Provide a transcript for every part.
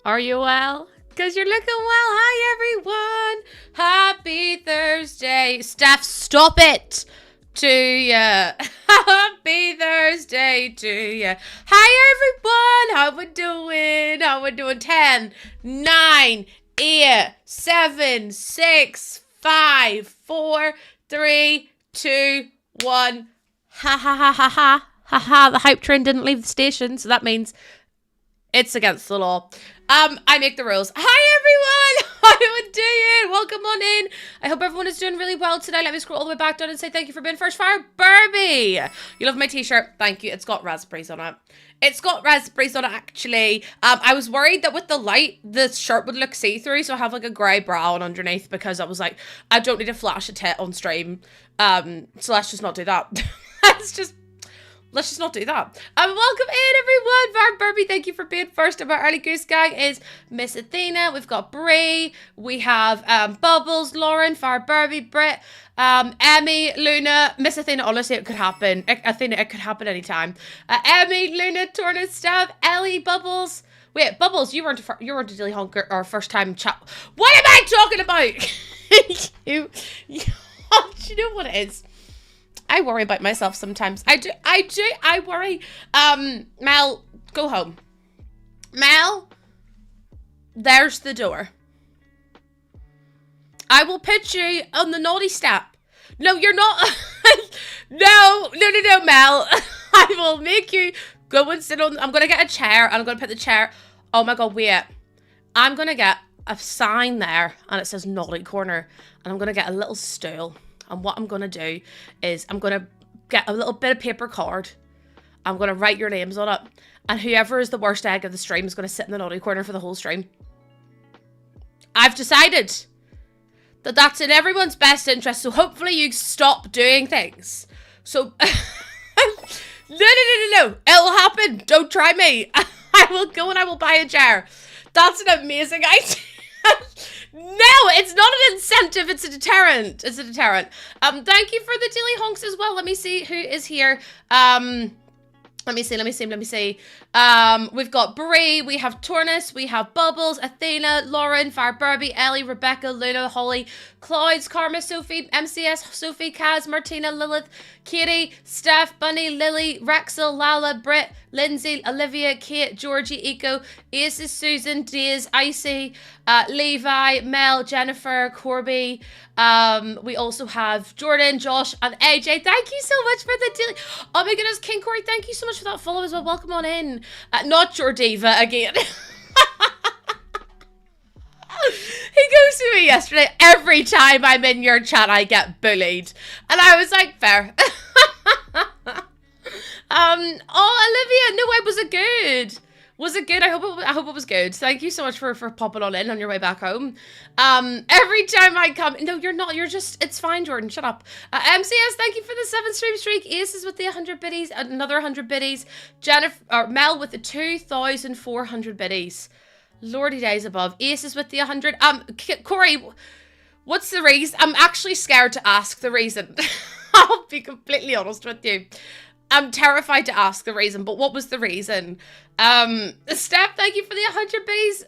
Are you well? Because you're looking well. Hi, everyone. Happy Thursday. Steph, stop it. To ya. Happy Thursday to ya. Hi, everyone. How we doing? How we doing? 10, 9, 8, 7, 6, 5, 4, 3, 2, 1. Ha ha ha ha ha. Ha ha. The hype train didn't leave the station, so that means it's against the law. I make the rules. Hi, everyone. How are we doing? Welcome on in. I hope everyone is doing really well today. Let me scroll all the way back down and say thank you for being first fire. Barbie. You love my t-shirt. Thank you. It's got raspberries on it. It's got raspberries on it, actually. I was worried that with the light, the shirt would look see-through, so I have like a grey brown underneath because I was like, I don't need to flash a tit on stream. So let's just not do that. Let's just not do that. Welcome in, everyone. Var Barbie, thank you for being first. And our early goose gang is Miss Athena. We've got Brie. We have Bubbles, Lauren, Var Barbie, Britt, Emmy, Luna, Miss Athena. Honestly, it could happen. Athena, it could happen anytime. Emmy, Luna, Torna, Stav, Ellie, Bubbles. Wait, Bubbles, you weren't a Dilly Honker or first time chat. What am I talking about? you know what it is. I worry about myself sometimes. I worry. Mel, go home. Mel, there's the door. I will put you on the naughty step. No, you're not. No, Mel. I will make you go and sit on. I'm going to get a chair. And I'm going to put the chair. Oh my God, wait. I'm going to get a sign there. And it says naughty corner. And I'm going to get a little stool. And what I'm going to do is I'm going to get a little bit of paper card. I'm going to write your names on it. And whoever is the worst egg of the stream is going to sit in the naughty corner for the whole stream. I've decided that that's in everyone's best interest. So hopefully you stop doing things. So, no. It'll happen. Don't try me. I will go and I will buy a chair. That's an amazing idea. No, it's not an incentive, it's a deterrent. It's a deterrent. Thank you for the Dilly Honks as well. Let me see who is here. Let me see. We've got Brie, we have Tornus, we have Bubbles, Athena, Lauren, Fire Barbie, Ellie, Rebecca, Luna, Holly, Clouds, Karma, Sophie, MCS, Sophie, Kaz, Martina, Lilith, Katie, Steph, Bunny, Lily, Rexel, Lala, Britt, Lindsay, Olivia, Kate, Georgie, Eco, Aces, Susan, Days, Icy, Levi, Mel, Jennifer, Corby. We also have Jordan, Josh, and AJ. Thank you so much for the daily. Oh my goodness, King Corey, thank you so much for that follow as well. Welcome on in. Not your diva again. He goes to me yesterday. Every time I'm in your chat, I get bullied. And I was like, fair. Olivia, no, was it good? Was it good? I hope it was good. Thank you so much for popping on your way back home. Every time I come, no, you're not. You're just. It's fine, Jordan. Shut up. MCS, thank you for the 7 stream streak. Aces with the 100 biddies, another 100 biddies. Jennifer or Mel with the 2,400 biddies. Lordy days above. Aces with the 100. Corey, what's the reason? I'm actually scared to ask the reason. I'll be completely honest with you. I'm terrified to ask the reason, but what was the reason? Steph, thank you for the 100 biddies.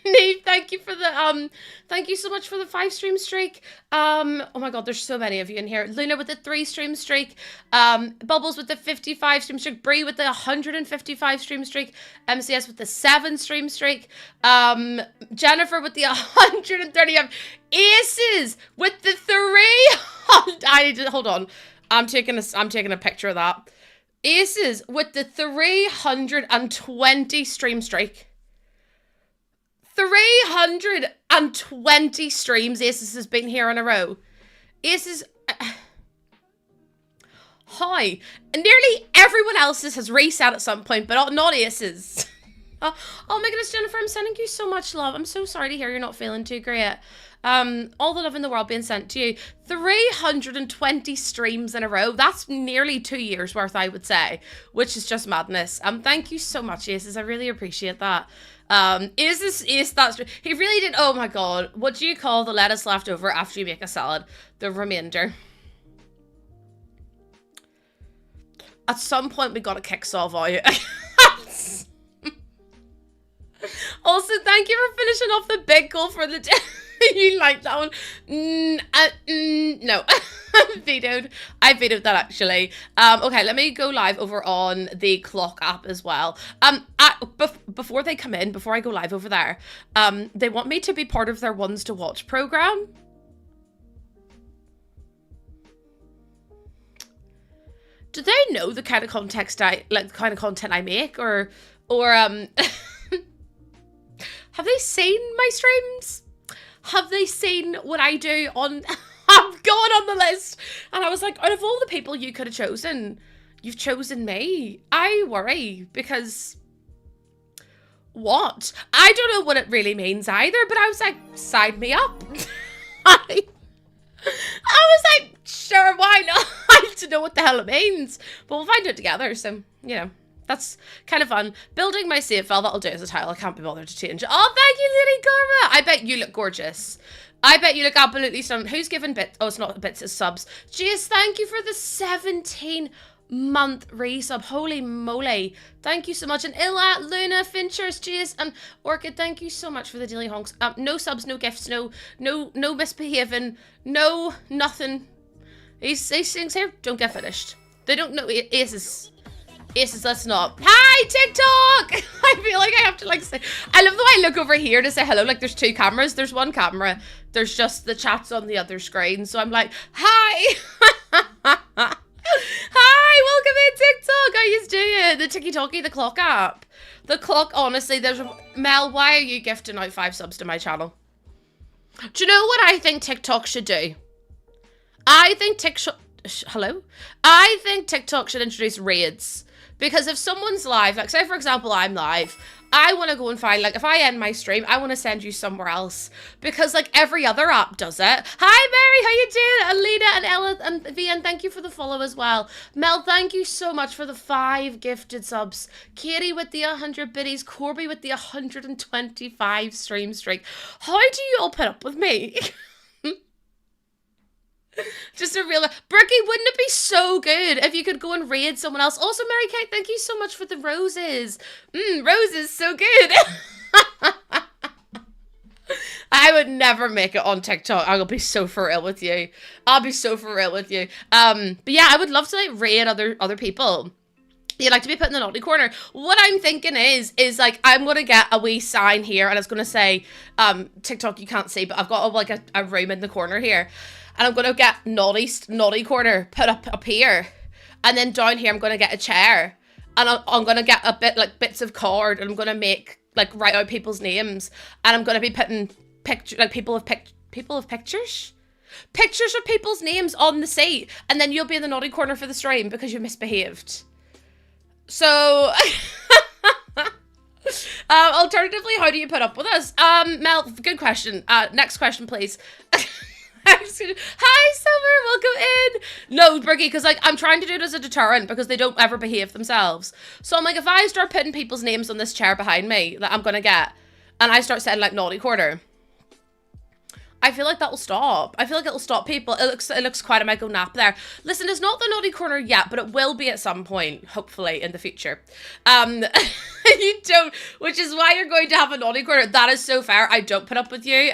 Neve, thank you for the, thank you so much for the 5 stream streak. Oh my God, there's so many of you in here. Luna with the 3 stream streak. Bubbles with the 55 stream streak. Brie with the 155 stream streak. MCS with the 7 stream streak. Jennifer with the 130. Aces with the 300. I need to, hold on. I'm taking a picture of that. Aces with the 320 stream streak. 320 streams Aces has been here in a row. Aces... Hi. Nearly everyone else's has reset at some point, but not Aces. Oh my goodness, Jennifer, I'm sending you so much love. I'm so sorry to hear you're not feeling too great. All the love in the world being sent to you. 320 streams in a row. That's nearly 2 years worth, I would say, which is just madness. Thank you so much, Aces. I really appreciate that. That's he really did. Oh my god, what do you call the lettuce left over after you make a salad? The remainder. At some point we gotta kick Solve out. Also, thank you for finishing off the big goal for the day. You like that one? No. Vetoed. I vetoed that actually. Okay, let me go live over on the clock app as well. Before they come in, before I go live over there, they want me to be part of their ones to watch program. Do they know the kind of context content I make, or have they seen my streams? Have they seen what I do on... I've gone on the list. And I was like, out of all the people you could have chosen, you've chosen me. I worry because... What? I don't know what it really means either, but I was like, sign me up. I was like, sure, why not? I need to know what the hell it means. But we'll find it together, so, you know. That's kind of fun. Building my save file, that'll do as a title. I can't be bothered to change it. Oh, thank you, Lily Karma. I bet you look gorgeous. I bet you look absolutely stunning. Who's given bits? Oh, it's not bits, it's subs. Jeez, thank you for the 17-month resub. Holy moly. Thank you so much. And Illa, Luna, Finchers, Jace, and Orchid, thank you so much for the daily honks. No subs, no gifts, no misbehaving, no nothing. These things here don't get finished. They don't know. Aces, let's not. Hi, TikTok! I feel like I have to say, I love the way I look over here to say hello. Like there's two cameras. There's one camera. There's just the chats on the other screen. So I'm like, hi! Hi, welcome in TikTok. How you doing? The TikTok, the clock app. The clock, honestly, Mel, why are you gifting out 5 subs to my channel? Do you know what I think TikTok should do? I think TikTok should introduce raids. Because if someone's live, like say for example I'm live, I want to go and find, like if I end my stream, I want to send you somewhere else. Because like every other app does it. Hi Mary, how you doing? Alina and Ella and Vian, thank you for the follow as well. Mel, thank you so much for the 5 gifted subs. Katie with the 100 biddies. Corby with the 125 stream streak. How do you all put up with me? Just a real... Brookie, wouldn't it be so good if you could go and raid someone else? Also, Mary Kate, thank you so much for the roses. Roses, so good. I would never make it on TikTok. I'll be so for real with you. But yeah, I would love to like raid other people. You'd like to be put in the naughty corner. What I'm thinking is like I'm gonna get a wee sign here, and it's gonna say, TikTok you can't see, but I've got like a room in the corner here. And I'm going to get naughty corner put up here. And then down here, I'm going to get a chair. And I'm going to get a bit, like, bits of card. And I'm going to write out people's names. And I'm going to be putting people of pictures? Pictures of people's names on the seat. And then you'll be in the naughty corner for the stream because you misbehaved. So... alternatively, how do you put up with us? Mel, good question. Next question, please. Hi Summer, welcome in. No, Briggy, because like I'm trying to do it as a deterrent because they don't ever behave themselves. So I'm like, if I start putting people's names on this chair behind me that I'm gonna get, and I start saying like naughty corner, I feel like that will stop. I feel like it will stop people. It looks quite a micro nap there. Listen, it's not the naughty corner yet, but it will be at some point, hopefully, in the future. You don't, which is why you're going to have a naughty corner. That is so fair. I don't put up with you,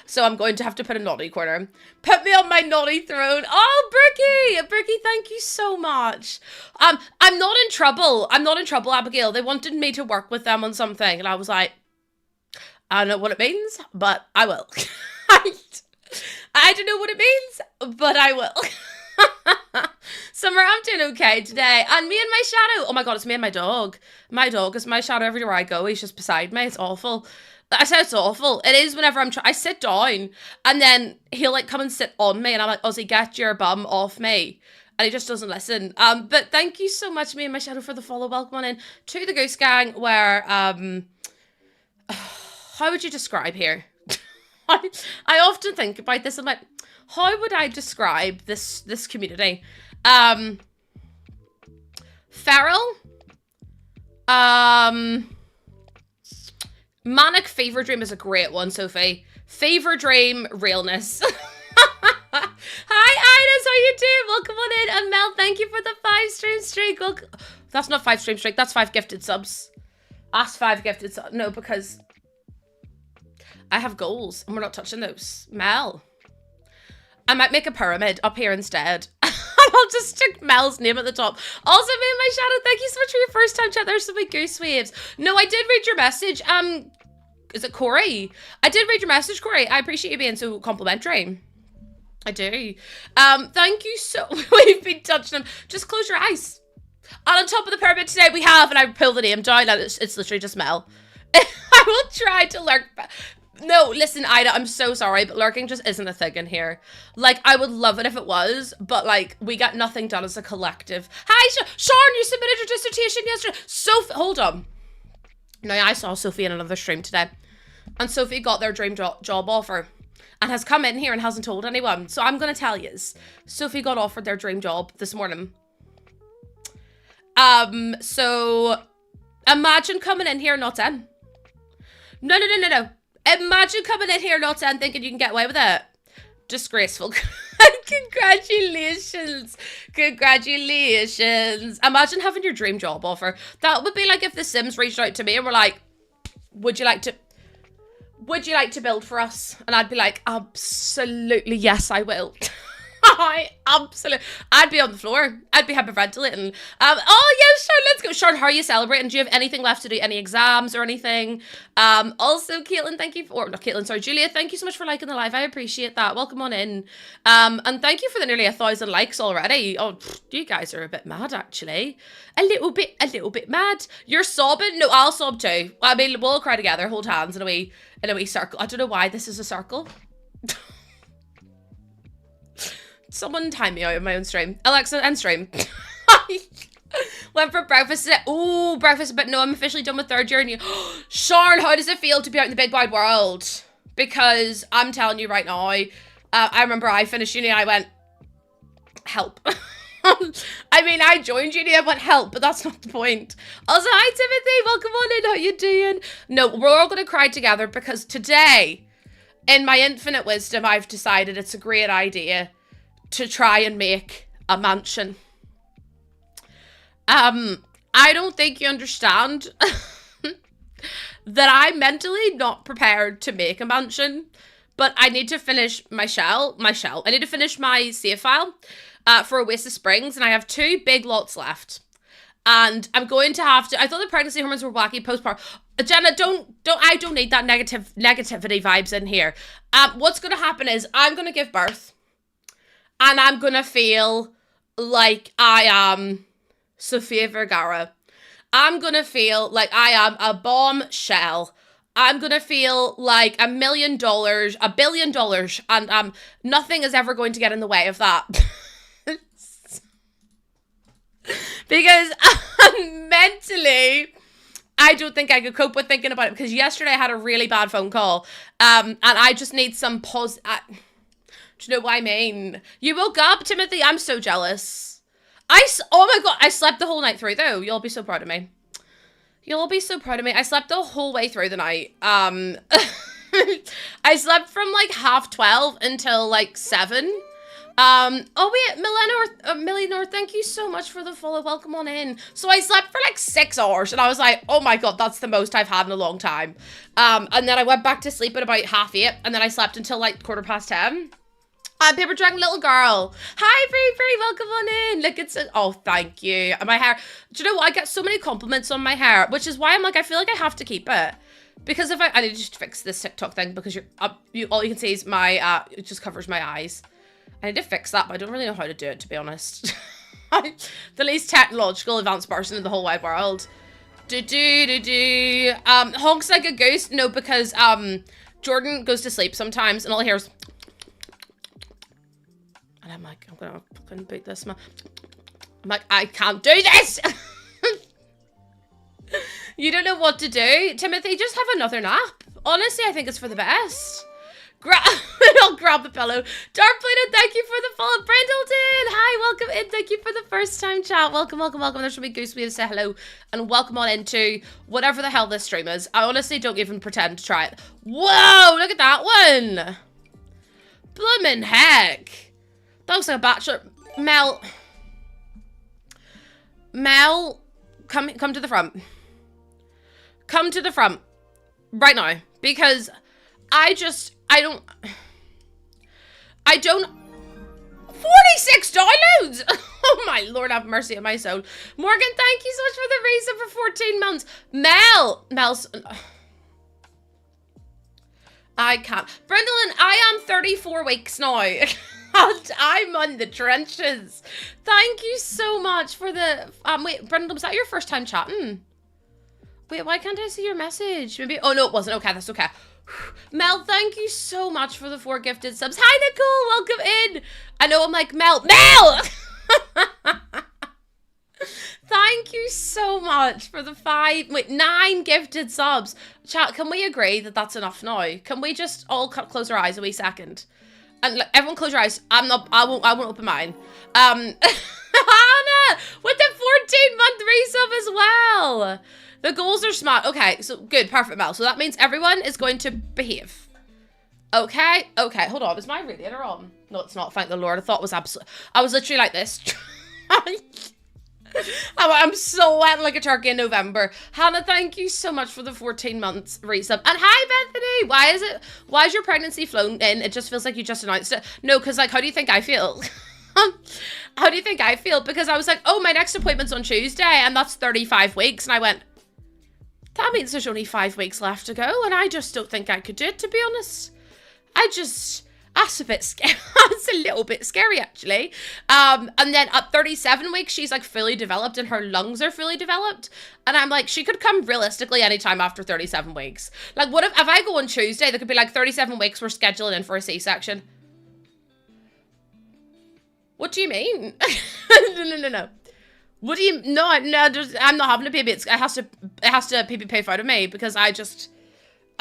so I'm going to have to put a naughty corner. Put me on my naughty throne. Oh, Brookie, thank you so much. I'm not in trouble. I'm not in trouble, Abigail. They wanted me to work with them on something, and I was like, I don't know what it means, but I will. I don't know what it means, but I will. Summer, I'm doing okay today. And me and my shadow. Oh my god, it's me and my dog. My dog is my shadow everywhere I go. He's just beside me. It's awful. I said it's awful. It is whenever I sit down and then he'll like come and sit on me and I'm like, Ozzy, get your bum off me. and he just doesn't listen. But thank you so much, me and my shadow, for the follow. Welcome on in to the Goose Gang, where, how would you describe here? I often think about this. I'm like, how would I describe this community? Feral. Manic Fever Dream is a great one, Sophie. Fever Dream realness. Hi, Ines, how you doing? Welcome on in. And Mel, thank you for the 5-stream streak. That's not 5-stream streak. That's 5 gifted subs. That's 5 gifted subs. No, because I have goals and we're not touching those. Mel. I might make a pyramid up here instead. I'll just stick Mel's name at the top. Also, me and my shadow, thank you so much for your first time chat. There's so many goose waves. No, I did read your message. Is it Corey? I did read your message, Corey. I appreciate you being so complimentary. I do. Thank you so... We've been touching them. Just close your eyes. And on top of the pyramid today we have, and I pulled the name down, and it's literally just Mel. I will try to lurk... No, listen, Ida, I'm so sorry, but lurking just isn't a thing in here. Like, I would love it if it was, but, like, we got nothing done as a collective. Hi, Sean, you submitted your dissertation yesterday. Sophie, hold on. Now, I saw Sophie in another stream today, and Sophie got their dream job offer and has come in here and hasn't told anyone. So I'm going to tell you, Sophie got offered their dream job this morning. So imagine coming in here not in. No. Imagine coming in here not in thinking you can get away with it. Disgraceful. Congratulations. Imagine having your dream job offer. That would be like if The Sims reached out to me and were like, would you like to build for us? And I'd be like, absolutely, yes, I will. I'd be on the floor. I'd be hyperventilating. Oh yes, Sean, let's go. Sean, how are you celebrating? Do you have anything left to do? Any exams or anything? Also, Caitlin, thank you for, not Caitlin, sorry, Julia, thank you so much for liking the live. I appreciate that. Welcome on in. And thank you for the nearly 1,000 likes already. Oh, you guys are a bit mad, actually. A little bit mad. You're sobbing? No, I'll sob too. I mean, we'll cry together, hold hands in a wee circle. I don't know why this is a circle. Someone time me out of my own stream. Alexa, end stream. Went for breakfast today. Ooh, breakfast, but no, I'm officially done with 3rd year. And Sean, how does it feel to be out in the big wide world? Because I'm telling you right now, I remember I finished uni and I went, help. I mean, I joined uni, I went, help, but that's not the point. Also, hi, Timothy, welcome on in, how you doing? No, we're all going to cry together because today, in my infinite wisdom, I've decided it's a great idea to try and make a mansion. I don't think you understand that I'm mentally not prepared to make a mansion, but I need to finish my shell. I need to finish my save file for Oasis Springs, and I have 2 big lots left. And I'm going to have to, I thought the pregnancy hormones were wacky postpartum. Jenna, I don't need that negativity vibes in here. What's going to happen is I'm going to give birth. And I'm going to feel like I am Sofia Vergara. I'm going to feel like I am a bombshell. I'm going to feel like $1 million, $1 billion, and nothing is ever going to get in the way of that. Because mentally, I don't think I could cope with thinking about it. Because yesterday I had a really bad phone call. And I just need some pause. Do you know what I mean? You woke up, Timothy. I'm so jealous. Oh my god, I slept the whole night through though. You'll be so proud of me. You'll be so proud of me. I slept the whole way through the night. I slept from like 12:30 until like 7. Oh wait, Millenor, thank you so much for the follow. Welcome on in. So I slept for like 6 hours and I was like, oh my god, that's the most I've had in a long time. And then I went back to sleep at about 8:30 and then I slept until like 10:15. Paper Dragon Little Girl. Hi, Free, welcome on in. Look, oh, thank you. And my hair, do you know what? I get so many compliments on my hair, which is why I'm like, I feel like I have to keep it. Because if I need to just fix this TikTok thing because all you can see is my, it just covers my eyes. I need to fix that, but I don't really know how to do it, to be honest. I'm the least technological advanced person in the whole wide world. Honks like a goose. No, because, Jordan goes to sleep sometimes and all he hears And I'm like, I'm gonna fucking boot this man. I'm like, I can't do this. You don't know what to do. Timothy, just have another nap. Honestly, I think it's for the best. I'll grab the pillow. Darkblade, thank you for the follow. Brindleton, hi, welcome in. Thank you for the first time chat. Welcome, welcome, welcome. There should be Goose to say hello and welcome on into whatever the hell this stream is. I honestly don't even pretend to try it. Whoa, look at that one. Bloomin' heck. That looks like a bachelor. Mel, come to the front. Come to the front right now, because I don't 46 downloads. Oh my Lord, have mercy on my soul. Morgan, thank you so much for the resub for 14 months. Mel's I can't. Brindleton, I am 34 weeks now. I'm on the trenches. Thank you so much for the wait, Brindleton, was that your first time chatting? Wait, why can't I see your message? Maybe, oh no, it wasn't. Okay, that's okay. Mel, thank you so much for the 4 gifted subs. Hi, Nicole, welcome in. I know I'm like, Mel! Thank you so much for the 9 gifted subs. Chat, can we agree that that's enough now? Can we just all close our eyes a wee second? And like, everyone close your eyes. I won't open mine. Hannah, with the 14-month resub as well. The goals are smart. Okay, so good, perfect, Mel. So that means everyone is going to behave. Okay, hold on. Is my radiator on? No, it's not, thank the Lord. I thought it was absolute. I was literally like this. I'm so wet like a turkey in November. Hannah, thank you so much for the 14 months resub. And hi, Bethany. Why is your pregnancy flown in? It just feels like you just announced it. No, because like, how do you think I feel? How do you think I feel? Because I was like, oh, my next appointment's on Tuesday and that's 35 weeks. And I went, that means there's only 5 weeks left to go, and I just don't think I could do it, to be honest. That's a bit scary. That's a little bit scary, actually. And then at 37 weeks, she's like fully developed and her lungs are fully developed. And I'm like, she could come realistically anytime after 37 weeks. Like, what if I go on Tuesday, there could be like 37 weeks, we're scheduling in for a C-section. What do you mean? No. What do you? No, I'm not having a baby. It has to pay out of me because I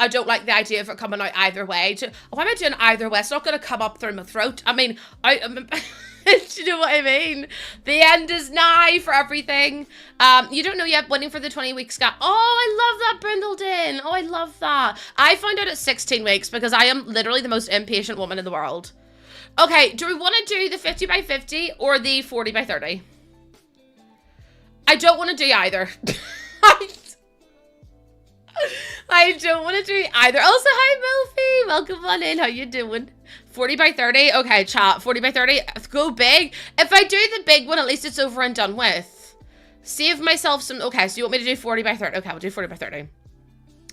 don't like the idea of it coming out either way. Why am I doing either way? It's not going to come up through my throat. I mean, do you know what I mean? The end is nigh for everything. You don't know yet. Waiting for the 20-week scan. Oh, I love that, Brindleton. Oh, I love that. I found out at 16 weeks because I am literally the most impatient woman in the world. Okay, do we want to do the 50 by 50 or the 40 by 30? I don't want to do either. I don't want to do either. Also, hi, Melfi. Welcome on in. How you doing? 40 by 30. Okay, chat. 40 by 30. Go big. If I do the big one, at least it's over and done with. Save myself some... Okay, so you want me to do 40 by 30? Okay, we'll do 40 by 30.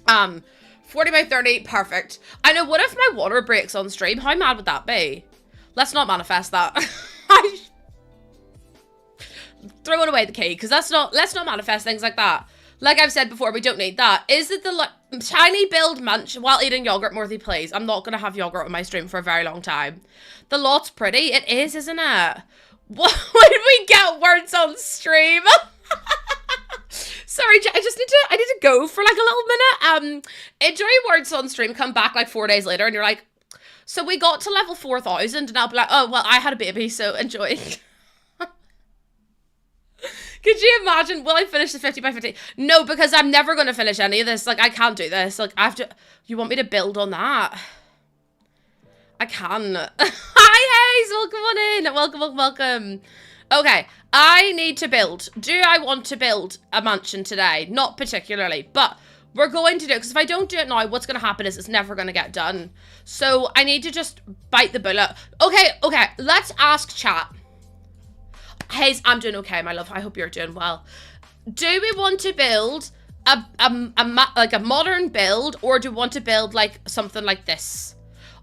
40 by 30. Perfect. I know, what if my water breaks on stream? How mad would that be? Let's not manifest that. Throwing away the key, because let's not manifest things like that. Like I've said before, we don't need that. Is it the tiny build munch while eating yogurt, Morthy, please? I'm not going to have yogurt on my stream for a very long time. The lot's pretty. It is, isn't it? When we get words on stream. Sorry, I need to go for like a little minute. Enjoy words on stream, come back like 4 days later and you're like, so we got to level 4,000 and I'll be like, oh, well, I had a baby, so enjoy. Could you imagine, will I finish the 50 by 50? No, because I'm never going to finish any of this. Like, I can't do this. Like, I have to, you want me to build on that? I can. Hi, Hayes, welcome on in. Welcome. Okay, I need to build. Do I want to build a mansion today? Not particularly, but we're going to do it. Because if I don't do it now, what's going to happen is it's never going to get done. So I need to just bite the bullet. Okay, let's ask chat. Hayes, I'm doing okay, my love. I hope you're doing well. Do we want to build like a modern build, or do we want to build like something like this?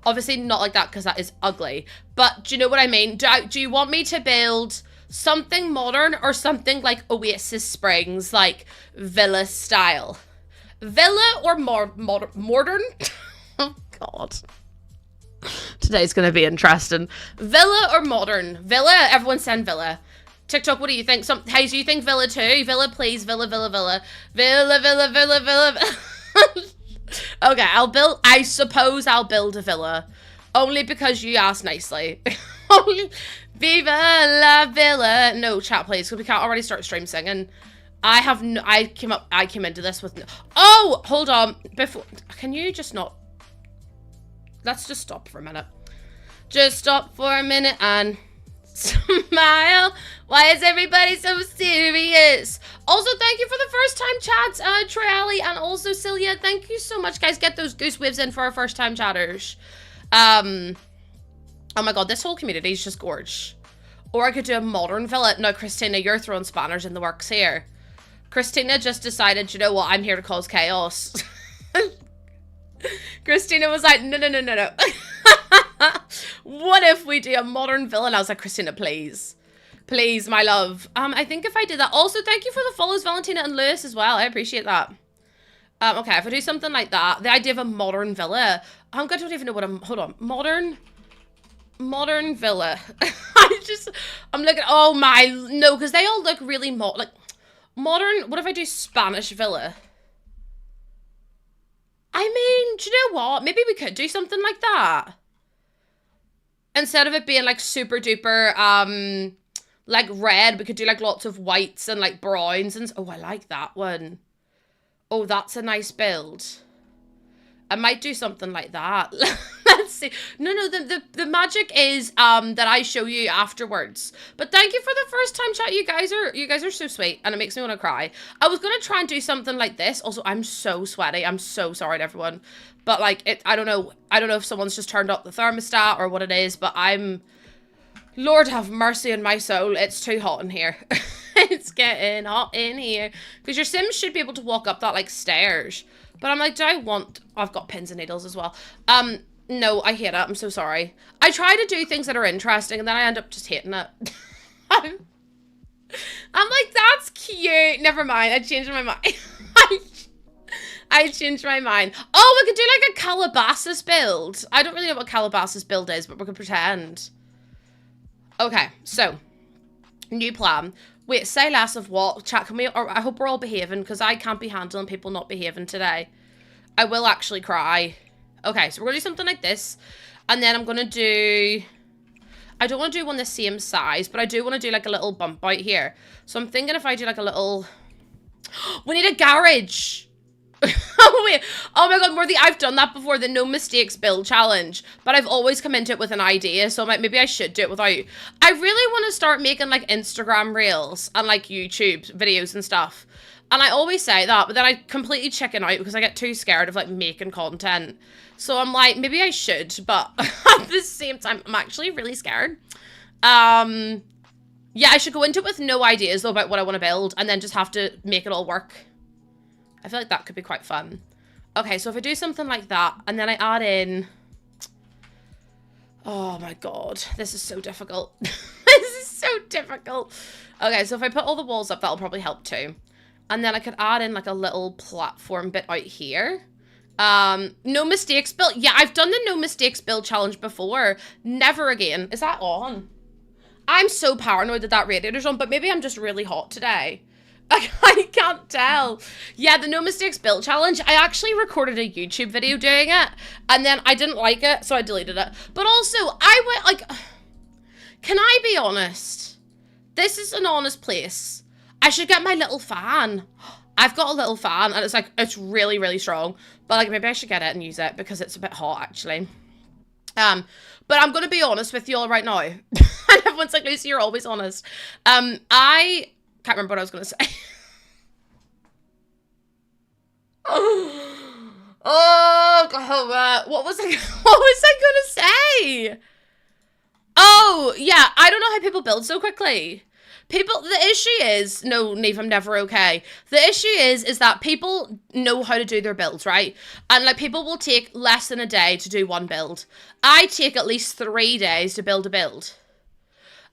Obviously not like that because that is ugly. But do you know what I mean? Do you want me to build something modern or something like Oasis Springs, like villa style? Villa or modern? Oh God. Today's going to be interesting. Villa or modern? Villa. Everyone send villa. TikTok, what do you think? Hey, do you think villa too? Villa, please. Villa, villa, villa. Villa, villa, villa, villa. Okay, I suppose I'll build a villa. Only because you asked nicely. Only. Viva la villa. No, chat, please, because we can't already start stream singing. I came into this with oh, hold on. Can you just not? Let's just stop for a minute. Just stop for a minute and smile. Why is everybody so serious? Also, thank you for the first time chats, Triali, and also Celia. Thank you so much, guys. Get those goose waves in for our first time chatters. Oh my god, this whole community is just gorge. Or I could do a modern villa. No, Christina, you're throwing spanners in the works here. Christina just decided, you know what, I'm here to cause chaos. Christina was like, no. What if we do a modern villa? And I was like, Christina, please. Please, my love. I think if I did that. Also, thank you for the follows, Valentina and Lewis as well. I appreciate that. Okay, if I do something like that, the idea of a modern villa. I don't even know what hold on. Modern villa. I'm looking, oh my, no, because they all look really modern. What if I do Spanish villa? I mean, do you know what? Maybe we could do something like that. Instead of it being like super duper, like red, we could do like lots of whites and like browns and, oh, I like that one. Oh, that's a nice build. I might do something like that. Let's see. No, the magic is that I show you afterwards. But thank you for the first time chat. You guys are so sweet and it makes me want to cry. I was gonna try and do something like this. Also, I'm so sweaty. I'm so sorry to everyone. But like I don't know if someone's just turned up the thermostat or what it is, but Lord have mercy on my soul. It's too hot in here. It's getting hot in here. Because your Sims should be able to walk up that like stairs. But I'm like, I've got pins and needles as well. No, I hate it. I'm so sorry. I try to do things that are interesting and then I end up just hating it. I'm like, that's cute. Never mind. I changed my mind. I changed my mind. Oh, we could do like a Calabasas build. I don't really know what Calabasas build is, but we could pretend. Okay, so new plan. Wait, say less of what? Chat, can we, or I hope we're all behaving because I can't be handling people not behaving today. I will actually cry. Okay, so we're going to do something like this. And then I'm going to do, I don't want to do one the same size, but I do want to do like a little bump out here. So I'm thinking if I do like a little, we need a garage. Oh, wait. Oh my god, Worthy, I've done that before, the no mistakes build challenge, but I've always come into it with an idea, so maybe I should do it without you. I really want to start making like Instagram reels and like YouTube videos and stuff, and I always say that, but then I completely chicken out because I get too scared of like making content. So I'm like, maybe I should, but at the same time, I'm actually really scared. Yeah, I should go into it with no ideas though about what I want to build and then just have to make it all work. I feel like that could be quite fun. Okay, so if I do something like that, and then I add in... Oh my god, this is so difficult. This is so difficult. Okay, so if I put all the walls up, that'll probably help too. And then I could add in like a little platform bit out here. No mistakes build. Yeah, I've done the no mistakes build challenge before. Never again. Is that on? I'm so paranoid that that radiator's on, but maybe I'm just really hot today. I can't tell. Yeah, the no mistakes build challenge. I actually recorded a YouTube video doing it, and then I didn't like it, so I deleted it. But also, I went like, can I be honest? This is an honest place. I should get my little fan. I've got a little fan, and it's like, it's really, really strong. But like, maybe I should get it and use it because it's a bit hot, actually. But I'm gonna be honest with you all right now. And everyone's like, Lucy, you're always honest. I can't remember what I was going to say. Oh, God. What was I going to say? Oh, yeah. I don't know how people build so quickly. The issue is, no, Neve, I'm never okay. The issue is that people know how to do their builds, right? And like people will take less than a day to do one build. I take at least 3 days to build a build.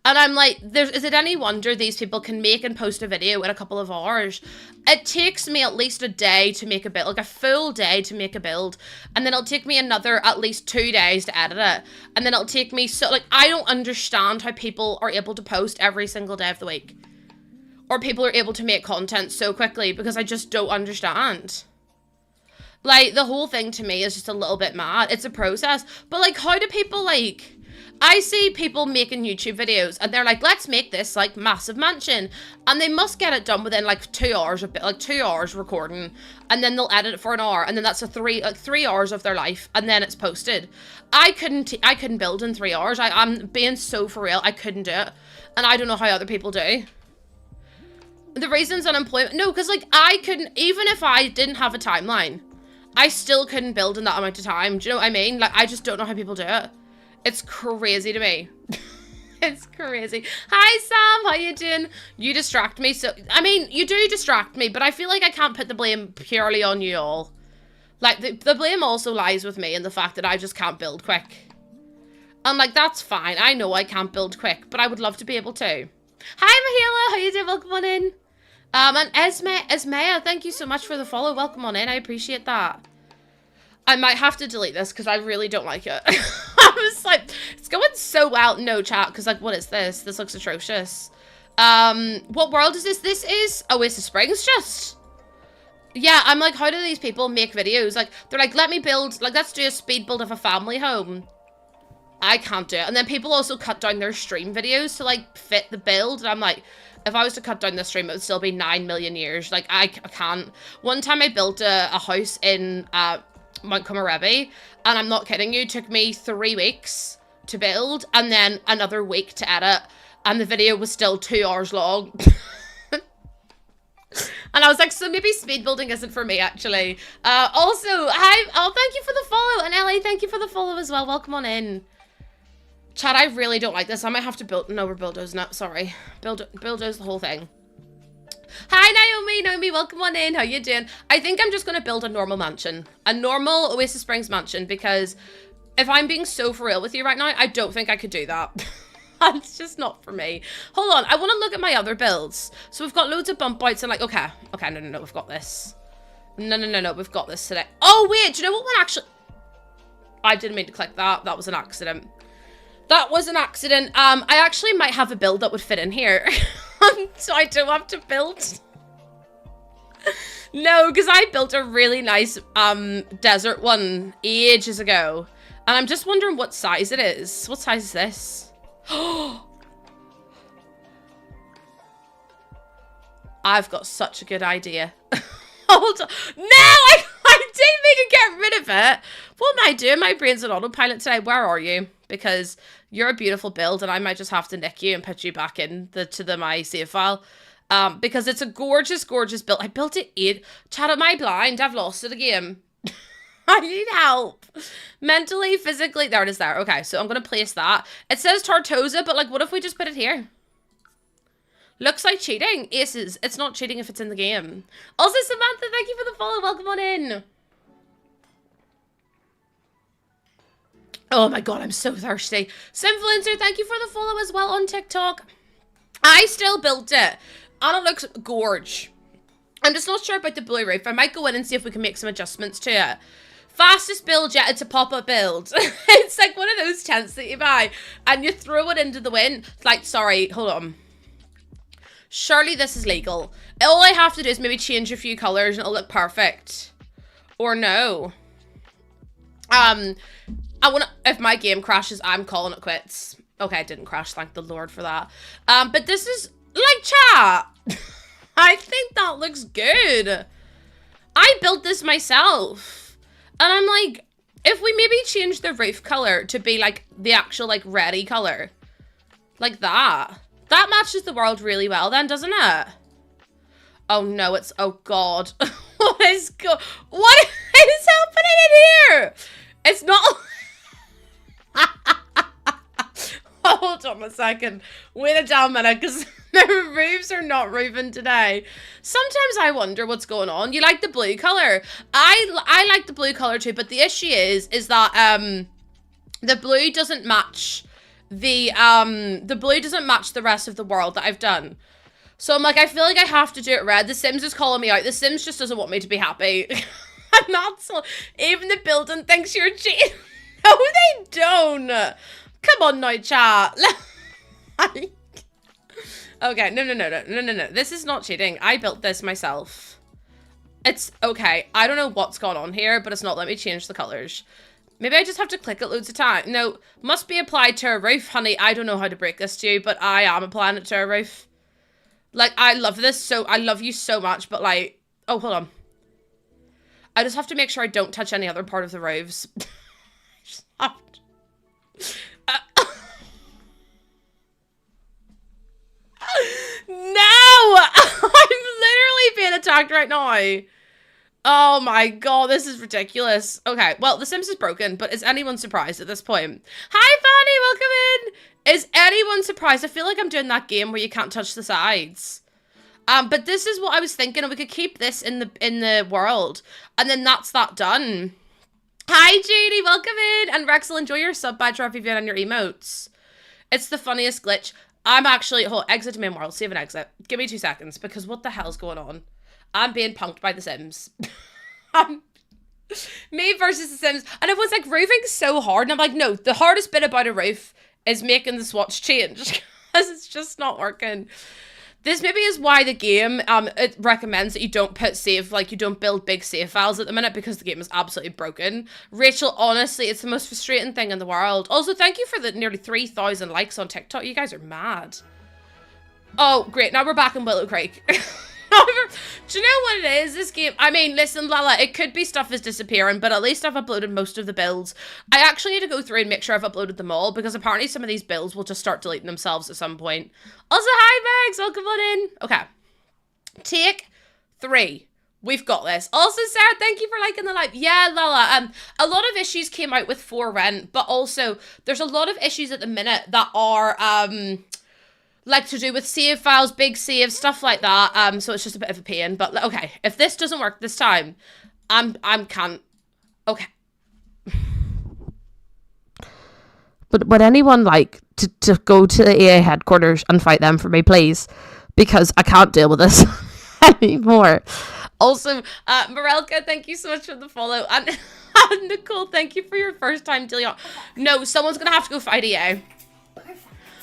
And I'm like, is it any wonder these people can make and post a video in a couple of hours? It takes me at least a day to make a build, like a full day to make a build. And then it'll take me another at least 2 days to edit it. And then it'll take me I don't understand how people are able to post every single day of the week. Or people are able to make content so quickly, because I just don't understand. Like, the whole thing to me is just a little bit mad. It's a process. But, like, how do people, like... I see people making YouTube videos, and they're like, let's make this, like, massive mansion. And they must get it done within, like, 2 hours, 2 hours recording. And then they'll edit it for an hour, and then that's 3 hours of their life, and then it's posted. I couldn't build in 3 hours. I'm being so for real. I couldn't do it. And I don't know how other people do. The reason's unemployment. No, because, like, I couldn't, even if I didn't have a timeline, I still couldn't build in that amount of time. Do you know what I mean? Like, I just don't know how people do it. It's crazy to me. It's crazy. Hi, Sam. How you doing? You distract me. So, I mean, you do distract me, but I feel like I can't put the blame purely on you all. Like, the blame also lies with me in the fact that I just can't build quick. And, like, that's fine. I know I can't build quick, but I would love to be able to. Hi, Mahela. How you doing? Welcome on in. And Esmea, thank you so much for the follow. Welcome on in. I appreciate that. I might have to delete this because I really don't like it. I was like, it's going so well. No, chat, because, like, what is this? This looks atrocious. What world is this? This is Oasis Springs, just. Yeah, I'm like, how do these people make videos? Like, they're like, let me build, like, let's do a speed build of a family home. I can't do it. And then people also cut down their stream videos to, like, fit the build. And I'm like, if I was to cut down the stream, it would still be 9 million years. Like, I can't. One time I built a house in, Mount Comarebi, and I'm not kidding you, it took me 3 weeks to build, and then another week to edit, and the video was still 2 hours long. And I was like, so maybe speed building isn't for me, actually. Also, hi, oh, thank you for the follow, and Ellie, thank you for the follow as well. Welcome on in. Chad, I really don't like this. I might have to build, no, we're builders, no, sorry. Builders, the whole thing. Hi, Naomi, welcome on in. How you doing? I think I'm just going to build a normal mansion. A normal Oasis Springs mansion, because if I'm being so for real with you right now, I don't think I could do that. It's just not for me. Hold on, I want to look at my other builds. So we've got loads of bump outs and like, okay, no, we've got this. No, we've got this today. Oh, wait, do you know what one actually... I didn't mean to click that. That was an accident. That was an accident. I actually might have a build that would fit in here. So I don't have to build. No, because I built a really nice desert one ages ago. And I'm just wondering what size it is. What size is this? I've got such a good idea. Hold on. No, I didn't mean to get rid of it. What am I doing? My brain's on autopilot today. Where are you? Because you're a beautiful build, and I might just have to nick you and put you back in my save file. Because it's a gorgeous, gorgeous build. I built it Chat, am I blind? I've lost it again. I need help. Mentally, physically. There it is there. Okay, so I'm going to place that. It says Tartosa, but like, what if we just put it here? Looks like cheating. Aces. It's not cheating if it's in the game. Also, Samantha, thank you for the follow. Welcome on in. Oh my god, I'm so thirsty. Simfluencer, thank you for the follow as well on TikTok. I still built it. And it looks gorge. I'm just not sure about the blue roof. I might go in and see if we can make some adjustments to it. Fastest build yet, it's a pop-up build. It's like one of those tents that you buy and you throw it into the wind. It's like, sorry, hold on. Surely this is legal. All I have to do is maybe change a few colors and it'll look perfect. Or no. If my game crashes, I'm calling it quits. Okay, it didn't crash, thank the Lord for that. But this is, like, chat. I think that looks good. I built this myself. And I'm like, if we maybe change the roof color to be, like, the actual, like, ready color. Like that. That matches the world really well then, doesn't it? Oh no, it's, oh god. What is happening in here? It's not... Hold on a second. Wait a damn minute, because the roofs are not roofing today. Sometimes I wonder what's going on. You like the blue color? I like the blue color too, but the issue is that the blue doesn't match the blue doesn't match the rest of the world that I've done. So I'm like, I feel like I have to do it red. The Sims is calling me out. The Sims just doesn't want me to be happy. I'm not so... Even the building thinks you're cheating. No, they don't. Come on now, chat. Okay, no. This is not cheating. I built this myself. It's okay. I don't know what's gone on here, but it's not letting me change the colors. Maybe I just have to click it loads of times. No, must be applied to a roof. Honey, I don't know how to break this to you, but I am applying it to a roof. Like, I love this, so I love you so much, but like... Oh, hold on. I just have to make sure I don't touch any other part of the roofs. No! I'm literally being attacked right now. Oh my god, this is ridiculous. Okay, well, The Sims is broken, but is anyone surprised at this point? Hi, Fanny, welcome in! Is anyone surprised? I feel like I'm doing that game where you can't touch the sides. But this is what I was thinking, and we could keep this in the world, and then that's that done. Hi, Judy, welcome in! And Rexel, enjoy your sub badge or review on your emotes. It's the funniest glitch. I'm actually... Hold, exit to main world. Save an exit. Give me 2 seconds, because what the hell's going on? I'm being punked by The Sims. Me versus The Sims. And it was like roofing so hard. And I'm like, no, the hardest bit about a roof is making the swatch change. Because it's just not working. This maybe is why the game it recommends that you don't put save, like you don't build big save files at the minute because the game is absolutely broken. Rachel, honestly, it's the most frustrating thing in the world. Also, thank you for the nearly 3,000 likes on TikTok. You guys are mad. Oh, great. Now we're back in Willow Creek. Do you know what it is, this game? I mean, listen, Lala, it could be stuff is disappearing, but at least I've uploaded most of the builds. I actually need to go through and make sure I've uploaded them all, because apparently some of these builds will just start deleting themselves at some point. Also, hi, Megs! Welcome on in. Okay. Take 3. We've got this. Also, Sarah, thank you for liking the live. Yeah, Lala, a lot of issues came out with For Rent, but also there's a lot of issues at the minute that are, like to do with save files, big saves, stuff like that. So it's just a bit of a pain. But okay, if this doesn't work this time, I'm can't. Okay. But would anyone like to go to the EA headquarters and fight them for me, please? Because I can't deal with this anymore. Also, Morelka, thank you so much for the follow. And Nicole, thank you for your first time dealing on. No, someone's gonna have to go fight EA.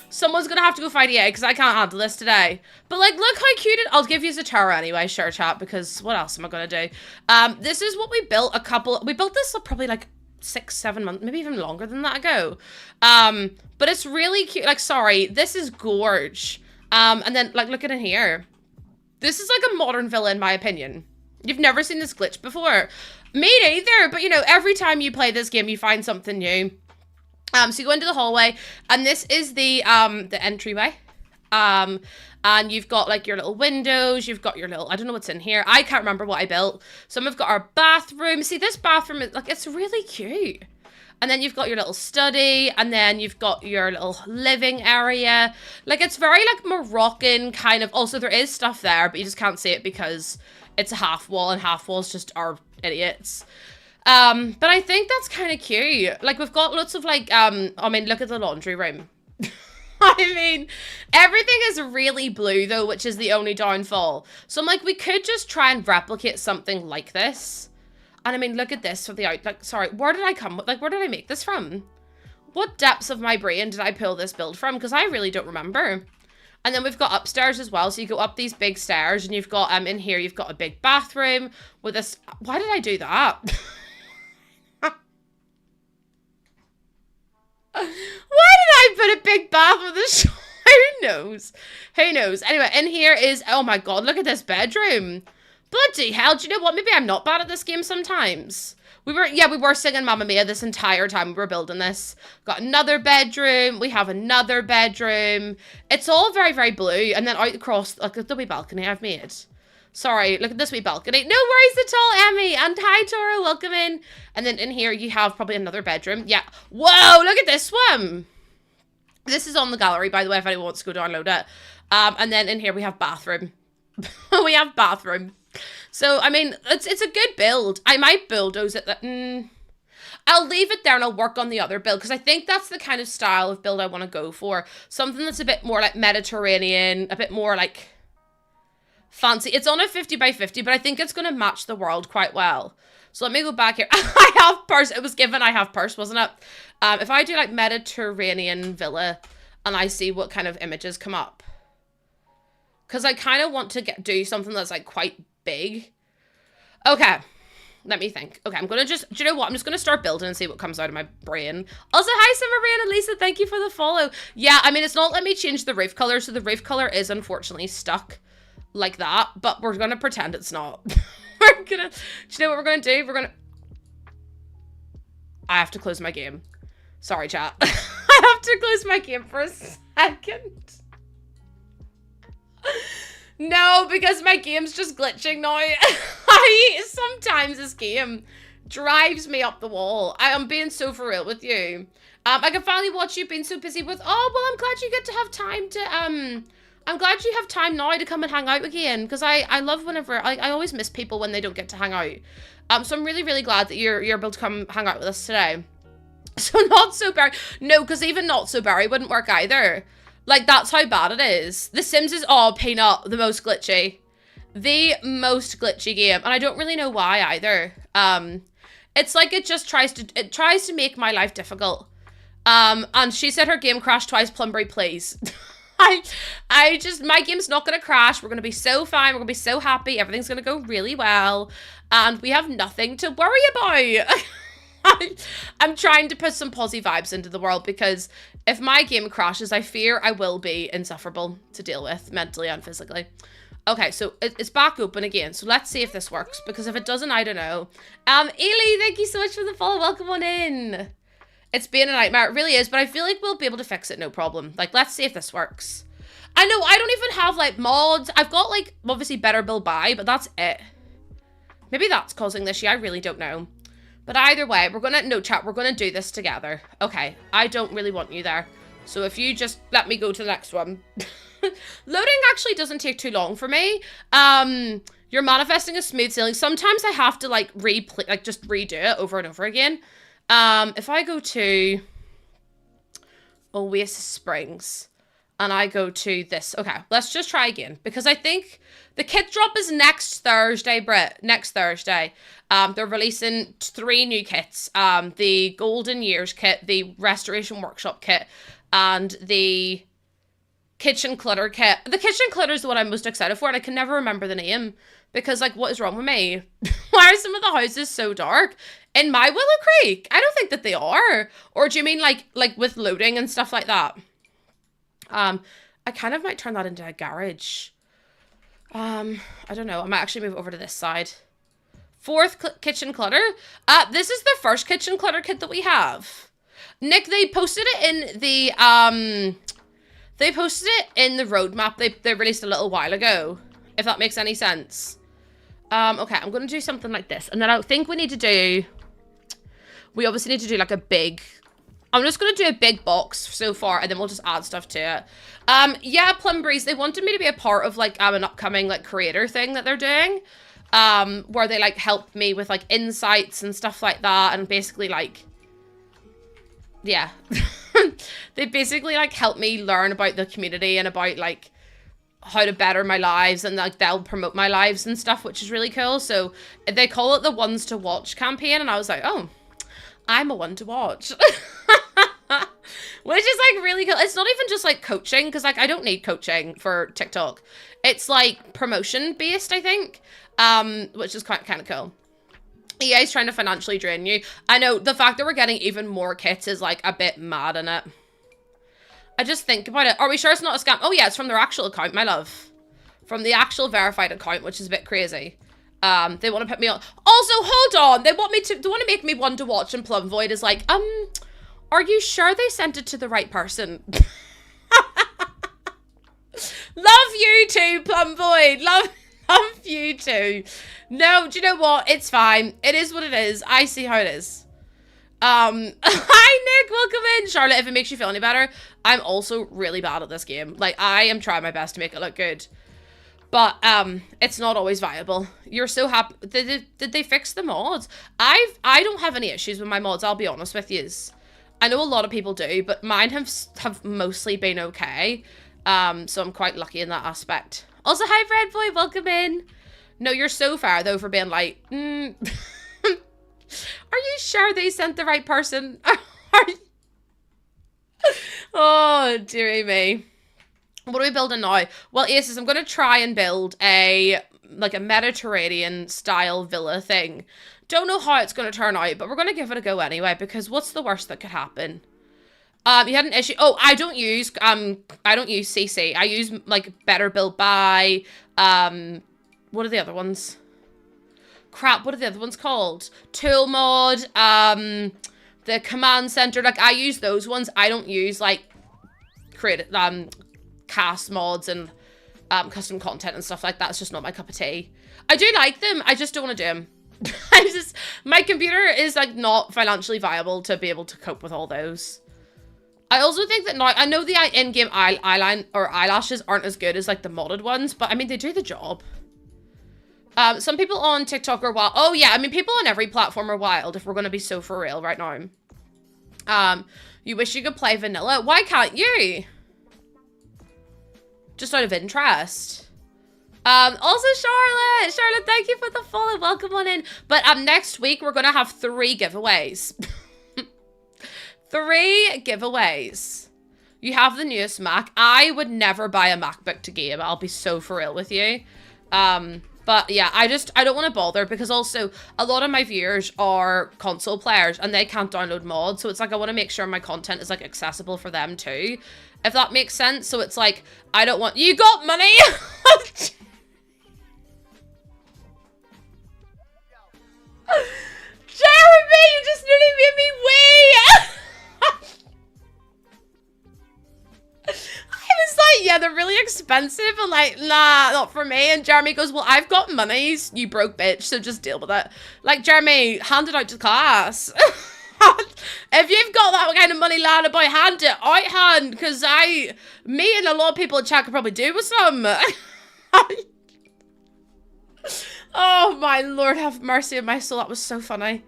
Someone's gonna have to go fight EA because I can't handle this today. But like, look how cute it... I'll give you Zatara anyway, sure, chat, because what else am I gonna do? This is what we built we built this probably like 6-7 months, maybe even longer than that ago. But it's really cute. Like, sorry, this is gorge. And then like, look at it here. This is like a modern villa in my opinion. You've never seen this glitch before. Me neither, but you know, every time you play this game, you find something new. So you go into the hallway, and this is the entryway. And you've got like your little windows, you've got your little, I don't know what's in here. I can't remember what I built. So we've got our bathroom. See, this bathroom is like, it's really cute. And then you've got your little study, and then you've got your little living area. Like, it's very like Moroccan kind of, also there is stuff there, but you just can't see it because it's a half wall, and half walls just are idiots. But I think that's kind of cute. Like, we've got lots of, like, I mean, look at the laundry room. I mean, everything is really blue, though, which is the only downfall. So I'm like, we could just try and replicate something like this. And I mean, look at this for the out, like, sorry, where did I come, like, where did I make this from? What depths of my brain did I pull this build from? Because I really don't remember. And then we've got upstairs as well. So you go up these big stairs, and you've got, in here, you've got a big bathroom with this, why did I do that? Why did I put a big bath with a shower? Who knows? Who knows? Anyway, in here is, oh my god, look at this bedroom. Bloody hell, do you know what? Maybe I'm not bad at this game sometimes. We were singing Mamma Mia this entire time we were building this. Got another bedroom. We have another bedroom. It's all very, very blue. And then out across, like, the wee balcony I've made. Sorry, look at this wee balcony. No worries at all, Emmy. And hi, Toro, welcome in. And then in here, you have probably another bedroom. Yeah. Whoa, look at this one. This is on the gallery, by the way, if anyone wants to go download it. And then in here, we have bathroom. We have bathroom. So, I mean, it's a good build. I might bulldoze it. I'll leave it there and I'll work on the other build because I think that's the kind of style of build I want to go for. Something that's a bit more like Mediterranean, a bit more like fancy. It's on a 50 by 50, but I think it's going to match the world quite well. So let me go back here. I have purse. It was given I have purse, wasn't it? If I do like Mediterranean villa and I see what kind of images come up. Because I kind of want to do something that's like quite big. Okay. Let me think. Okay, I'm going to just, do you know what? I'm just going to start building and see what comes out of my brain. Also, hi, Summer and Lisa. Thank you for the follow. Yeah, I mean, it's not let me change the roof color. So the roof color is unfortunately stuck like that. But we're going to pretend it's not. We're going to, do you know what we're going to do? We're going to, I have to close my game. Sorry, chat. I have to close my game for a second. No, because my game's just glitching now. Sometimes this game drives me up the wall. I am being so for real with you. I can finally watch you being so busy with, oh, well, I'm glad you get to have time to, I'm glad you have time now to come and hang out again. Because I love whenever, I always miss people when they don't get to hang out. So I'm really, really glad that you're able to come hang out with us today. So Not So Berry. No, because even Not So Berry wouldn't work either. Like, that's how bad it is. The Sims is, oh, Peanut, the most glitchy. The most glitchy game. And I don't really know why either. It's like it just tries to make my life difficult. And she said her game crashed twice. Plumbury, please. My game's not going to crash. We're going to be so fine. We're going to be so happy. Everything's going to go really well. And we have nothing to worry about. I'm trying to put some posy vibes into the world because if my game crashes, I fear I will be insufferable to deal with mentally and physically. Okay, so it's back open again. So let's see if this works because if it doesn't, I don't know. Ely, thank you so much for the follow. Welcome on in. It's been a nightmare. It really is, but I feel like we'll be able to fix it. No problem. Like, let's see if this works. I know I don't even have like mods. I've got like obviously Better Build Buy, but that's it. Maybe that's causing this. Yeah, I really don't know. But either way, we're gonna do this together. Okay, I don't really want you there. So if you just let me go to the next one. Loading actually doesn't take too long for me. You're manifesting a smooth sailing. Sometimes I have to like just redo it over and over again. If I go to Oasis Springs and I go to this, okay, let's just try again because I think the kit drop is next Thursday, Britt. Next Thursday. They're releasing 3 new kits. The Golden Years kit, the Restoration Workshop kit, and the Kitchen Clutter kit. The Kitchen Clutter is the one I'm most excited for, and I can never remember the name because, like, what is wrong with me? Why are some of the houses so dark? In my Willow Creek? I don't think that they are. Or do you mean like with loading and stuff like that? I kind of might turn that into a garage. I don't know. I might actually move over to this side. 4th kitchen clutter. This is the first kitchen clutter kit that we have. Nick, they posted it in the roadmap they released a little while ago, if that makes any sense. Okay, I'm gonna do something like this, and then I think we obviously need to do like a big, I'm just gonna do a big box so far, and then we'll just add stuff to it. Yeah, Plumberries, they wanted me to be a part of like an upcoming like creator thing that they're doing. Where they like help me with like insights and stuff like that, and basically like, yeah, they basically like help me learn about the community and about like how to better my lives, and like they'll promote my lives and stuff, which is really cool. So they call it the Ones to Watch campaign, and I was like, oh, I'm a one to watch. Which is like really cool. It's not even just like coaching, because like I don't need coaching for TikTok. It's like promotion based, I think. Which is kind of cool. EA is trying to financially drain you. I know, the fact that we're getting even more kits is like a bit mad in it. I just think about it. Are we sure it's not a scam? Oh yeah, it's from their actual account, my love. From the actual verified account, which is a bit crazy. They want to put me on. Also, hold on. They want to make me one to watch, and Plum Void is like, are you sure they sent it to the right person? Love you too, Plum Void. Love you too. No, do you know what? It's fine. It is what it is. I see how it is. Hi Nick, welcome in. Charlotte, if it makes you feel any better, I'm also really bad at this game. Like, I am trying my best to make it look good. But it's not always viable. You're so happy. Did they fix the mods? I don't have any issues with my mods, I'll be honest with you. I know a lot of people do, but mine have mostly been okay. So I'm quite lucky in that aspect. Also, hi Red Boy, welcome in. No, you're so far though for being like, Are you sure they sent the right person? Oh, dearie me. What are we building now? Well, Aces, I'm going to try and build a Mediterranean style villa thing. Don't know how it's going to turn out, but we're going to give it a go anyway, because what's the worst that could happen? You had an issue. Oh, I don't use CC. I use like Better Build By. What are the other ones? Crap, what are the other ones called? Tool Mod, the Command Center. Like, I use those ones. I don't use like cast mods and custom content and stuff like that. It's just not my cup of tea. I do like them. I just don't want to do them. My computer is like not financially viable to be able to cope with all those. I also think that now, I know the in-game eyeline or eyelashes aren't as good as like the modded ones, but I mean, they do the job. Some people on TikTok are wild. Oh yeah, I mean, people on every platform are wild, if we're going to be so for real right now. You wish you could play vanilla. Why can't you? Just out of interest. Also Charlotte, thank you for the follow. Welcome on in. But next week, we're going to have 3 giveaways. 3 giveaways. You have the newest Mac. I would never buy a MacBook to game. I'll be so for real with you. But yeah, I don't want to bother, because also a lot of my viewers are console players and they can't download mods. So it's like, I want to make sure my content is like accessible for them too, if that makes sense. So it's like, I don't want, you got money. Jeremy, you just nearly made me wee. I was like, yeah, they're really expensive. And like, nah, not for me. And Jeremy goes, well, I've got money, you broke bitch, so just deal with it. Like, Jeremy, hand it out to class. If you've got that kind of money lying about, hand it out, hand. Because me and a lot of people in chat could probably do with some. Oh, my Lord, have mercy on my soul. That was so funny.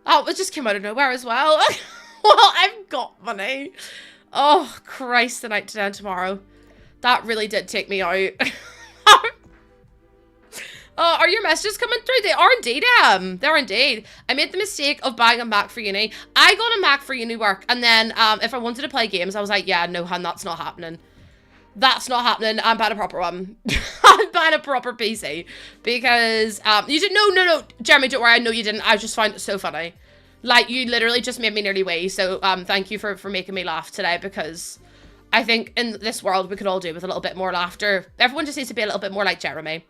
Oh, it just came out of nowhere as well. Well, I've got money. Oh, Christ, the night today and tomorrow. That really did take me out. Are your messages coming through? They are indeed, they're indeed. I made the mistake of buying a Mac for uni. I got a Mac for uni work, and then if I wanted to play games, I was like, yeah, no, hun, that's not happening. That's not happening. I'm buying a proper one. I'm buying a proper PC. Because, you didn't, no, Jeremy, don't worry, I know you didn't. I just found it so funny. Like, you literally just made me nearly wee, so thank you for making me laugh today, because I think in this world we could all do with a little bit more laughter. Everyone just needs to be a little bit more like Jeremy.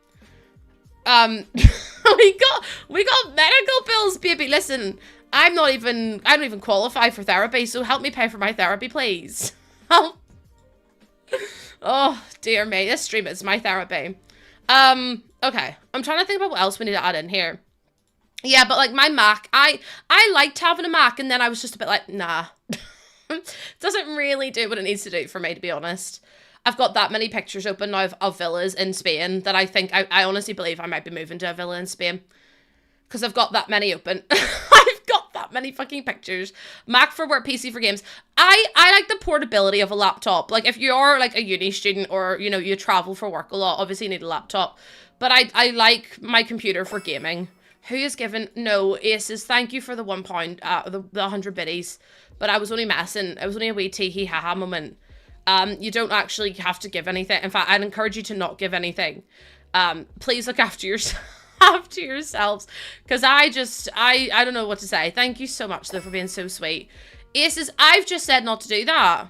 we got medical bills, baby. Listen, I don't even qualify for therapy, so help me pay for my therapy, please. Oh, dear me, this stream is my therapy. Okay, I'm trying to think about what else we need to add in here. Yeah, but like my Mac, I liked having a Mac, and then I was just a bit like, nah. Doesn't really do what it needs to do for me, to be honest. I've got that many pictures open now of villas in Spain that I think, I honestly believe I might be moving to a villa in Spain. Because I've got that many open. I've got that many fucking pictures. Mac for work, PC for games. I like the portability of a laptop. Like, if you're like a uni student, or, you know, you travel for work a lot, obviously you need a laptop. But I like my computer for gaming. Who is given? No, Aces, thank you for the £1, the 100 biddies. But I was only messing. It was only a wee tee-hee ha-ha moment. You don't actually have to give anything. In fact, I'd encourage you to not give anything. Please look after yourselves. Because I don't know what to say. Thank you so much, though, for being so sweet. Aces, I've just said not to do that.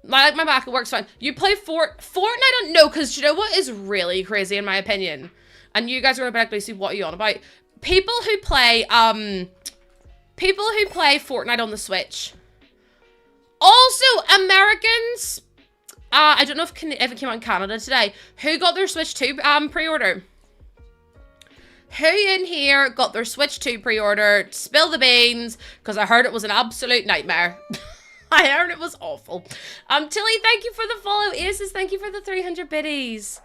My Mac, it works fine. You play Fortnite? No, because you know what is really crazy, in my opinion? And you guys are going to be like, Lucy, what are you on about? People who play Fortnite on the Switch. Also, Americans, I don't know if it came out in Canada today, who got their Switch 2 pre-order? Who in here got their Switch 2 pre-order? Spill the beans, because I heard it was an absolute nightmare. I heard it was awful. Tilly, thank you for the follow. Aces, thank you for the 300 biddies.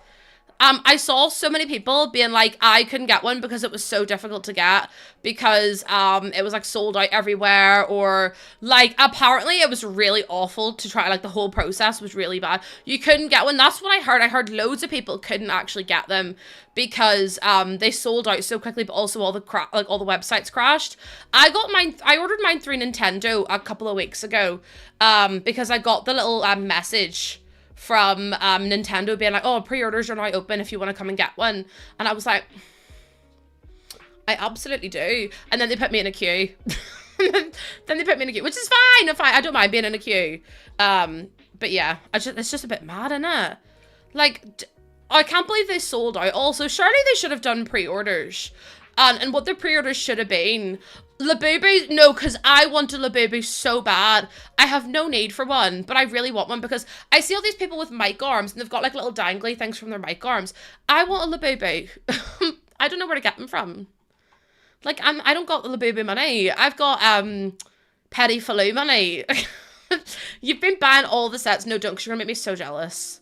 I saw so many people being like, I couldn't get one because it was so difficult to get because it was like sold out everywhere, or like apparently it was really awful to try, like the whole process was really bad. You couldn't get one. That's what I heard. I heard loads of people couldn't actually get them because they sold out so quickly, but also all the all the websites crashed. I got mine. I ordered mine through Nintendo a couple of weeks ago because I got the little message from Nintendo being like, oh, pre-orders are now open if you want to come and get one. And I was like, I absolutely do. And then they put me in a queue. Then they put me in a queue, which is fine. I don't mind being in a queue. But yeah, it's just a bit mad, isn't it? Like, I can't believe they sold out. Also, surely they should have done pre-orders. And what the pre-orders should have been, Labubu, no, because I want a Labubu so bad. I have no need for one, but I really want one because I see all these people with mic arms and they've got like little dangly things from their mic arms. I want a Labubu. I don't know where to get them from. Like, I don't got the Labubu money. I've got Petty Faloo money. You've been buying all the sets. No, don't, 'cause you're gonna make me so jealous.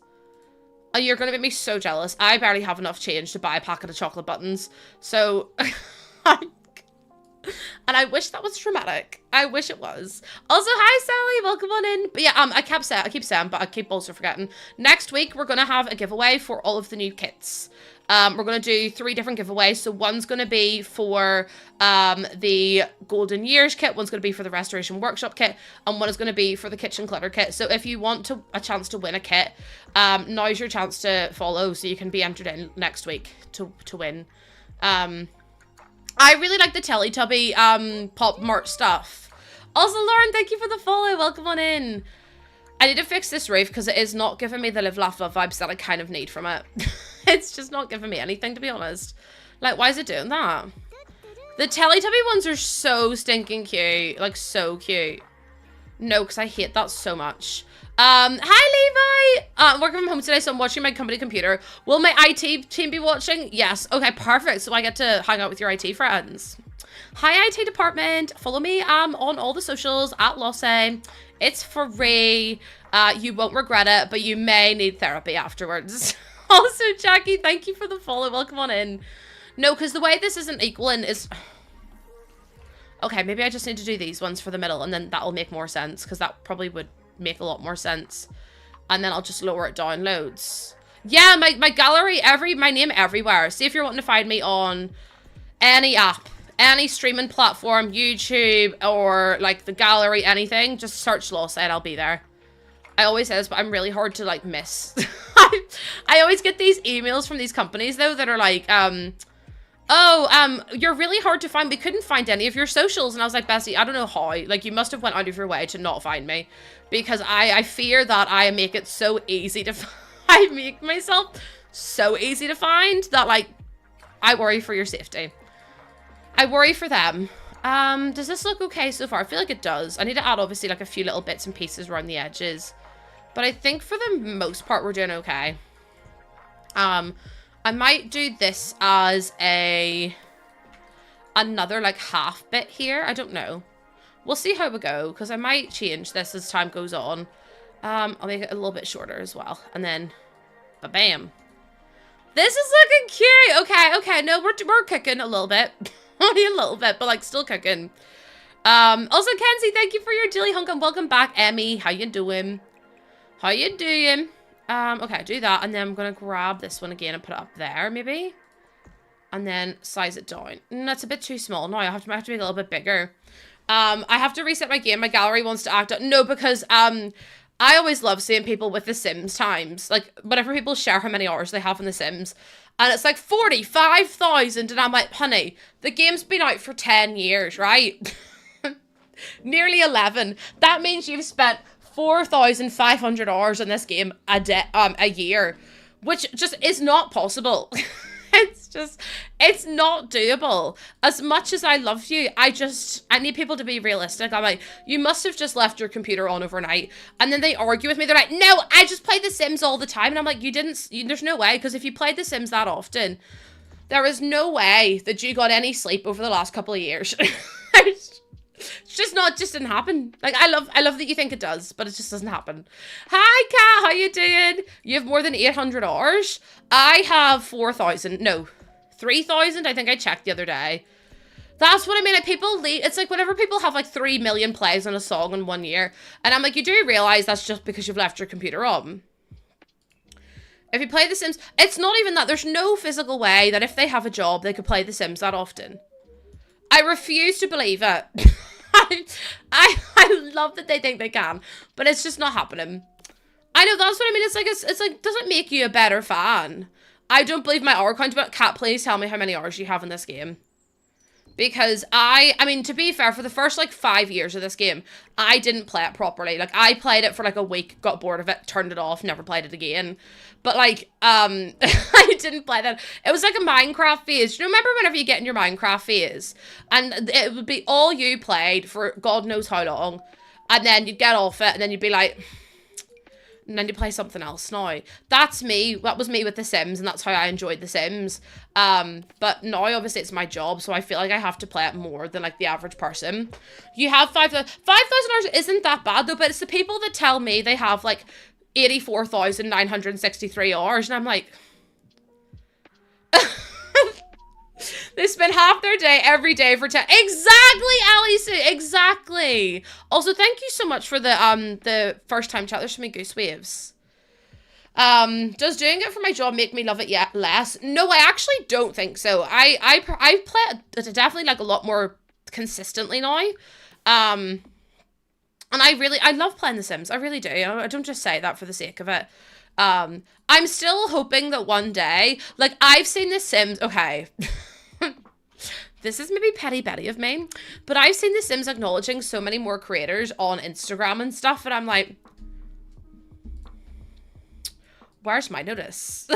You're going to make me so jealous. I barely have enough change to buy a packet of chocolate buttons. So, and I wish that was traumatic. I wish it was. Also, hi, Sally. Welcome on in. But yeah, I keep saying, but I keep also forgetting. Next week, we're going to have a giveaway for all of the new kits. We're going to do 3 different giveaways. So one's going to be for the Golden Years kit, one's going to be for the Restoration Workshop kit, and one is going to be for the Kitchen Clutter kit. So if you want a chance to win a kit, now's your chance to follow so you can be entered in next week to win. I really like the Teletubby pop merch stuff. Also, Lauren, thank you for the follow. Welcome on in. I need to fix this roof because it is not giving me the live, laugh, love vibes that I kind of need from it. It's just not giving me anything, to be honest. Like, why is it doing that? The Teletubby ones are so stinking cute. Like, so cute. No, because I hate that so much. Hi, Levi! I'm working from home today, so I'm watching my company computer. Will my IT team be watching? Yes. Okay, perfect. So I get to hang out with your IT friends. Hi, IT department. Follow me on all the socials at Losse. It's free. You won't regret it, but you may need therapy afterwards. Also, Jackie, thank you for the follow. Welcome on in. No, because the way this isn't equaling is... Okay, maybe I just need to do these ones for the middle, and then that'll make more sense, because that probably would make a lot more sense. And then I'll just lower it down loads. Yeah, my gallery, my name everywhere. See if you're wanting to find me on any app, any streaming platform, YouTube, or like the gallery, anything. Just search Losse and I'll be there. I always say this, but I'm really hard to like miss. I always get these emails from these companies though that are like, you're really hard to find. We couldn't find any of your socials. And I was like, Bessie, I don't know how. Like, you must have went out of your way to not find me. Because I fear that I make it so easy to I make myself so easy to find that, like, I worry for your safety. I worry for them. Does this look okay so far? I feel like it does. I need to add, obviously, like, a few little bits and pieces around the edges. But I think for the most part, we're doing okay. I might do this as another like half bit here. I don't know. We'll see how we go, because I might change this as time goes on. I'll make it a little bit shorter as well. And then, ba-bam. This is looking cute. Okay. No, we're cooking a little bit. Only a little bit, but like still cooking. Also, Kenzie, thank you for your dilly hunk and welcome back, Emmy. How you doing? How you doing? Okay, do that, and then I'm gonna grab this one again and put it up there, maybe. And then size it down. That's a bit too small. No, I have to make it a little bit bigger. I have to reset my game. My gallery wants to act out. No, because I always love seeing people with the Sims times. Like, whenever people share how many hours they have in the Sims. And it's like 45,000. And I'm like, honey, the game's been out for 10 years, right? Nearly 11. That means you've spent 4,500 hours in this game a year. Which just is not possible. It's not doable. As much as I love you, I need people to be realistic. I'm like, you must have just left your computer on overnight. And then they argue with me. They're like, no, I just play The Sims all the time. And I'm like, there's no way. Because if you played The Sims that often, there is no way that you got any sleep over the last couple of years. It's just not, just didn't happen. Like, I love that you think it does, but it just doesn't happen. Hi, Kat, how you doing? You have more than 800 hours? I have 4,000, no, 3,000, I think I checked the other day. That's what I mean, like, people leave, it's like whenever people have like 3 million plays on a song in 1 year, and I'm like, you do realize that's just because you've left your computer on. If you play The Sims, it's not even that, there's no physical way that if they have a job, they could play The Sims that often. I refuse to believe it. I love that they think they can, but it's just not happening. I know, that's what I mean, it's like, does it make you a better fan? I don't believe my hour count, but Kat, please tell me how many hours you have in this game. Because I mean, to be fair, for the first, like, 5 years of this game, I didn't play it properly. Like, I played it for, like, a week, got bored of it, turned it off, never played it again. But, like, I didn't play that. It was like a Minecraft phase. Do you remember whenever you get in your Minecraft phase? And it would be all you played for God knows how long. And then you'd get off it, and then you'd be like... And then you play something else now. That's me. That was me with The Sims, and that's how I enjoyed The Sims. But now, obviously, it's my job, so I feel like I have to play it more than, like, the average person. You have 5,000 hours isn't that bad, though, but it's the people that tell me they have, like, 84,963 hours, and I'm like... They spend half their day every day for Exactly, Alice! Exactly! Also, thank you so much for the first time chat. There's so many goose waves. Does doing it for my job make me love it yet less? No, I actually don't think so. I play it definitely, like, a lot more consistently now. And I love playing The Sims. I really do. I don't just say that for the sake of it. I'm still hoping that one day, like, I've seen The Sims, okay. This is maybe petty Betty of me, but I've seen The Sims acknowledging so many more creators on Instagram and stuff, and I'm like, where's my notice?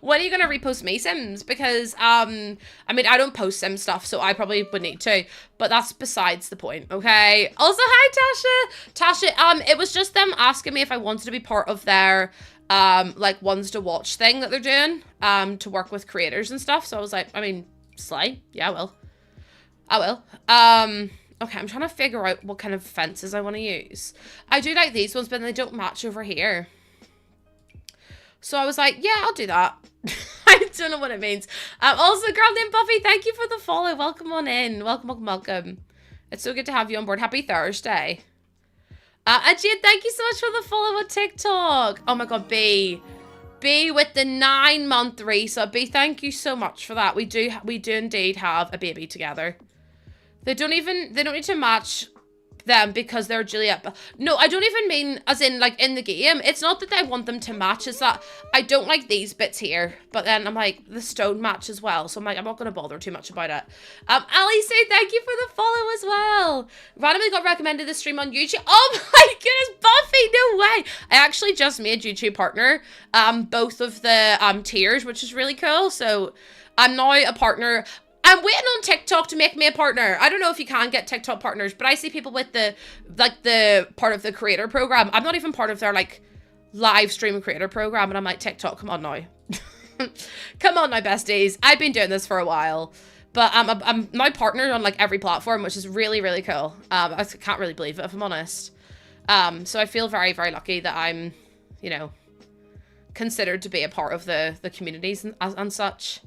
When are you gonna repost me Sims? Because, I mean, I don't post Sim stuff, so I probably would need to, but that's besides the point, okay? Also, hi, Tasha! Tasha, it was just them asking me if I wanted to be part of their, like, ones to watch thing that they're doing, to work with creators and stuff, so I was like, I mean, slay? Yeah, I will. Okay, I'm trying to figure out what kind of fences I want to use. I do like these ones, but they don't match over here. So I was like, yeah, I'll do that. I don't know what it means. Also, girl named Buffy, thank you for the follow. Welcome on in. Welcome, welcome, welcome. It's so good to have you on board. Happy Thursday. And Jade, thank you so much for the follow on TikTok. Oh my god, B with the 9-month resub. B, thank you so much for that. We do indeed have a baby together. They don't need to match them because they're Juliet. No, I don't even mean as in, like, in the game. It's not that I want them to match, it's that I don't like these bits here, but then I'm like, the stone match as well, so I'm like, I'm not gonna bother too much about it. Ali say thank you for the follow as well. Randomly got recommended this stream on YouTube. Oh my goodness, Buffy, no way. I actually just made YouTube partner both of the tiers, which is really cool. So I'm now a partner. I'm waiting on TikTok to make me a partner. I don't know if you can get TikTok partners, but I see people with the part of the creator program. I'm not even part of their, like, live stream creator program, and I'm like, TikTok, come on now. Come on now, besties. I've been doing this for a while, but I'm now partnered on, like, every platform, which is really, really cool. I can't really believe it, if I'm honest. So I feel very, very lucky that I'm, you know, considered to be a part of the communities and such.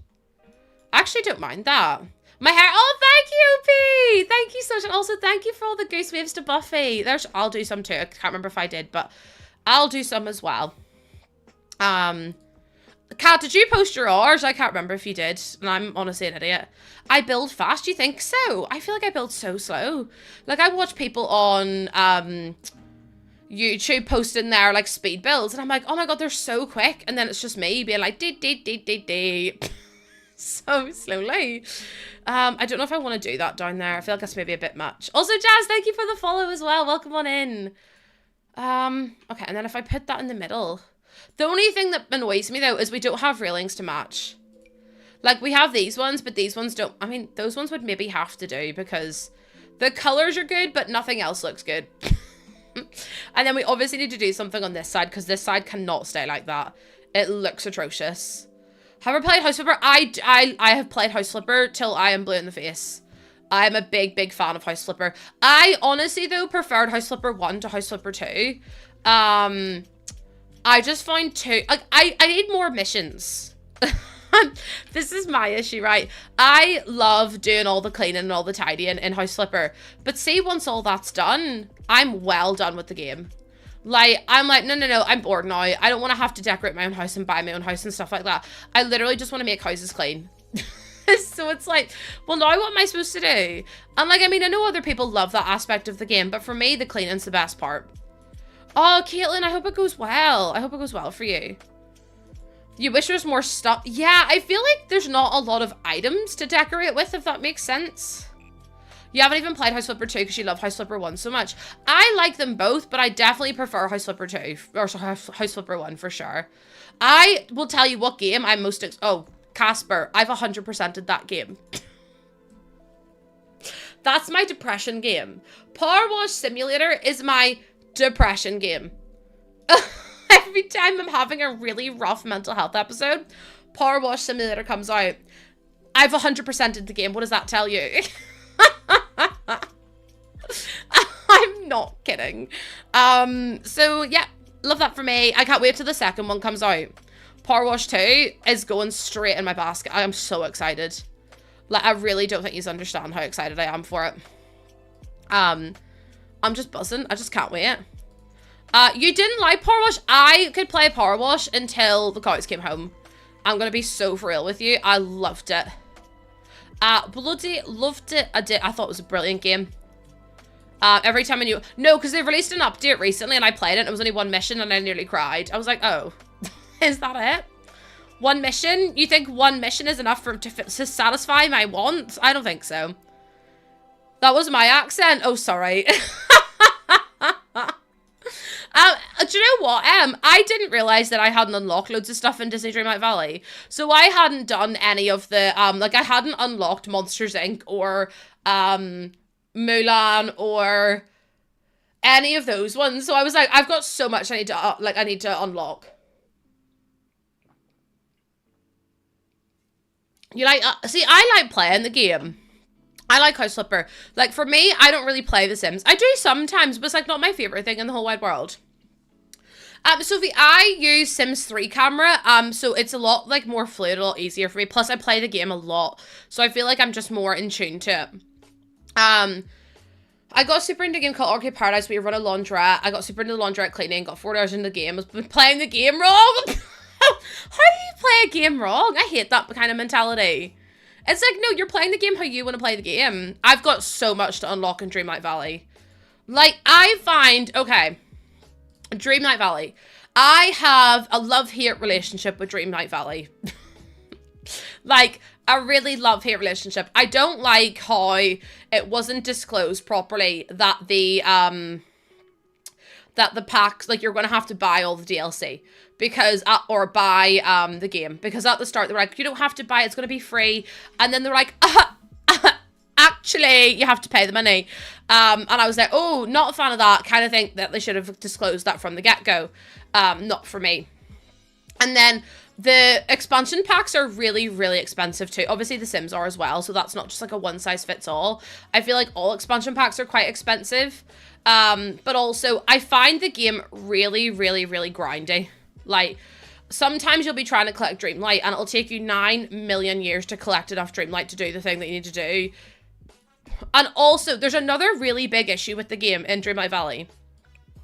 I actually don't mind that. My hair. Oh, thank you, P. Thank you so much. And also, thank you for all the goose waves to Buffy. I'll do some too. I can't remember if I did, but I'll do some as well. Kat, did you post your hours? I can't remember if you did, and I'm honestly an idiot. I build fast. You think so? I feel like I build so slow. Like, I watch people on YouTube posting their, like, speed builds, and I'm like, oh my god, they're so quick. And then it's just me being like, dee. So slowly. I don't know if I want to do that down there. I feel like that's maybe a bit much. Also, Jazz, thank you for the follow as well. Welcome on in. Okay, and then if I put that in the middle. The only thing that annoys me, though, is we don't have railings to match. Like, we have these ones, but these ones don't. I mean, those ones would maybe have to do because the colors are good, but nothing else looks good. And then we obviously need to do something on this side because this side cannot stay like that. It looks atrocious. Have I played House Flipper? I have played House Flipper till I am blue in the face. I'm a big, big fan of House Flipper. I honestly, though, preferred House Flipper 1 to House Flipper 2. I just find 2... Like, I need more missions. This is my issue, right? I love doing all the cleaning and all the tidying in House Flipper. But see, once all that's done, I'm well done with the game. Like, I'm like, no, I'm bored now. I don't want to have to decorate my own house and buy my own house and stuff like that. I literally just want to make houses clean. So it's like, well, now what am I supposed to do? And like, I mean, I know other people love that aspect of the game, but for me, the cleaning's the best part. Oh, Caitlin, I hope it goes well. I hope it goes well for you. You wish there was more stuff. Yeah, I feel like there's not a lot of items to decorate with, if that makes sense. You haven't even played House Flipper 2 because you love House Flipper 1 so much. I like them both, but I definitely prefer House Flipper 2, or House Flipper 1 for sure. I will tell you what game I'm most... Oh, Casper. I've 100%ed that game. That's my depression game. Power Wash Simulator is my depression game. Every time I'm having a really rough mental health episode, Power Wash Simulator comes out. I've 100%ed the game. What does that tell you? I'm not kidding. So yeah, love that for me. I can't wait till the second one comes out. Power Wash 2 is going straight in my basket. I am so excited. Like, I really don't think you understand how excited I am for it. I'm just buzzing. I just can't wait. You didn't like Power Wash? I could play Power Wash until the cows came home. I'm gonna be so for real with you. I loved it. Bloody loved it. I thought it was a brilliant game. Every time I knew... No, because they released an update recently and I played it. It was only one mission and I nearly cried. I was like, oh, is that it? One mission? You think one mission is enough to satisfy my wants? I don't think so. That was my accent. Oh, sorry. Do you know what? I didn't realize that I hadn't unlocked loads of stuff in Disney Dreamlight Valley. So I hadn't done any of the, like I hadn't unlocked Monsters Inc. or, Mulan or any of those ones. So I was like, I've got so much I need to unlock. You like, see, I like playing the game. I like House Flipper. Like, for me, I don't really play The Sims. I do sometimes, but it's, like, not my favorite thing in the whole wide world. Sophie, I use Sims 3 camera, so it's a lot, like, more fluid, a lot easier for me. Plus, I play the game a lot, so I feel like I'm just more in tune to it. I got super into a game called Arcade Paradise, where you run a laundrette. I got super into the laundrette cleaning, got 4 hours into the game. I've been playing the game wrong. How do you play a game wrong? I hate that kind of mentality. It's like, no, you're playing the game how you want to play the game. I've got so much to unlock in Dreamlight Valley. Like, I find, okay, Dreamlight Valley. I have a love-hate relationship with Dreamlight Valley. Like, a really love-hate relationship. I don't like how it wasn't disclosed properly that the packs, like, you're going to have to buy all the DLC. Because, or buy, the game. Because at the start, they were like, you don't have to buy it, it's going to be free. And then they're like, actually, you have to pay the money. And I was like, oh, not a fan of that. Kind of think that they should have disclosed that from the get-go. Not for me. And then the expansion packs are really, really expensive too. Obviously, the Sims are as well, so that's not just like a one-size-fits-all. I feel like all expansion packs are quite expensive. But also, I find the game really, really, really grindy. Like, sometimes you'll be trying to collect Dreamlight and it'll take you 9 million years to collect enough Dreamlight to do the thing that you need to do. And also, there's another really big issue with the game in Dreamlight Valley.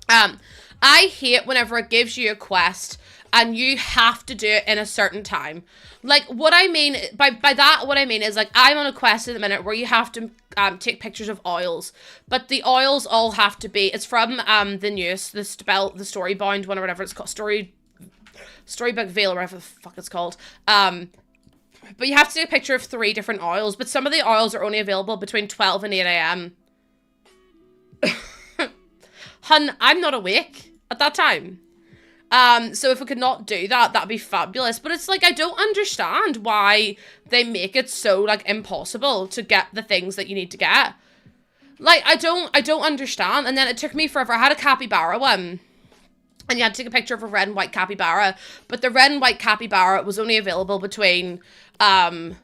I hate whenever it gives you a quest and you have to do it in a certain time. Like, what I mean, by that, what I mean is, like, I'm on a quest at the minute where you have to take pictures of oils. But the oils all have to be, it's from the newest, the Storybound one or whatever it's called, Storybook Veil, or whatever the fuck it's called. But you have to take a picture of 3 different oils, but some of the oils are only available between 12 and 8 a.m. Hun, I'm not awake at that time. So if we could not do that, that'd be fabulous. But it's like, I don't understand why they make it so, like, impossible to get the things that you need to get. Like, I don't understand. And then it took me forever. I had a capybara one. And you had to take a picture of a red and white capybara. But the red and white capybara was only available between 12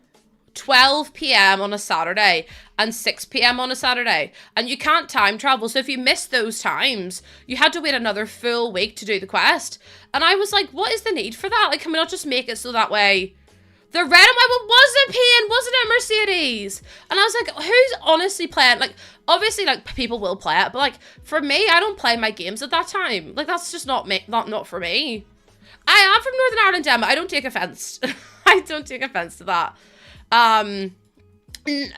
12 p.m. on a Saturday and 6 p.m. on a Saturday. And you can't time travel. So if you miss those times, you had to wait another full week to do the quest. And I was like, what is the need for that? Like, can we not just make it so that way... The red and white one was a pain, wasn't it, Mercedes? And I was like, who's honestly playing? Like, obviously, like, people will play it. But, like, for me, I don't play my games at that time. Like, that's just not not for me. I am from Northern Ireland, Emma. I don't take offense. I don't take offense to that.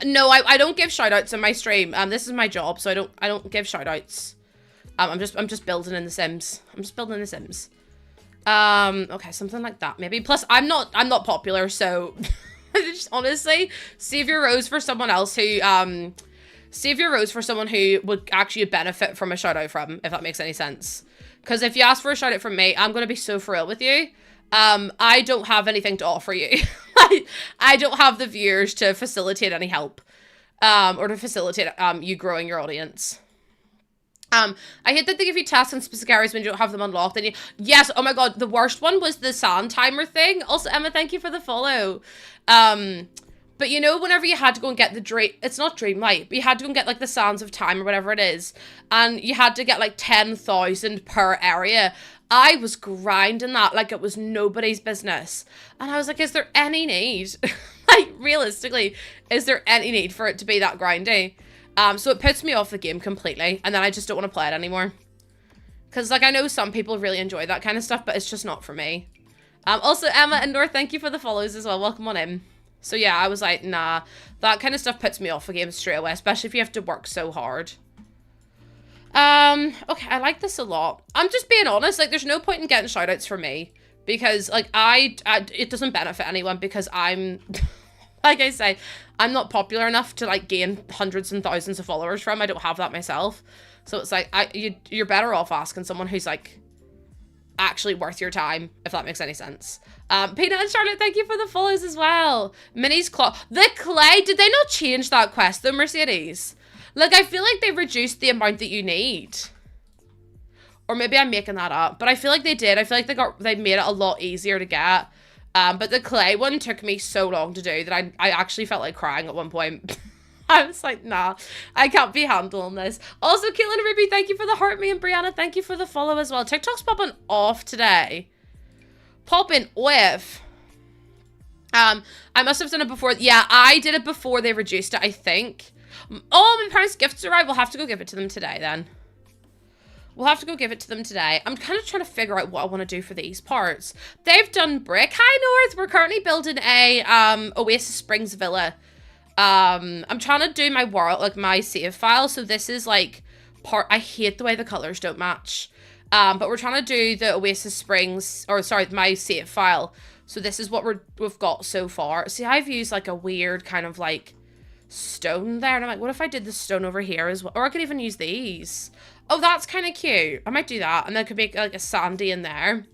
No, I don't give shout-outs in my stream. This is my job, so I don't give shout-outs. I'm just building in The Sims. I'm just building in The Sims. Okay, something like that, maybe. Plus, I'm not popular, so just honestly, save your rose for someone else who, save your rose for someone who would actually benefit from a shout-out from, if that makes any sense. Because if you ask for a shout-out from me, I'm gonna be so for real with you. I don't have anything to offer you. I don't have the viewers to facilitate any help, or to facilitate, you growing your audience. I hate that they give you tasks in specific areas when you don't have them unlocked. And yes, oh my god, the worst one was the sand timer thing. Also, Emma, thank you for the follow. But you know, whenever you had to go and get the dream, it's not Dreamlight, but you had to go and get like the Sands of Time or whatever it is, and you had to get like 10,000 per area. I was grinding that like it was nobody's business. And I was like, is there any need? Like, realistically, is there any need for it to be that grindy? So it puts me off the game completely, and then I just don't want to play it anymore. Because, like, I know some people really enjoy that kind of stuff, but it's just not for me. Also, Emma and North, thank you for the follows as well. Welcome on in. So, yeah, I was like, nah, that kind of stuff puts me off the game straight away, especially if you have to work so hard. Okay, I like this a lot. I'm just being honest, like, there's no point in getting shoutouts for me. Because, like, it doesn't benefit anyone because I'm... Like I say, I'm not popular enough to, like, gain hundreds and thousands of followers from. I don't have that myself. So it's like, you're better off asking someone who's, like, actually worth your time, if that makes any sense. Peanut and Charlotte, thank you for the follows as well. Minnie's Claw. The clay, did they not change that quest, though, Mercedes? Like, I feel like they reduced the amount that you need. Or maybe I'm making that up. But I feel like they did. I feel like they made it a lot easier to get. But the clay one took me so long to do that I actually felt like crying at one point. I was like, nah, I can't be handling this. Also, Caitlin and Ruby, thank you for the heart. Me and Brianna, thank you for the follow as well. TikTok's popping off today. Popping off. I must have done it before. Yeah, I did it before they reduced it, I think. Oh, my parents' gifts arrived. We'll have to go give it to them today then. We'll have to go give it to them today. I'm kind of trying to figure out what I want to do for these parts. They've done brick. Hi, North. We're currently building a Oasis Springs villa. I'm trying to do my world, like my save file. So this is like part. I hate the way the colors don't match. But we're trying to do the Oasis Springs, or sorry, my save file. So this is what we've got so far. See, I've used like a weird kind of like stone there, and I'm like, what if I did the stone over here as well? Or I could even use these. Oh, that's kind of cute. I might do that. And then I could make like a sandy in there.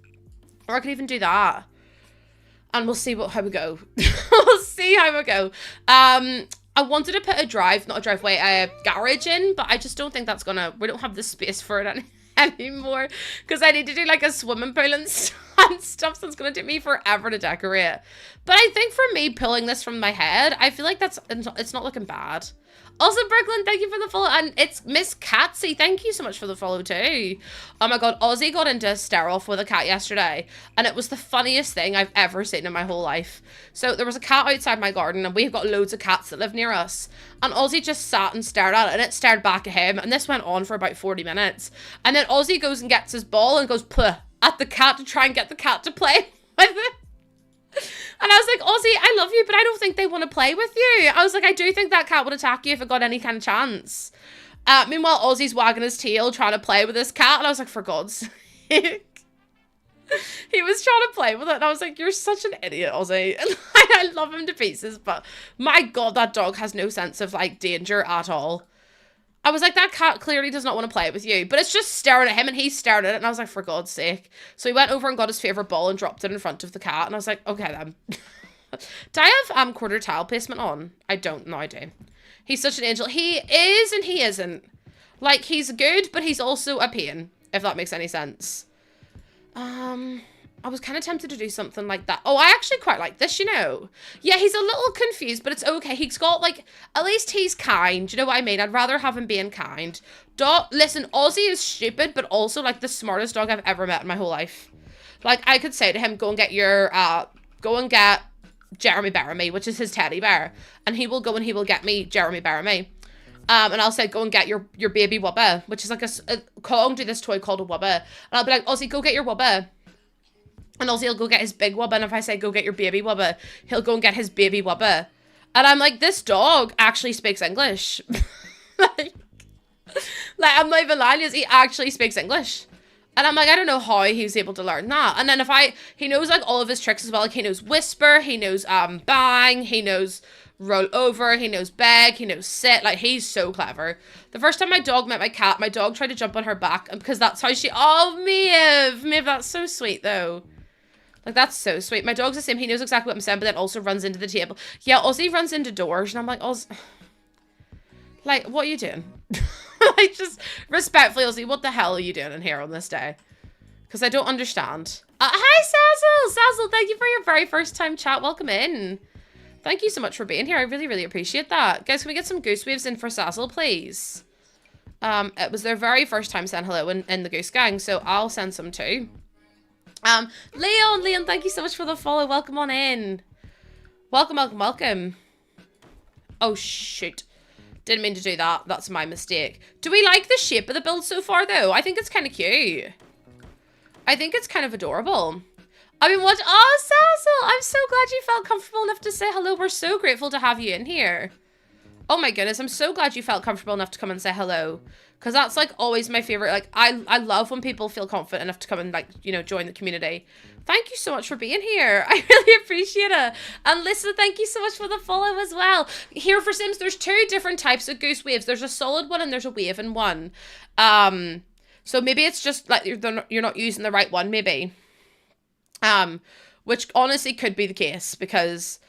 Or I could even do that. And we'll see how we go. We'll see how we go. I wanted to put a garage in, but I just don't think that's gonna, we don't have the space for it anymore. Because I need to do like a swimming pool and stuff, so it's gonna take me forever to decorate. But I think for me pulling this from my head, I feel like it's not looking bad. Also, Brooklyn, thank you for the follow. And it's Miss Catsy. Thank you so much for the follow, too. Oh, my God. Ozzy got into a stare-off with a cat yesterday. And it was the funniest thing I've ever seen in my whole life. So there was a cat outside my garden. And we've got loads of cats that live near us. And Ozzy just sat and stared at it. And it stared back at him. And this went on for about 40 minutes. And then Ozzy goes and gets his ball and goes, puh, at the cat to try and get the cat to play with it. And I was like, Ozzy, I love you, but I don't think they want to play with you. I was like, I do think that cat would attack you if it got any kind of chance. Meanwhile, Ozzy's wagging his tail trying to play with this cat. And I was like, for God's sake. He was trying to play with it. And I was like, you're such an idiot, Ozzy. And I love him to pieces. But my God, that dog has no sense of like danger at all. I was like, that cat clearly does not want to play with you. But it's just staring at him, and he's staring at it. And I was like, for God's sake. So he went over and got his favourite ball and dropped it in front of the cat. And I was like, okay then. Do I have quarter tile placement on? I don't. No, I do. He's such an angel. He is and he isn't. Like, he's good, but he's also a pain, if that makes any sense. I I was kind of tempted to do something like that. Oh, I actually quite like this, you know. Yeah, he's a little confused, but it's okay. He's got, like, at least he's kind. You know what I mean? I'd rather have him being kind. Listen, Ozzy is stupid, but also, like, the smartest dog I've ever met in my whole life. Like, I could say to him, go and get Jeremy Bearimy, which is his teddy bear. And he will go and he will get me Jeremy Bearimy. And I'll say, go and get your baby wubba, which is like Kong do this toy called a wubba. And I'll be like, Ozzy, go get your wubba. And Ozzy will go get his big wubba. And if I say, go get your baby wubba, he'll go and get his baby wubba. And I'm like, this dog actually speaks English. like, I'm not even lying, he actually speaks English. And I'm like, I don't know how he was able to learn that. And then he knows like all of his tricks as well. Like he knows whisper, he knows bang, he knows roll over, he knows beg, he knows sit. Like he's so clever. The first time my dog met my cat, my dog tried to jump on her back because that's how Maeve, that's so sweet though. Like that's so sweet. My dog's the same. He knows exactly what I'm saying, but then also runs into the table. Yeah, Ozzy runs into doors and I'm like, like, what are you doing? Like, just respectfully, Ozzy, what the hell are you doing in here on this day? Because I don't understand. Hi, Sazzle! Sazzle, thank you for your very first time chat. Welcome in. Thank you so much for being here. I really, really appreciate that. Guys, can we get some goose waves in for Sazzle, please? It was their very first time saying hello in the Goose Gang, so I'll send some too. Leon, thank you so much for the follow. Welcome on in. Welcome. Oh, shoot. Didn't mean to do that. That's my mistake. Do we like the shape of the build so far, though? I think it's kind of cute. I think it's kind of adorable. I mean, what? Oh, Sazzle! I'm so glad you felt comfortable enough to say hello. We're so grateful to have you in here. Oh my goodness, I'm so glad you felt comfortable enough to come and say hello. Because that's, like, always my favorite. Like, I love when people feel confident enough to come and, like, you know, join the community. Thank you so much for being here. I really appreciate it. And Lisa, thank you so much for the follow as well. Here for Sims, there's two different types of goose waves. There's a solid one and there's a waving one. So maybe it's just, like, you're not using the right one, maybe. Which honestly could be the case because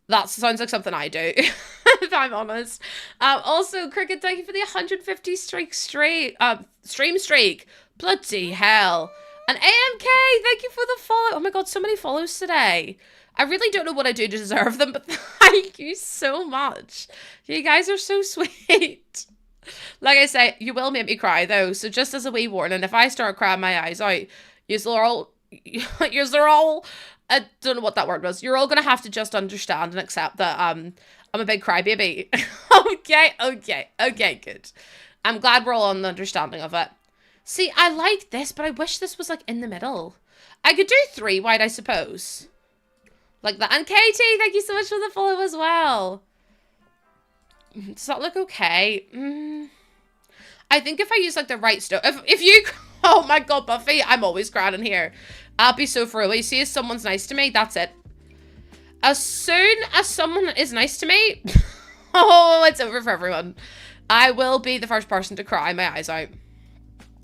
that sounds like something I do, if I'm honest. Also, Cricket, thank you for the 150 stream streak. Bloody hell. And AMK, thank you for the follow. Oh my god, so many follows today. I really don't know what I do to deserve them, but thank you so much. You guys are so sweet. Like I say, you will make me cry though, so just as a wee warning, if I start crying my eyes out, you're all, I don't know what that word was. You're all gonna have to just understand and accept that I'm a big crybaby. Okay, good. I'm glad we're all on the understanding of it. See, I like this, but I wish this was like in the middle. I could do 3 wide, I suppose. Like that. And Katie, thank you so much for the follow as well. Does that look okay? I think if I use like the right stuff, if you, oh my god, Buffy, I'm always crying in here. I'll be so through. You see, if someone's nice to me, that's it. As soon as someone is nice to me, oh, it's over for everyone. I will be the first person to cry my eyes out.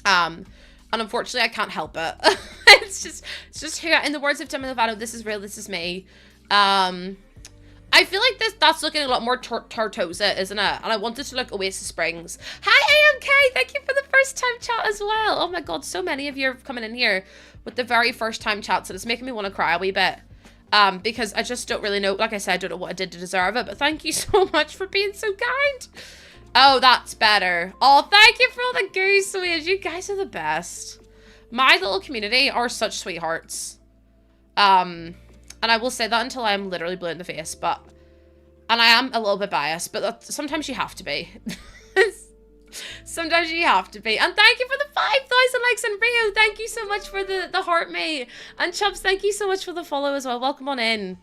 And unfortunately, I can't help it. it's just here. In the words of Demi Lovato, this is real, this is me. I feel like that's looking a lot more Tortosa, isn't it? And I wanted to look Oasis Springs. Hi, AMK! Thank you for the first time chat as well. Oh my god, so many of you are coming in here with the very first time chat, so it's making me want to cry a wee bit. Because I just don't really know, like I said, I don't know what I did to deserve it, but thank you so much for being so kind. Oh, that's better. Oh, thank you for all the goose waves. You guys are the best. My little community are such sweethearts. And I will say that until I am literally blue in the face, but... And I am a little bit biased, but sometimes you have to be. Sometimes you have to be. And thank you for the 5,000 likes in Rio. Thank you so much for the heart me. And Chubbs, thank you so much for the follow as well. Welcome on in.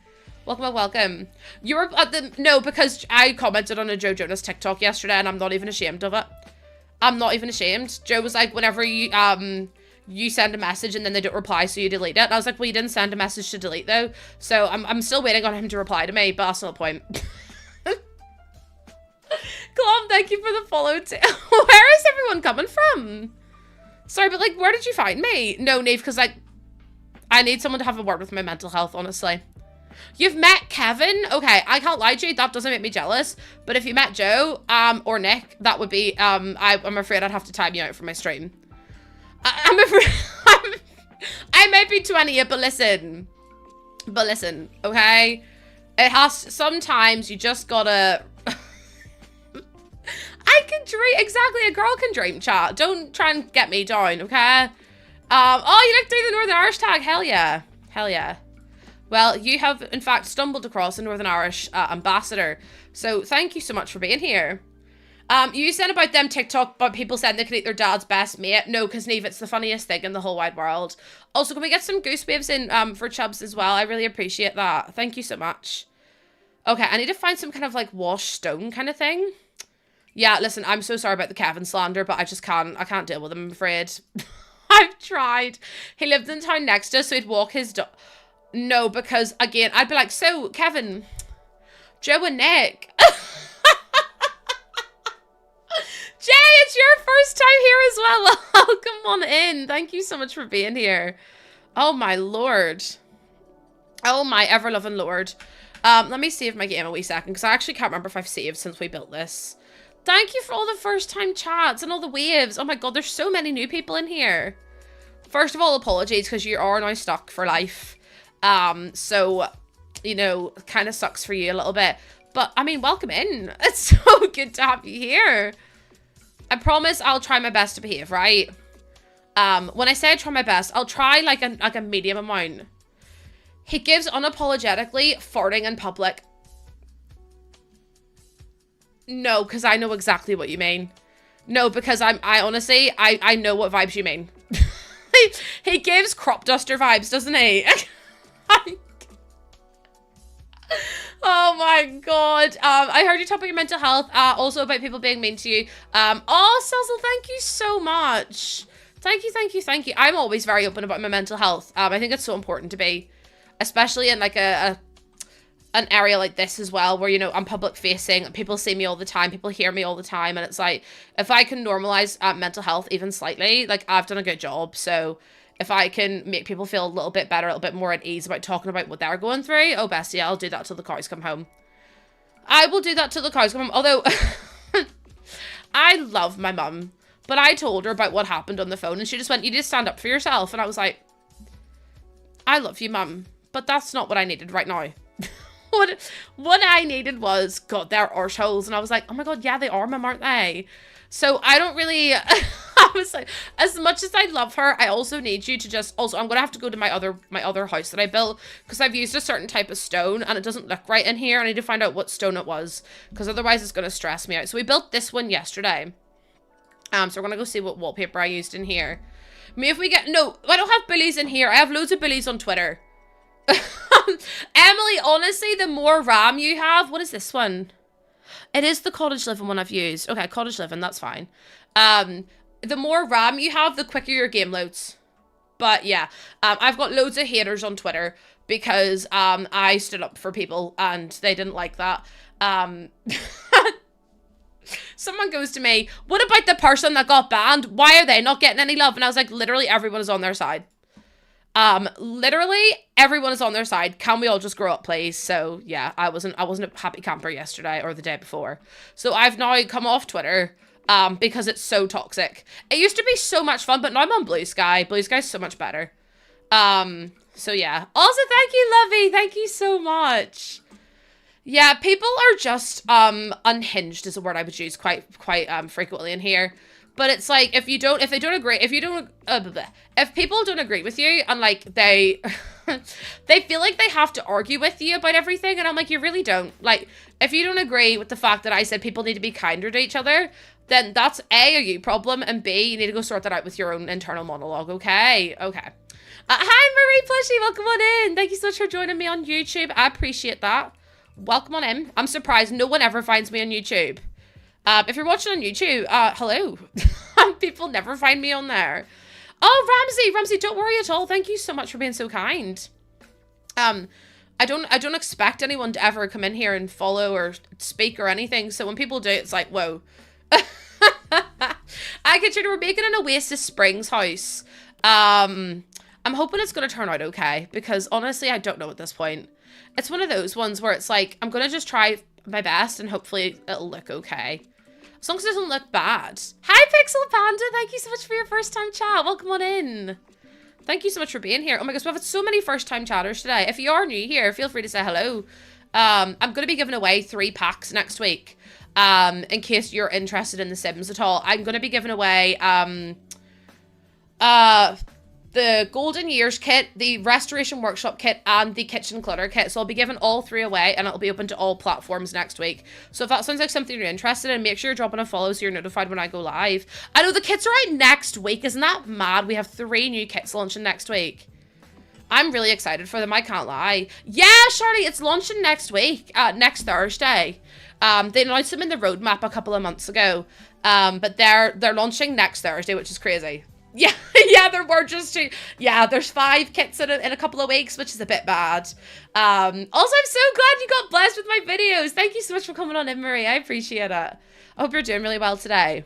Welcome. You were at the... No, because I commented on a Joe Jonas TikTok yesterday and I'm not even ashamed of it. I'm not even ashamed. Joe was like, whenever you send a message and then they don't reply, so you delete it. And I was like, well, you didn't send a message to delete though. So I'm still waiting on him to reply to me, but that's not the point. Glom, thank you for the follow too. Where is everyone coming from? Sorry, but like, where did you find me? No, Neve, because like, I need someone to have a word with my mental health, honestly. You've met Kevin? Okay, I can't lie to you, that doesn't make me jealous. But if you met Joe, or Nick, that would be, I'm afraid I'd have to time you out for my stream. I'm afraid, I might be 28, but listen, okay? It has, sometimes you just gotta, I can dream, exactly, a girl can dream, chat. Don't try and get me down, okay? Oh, you looked through the Northern Irish tag, hell yeah. Hell yeah. Well, you have, in fact, stumbled across a Northern Irish ambassador. So thank you so much for being here. You said about them TikTok, but people said they could eat their dad's best mate. No, because Neve, it's the funniest thing in the whole wide world. Also, can we get some goose waves in for Chubbs as well? I really appreciate that. Thank you so much. Okay, I need to find some kind of like washed stone kind of thing. Yeah, listen, I'm so sorry about the Kevin slander, but I can't deal with him, I'm afraid. I've tried. He lived in town next to us, so he'd walk his dog. No, because, again, I'd be like, so, Kevin, Joe and Nick. Jay, it's your first time here as well. Welcome on in. Thank you so much for being here. Oh, my lord. Oh, my ever-loving lord. Let me save my game a wee second, because I actually can't remember if I've saved since we built this. Thank you for all the first-time chats and all the waves. Oh, my god, there's so many new people in here. First of all, apologies, because you are now stuck for life. So, you know, kind of sucks for you a little bit. But, I mean, welcome in. It's so good to have you here. I promise I'll try my best to behave, right? When I say I try my best, I'll try like a medium amount. He gives unapologetically farting in public. No, because I know exactly what you mean. No, because I honestly, I know what vibes you mean. He gives crop duster vibes, doesn't he? Oh my god. I heard you talk about your mental health, also about people being mean to you. Oh, Cecil, thank you so much. Thank you. I'm always very open about my mental health. I think it's so important to be, especially in like an area like this as well, where, you know, I'm public facing, people see me all the time, people hear me all the time, and it's like, if I can normalize mental health even slightly, like, I've done a good job. So if I can make people feel a little bit better, a little bit more at ease about talking about what they're going through, oh bestie, I'll do that till the cows come home. I will do that till the cows come home. Although I love my mum, but I told her about what happened on the phone, and she just went, you need to stand up for yourself. And I was like, I love you, mum, but that's not what I needed right now. What I needed was, God, they're arseholes. And I was like, oh my god, yeah, they are, mum, aren't they? So I don't really, I was like, as much as I love her, I also need you to just, also, I'm going to have to go to my other house that I built, because I've used a certain type of stone, and it doesn't look right in here. I need to find out what stone it was, because otherwise it's going to stress me out. So we built this one yesterday. So we're going to go see what wallpaper I used in here. Maybe if we get, no, I don't have bullies in here. I have loads of bullies on Twitter. Emily, honestly, the more RAM you have, what is this one? It is the cottage living one I've used. Okay, cottage living, that's fine. The more RAM you have, the quicker your game loads. But yeah, I've got loads of haters on Twitter because I stood up for people and they didn't like that. Someone goes to me, what about the person that got banned? Why are they not getting any love? And I was like, literally everyone is on their side. Literally everyone is on their side. Can we all just grow up, please? So yeah, I wasn't a happy camper yesterday or the day before. So I've now come off Twitter, because it's so toxic. It used to be so much fun, but now I'm on Blue Sky. Blue Sky's so much better. So yeah. Also, thank you, Lovey. Thank you so much. Yeah, people are just, unhinged is a word I would use quite frequently in here. But it's like, if people don't agree with you and like they feel like they have to argue with you about everything, and I'm like, you really don't. Like, if you don't agree with the fact that I said people need to be kinder to each other, then that's A, a you problem, and B, you need to go sort that out with your own internal monologue, okay? Okay. Hi, Marie Plushy, welcome on in. Thank you so much for joining me on YouTube. I appreciate that. Welcome on in. I'm surprised no one ever finds me on YouTube. If you're watching on YouTube, hello. People never find me on there. Oh, Ramsey, don't worry at all. Thank you so much for being so kind. I don't expect anyone to ever come in here and follow or speak or anything. So when people do, it's like, whoa. I consider we're making an Oasis Springs house. I'm hoping it's going to turn out okay, because honestly, I don't know at this point. It's one of those ones where it's like, I'm going to just try my best and hopefully it'll look okay. As long as it doesn't look bad. Hi, Pixel Panda. Thank you so much for your first time chat. Welcome on in. Thank you so much for being here. Oh my gosh, we've had so many first-time chatters today. If you are new here, feel free to say hello. I'm going to be giving away 3 packs next week. In case you're interested in The Sims at all. I'm going to be giving away the Golden Years kit, the Restoration Workshop kit, and the Kitchen Clutter kit. So I'll be giving all 3 away, and it'll be open to all platforms next week. So if that sounds like something you're interested in, make sure you're dropping a follow so you're notified when I go live. I know the kits are out next week. Isn't that mad? We have 3 new kits launching next week. I'm really excited for them, I can't lie. Yeah, Charlie, it's launching next week, next Thursday. They announced them in the roadmap a couple of months ago, but they're launching next Thursday, which is crazy. Yeah, yeah, there were just 2. Yeah, there's 5 kits in a couple of weeks, which is a bit bad. Also, I'm so glad you got blessed with my videos. Thank you so much for coming on in, Marie. I appreciate it. I hope you're doing really well today.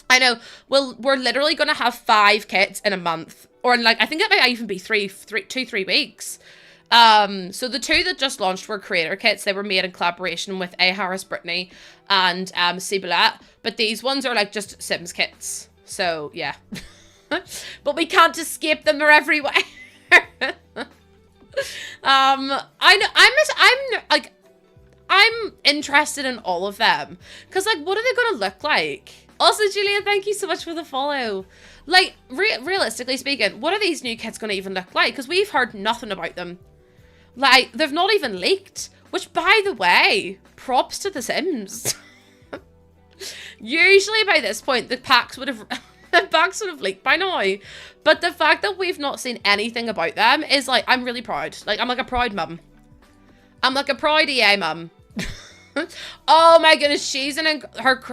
I know, we're literally going to have 5 kits in a month. Or, like, I think it might even be 3 weeks. So the 2 that just launched were creator kits. They were made in collaboration with A. Harris Brittany and Ciboulette. But these ones are, like, just Sims kits. So, yeah. But we can't escape them. They're everywhere. I'm interested in all of them. Because, like, what are they going to look like? Also, Julian, thank you so much for the follow. Like, realistically speaking, what are these new kits going to even look like? Because we've heard nothing about them. Like, they've not even leaked. Which, by the way, props to The Sims. Usually by this point, the packs would have... the packs would have leaked by now. But the fact that we've not seen anything about them is, like, I'm really proud. Like, I'm like a proud mum. I'm like a proud EA mum. Oh my goodness, she's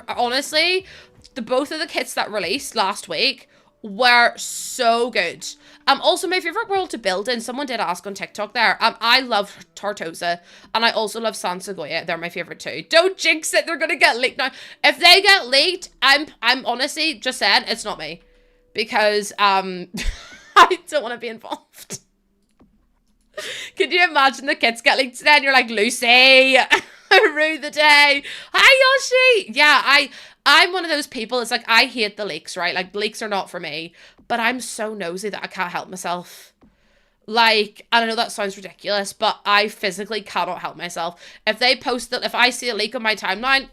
honestly, both of the kits that released last week were so good. Also, my favorite world to build in, someone did ask on TikTok there. I love Tartosa, and I also love San Segoya. They're my favorite too. Don't jinx it, they're gonna get leaked now. If they get leaked, I'm honestly just saying it's not me. Because I don't want to be involved. Could you imagine the kids get leaked today and you're like, Lucy, rue the day. Hi, Yoshi. Yeah, I'm one of those people, it's like, I hate the leaks, right? Like, leaks are not for me. But I'm so nosy that I can't help myself. Like, I know that sounds ridiculous, but I physically cannot help myself. If they post that, if I see a leak on my timeline,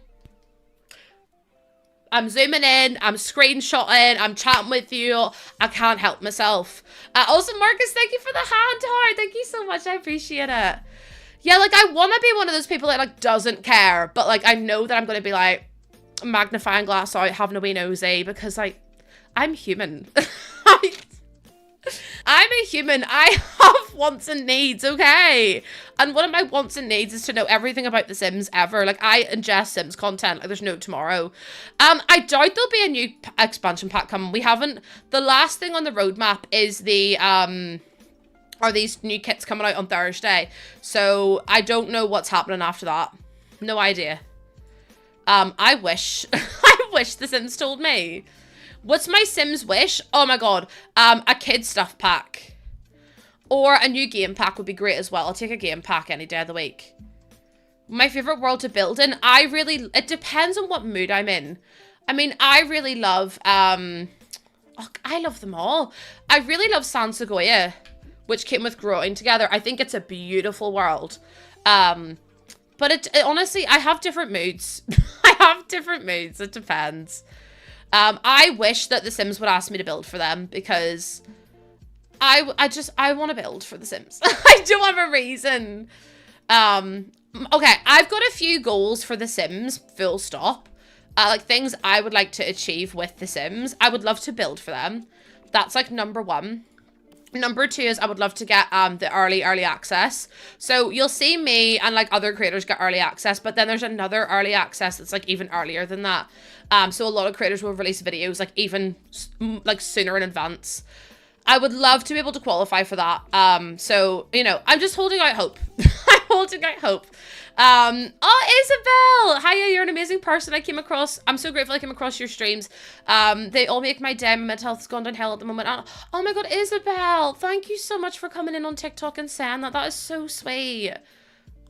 I'm zooming in, I'm screenshotting, I'm chatting with you. I can't help myself. Also, Marcus, thank you for the hand heart. Thank you so much. I appreciate it. Yeah, like, I want to be one of those people that, like, doesn't care. But, like, I know that I'm going to be, like, magnifying glass out, having a wee nosy. Because, like, I'm human. I'm a human. I have wants and needs, okay? And one of my wants and needs is to know everything about The Sims ever. Like, I ingest Sims content like there's no tomorrow. I doubt there'll be a new expansion pack coming. We haven't... The last thing on the roadmap is the... are these new kits coming out on Thursday. So, I don't know what's happening after that. No idea. I wish... I wish The Sims told me. What's my Sims wish? Oh my god. A kid stuff pack. Or a new game pack would be great as well. I'll take a game pack any day of the week. My favorite world to build in? It depends on what mood I'm in. I mean, I really love, I love them all. I really love San Segoya, which came with growing together. I think it's a beautiful world. But it honestly, I have different moods. I have different moods. It depends. I wish that The Sims would ask me to build for them because I want to build for The Sims. I don't have a reason. Okay, I've got a few goals for The Sims, full stop. Like things I would like to achieve with The Sims. I would love to build for them. That's like number 1. Number 2 is I would love to get the early access. So you'll see me and like other creators get early access, but then there's another early access that's like even earlier than that. So a lot of creators will release videos like even like sooner in advance. I would love to be able to qualify for that. So, you know, I'm just holding out hope. I'm holding out hope. Oh, Isabel! Hiya, you're an amazing person. I'm so grateful I came across your streams. They all make my day. My mental health's gone downhill at the moment. Oh my god, Isabel! Thank you so much for coming in on TikTok and saying that. That is so sweet.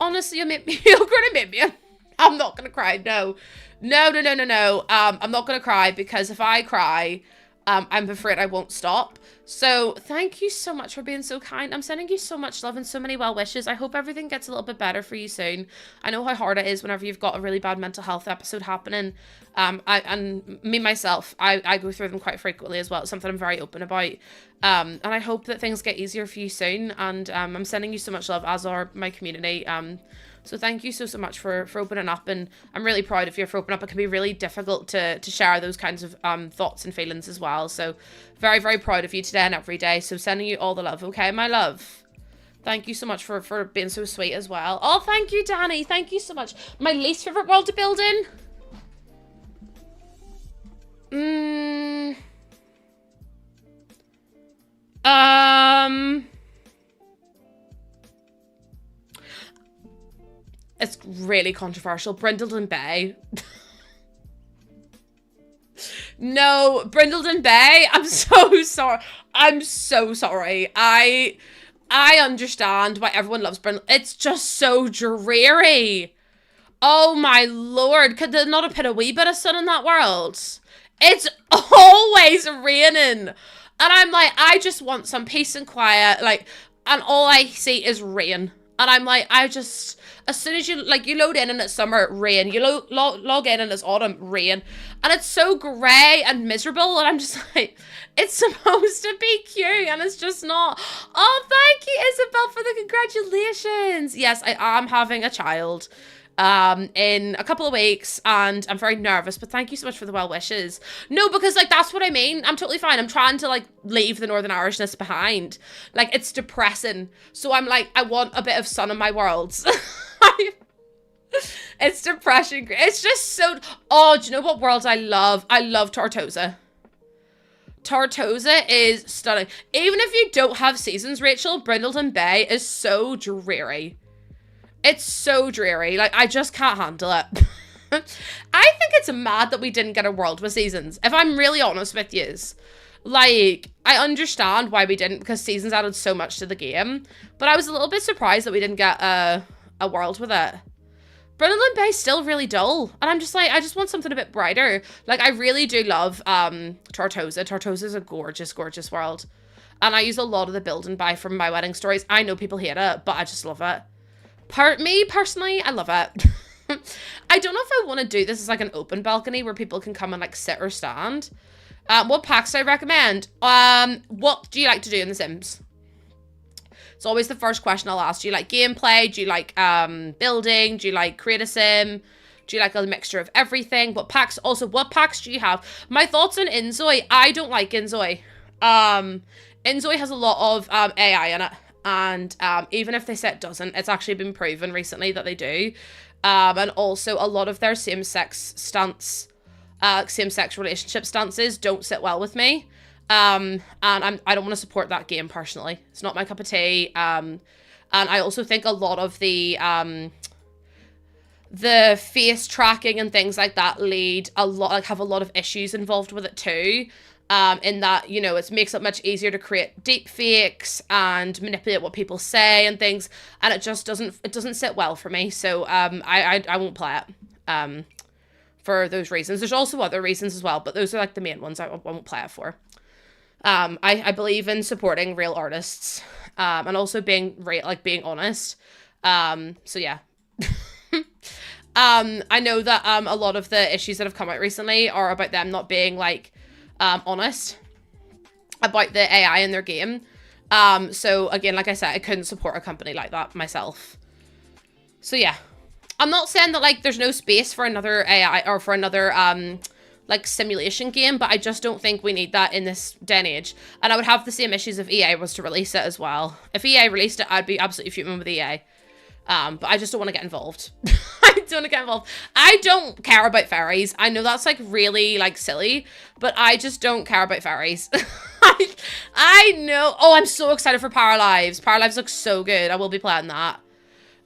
Honestly, you're gonna make me... I'm not gonna cry, no. No. I'm not gonna cry because if I cry, I'm afraid I won't stop. So thank you so much for being so kind. I'm sending you so much love and so many well wishes. I hope everything gets a little bit better for you soon. I know how hard it is whenever you've got a really bad mental health episode happening. I go through them quite frequently as well. It's something I'm very open about. And I hope that things get easier for you soon. And I'm sending you so much love, as are my community. So thank you so much for opening up, and I'm really proud of you for opening up. It can be really difficult to share those kinds of thoughts and feelings as well. So very, very proud of you today and every day. So sending you all the love, okay, my love? Thank you so much for being so sweet as well. Oh, thank you, Danny. Thank you so much. My least favorite world to build in? It's really controversial. Brindleton Bay. No, Brindleton Bay. I'm so sorry. I'm so sorry. I understand why everyone loves Brindleton. It's just so dreary. Oh my lord. Could there not have put a wee bit of sun in that world? It's always raining. And I'm like, I just want some peace and quiet. Like, and all I see is rain. And I'm like, as soon as you load in and it's summer, rain. You log in and it's autumn, rain. And it's so grey and miserable. And I'm just like, it's supposed to be cute and it's just not. Oh, thank you, Isabel, for the congratulations. Yes, I am having a child in a couple of weeks, and I'm very nervous, but thank you so much for the well wishes. No, because like that's what I mean. I'm totally fine. I'm trying to like leave the Northern Irishness behind. Like, it's depressing, so I'm like, I want a bit of sun in my world. It's depression. It's just so. Oh, do you know what world I love? I love Tortosa. Tortosa is stunning. Even if you don't have seasons, Rachel, Brindleton Bay is so dreary. It's so dreary. Like, I just can't handle it. I think it's mad that we didn't get a world with seasons, if I'm really honest with yous. Like, I understand why we didn't, because seasons added so much to the game. But I was a little bit surprised that we didn't get a world with it. Brindleton Bay is still really dull. And I'm just like, I just want something a bit brighter. Like, I really do love Tortosa. Tortosa is a gorgeous, gorgeous world. And I use a lot of the build and buy from My Wedding Stories. I know people hate it, but I just love it. Me, personally, I love it. I don't know if I want to do this as like an open balcony where people can come and like sit or stand. What packs do I recommend? What do you like to do in The Sims? It's always the first question I'll ask. Do you like gameplay? Do you like building? Do you like create a sim? Do you like a mixture of everything? What packs? Also, what packs do you have? My thoughts on Inzoi. I don't like Inzoi. Inzoi has a lot of AI in it. And even if they say it doesn't, it's actually been proven recently that they do. And also a lot of their same-sex relationship stances don't sit well with me. And I don't want to support that game personally. It's not my cup of tea. And I also think a lot of the face tracking and things like that have a lot of issues involved with it too. In that, you know, it makes it much easier to create deep fakes and manipulate what people say and things, and it just doesn't sit well for me. So I won't play it for those reasons. There's also other reasons as well, but those are like the main ones I won't play it for. I believe in supporting real artists and also being honest. So yeah. I know that a lot of the issues that have come out recently are about them not being like honest about the AI in their game. So again, like I said, I couldn't support a company like that myself. So yeah, I'm not saying that like there's no space for another AI or for another like simulation game, but I just don't think we need that in this day and age. And I would have the same issues if EA was to release it as well. If EA released it, I'd be absolutely fuming with EA. But I just don't want to get involved. I don't want to get involved. I don't care about fairies. I know that's like really like silly, but I just don't care about fairies. I know. Oh, I'm so excited for Power Lives. Power Lives looks so good. I will be playing that.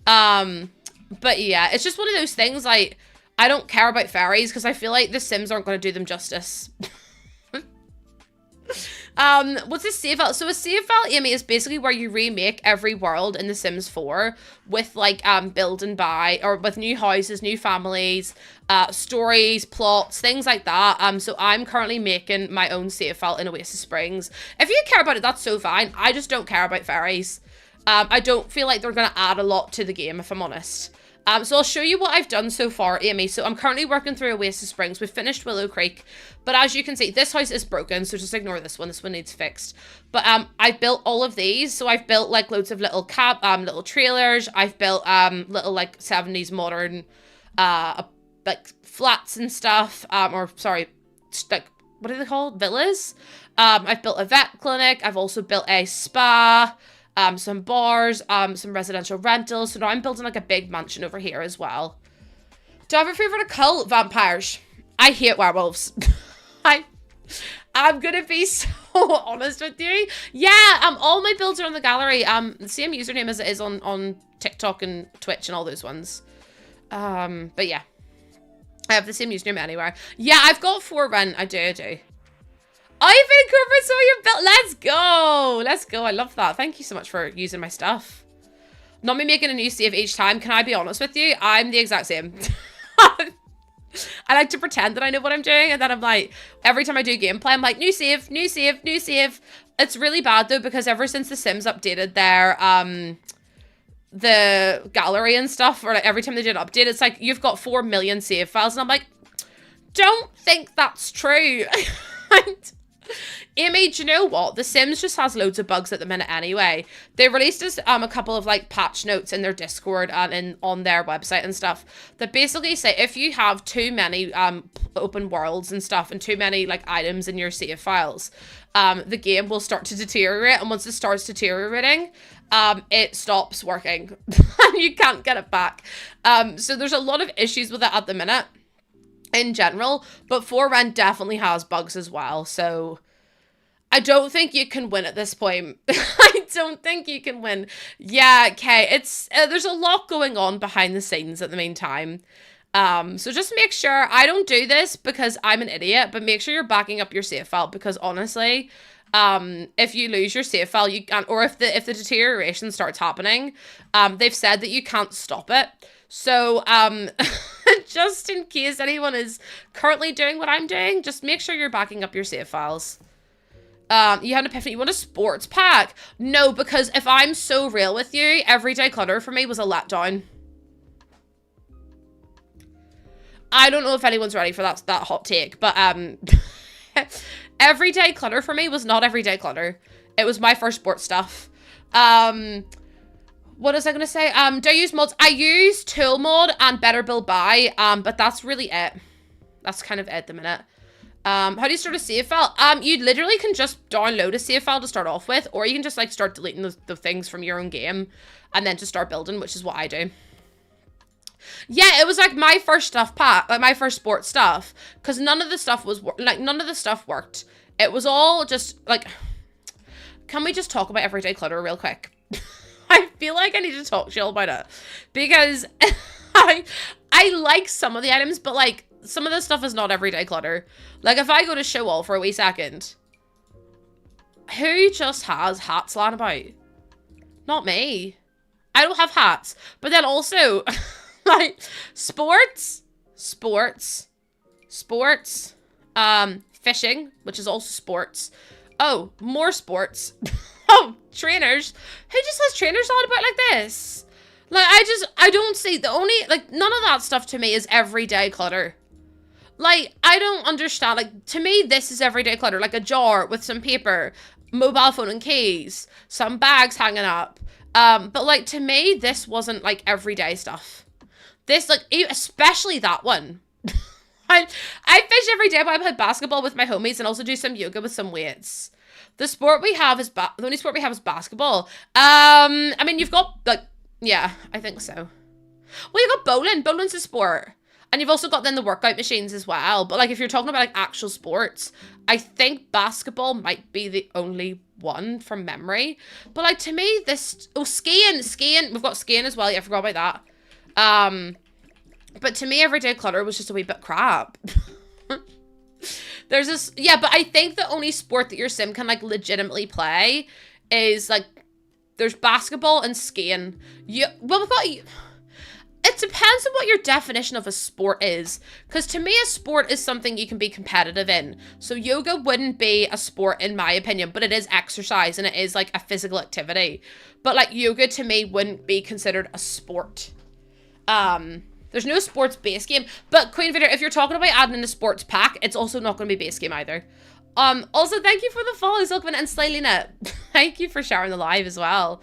But yeah, it's just one of those things. Like, I don't care about fairies because I feel like the Sims aren't going to do them justice. What's a save file? So a save file, Amy, is basically where you remake every world in The Sims 4 with like build and buy, or with new houses, new families, stories, plots, things like that. So I'm currently making my own save file in Oasis Springs. If you care about it, that's so fine. I just don't care about fairies. I don't feel like they're gonna add a lot to the game, if I'm honest. So I'll show you what I've done so far, Amy. So I'm currently working through Oasis Springs. We've finished Willow Creek. But as you can see, this house is broken, so just ignore this one. This one needs fixed. But I built all of these. So I've built like loads of little little trailers. I've built little like 70s modern like flats and stuff. Or sorry, like what are they called? Villas. I've built a vet clinic. I've also built a spa. Some bars, some residential rentals. So now I'm building like a big mansion over here as well. Do I have a favorite occult? Vampires. I hate werewolves. I'm gonna be so honest with you. Yeah, all my builds are on the gallery. The same username as it is on TikTok and Twitch and all those ones. But yeah, I have the same username anywhere. Yeah, I've got 4 rent. I do. I've incorporated some of your build. Let's go. Let's go. I love that. Thank you so much for using my stuff. Not me making a new save each time. Can I be honest with you? I'm the exact same. I like to pretend that I know what I'm doing. And then I'm like, every time I do gameplay, I'm like, new save, new save, new save. It's really bad though, because ever since The Sims updated their, the gallery and stuff, or like every time they did an update, it's like, you've got 4 million save files. And I'm like, don't think that's true. Amy, do you know what? The Sims just has loads of bugs at the minute anyway. They released a couple of like patch notes in their Discord and on their website and stuff that basically say if you have too many open worlds and stuff and too many like items in your save files, the game will start to deteriorate, and once it starts deteriorating, it stops working and you can't get it back. So there's a lot of issues with it at the minute in general, but For Rent definitely has bugs as well, so I don't think you can win at this point. I don't think you can win. Yeah, okay, it's there's a lot going on behind the scenes at the meantime. So just make sure, I don't do this because I'm an idiot, but make sure you're backing up your save file, because honestly, if you lose your save file, you can't, or if the deterioration starts happening, they've said that you can't stop it. So, just in case anyone is currently doing what I'm doing, just make sure you're backing up your save files. You had an epiphany. You want a sports pack? No, because if I'm so real with you, Everyday Clutter for me was a letdown. I don't know if anyone's ready for that hot take, but Everyday Clutter for me was not Everyday Clutter. It was my first sports stuff. What was I gonna say? Do I use mods? I use Tool Mod and Better Build Buy, but that's really it. That's kind of it at the minute. How do you start a save file? You literally can just download a save file to start off with, or you can just like start deleting the things from your own game and then just start building, which is what I do. Yeah, it was like my first stuff pack, like my first sports stuff, because none of the stuff worked. It was all just like, can we just talk about Everyday Clutter real quick? I feel like I need to talk to you all about it, because I like some of the items, but like some of the stuff is not Everyday Clutter. Like if I go to show all for a wee second, who just has hats lying about? Not me. I don't have hats. But then also, like sports, fishing, which is also sports. Oh, more sports. Oh, trainers. Who just has trainers on about like this? Like, I don't see the only, like, none of that stuff to me is Everyday Clutter. Like, I don't understand. Like, to me, this is Everyday Clutter. Like a jar with some paper, mobile phone and keys, some bags hanging up. But like, to me, this wasn't like everyday stuff. This, like, especially that one. I fish every day, but I play basketball with my homies and also do some yoga with some weights. The sport we have is the only sport we have is basketball. I mean, you've got like, yeah, I think so. Well, you've got bowling. Bowling's a sport. And you've also got then the workout machines as well. But like, if you're talking about like actual sports, I think basketball might be the only one from memory. But like, to me, this, oh, skiing, we've got skiing as well. Yeah, I forgot about that. But to me, Everyday Clutter was just a wee bit crap. There's this, yeah, but I think the only sport that your sim can like legitimately play is like, there's basketball and skiing. Well, we've got, it depends on what your definition of a sport is. Because to me, a sport is something you can be competitive in. So yoga wouldn't be a sport in my opinion, but it is exercise and it is like a physical activity. But like yoga to me wouldn't be considered a sport. There's no sports base game. But Queen Vader, if you're talking about adding in a sports pack, it's also not going to be base game either. Also, thank you for the follows, Silkman and Slylina. Thank you for sharing the live as well.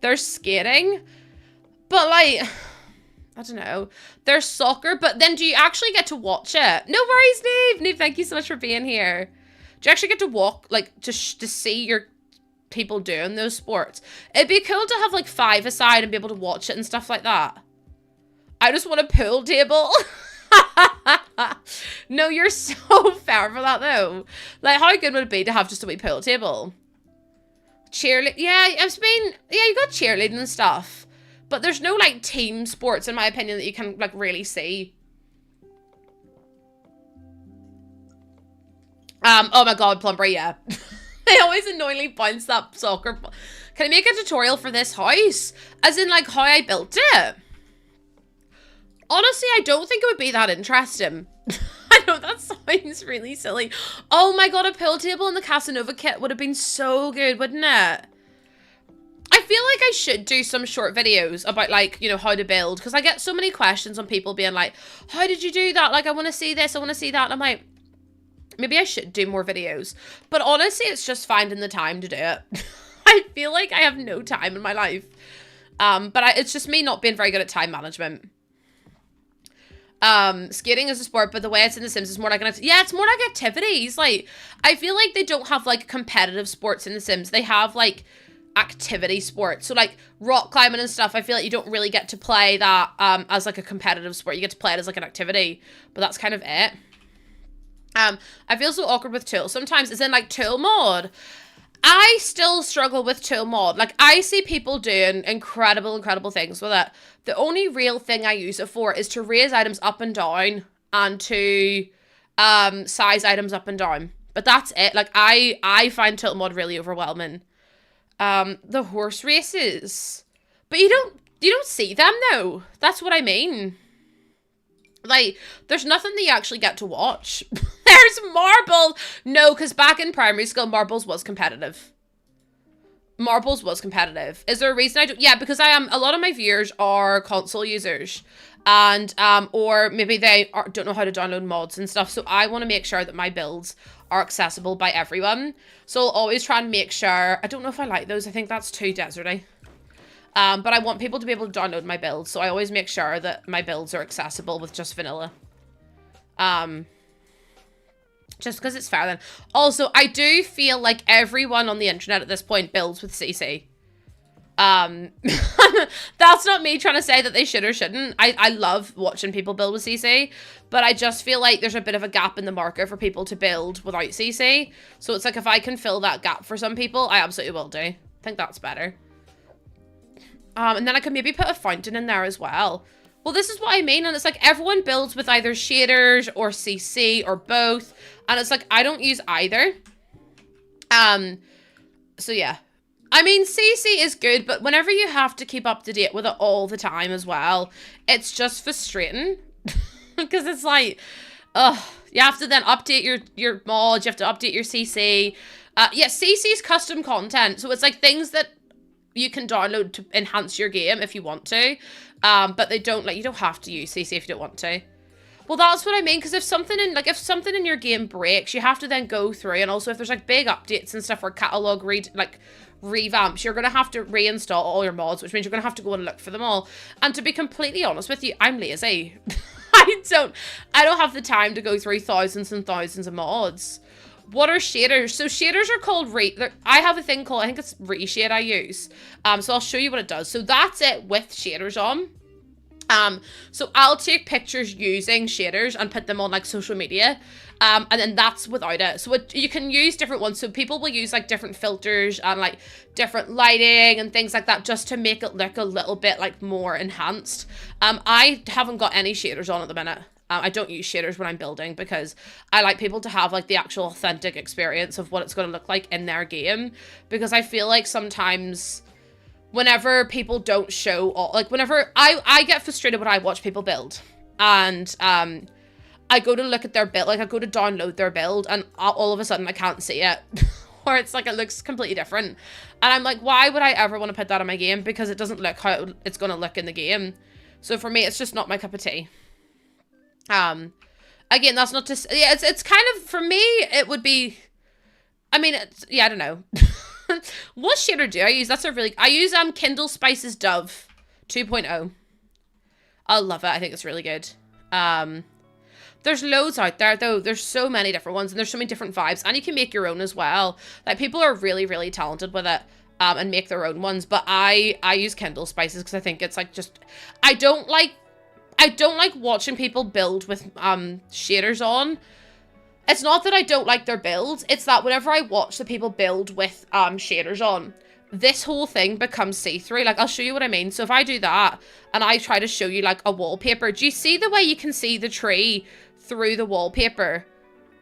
There's skating, but like, I don't know. There's soccer, but then do you actually get to watch it? No worries, Neve. Neve, thank you so much for being here. Do you actually get to walk, like, to see your people doing those sports? It'd be cool to have like 5 aside and be able to watch it and stuff like that. I just want a pool table. No, you're so fair for that though. Like, how good would it be to have just a wee pool table? Cheerleading, yeah, you got cheerleading and stuff, but there's no like team sports in my opinion that you can like really see. Oh my god, Plumber, yeah. I always annoyingly bounce that soccer ball. Can I make a tutorial for this house? As in like how I built it? Honestly, I don't think it would be that interesting. I know that sounds really silly. Oh my god, a pool table in the Casanova kit would have been so good, wouldn't it? I feel like I should do some short videos about like, you know, how to build. Because I get so many questions on people being like, how did you do that? Like, I want to see this, I want to see that. And I'm like, maybe I should do more videos. But honestly, it's just finding the time to do it. I feel like I have no time in my life. But it's just me not being very good at time management. Skating is a sport, but the way it's in The Sims is more like it's more like activities. Like, I feel like they don't have like competitive sports in The Sims. They have like activity sports. So like rock climbing and stuff, I feel like you don't really get to play that as like a competitive sport. You get to play it as like an activity, but that's kind of it. I feel so awkward with Tool sometimes. It's in like Tool mod. I still struggle with Tool mod. Like, I see people doing incredible things with it. The only real thing I use it for is to raise items up and down and to size items up and down. But that's it. Like, I find Tool mod really overwhelming. The horse races. But you don't see them though. That's what I mean. Like, there's nothing that you actually get to watch. There's marble. No, because back in primary school, marbles was competitive. Marbles was competitive. Is there a reason I don't? Yeah, because a lot of my viewers are console users. And, or maybe they don't know how to download mods and stuff. So I want to make sure that my builds are accessible by everyone. So I'll always try and make sure. I don't know if I like those. I think that's too deserty. But I want people to be able to download my builds, so I always make sure that my builds are accessible with just vanilla. Just because it's fair then. Also, I do feel like everyone on the internet at this point builds with CC. That's not me trying to say that they should or shouldn't. I love watching people build with CC, but I just feel like there's a bit of a gap in the market for people to build without CC. So it's like, if I can fill that gap for some people, I absolutely will do. I think that's better. And then I could maybe put a fountain in there as well. Well, this is what I mean. And it's like everyone builds with either shaders or CC or both. And it's like, I don't use either. So yeah. I mean, CC is good, but whenever you have to keep up to date with it all the time as well, it's just frustrating. Because it's like, you have to then update your mods. You have to update your CC. Yeah, CC is custom content. So it's like things that you can download to enhance your game if you want to, but they don't, like, you don't have to use CC if you don't want to. Well, that's what I mean, because if something in your game breaks, you have to then go through, and also if there's like big updates and stuff or catalog revamps, you're gonna have to reinstall all your mods, which means you're gonna have to go and look for them all. And to be completely honest with you, I'm lazy. I don't have the time to go through thousands and thousands of mods. What are shaders? So shaders are called I have a thing called, I think it's reshade I use. So I'll show you what it does. So that's it with shaders on. So I'll take pictures using shaders and put them on like social media. And then that's without it. So you can use different ones. So people will use like different filters and like different lighting and things like that just to make it look a little bit like more enhanced. I haven't got any shaders on at the minute. I don't use shaders when I'm building because I like people to have like the actual authentic experience of what it's going to look like in their game, because I feel like sometimes whenever people don't show all, like whenever I get frustrated when I watch people build and I go to look at their build, like I go to download their build and all of a sudden I can't see it or it's like it looks completely different and I'm like, why would I ever want to put that in my game? Because it doesn't look how it's going to look in the game. So for me, it's just not my cup of tea. Again, that's not just, yeah, it's kind of, for me, it would be, I mean, it's, yeah, I don't know. What shader do I use? That's a really, I use Kindle Spices Dove 2.0. I love it. I think it's really good. There's loads out there though. There's so many different ones and there's so many different vibes and you can make your own as well. Like people are really, really talented with it. And make their own ones, but I use Kindle Spices because I think it's like just, I don't like watching people build with shaders on. It's not that I don't like their builds, it's that whenever I watch the people build with shaders on, this whole thing becomes see-through. Like, I'll show you what I mean. So if I do that and I try to show you like a wallpaper, do you see the way you can see the tree through the wallpaper?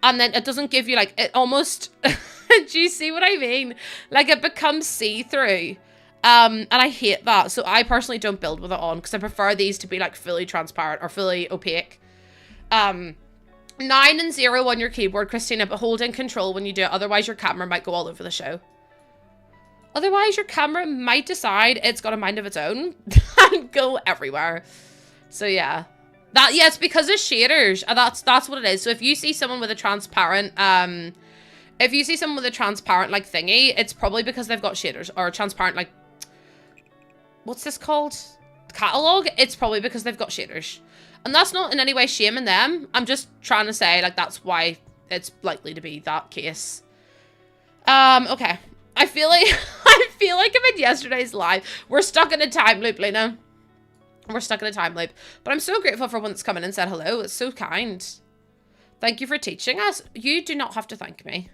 And then it doesn't give you like, it almost, do you see what I mean? Like it becomes see-through. And I hate that. So I personally don't build with it on because I prefer these to be like fully transparent or fully opaque. 9 and 0 on your keyboard, Christina, but hold in control when you do it. Otherwise your camera might go all over the show. Otherwise your camera might decide it's got a mind of its own and go everywhere. So yeah. Yeah, it's because of shaders. That's what it is. So if you see someone with a transparent, like thingy, it's probably because they've got shaders or transparent, like, what's this called? Catalog. It's probably because they've got shaders. And that's not in any way shaming them. I'm just trying to say, like, that's why it's likely to be that case. Okay. I feel like I'm in yesterday's live. We're stuck in a time loop, Lena. We're stuck in a time loop. But I'm so grateful for one that's come in and said hello. It's so kind. Thank you for teaching us. You do not have to thank me.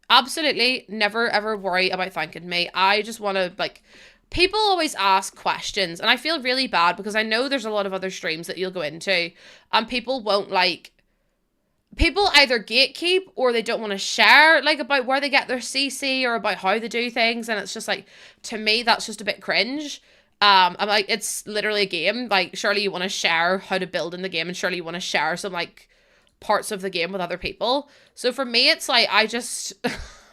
Absolutely never ever worry about thanking me. I just want to, like, people always ask questions and I feel really bad because I know there's a lot of other streams that you'll go into and people won't, like, people either gatekeep or they don't want to share, like, about where they get their CC or about how they do things, and it's just like, to me that's just a bit cringe. I'm like, it's literally a game. Like, surely you want to share how to build in the game and surely you want to share some, like, parts of the game with other people. So for me, it's like, I just,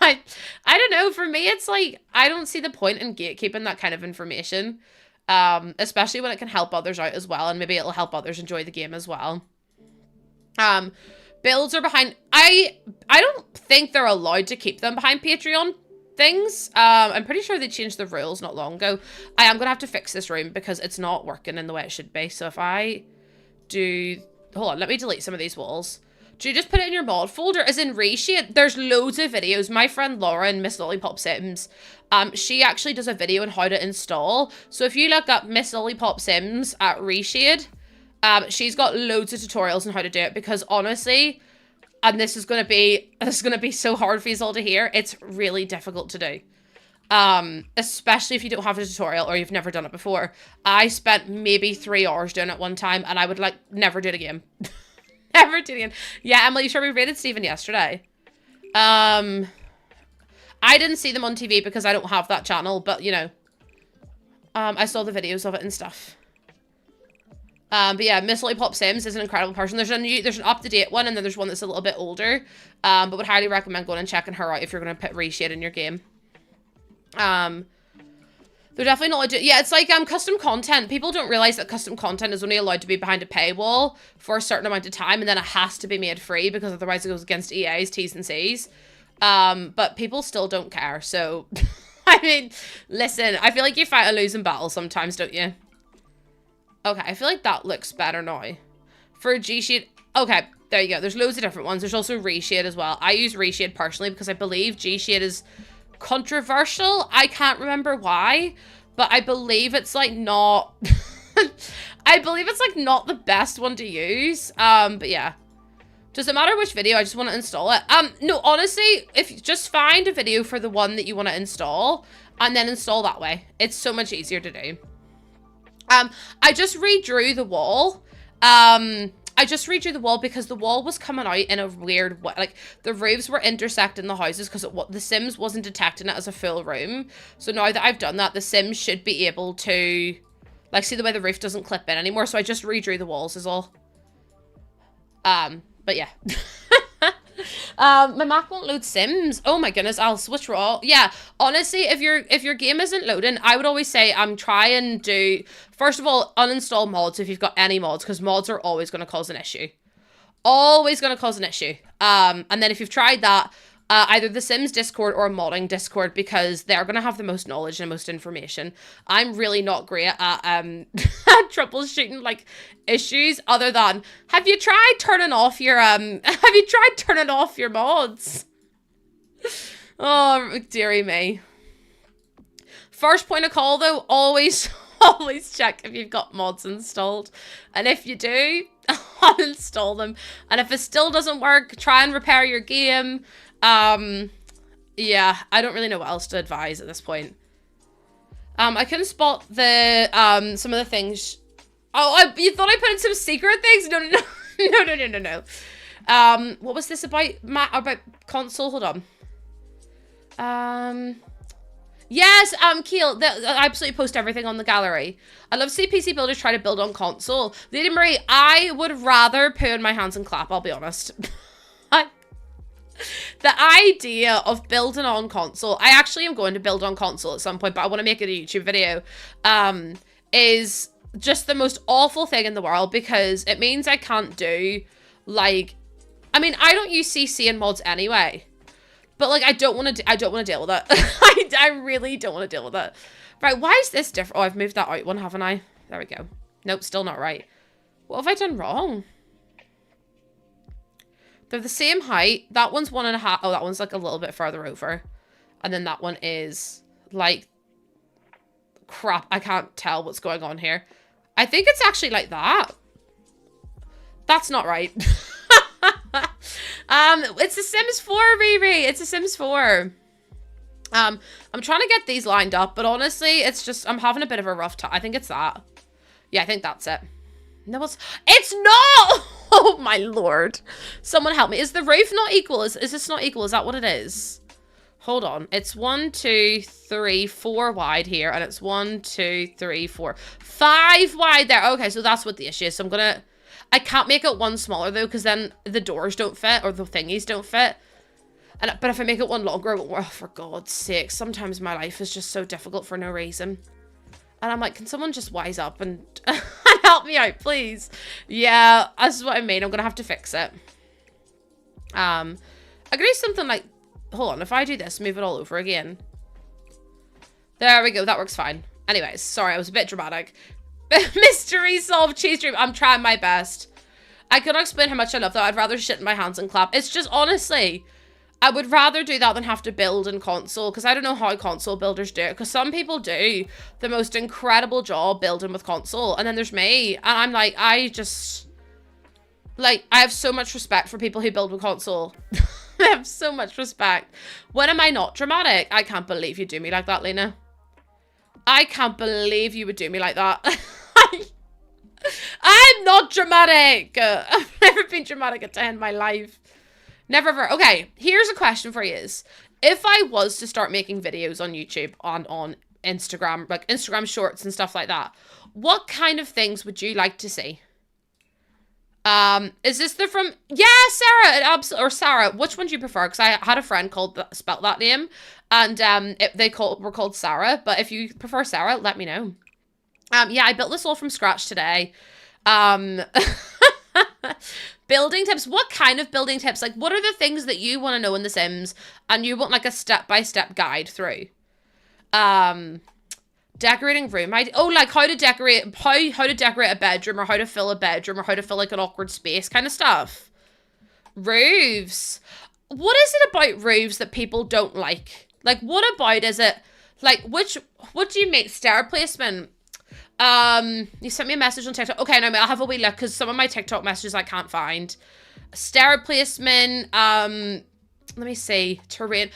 I don't know. For me, it's like, I don't see the point in gatekeeping that kind of information. Especially when it can help others out as well. And maybe it'll help others enjoy the game as well. Builds are behind, I don't think they're allowed to keep them behind Patreon things. I'm pretty sure they changed the rules not long ago. I am gonna have to fix this room because it's not working in the way it should be. So if I do, hold on, let me delete some of these walls. Do you just put it in your mod folder? As in Reshade? There's loads of videos. My friend Lauren, Miss Lollipop Sims, she actually does a video on how to install. So if you look up Miss Lollipop Sims at Reshade, she's got loads of tutorials on how to do it, because honestly, and this is gonna be so hard for you all to hear, it's really difficult to do. Especially if you don't have a tutorial or you've never done it before. I spent maybe 3 hours doing it one time and I would, like, never do it again. Never do it again. Yeah, Emily, you sure we rated Stephen yesterday? I didn't see them on TV because I don't have that channel, but you know, I saw the videos of it and stuff. But yeah, Miss Lollipop Sims is an incredible person. There's an up-to-date one, and then there's one that's a little bit older. But would highly recommend going and checking her out if you're going to put Reshade in your game. They're definitely not allowed to, yeah, it's like custom content. People don't realize that custom content is only allowed to be behind a paywall for a certain amount of time, and then it has to be made free because otherwise it goes against EA's T's and C's. But people still don't care. So, I mean, listen, I feel like you fight a losing battle sometimes, don't you? Okay, I feel like that looks better now. For G-Shade, okay, there you go. There's loads of different ones. There's also Reshade as well. I use Reshade personally because I believe G-Shade is controversial. I can't remember why, but I believe it's like not I believe it's like not the best one to use. But yeah, does it matter which video? I just want to install it. No, honestly, if you just find a video for the one that you want to install and then install that way, it's so much easier to do. I just redrew the wall I just redrew the wall because the wall was coming out in a weird way. Like, the roofs were intersecting the houses because the Sims wasn't detecting it as a full room. So now that I've done that, the Sims should be able to, like, see the way the roof doesn't clip in anymore. So I just redrew the walls is all. But yeah. My Mac won't load Sims. Oh my goodness, I'll switch raw. Yeah, honestly, if your game isn't loading, I would always say try and do, first of all, uninstall mods if you've got any mods, because mods are always going to cause an issue. Always going to cause an issue. And then if you've tried that, either the Sims Discord or a modding Discord, because they're going to have the most knowledge and most information. I'm really not great at troubleshooting like issues other than, have you tried turning off your mods? Oh, dearie me. First point of call though, always check if you've got mods installed. And if you do, uninstall them. And if it still doesn't work, try and repair your game. Yeah, I don't really know what else to advise at this point. I couldn't spot the, some of the things. Oh, you thought I put in some secret things? No. No. What was this about, about console? Hold on. Yes, Keel, I absolutely post everything on the gallery. I love to see PC builders try to build on console. Lady Marie, I would rather put in my hands and clap, I'll be honest. The idea of building on console, I actually am going to build on console at some point, but I want to make it a YouTube video, is just the most awful thing in the world, because it means I can't do, like, I mean, I don't use CC and mods anyway, but like, I don't want to deal with it. I really don't want to deal with it. Right, why is this different? Oh, I've moved that out one, haven't I? There we go. Nope, still not right. What have I done wrong? They're the same height. That one's 1.5. Oh, that one's like a little bit further over. And then that one is like, crap. I can't tell what's going on here. I think it's actually like that. That's not right. It's a Sims 4, Riri. It's a Sims 4. I'm trying to get these lined up, but honestly, it's just, I'm having a bit of a rough time. I think it's that. Yeah, I think that's it. No, it's not! Oh my lord. Someone help me. Is the roof not equal? Is this not equal? Is that what it is? Hold on. It's 1, 2, 3, 4 wide here. And it's 1, 2, 3, 4, 5 wide there. Okay, so that's what the issue is. So I can't make it one smaller though, because then the doors don't fit, or the thingies don't fit. But if I make it one longer, oh, for God's sake, sometimes my life is just so difficult for no reason. And I'm like, can someone just wise up and help me out, please? Yeah, that's what I mean. I'm going to have to fix it. I could do something like, hold on, if I do this, move it all over again. There we go. That works fine. Anyways, sorry, I was a bit dramatic. Mystery solved, cheese dream. I'm trying my best. I couldn't explain how much I love that. I'd rather shit in my hands and clap. It's just, honestly, I would rather do that than have to build in console, because I don't know how console builders do it, because some people do the most incredible job building with console, and then there's me, and I'm like, I have so much respect for people who build with console. I have so much respect. When am I not dramatic? I can't believe you do me like that, Lena. I can't believe you would do me like that. I'm not dramatic. I've never been dramatic a day in my life. Never ever. Okay, here's a question for you is, if I was to start making videos on YouTube, on Instagram, like Instagram shorts and stuff like that, what kind of things would you like to see? Is this Sarah, or Sarah, which one do you prefer? Because I had a friend spelt that name, and were called Sarah, but if you prefer Sarah, let me know. Yeah, I built this all from scratch today. Building tips. What kind of building tips? Like, what are the things that you want to know in The Sims and you want like a step-by-step guide through? Decorating room. Like how to decorate a bedroom, or how to fill a bedroom, or how to fill like an awkward space kind of stuff. Roofs. What is it about roofs that people don't like? Like, what about is it? Like, what do you mean? Stair placement. You sent me a message on TikTok. Okay, no, I'll have a wee look, because some of my TikTok messages I can't find. Stair placement, let me see. Terrain.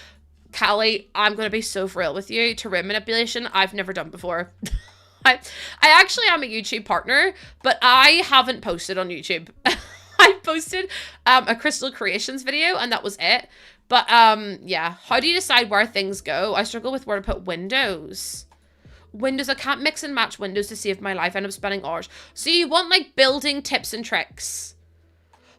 Callie, I'm going to be so for real with you. Terrain manipulation, I've never done before. I actually am a YouTube partner, but I haven't posted on YouTube. posted a Crystal Creations video, and that was it. But yeah, how do you decide where things go? I struggle with where to put windows. Windows, I can't mix and match windows to save my life. I end up spending hours. So you want like building tips and tricks.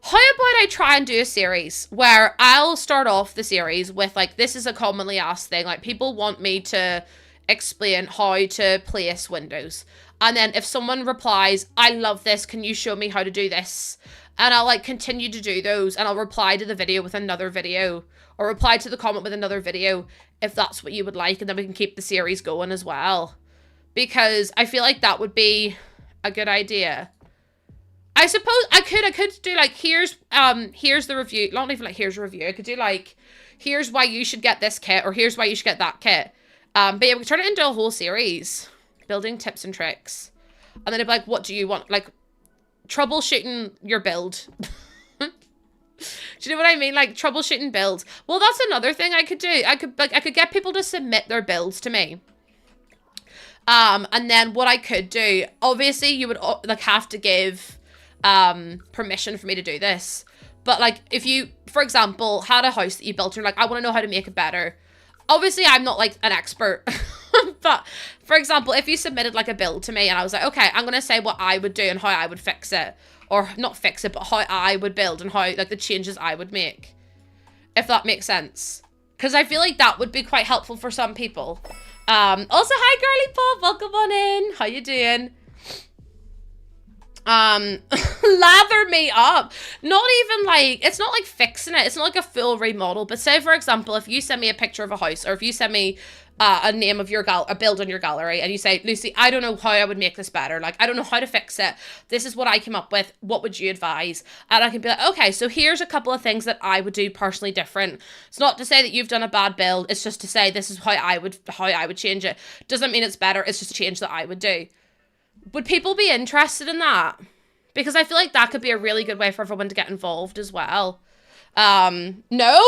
How about I try and do a series where I'll start off the series with like, this is a commonly asked thing. Like people want me to explain how to place windows. And then if someone replies, I love this, can you show me how to do this? And I'll like continue to do those, and I'll reply to the video with another video, or reply to the comment with another video if that's what you would like, and then we can keep the series going as well. Because I feel like that would be a good idea. I suppose I could do like, here's the review, not even like here's a review. I could do like, here's why you should get this kit, or here's why you should get that kit. But yeah, we could turn it into a whole series. Building tips and tricks. And then it'd be like, what do you want? Like, troubleshooting your build. Do you know what I mean? Like, troubleshooting builds. Well, that's another thing I could do. I could get people to submit their builds to me. And then what I could do, obviously you would like have to give permission for me to do this. But like, if you, for example, had a house that you built and you're like, I want to know how to make it better. Obviously, I'm not like an expert. But for example, if you submitted like a build to me and I was like, okay, I'm going to say what I would do and how I would fix it. Or not fix it, but how I would build and how, like, the changes I would make. If that makes sense. Because I feel like that would be quite helpful for some people. Also, hi, Girly Pop. Welcome on in. How you doing? Lather me up. Not even like, it's not like fixing it. It's not like a full remodel. But say, for example, if you send me a picture of a house, or if you send me a name of your a build on your gallery, and you say, Lucy, I don't know how I would make this better. Like, I don't know how to fix it. This is what I came up with. What would you advise? And I can be like, okay, so here's a couple of things that I would do personally different. It's not to say that you've done a bad build. It's just to say this is how I would change it. Doesn't mean it's better. It's just a change that I would do. Would people be interested in that? Because I feel like that could be a really good way for everyone to get involved as well. No?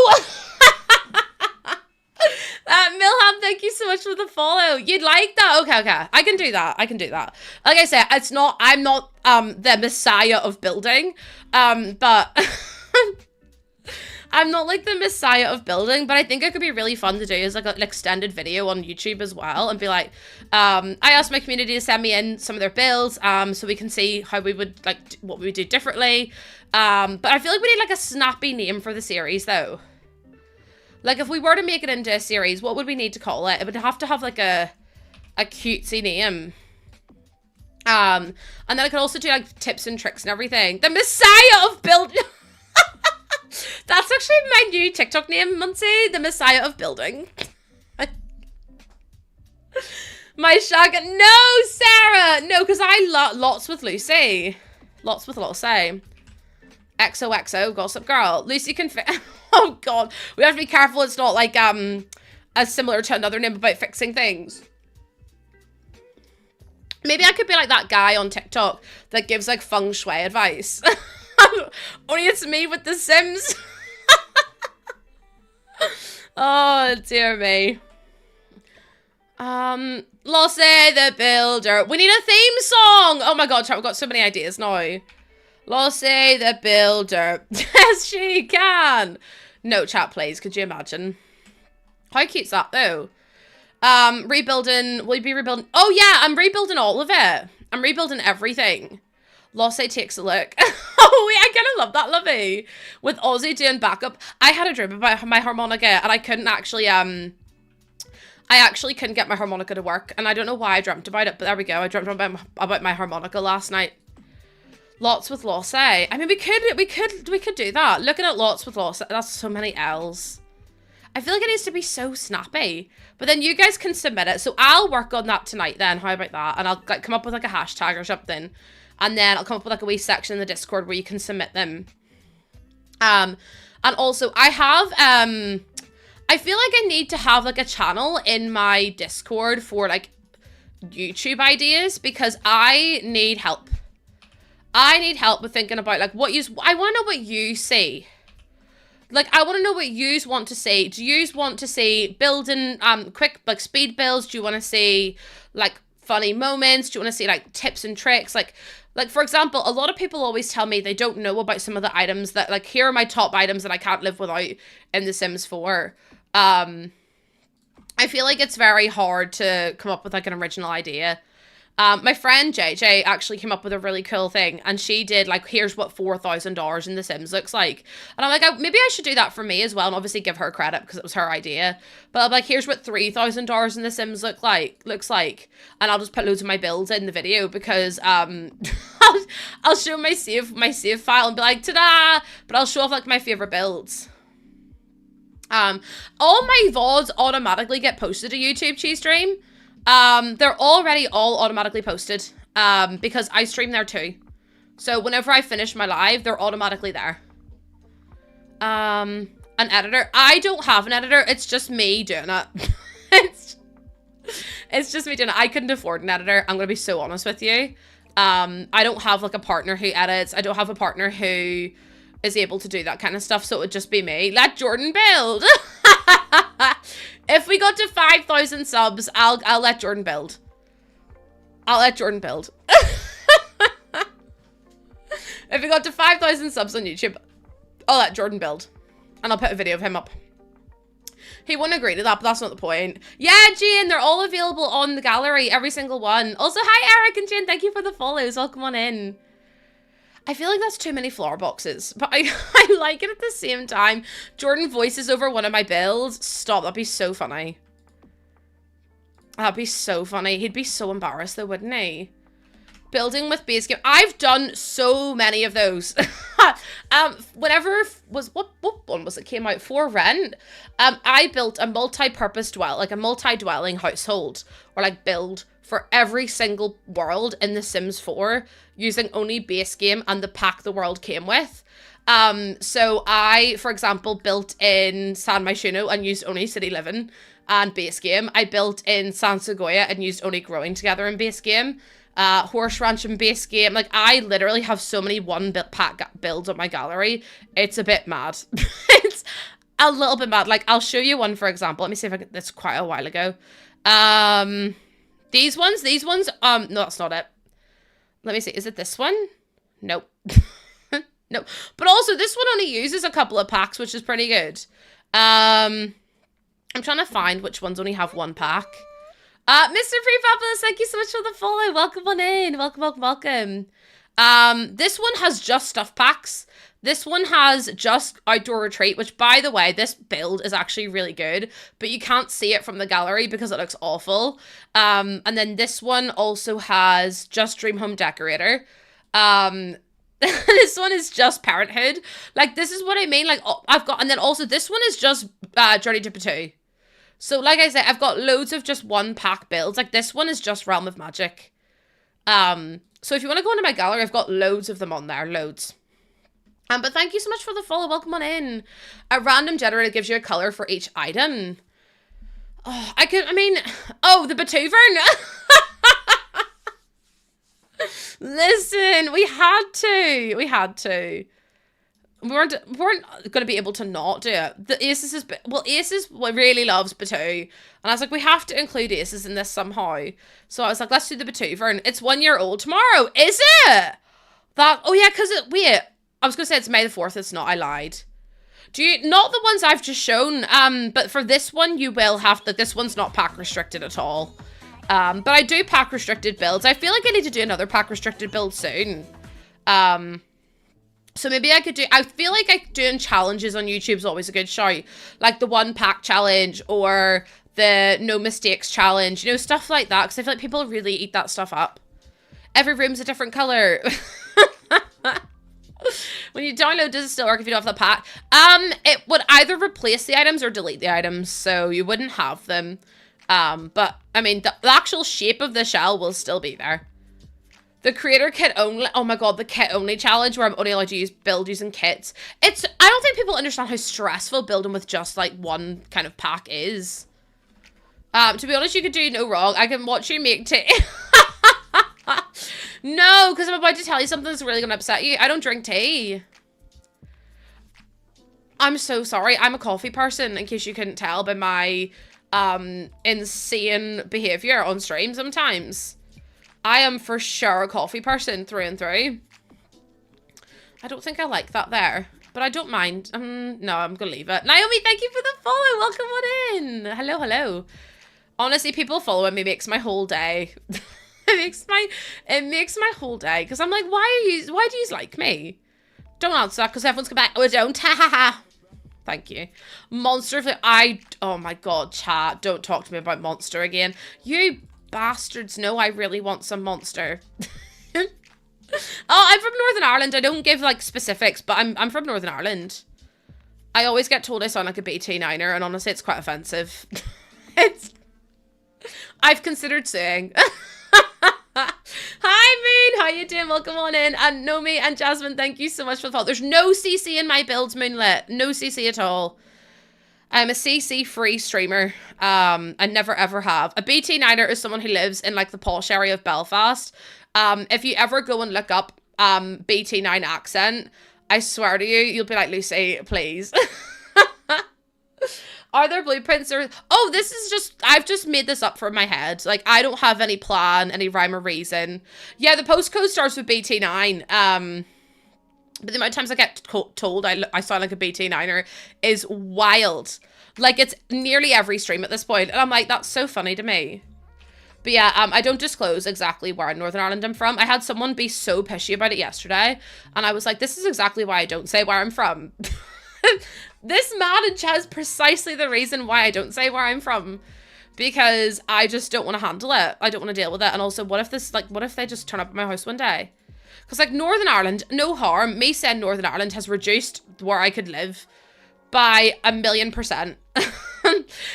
Milham, thank you so much for the follow. You'd like that? Okay. I can do that. Like I said, I'm not the messiah of building. But I'm not like the messiah of building, but I think it could be really fun to do as like an extended video on YouTube as well, and be like, I asked my community to send me in some of their builds, so we can see how we would like what we would do differently. But I feel like we need like a snappy name for the series though. Like if we were to make it into a series, what would we need to call it? It would have to have like a cutesy name. And then I could also do like tips and tricks and everything. The Messiah of building. That's actually my new TikTok name, Muncie. The Messiah of building. My shotgun. No, Sarah. No, because I lots with Lucy. Lots with Lucy. XOXO, Gossip Girl. Lucy can oh god. We have to be careful it's not like as similar to another name about fixing things. Maybe I could be like that guy on TikTok that gives like feng shui advice. Only it's me with the Sims. Oh dear me. Lossie the Builder. We need a theme song. Oh my god, chat, we've got so many ideas now. Lossie the Builder. Yes, she can. No, chat, please. Could you imagine? How cute's that, though? Rebuilding. Will you be rebuilding? Oh, yeah, I'm rebuilding all of it. I'm rebuilding everything. Lossie takes a look. Oh, wait, I kind of love that, Lovey. With Ozzy doing backup. I had a dream about my harmonica, and I couldn't actually, I actually couldn't get my harmonica to work, and I don't know why I dreamt about it, but there we go. I dreamt about my harmonica last night. Lots with Lossie. I mean, we could do that. Looking at lots with Lossie. That's so many L's. I feel like it needs to be so snappy. But then you guys can submit it. So I'll work on that tonight then. How about that? And I'll like, come up with like a hashtag or something. And then I'll come up with like a wee section in the Discord where you can submit them. And also I have, I feel like I need to have like a channel in my Discord for like YouTube ideas because I need help. I need help with thinking about like what I want to know what you see. Like I want to know what you want to see. Do you want to see building quick like speed builds? Do you want to see like funny moments? Do you want to see like tips and tricks? Like for example, a lot of people always tell me they don't know about some of the items that, like, here are my top items that I can't live without in The Sims 4. I feel like it's very hard to come up with like an original idea. My friend JJ actually came up with a really cool thing, and she did like, here's what $4,000 in The Sims looks like. And I'm like, maybe I should do that for me as well, and obviously give her credit because it was her idea. But I'm like, here's what $3,000 in The Sims looks like, and I'll just put loads of my builds in the video because I'll show my save file and be like, ta-da! But I'll show off like my favorite builds. All my VODs automatically get posted to YouTube Cheese Stream. They're already all automatically posted, because I stream there too. So whenever I finish my live, they're automatically there. An editor. I don't have an editor. It's just me doing it. it's just me doing it. I couldn't afford an editor. I'm going to be so honest with you. I don't have like a partner who edits. I don't have a partner who is able to do that kind of stuff. So it would just be me. Let Jordan build. If we got to 5,000 subs, I'll let Jordan build. I'll let Jordan build. If we got to 5,000 subs on YouTube, I'll let Jordan build. And I'll put a video of him up. He wouldn't agree to that, but that's not the point. Yeah, Jane, they're all available on the gallery, every single one. Also, hi, Eric and Jane. Thank you for the follows. Welcome on in. I feel like that's too many flower boxes, but I like it at the same time. Jordan voices over one of my builds. Stop, that'd be so funny. That'd be so funny. He'd be so embarrassed though, wouldn't he? Building with base game. I've done so many of those. Whenever was, what one was it came out for Rent? I built a multi-purpose multi-dwelling household, or like build for every single world in The Sims 4 using only base game and the pack the world came with. So I, for example, built in San Myshuno and used only City Living and base game. I built in San Segoya and used only Growing Together in base game. Horse Ranch and base game. Like, I literally have so many pack builds on my gallery. It's a bit mad. It's a little bit mad. Like, I'll show you one, for example. Let me see if I can, that's quite a while ago. These ones, no, that's not it. Let me see, is it this one? Nope. No, but also this one only uses a couple of packs, which is pretty good. I'm trying to find which ones only have one pack. Mr. Prefabulous, thank you so much for the follow. Welcome on in. Welcome. This one has just stuff packs. This one has just Outdoor Retreat, which, by the way, this build is actually really good, but you can't see it from the gallery because it looks awful. And then this one also has just Dream Home Decorator. This one is just Parenthood. Like, this is what I mean. Like, and then also this one is just Journey to Batu. So, like I said, I've got loads of just one pack builds. Like, this one is just Realm of Magic. So if you want to go into my gallery, I've got loads of them on there. Loads. But thank you so much for the follow. Welcome on in. A random generator gives you a color for each item. Oh, the Batuvern. Listen, we had to. We weren't going to be able to not do it. The Aces Aces really loves Batu. And I was like, we have to include Aces in this somehow. So I was like, let's do the Batuvern. It's 1 year old tomorrow. Is it? Oh yeah, because wait. I was going to say it's May the 4th. It's not. I lied. Not the ones I've just shown. But for this one, you will have to. This one's not pack restricted at all. But I do pack restricted builds. I feel like I need to do another pack restricted build soon. So maybe I could do, I feel like doing challenges on YouTube is always a good shout. Like the 1 pack challenge or the no mistakes challenge, you know, stuff like that. Because I feel like people really eat that stuff up. Every room's a different color. When you download, does it still work if you don't have the pack? It would either replace the items or delete the items. So you wouldn't have them. But I mean, the actual shape of the shell will still be there. The creator kit only, oh my god, the kit only challenge where I'm only allowed to build using kits. I don't think people understand how stressful building with just like one kind of pack is. To be honest, you could do no wrong. I can watch you make tea. No, because I'm about to tell you something that's really going to upset you. I don't drink tea. I'm so sorry. I'm a coffee person, in case you couldn't tell by my insane behavior on stream sometimes. I am for sure a coffee person through and through. I don't think I like that there, but I don't mind. No, I'm gonna leave it. Naomi, thank you for the follow. Welcome on in. Hello, hello. Honestly, people following me makes my whole day. it makes my whole day, because I'm like, why do you like me? Don't answer that, because everyone's going back, oh, I don't. Ha ha ha. Thank you. Monster, oh my god, chat, don't talk to me about Monster again. You bastards know I really want some Monster. Oh, I'm from Northern Ireland. I don't give, like, specifics, but I'm from Northern Ireland. I always get told I sound like a BT9er, and honestly, it's quite offensive. I've considered saying. Hi, Moon. How you doing? Welcome on in. And Nomi and Jasmine, thank you so much for the follow. There's no CC in my builds, Moonlit. No CC at all. I'm a CC-free streamer. I never, ever have. A BT9er is someone who lives in, like, the posh area of Belfast. If you ever go and look up BT9 accent, I swear to you, you'll be like, Lucy, please. Are there blueprints or... Oh, this is just... I've just made this up from my head. Like, I don't have any plan, any rhyme or reason. Yeah, the postcode starts with BT9. But the amount of times I get told I sound like a BT9er is wild. Like, it's nearly every stream at this point. And I'm like, that's so funny to me. But yeah, I don't disclose exactly where in Northern Ireland I'm from. I had someone be so pishy about it yesterday. And I was like, this is exactly why I don't say where I'm from. This manage has precisely the reason why I don't say where I'm from. Because I just don't want to handle it. I don't want to deal with it. And also, what if they just turn up at my house one day? Because, like, Northern Ireland, no harm. Me saying Northern Ireland has reduced where I could live by 1,000,000%.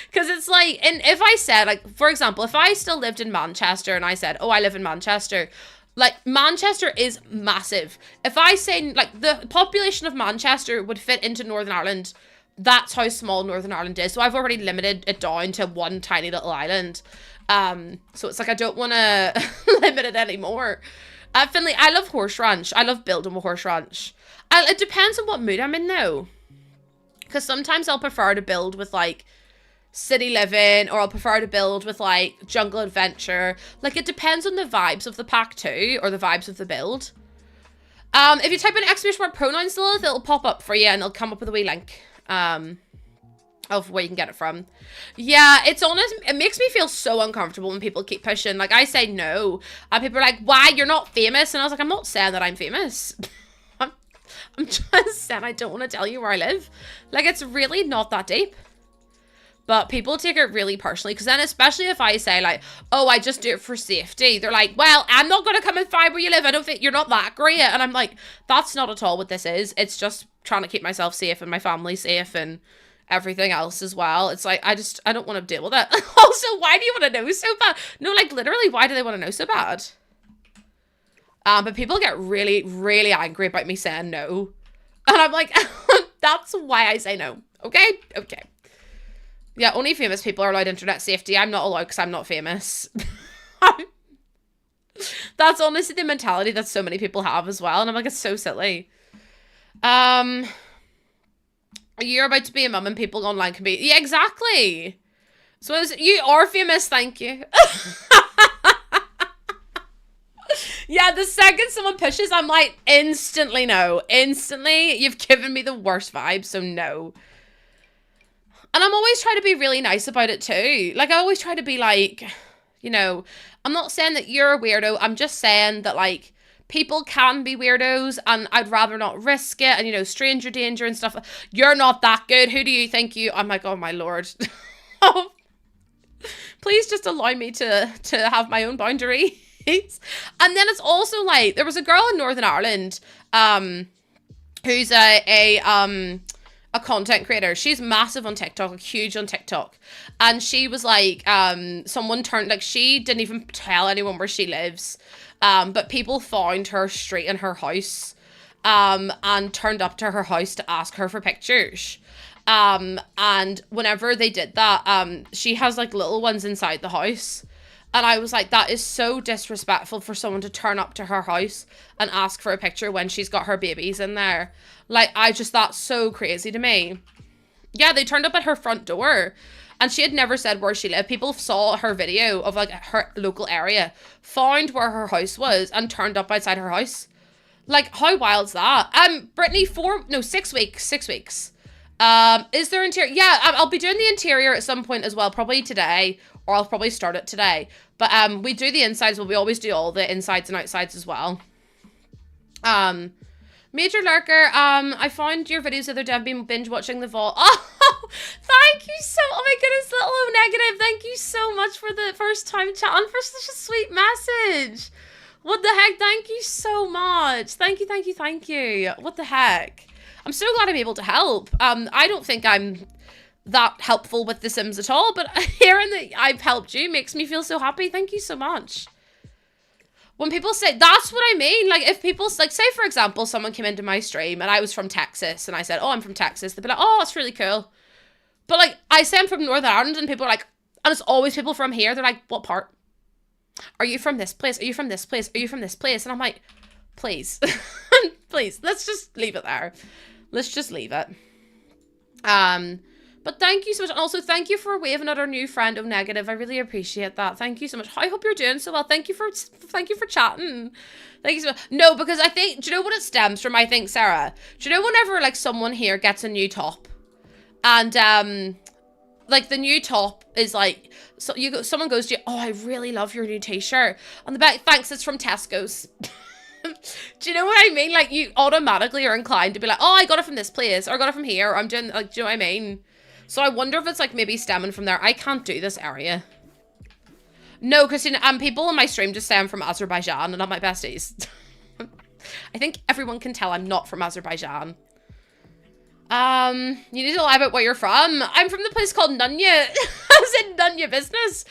Because it's like, and if I said, like, for example, if I still lived in Manchester and I said, oh, I live in Manchester, like, Manchester is massive. If I say, like, the population of Manchester would fit into Northern Ireland, that's how small Northern Ireland is. So I've already limited it down to one tiny little island. So it's like, I don't want to limit it anymore. Finley, I love horse ranch. I love building a horse ranch. It depends on what mood I'm in, though. Because sometimes I'll prefer to build with, like, city living, or I'll prefer to build with, like, jungle adventure. Like, it depends on the vibes of the pack, too, or the vibes of the build. If you type in exclamation mark pronouns, Lilith, it'll pop up for you, and it'll come up with a wee link. Of where you can get it from. Yeah, it's honest. It makes me feel so uncomfortable when people keep pushing. Like, I say no, and people are like, why? You're not famous. And I was like, I'm not saying that I'm famous. I'm just saying I don't want to tell you where I live. Like, it's really not that deep. But people take it really personally. Because then, especially if I say, like, oh, I just do it for safety. They're like, well, I'm not going to come and find where you live. I don't think you're not that great. And I'm like, that's not at all what this is. It's just trying to keep myself safe and my family safe and everything else as well. It's like, I don't want to deal with it. Also, why do you want to know so bad? No, like, literally, why do they want to know so bad? But people get really, really angry about me saying no. And I'm like, that's why I say no. Okay? Okay. Yeah, only famous people are allowed internet safety. I'm not allowed because I'm not famous. That's honestly the mentality that so many people have as well. And I'm like, it's so silly. You're about to be a mum and people online can be... Yeah, exactly. So you are famous, thank you. Yeah, the second someone pushes, I'm like, instantly no. Instantly, you've given me the worst vibe, so no. And I'm always trying to be really nice about it too. Like, I always try to be like, you know, I'm not saying that you're a weirdo. I'm just saying that, like, people can be weirdos and I'd rather not risk it. And, you know, stranger danger and stuff. You're not that good. Who do you think you... I'm like, oh my lord. Oh, please just allow me to have my own boundaries. And then it's also like, there was a girl in Northern Ireland who's a content creator. She's massive on TikTok, huge on TikTok. And she was like, someone turned, like, she didn't even tell anyone where she lives. But people found her street in her house, and turned up to her house to ask her for pictures. And whenever they did that, she has, like, little ones inside the house. And I was like, that is so disrespectful for someone to turn up to her house and ask for a picture when she's got her babies in there. Like, that's so crazy to me. Yeah, they turned up at her front door. And she had never said where she lived. People saw her video of like her local area, found where her house was, and turned up outside her house. Like, how wild's that? Brittany, 6 weeks. 6 weeks. Is there interior? Yeah, I'll be doing the interior at some point as well, probably today, or I'll probably start it today. But we do the insides, but we always do all the insides and outsides as well. Major Lurker, I found your videos the other day. I've been binge watching the vault. Oh, thank you so, oh my goodness, little O Negative. Thank you so much for the first time chat and for such a sweet message. What the heck? Thank you so much. Thank you, thank you, thank you. What the heck? I'm so glad I'm able to help. I don't think I'm that helpful with The Sims at all, but hearing that I've helped you makes me feel so happy. Thank you so much. When people say, that's what I mean. Like, if people, like, say, for example, someone came into my stream and I was from Texas and I said, oh, I'm from Texas. They'd be like, oh, that's really cool. But, like, I say I'm from Northern Ireland and people are like, and it's always people from here. They're like, what part? Are you from this place? Are you from this place? Are you from this place? And I'm like, please, please, let's just leave it there. Let's just leave it. But thank you so much. And also thank you for waving at our new friend O Negative. I really appreciate that. Thank you so much. I hope you're doing so well. Thank you for chatting. Thank you so much. No, because I think, do you know what it stems from? I think, Sarah, do you know whenever like someone here gets a new top and like the new top is like, so someone goes to you, oh, I really love your new t-shirt. On the back, thanks, it's from Tesco's. Do you know what I mean? Like, you automatically are inclined to be like, oh, I got it from this place, or I got it from here, or I'm doing, like, do you know what I mean? So I wonder if it's, like, maybe stemming from there. I can't do this area. No, Christine, people on my stream just say I'm from Azerbaijan, and not my besties. I think everyone can tell I'm not from Azerbaijan. You need to lie about where you're from. I'm from the place called Nunya. I was in Nunya business.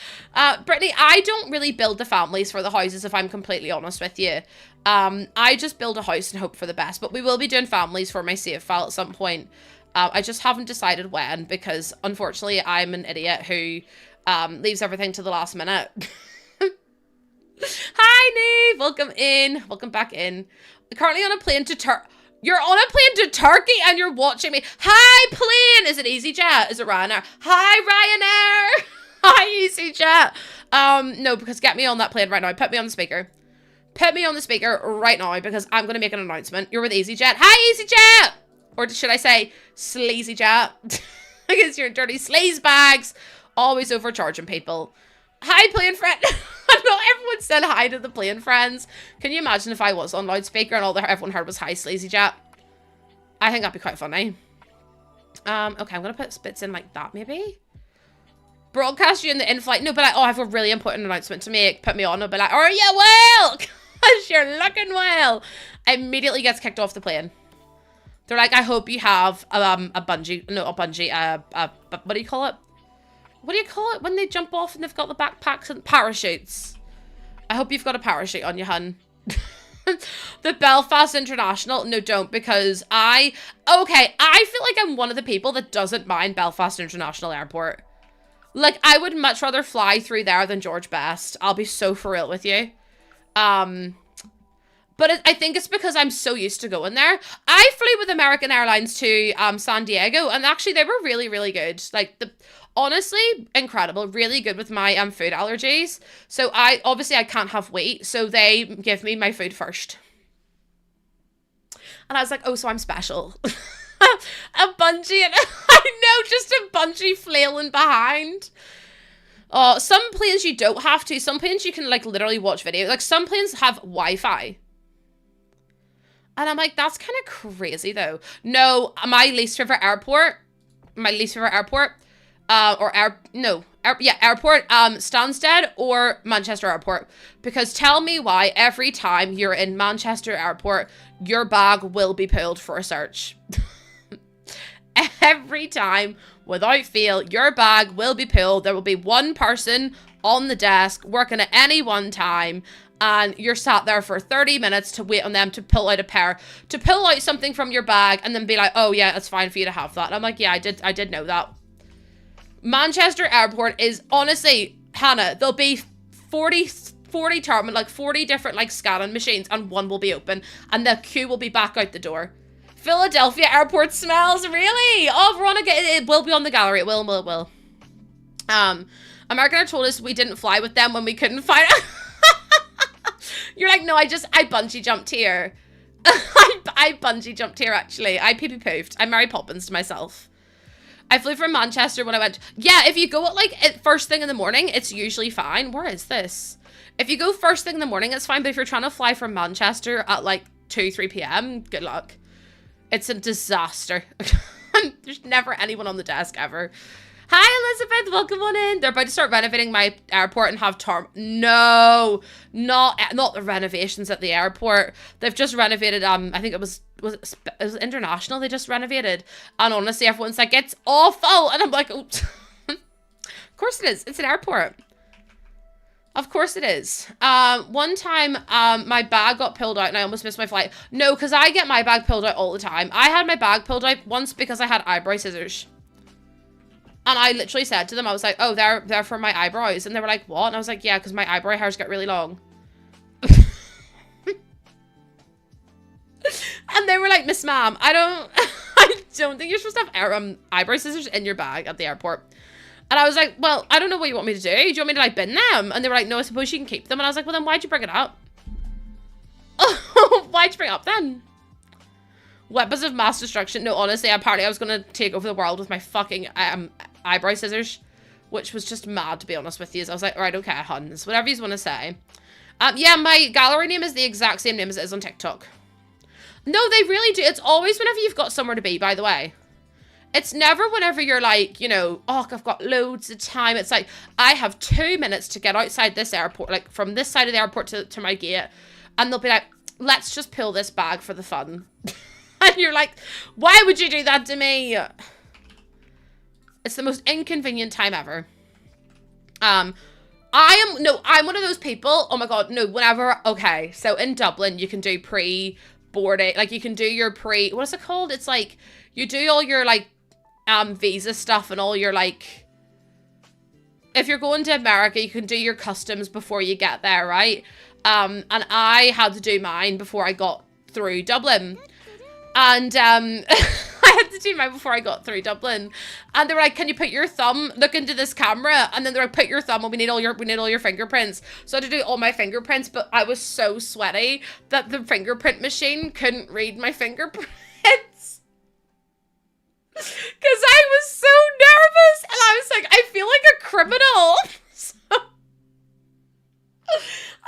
Brittany, I don't really build the families for the houses, if I'm completely honest with you. I just build a house and hope for the best, but we will be doing families for my save file at some point. I just haven't decided when, because unfortunately I'm an idiot who leaves everything to the last minute. Hi, Neve. Welcome in. Welcome back in. Currently on a plane to You're on a plane to Turkey and you're watching me. Hi, plane. Is it EasyJet? Is it Ryanair? Hi, Ryanair. Hi, EasyJet. No, because get me on that plane right now. Put me on the speaker. Put me on the speaker right now because I'm going to make an announcement. You're with EasyJet. Hi, EasyJet. Or should I say SleazyJet? Because you're dirty sleaze bags. Always overcharging people. Hi, plane friend. Not everyone said hi to the plane friends. Can you imagine if I was on loudspeaker and all that everyone heard was hi, SleazyJet? I think that'd be quite funny. Okay, I'm gonna put spits in like that, maybe. Broadcast you in the in-flight. No, but I have a really important announcement to make. Put me on. I'll be like, are you well? Because you're looking well. Immediately gets kicked off the plane. They're like, I hope you have a bungee. No, a bungee. What do you call it? What do you call it when they jump off and they've got the backpacks and parachutes? I hope you've got a parachute on you, hun. The Belfast International. No, don't, because I feel like I'm one of the people that doesn't mind Belfast International Airport. Like, I would much rather fly through there than George Best. I'll be so for real with you. But I think it's because I'm so used to going there. I flew with American Airlines to San Diego, and actually they were really, really good. Like, honestly, incredible. Really good with my food allergies. So I can't have wheat, so they give me my food first. And I was like, oh, so I'm special. A bungee, and I know, just a bungee flailing behind. Oh, some planes you don't have to. Some planes you can like literally watch videos. Like some planes have Wi-Fi. And I'm like, that's kind of crazy though. No, my least favorite airport, airport, Stansted or Manchester Airport. Because tell me why every time you're in Manchester Airport, your bag will be pulled for a search. Every time, without fail, your bag will be pulled. There will be one person on the desk working at any one time, and you're sat there for 30 minutes to wait on them to pull out something from your bag and then be like, oh yeah, it's fine for you to have that. And I'm like, yeah, I did know that. Manchester Airport is honestly, Hannah, there'll be 40 terminal, like 40 different like scanning machines, and one will be open and the queue will be back out the door. Philadelphia Airport smells, really? Oh, Veronica, it will be on the gallery. It will. American Air told us we didn't fly with them when we couldn't find You're like, no, I bungee jumped here. I bungee jumped here, actually. I pee-pee-poofed. I'm Mary Poppins to myself. I flew from Manchester when I went. Yeah, if you go at like first thing in the morning, it's usually fine. Where is this? If you go first thing in the morning, it's fine. But if you're trying to fly from Manchester at like 3 p.m, good luck. It's a disaster. There's never anyone on the desk ever. Hi, Elizabeth. Welcome on in. They're about to start renovating my airport and have No, not the renovations at the airport. They've just renovated. I think it was International. They just renovated, and honestly, everyone's like, it's awful, and I'm like, oh. Of course it is. It's an airport. Of course it is. One time, my bag got pulled out and I almost missed my flight. No, because I get my bag pulled out all the time. I had my bag pulled out once because I had eyebrow scissors. And I literally said to them, I was like, oh, they're for my eyebrows. And they were like, what? And I was like, yeah, because my eyebrow hairs get really long. And they were like, Miss Ma'am, I don't think you're supposed to have eyebrow scissors in your bag at the airport. And I was like, well, I don't know what you want me to do. Do you want me to like bin them? And they were like, no, I suppose you can keep them. And I was like, well, then why'd you bring it up? Why'd you bring it up then? Weapons of mass destruction. No, honestly, apparently I was going to take over the world with my fucking eyebrow scissors, which was just mad, to be honest with you. So I was like, all right, okay, Huns, whatever you want to say. Yeah, my gallery name is the exact same name as it is on TikTok. No, they really do. It's always whenever you've got somewhere to be, by the way. It's never whenever you're like, you know, oh, I've got loads of time. It's like, I have 2 minutes to get outside this airport, like from this side of the airport to my gate. And they'll be like, let's just pull this bag for the fun. And you're like, why would you do that to me? It's the most inconvenient time ever. I'm one of those people. Oh my God, no, whenever, okay. So in Dublin, you can do pre-boarding, like you can do your what is it called? It's like, you do all your like, visa stuff and all your like, if you're going to America, you can do your customs before you get there, right? And I had to do mine before I got through Dublin. And I had to do mine before I got through Dublin. And they were like, can you put your thumb, look into this camera? And then they're like, put your thumb, and we need all your fingerprints. So I had to do all my fingerprints, but I was so sweaty that the fingerprint machine couldn't read my fingerprints. Because I was so nervous, and I was like, I feel like a criminal.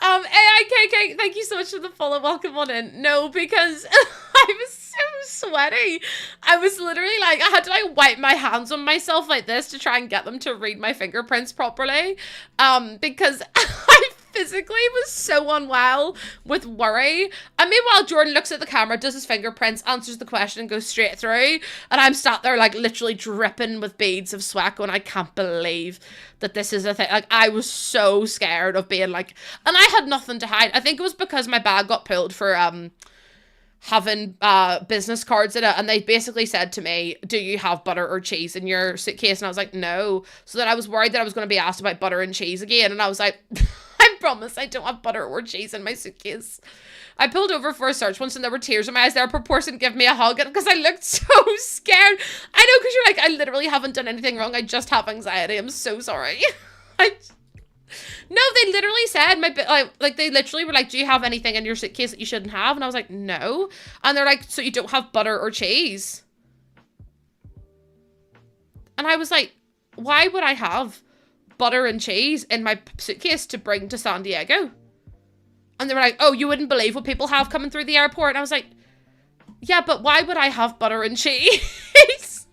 AIKK, thank you so much for the follow. Welcome on in. No, because I was so sweaty. I was literally like, I had to like wipe my hands on myself like this to try and get them to read my fingerprints properly. Because I physically was so unwell with worry. And meanwhile, Jordan looks at the camera, does his fingerprints, answers the question, and goes straight through. And I'm sat there like literally dripping with beads of sweat going, I can't believe that this is a thing. Like, I was so scared of being like, and I had nothing to hide. I think it was because my bag got pulled for having business cards in it, and they basically said to me, do you have butter or cheese in your suitcase? And I was like, no. So then I was worried that I was going to be asked about butter and cheese again, and I was like, I promise I don't have butter or cheese in my suitcase. I pulled over for a search once and there were tears in my eyes. There, person give me a hug because I looked so scared. I know, because you're like, I literally haven't done anything wrong. I just have anxiety. I'm so sorry. No, they literally said, like they literally were like, do you have anything in your suitcase that you shouldn't have? And I was like, no. And they're like, so you don't have butter or cheese? And I was like, why would I have butter and cheese in my suitcase to bring to San Diego? And they were like, oh, you wouldn't believe what people have coming through the airport. And I was like, yeah, but why would I have butter and cheese?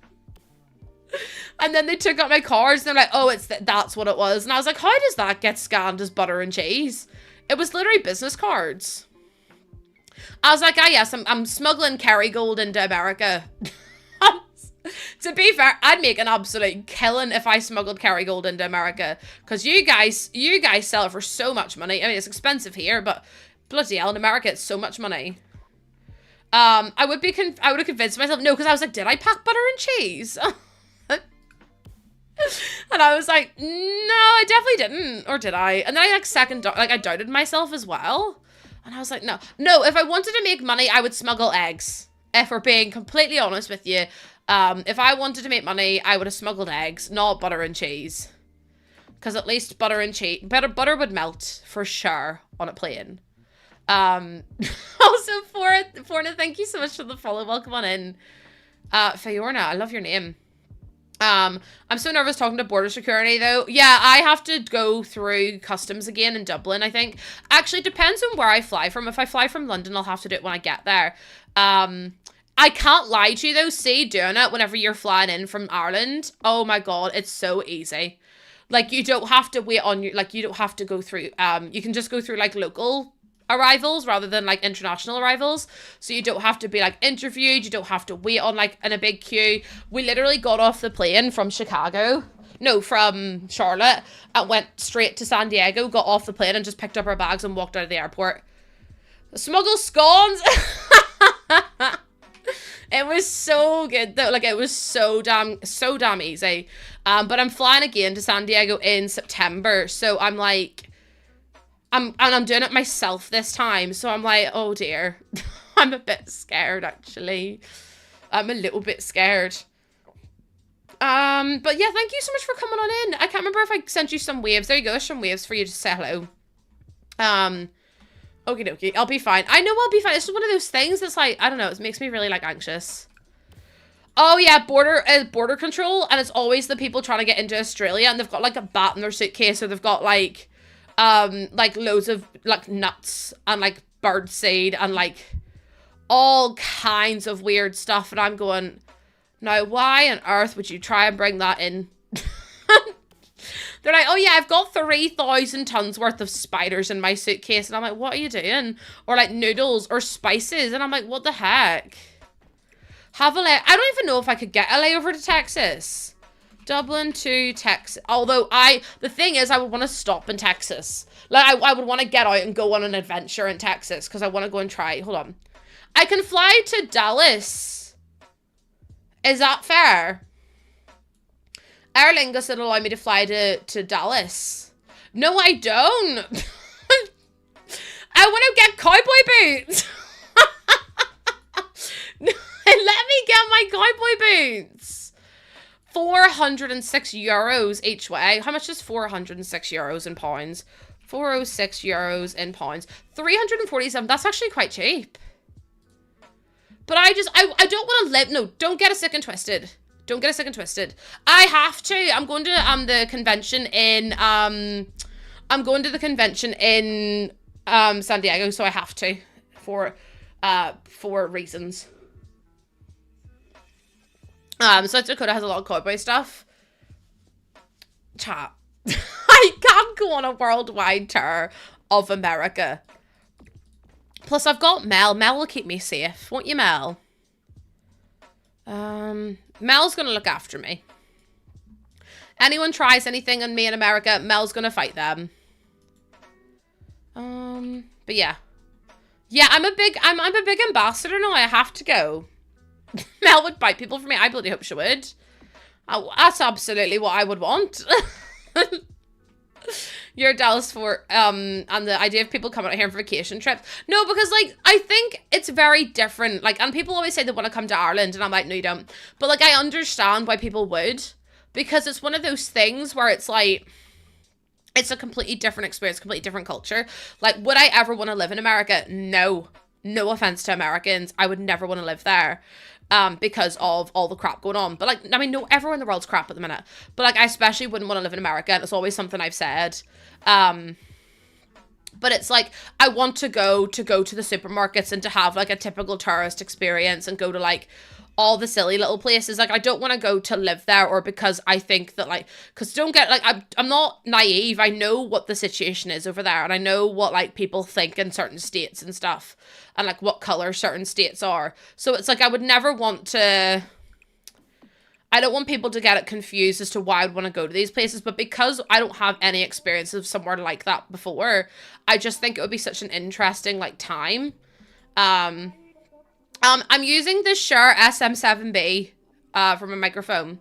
And then they took out my cards and they're like, oh, that's what it was. And I was like, how does that get scanned as butter and cheese? It was literally business cards. I was like, ah, yes, I'm smuggling Kerrygold into America. To be fair, I'd make an absolute killing if I smuggled Kerrygold into America. Because you guys sell it for so much money. I mean, it's expensive here, but bloody hell, in America, it's so much money. I would have convinced myself, no, because I was like, did I pack butter and cheese? And I was like, no, I definitely didn't. Or did I? And then I I doubted myself as well. And I was like, no, if I wanted to make money, I would smuggle eggs. If we're being completely honest with you. If I wanted to make money, I would have smuggled eggs, not butter and cheese. Because at least butter and cheese, butter would melt for sure on a plane. Also, Forna, thank you so much for the follow. Welcome on in. Fiorna, I love your name. I'm so nervous talking to border security though. Yeah, I have to go through customs again in Dublin, I think. Actually, it depends on where I fly from. If I fly from London, I'll have to do it when I get there. I can't lie to you though, see doing it whenever you're flying in from Ireland. Oh my god, it's so easy. Like, you don't have to wait on your, like, you don't have to go through, you can just go through, like, local arrivals rather than, like, international arrivals. So you don't have to be, like, interviewed. You don't have to wait on, like, in a big queue. We literally got off the plane from from Charlotte, and went straight to San Diego, got off the plane and just picked up our bags and walked out of the airport. Smuggle scones! It was so good though. Like, it was so damn easy. But I'm flying again to San Diego in September. So I'm like, I'm doing it myself this time. So I'm like, oh dear. I'm a bit scared actually. I'm a little bit scared. But yeah, thank you so much for coming on in. I can't remember if I sent you some waves. There you go, some waves for you to say hello. Okie dokie, I'll be fine. I know I'll be fine. It's just one of those things that's like, I don't know, it makes me really, like, anxious. Oh, yeah, border control, and it's always the people trying to get into Australia, and they've got, like, a bat in their suitcase, or they've got, like, loads of, like, nuts, and, like, birdseed, and, like, all kinds of weird stuff, and I'm going, now, why on earth would you try and bring that in? They're like, oh yeah, I've got 3,000 tons worth of spiders in my suitcase. And I'm like, what are you doing? Or like noodles or spices. And I'm like, what the heck? I don't even know if I could get a layover to Texas. Dublin to Texas. Although the thing is, I would want to stop in Texas. Like, I would want to get out and go on an adventure in Texas. Because I want to go and try. Hold on. I can fly to Dallas. Is that fair? Aer Lingus would allow me to fly to Dallas. No, I don't. I want to get cowboy boots. Let me get my cowboy boots. 406 euros each way. How much is 406 euros in pounds? 406 euros in pounds. 347. That's actually quite cheap. But I don't want to live. No, don't get us sick and twisted. Don't get us sick and twisted. I have to. I'm going to the convention in San Diego, so I have to for reasons. South Dakota has a lot of cowboy stuff. Chat. I can't go on a worldwide tour of America. Plus, I've got Mel. Mel will keep me safe. Won't you, Mel? Mel's gonna look after me. Anyone tries anything on me in America, Mel's gonna fight them. But yeah. Yeah, I'm a big ambassador now. I have to go. Mel would bite people for me. I bloody hope she would. That's absolutely what I would want. You're Dallas for and the idea of people coming out here on vacation trips. No, because like I think it's very different. Like, and people always say they want to come to Ireland, and I'm like, no, you don't. But like, I understand why people would, because it's one of those things where it's like, it's a completely different experience, completely different culture. Like, would I ever want to live in America? No. No offense to Americans, I would never want to live there. Because of all the crap going on. But like, I mean, no, everyone in the world's crap at the minute. But like, I especially wouldn't want to live in America. And it's always something I've said. But it's like, I want to go to the supermarkets and to have like a typical tourist experience and go to like all the silly little places. Like, I don't want to go to live there, or because I think that like, because don't get, like, I'm not naive. I know what the situation is over there, and I know what like people think in certain states and stuff, and like what color certain states are. So it's like, I would never want to, I don't want people to get it confused as to why I'd want to go to these places. But because I don't have any experience of somewhere like that before, I just think it would be such an interesting like time. I'm using the Shure SM7B from a microphone.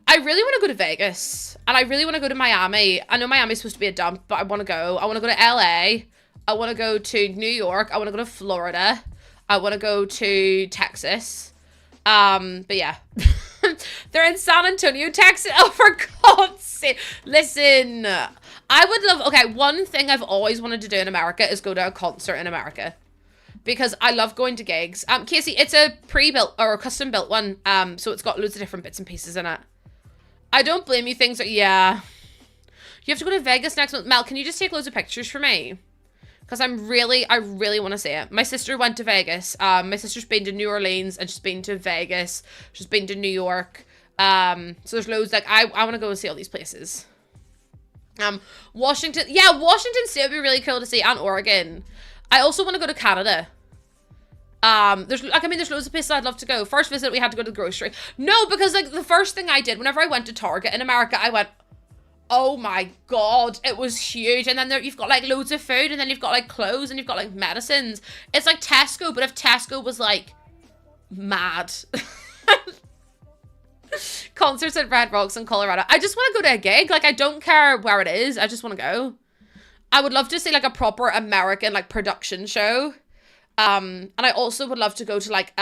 I really want to go to Vegas, and I really want to go to Miami. I know Miami's supposed to be a dump, but I want to go. I want to go to LA. I want to go to New York. I want to go to Florida. I want to go to Texas. But yeah. They're in San Antonio, Texas. Oh, for God's sake. Listen, I would love... Okay, one thing I've always wanted to do in America is go to a concert in America. Because I love going to gigs. Casey, it's a pre-built or a custom-built one. So it's got loads of different bits and pieces in it. I don't blame you. Things are... Yeah. You have to go to Vegas next month. Mel, can you just take loads of pictures for me? Because I really want to see it. My sister went to Vegas. My sister's been to New Orleans and she's been to Vegas. She's been to New York. So there's loads, like, I want to go and see all these places. Washington. Yeah, Washington State would be really cool to see, and Oregon. I also want to go to Canada. There's loads of places I'd love to go. First visit, we had to go to the grocery. No, because, like, the first thing I did, whenever I went to Target in America, I went... Oh my God, it was huge. And then there, you've got like loads of food, and then you've got like clothes, and you've got like medicines. It's like Tesco, but if Tesco was like mad. Concerts at Red Rocks in Colorado. I just want to go to a gig. Like, I don't care where it is. I just want to go. I would love to see like a proper American like production show. And I also would love to go to like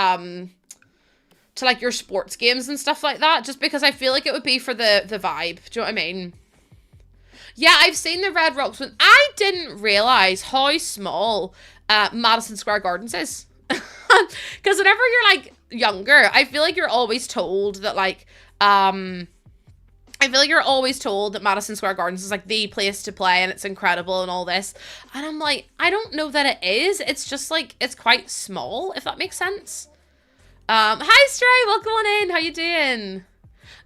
your sports games and stuff like that, just because I feel like it would be for the vibe. Do you know what I mean? Yeah, I've seen the Red Rocks one. I didn't realize how small Madison Square Gardens is. Because whenever you're like younger, I feel like you're always told that like I feel like you're always told that Madison Square Gardens is like the place to play and it's incredible and all this. And I'm like, I don't know that it is. It's just like, it's quite small, if that makes sense. Hi Stray, welcome on in. How you doing?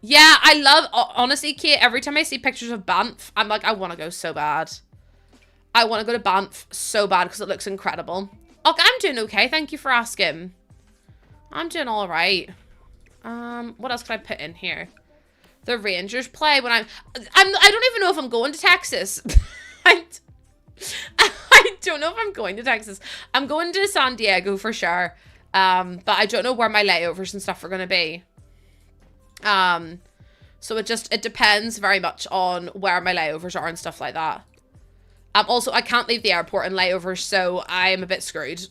Yeah, I love, honestly, Kate, every time I see pictures of Banff, I'm like, I want to go so bad. I want to go to Banff so bad because it looks incredible. Okay, I'm doing okay. Thank you for asking. I'm doing all right. What else can I put in here? The Rangers play when I don't even know if I'm going to Texas. I don't know if I'm going to Texas. I'm going to San Diego for sure. But I don't know where my layovers and stuff are going to be. So it depends very much on where my layovers are and stuff like that. Also, I can't leave the airport in layovers, so I'm a bit screwed.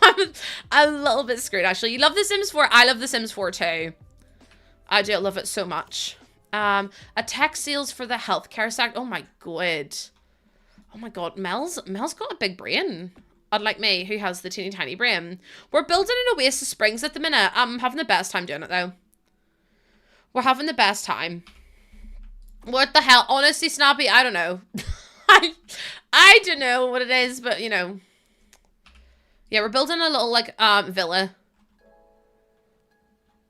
I'm a little bit screwed, actually. You love The Sims 4? I love The Sims 4 too. I do love it so much. A tech sales for the healthcare sector. Oh my god. Oh my god, Mel's got a big brain. Unlike me, who has the teeny tiny brain. We're building in Oasis Springs at the minute. I'm having the best time doing it, though. We're having the best time. What the hell? Honestly, Snappy, I don't know. I don't know what it is, but, you know. Yeah, we're building a little, like, villa.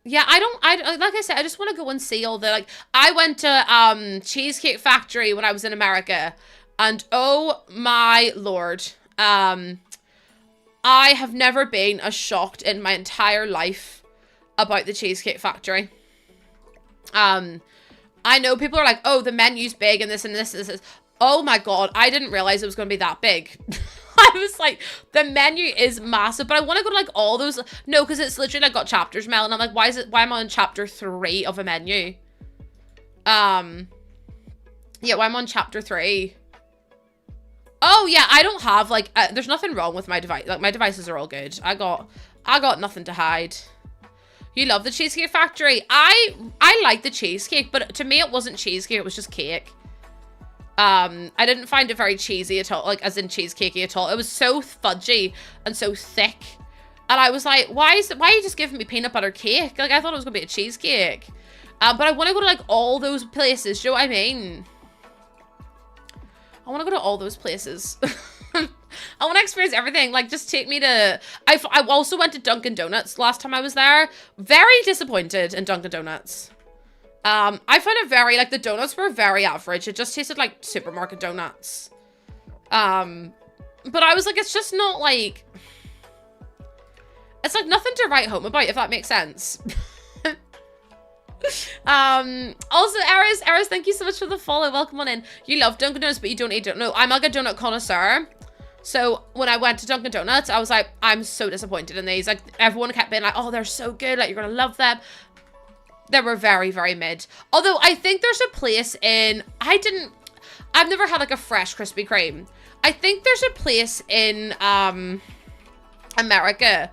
Yeah, like I said, I just want to go and see all the, like, I went to, Cheesecake Factory when I was in America. And, oh my lord. I have never been as shocked in my entire life about the Cheesecake Factory. I know people are like, oh, the menu's big and this and this and this. Oh my god, I didn't realize it was going to be that big. I was like, the menu is massive, but I want to go to like all those. No, because it's literally like got chapters, Mel, and I'm like, why am I on chapter 3 of a menu? Yeah, why am I on chapter 3? Oh yeah, I don't have like, there's nothing wrong with my device. Like my devices are all good. I got nothing to hide. You love the Cheesecake Factory. I like the cheesecake, but to me it wasn't cheesecake, it was just cake. I didn't find it very cheesy at all, like as in cheesecakey at all. It was so fudgy and so thick. And I was like, why are you just giving me peanut butter cake? Like I thought it was gonna be a cheesecake. But I want to go to like all those places, do you know what I mean? I want to go to all those places. I want to experience everything. Like, just take me to... I also went to Dunkin' Donuts last time I was there. Very disappointed in Dunkin' Donuts. I found it very... Like, the donuts were very average. It just tasted like supermarket donuts. But I was like, it's just not like... It's like nothing to write home about, if that makes sense. Also, Eris, thank you so much for the follow. Welcome on in. You love Dunkin' Donuts, but you don't eat donut. No, I'm like a donut connoisseur. So when I went to Dunkin' Donuts, I was like, I'm so disappointed in these. Like, everyone kept being like, oh, they're so good. Like, you're gonna love them. They were very, very mid. Although, I think there's a place in... I've never had, like, a fresh Krispy Kreme. I think there's a place in, America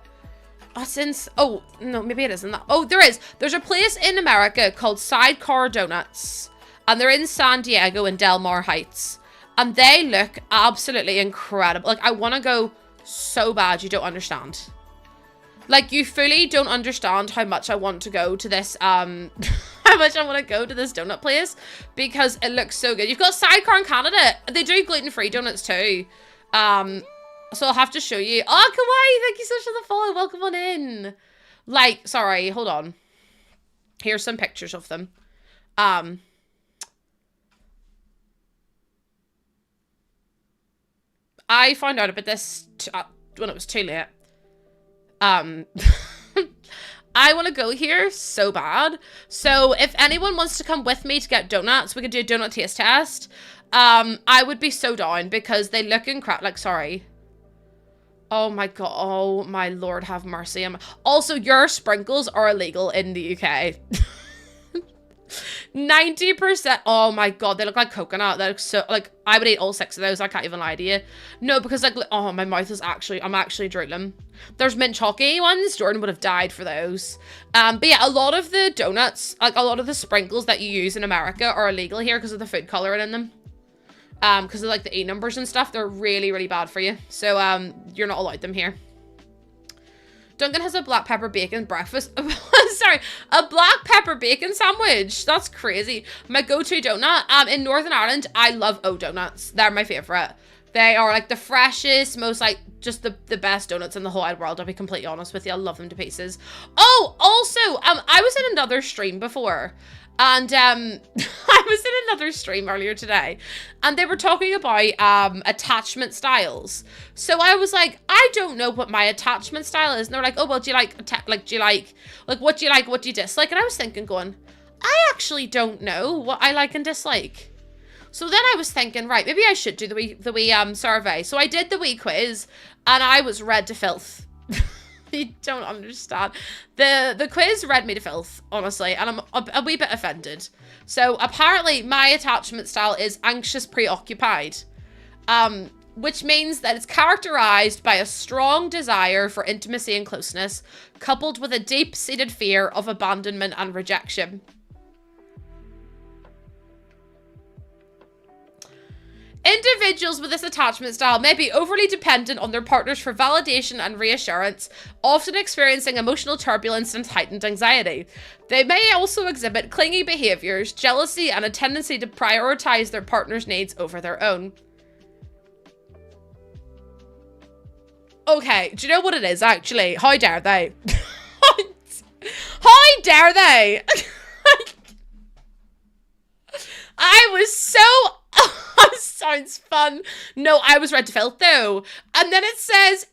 Oh, no, maybe it isn't that. Oh, there is. There's a place in America called Sidecar Donuts. And they're in San Diego in Del Mar Heights. And they look absolutely incredible. Like, I want to go so bad, you don't understand. Like, you fully don't understand how much I want to go to this, how much I want to go to this donut place. Because it looks so good. You've got Sidecar in Canada. They do gluten-free donuts too. So I'll have to show you. Oh, Kawaii, thank you so much for the follow. Welcome on in. Like, sorry, hold on. Here's some pictures of them. I found out about this when it was too late. I want to go here so bad. So if anyone wants to come with me to get donuts, we could do a donut taste test. I would be so down because they look incredible. Like, sorry. Oh my god. Oh my lord, have mercy. Also, your sprinkles are illegal in the UK. 90%. Oh my god, they look like coconut. They look so, like, I would eat all 6 of those. I can't even lie to you. No, because, like, oh, my mouth is actually, I'm actually drooling. There's mint chalky ones. Jordan would have died for those. But yeah, a lot of the donuts, like, a lot of the sprinkles that you use in America are illegal here because of the food coloring in them. Because of, like, the E numbers and stuff. They're really, really bad for you. So, you're not allowed them here. Duncan has a black pepper bacon breakfast. Sorry, a black pepper bacon sandwich. That's crazy. My go-to donut. In Northern Ireland, I love O donuts. They're my favorite. They are like the freshest, most like just the best donuts in the whole wide world. I'll be completely honest with you. I love them to pieces. Oh, also, I was in another stream before. And I was in another stream earlier today, and they were talking about attachment styles. So I was like, I don't know what my attachment style is. And they're like, oh well, do you like what do you like, what do you dislike? And I was thinking, going, I actually don't know what I like and dislike. So then I was thinking, right, maybe I should do the wee survey. So I did the wee quiz, and I was read to filth. You don't understand. The quiz read me to filth, honestly, and I'm a wee bit offended. So apparently my attachment style is anxious preoccupied, which means that it's characterized by a strong desire for intimacy and closeness, coupled with a deep-seated fear of abandonment and rejection. Individuals with this attachment style may be overly dependent on their partners for validation and reassurance, often experiencing emotional turbulence and heightened anxiety. They may also exhibit clingy behaviors, jealousy, and a tendency to prioritize their partner's needs over their own. Okay, do you know what it is, actually? How dare they? How dare they? I was so... sounds fun. No, I was read to filth though. And then it says,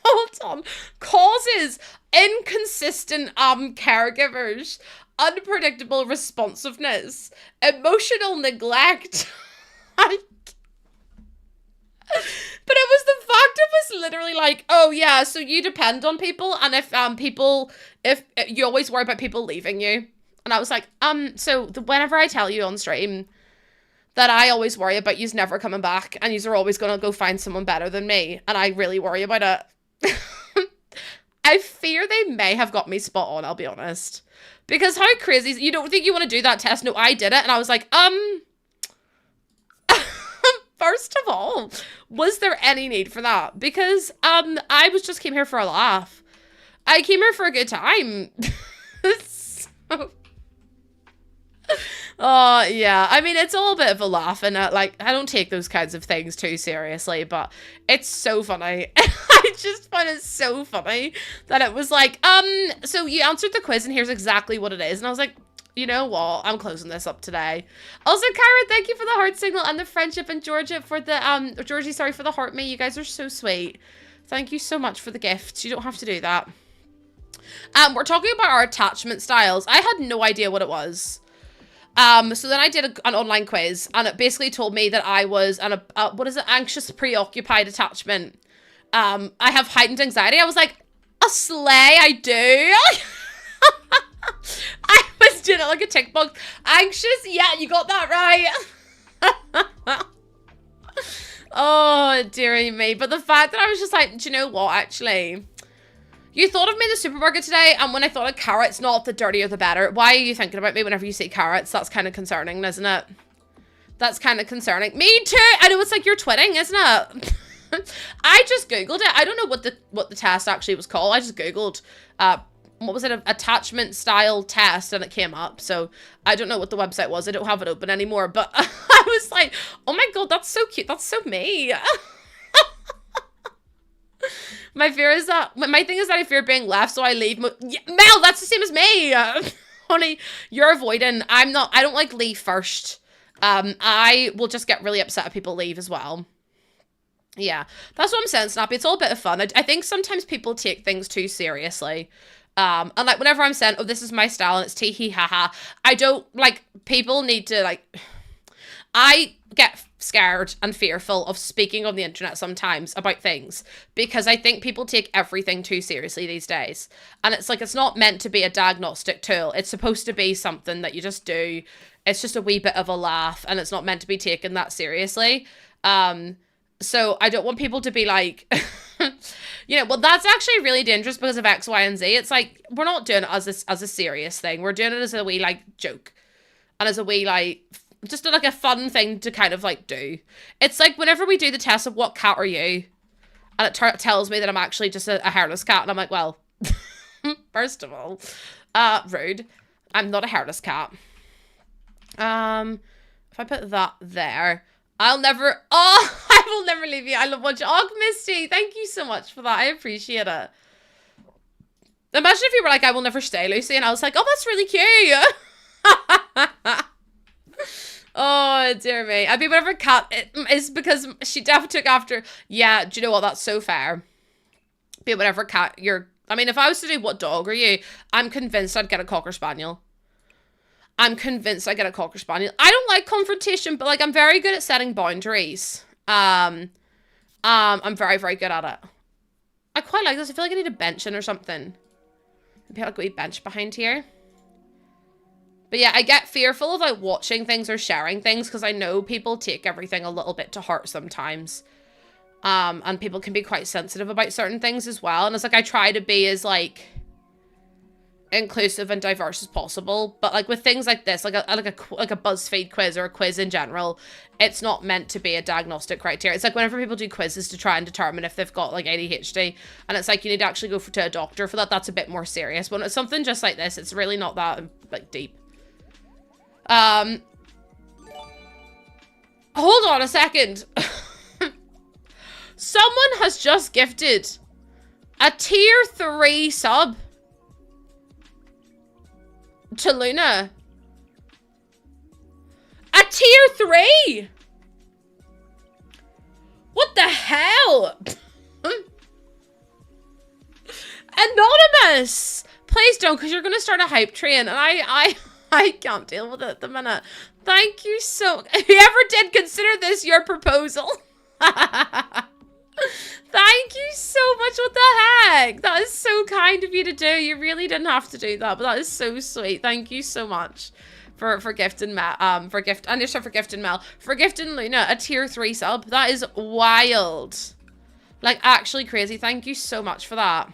hold on, causes inconsistent caregivers, unpredictable responsiveness, emotional neglect. But it was the fact it was literally like, oh yeah, so you depend on people, and if you always worry about people leaving you. And I was like, so whenever I tell you on stream that I always worry about yous never coming back, and yous are always going to go find someone better than me, and I really worry about it. I fear they may have got me spot on, I'll be honest. Because how crazy, you don't think you want to do that test? No, I did it, and I was like, first of all, was there any need for that? Because, I just came here for a laugh. I came here for a good time. So... Oh, yeah. I mean, it's all a bit of a laugh, and like, I don't take those kinds of things too seriously, but it's so funny. I just find it so funny that it was like, so you answered the quiz, and here's exactly what it is. And I was like, you know what? I'm closing this up today. Also, Kyra, thank you for the heart signal and the friendship, and Georgia for the, Georgie, sorry for the heart me. You guys are so sweet. Thank you so much for the gifts. You don't have to do that. We're talking about our attachment styles. I had no idea what it was. So then I did an online quiz, and it basically told me that I was anxious preoccupied attachment. I have heightened anxiety. I was like, a slay, I do. I was doing it like a tick box. Anxious, yeah, you got that right. Oh, dearie me. But the fact that I was just like, do you know what, actually? You thought of me in the supermarket today, and when I thought of carrots, not the dirtier the better. Why are you thinking about me whenever you see carrots? That's kind of concerning, isn't it? That's kind of concerning. Me too! I know, it's like you're twitting, isn't it? I just Googled it. I don't know what the test actually was called. I just Googled, what was it? An attachment style test, and it came up. So I don't know what the website was. I don't have it open anymore. But I was like, oh my god, that's so cute. That's so me. My fear is that, my thing is that I fear being left, so I leave. Yeah, Mel, that's the same as me. Honey, you're avoiding. I don't like leave first. I will just get really upset if people leave as well. Yeah, that's what I'm saying, Snappy. It's all a bit of fun. I think sometimes people take things too seriously. And like whenever I'm saying, oh, this is my style and it's tee hee ha ha, I don't, like, people need to, like, I get scared and fearful of speaking on the internet sometimes about things because I think people take everything too seriously these days. And it's like, it's not meant to be a diagnostic tool. It's supposed to be something that you just do. It's just a wee bit of a laugh, and it's not meant to be taken that seriously. So I don't want people to be like, you know, well, that's actually really dangerous because of X, Y, and Z. It's like, we're not doing it as a serious thing. We're doing it as a wee, like, joke. And as a wee, like, just like a fun thing to kind of, like, do. It's like whenever we do the test of what cat are you, and it tells me that I'm actually just a hairless cat. And I'm like, well, first of all, rude. I'm not a hairless cat. If I put that there, I will never leave you. I love watching. Oh, Misty, thank you so much for that. I appreciate it. Imagine if you were like, I will never stay, Lucy, and I was like, oh, that's really cute. Oh, dear me. I mean, whatever cat it is, because she definitely took after. Yeah, do you know what? That's so fair. Be whatever cat you're. I mean, if I was to do what dog are you, I'm convinced I'd get a Cocker Spaniel. I'm convinced I get a Cocker Spaniel. I don't like confrontation, but, like, I'm very good at setting boundaries. I'm very, very good at it. I quite like this. I feel like I need a bench in or something. Maybe I'll go a bench behind here. But yeah, I get fearful of, like, watching things or sharing things because I know people take everything a little bit to heart sometimes. And people can be quite sensitive about certain things as well. And it's like, I try to be as, like, inclusive and diverse as possible, but like with things like this, like a BuzzFeed quiz or a quiz in general, it's not meant to be a diagnostic criteria. It's like whenever people do quizzes to try and determine if they've got like ADHD, and it's like you need to actually go to a doctor for that. That's a bit more serious. But when it's something just like this, it's really not that like deep. Hold on a second. Someone has just gifted a tier 3 sub to Luna. A tier 3? What the hell? Anonymous! Please don't, because you're going to start a hype train, and I can't deal with it at the minute. Thank you so... Whoever did consider this your proposal. Thank you so much. What the heck? That is so kind of you to do. You really didn't have to do that, but that is so sweet. Thank you so much for gifting Mel. For gifting Luna a tier 3 sub. That is wild. Like, actually crazy. Thank you so much for that.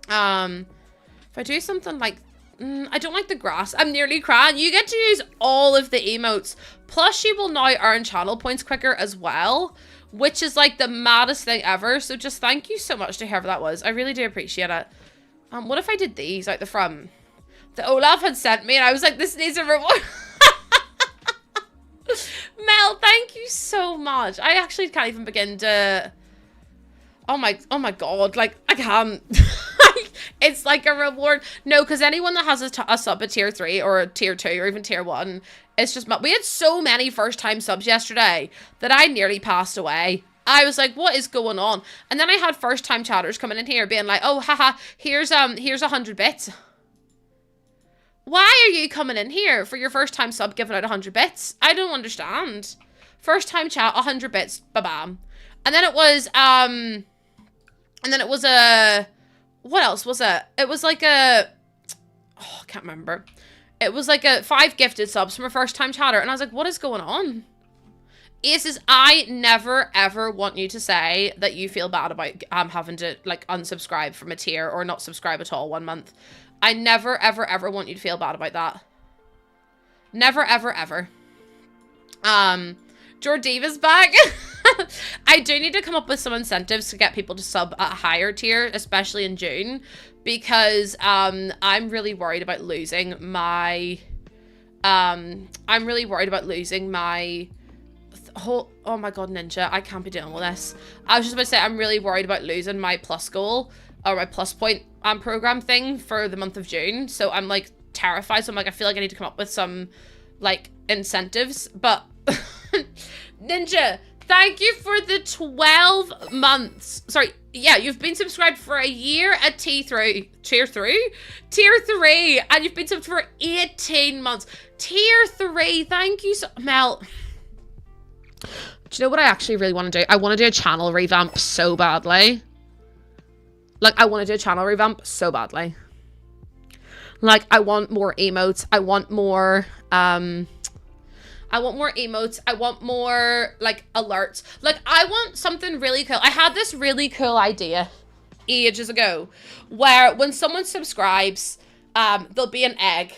If I do something like I don't like the grass. I'm nearly crying. You get to use all of the emotes. Plus, you will now earn channel points quicker as well, which is like the maddest thing ever. So just thank you so much to whoever that was. I really do appreciate it. What if I did these out the front? The Olaf had sent me and I was like, this needs a reward. Mel, thank you so much. I actually can't even begin to... Oh my god, like, I can't. It's like a reward. No, because anyone that has a sub at tier 3 or a tier 2 or even tier 1, it's just... We had so many first-time subs yesterday that I nearly passed away. I was like, what is going on? And then I had first-time chatters coming in here being like, oh, haha, here's 100 bits. Why are you coming in here for your first-time sub giving out 100 bits? I don't understand. First-time chat, 100 bits, ba-bam. And then it was, a... What else was it? It was like a... Oh, I can't remember. It was like a 5 gifted subs from a first-time chatter. And I was like, what is going on? Aces, I never ever want you to say that you feel bad about having to like unsubscribe from a tier or not subscribe at all 1 month. I never ever ever want you to feel bad about that. Never ever ever. Jordiva's back. I do need to come up with some incentives to get people to sub at a higher tier, especially in June, because I'm really worried about losing my whole, oh my god, Ninja, I can't be dealing with this. I was just about to say, I'm really worried about losing my plus goal, or my plus point program thing for the month of June. So I'm like terrified. So I'm like, I feel like I need to come up with some like incentives. But Ninja, thank you for the 12 months. Sorry, yeah, you've been subscribed for a year at tier 3, and you've been subbed for 18 months. Tier 3, thank you so, Mel. Do you know what I actually really want to do? I want to do a channel revamp so badly. Like, I want to do a channel revamp so badly. Like, I want more emotes. I want more emotes. I want more, like, alerts. Like, I want something really cool. I had this really cool idea ages ago where when someone subscribes, there'll be an egg.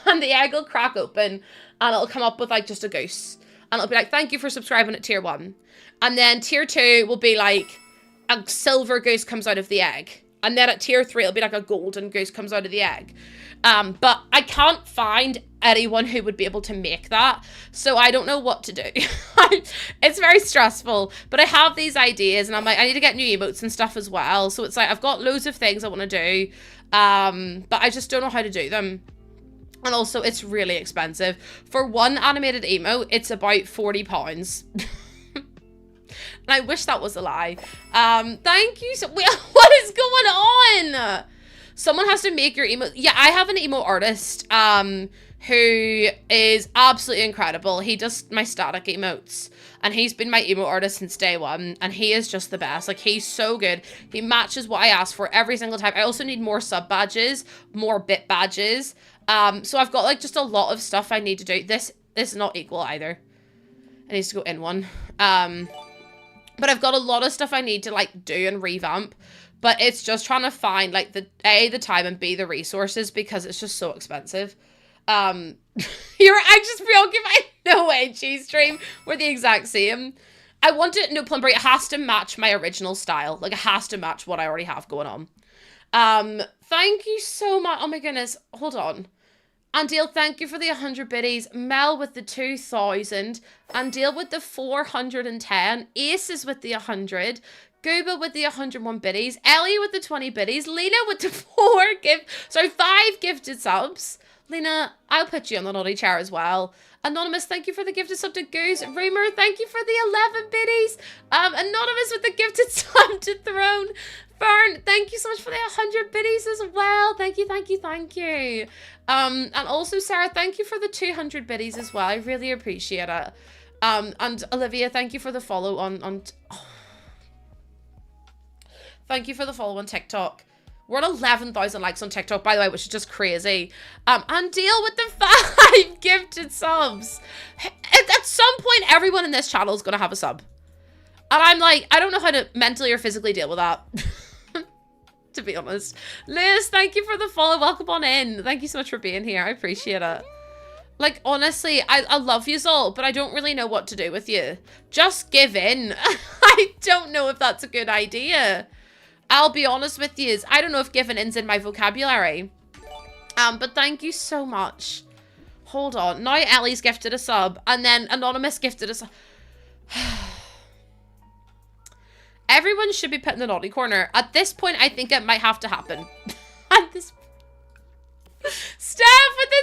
And the egg will crack open and it'll come up with, like, just a goose. And it'll be like, thank you for subscribing at tier 1. And then tier 2 will be like, a silver goose comes out of the egg. And then at tier 3, it'll be like a golden goose comes out of the egg. But I can't find anyone who would be able to make that. So I don't know what to do. It's very stressful. But I have these ideas and I'm like, I need to get new emotes and stuff as well. So it's like, I've got loads of things I want to do. But I just don't know how to do them. And also, it's really expensive. For one animated emote, it's about £40. And I wish that was a lie. Thank you. Wait, what is going on? Someone has to make your emote. Yeah, I have an emote artist who is absolutely incredible. He does my static emotes. And he's been my emote artist since day 1. And he is just the best. Like, he's so good. He matches what I ask for every single time. I also need more sub badges, more bit badges. So I've got, like, just a lot of stuff I need to do. This is not equal either. It needs to go in one. But I've got a lot of stuff I need to, like, do and revamp. But it's just trying to find, like, the time and B, the resources, because it's just so expensive. You're anxious, preoccupied. No way, cheese stream. We're the exact same. I want it, no plumber. It has to match my original style. Like, it has to match what I already have going on. Thank you so much. Oh my goodness. Hold on. Andale, thank you for the 100 biddies. Mel with the 2,000. Andale with the 410. Aces with the 100. Gooba with the 101 biddies. Ellie with the 20 biddies. Lena with the 5 gifted subs. Lena, I'll put you on the naughty chair as well. Anonymous, thank you for the gifted sub to Goose. Rumor, thank you for the 11 biddies. Anonymous with the gifted sub to Throne. Fern, thank you so much for the 100 biddies as well. Thank you, thank you, thank you. And also, Sarah, thank you for the 200 biddies as well. I really appreciate it. And Olivia, thank you for the follow on Thank you for the follow on TikTok. We're at 11,000 likes on TikTok, by the way, which is just crazy. And deal with the 5 gifted subs. At some point, everyone in this channel is going to have a sub. And I'm like, I don't know how to mentally or physically deal with that. To be honest. Liz, thank you for the follow. Welcome on in. Thank you so much for being here. I appreciate it. Like, honestly, I love you all, but I don't really know what to do with you. Just give in. I don't know if that's a good idea. I'll be honest with you. I don't know if giving in's in my vocabulary. But thank you so much. Hold on. Now Ellie's gifted a sub, and then Anonymous gifted a sub. Everyone should be put in the naughty corner. At this point, I think it might have to happen. At this Steph with the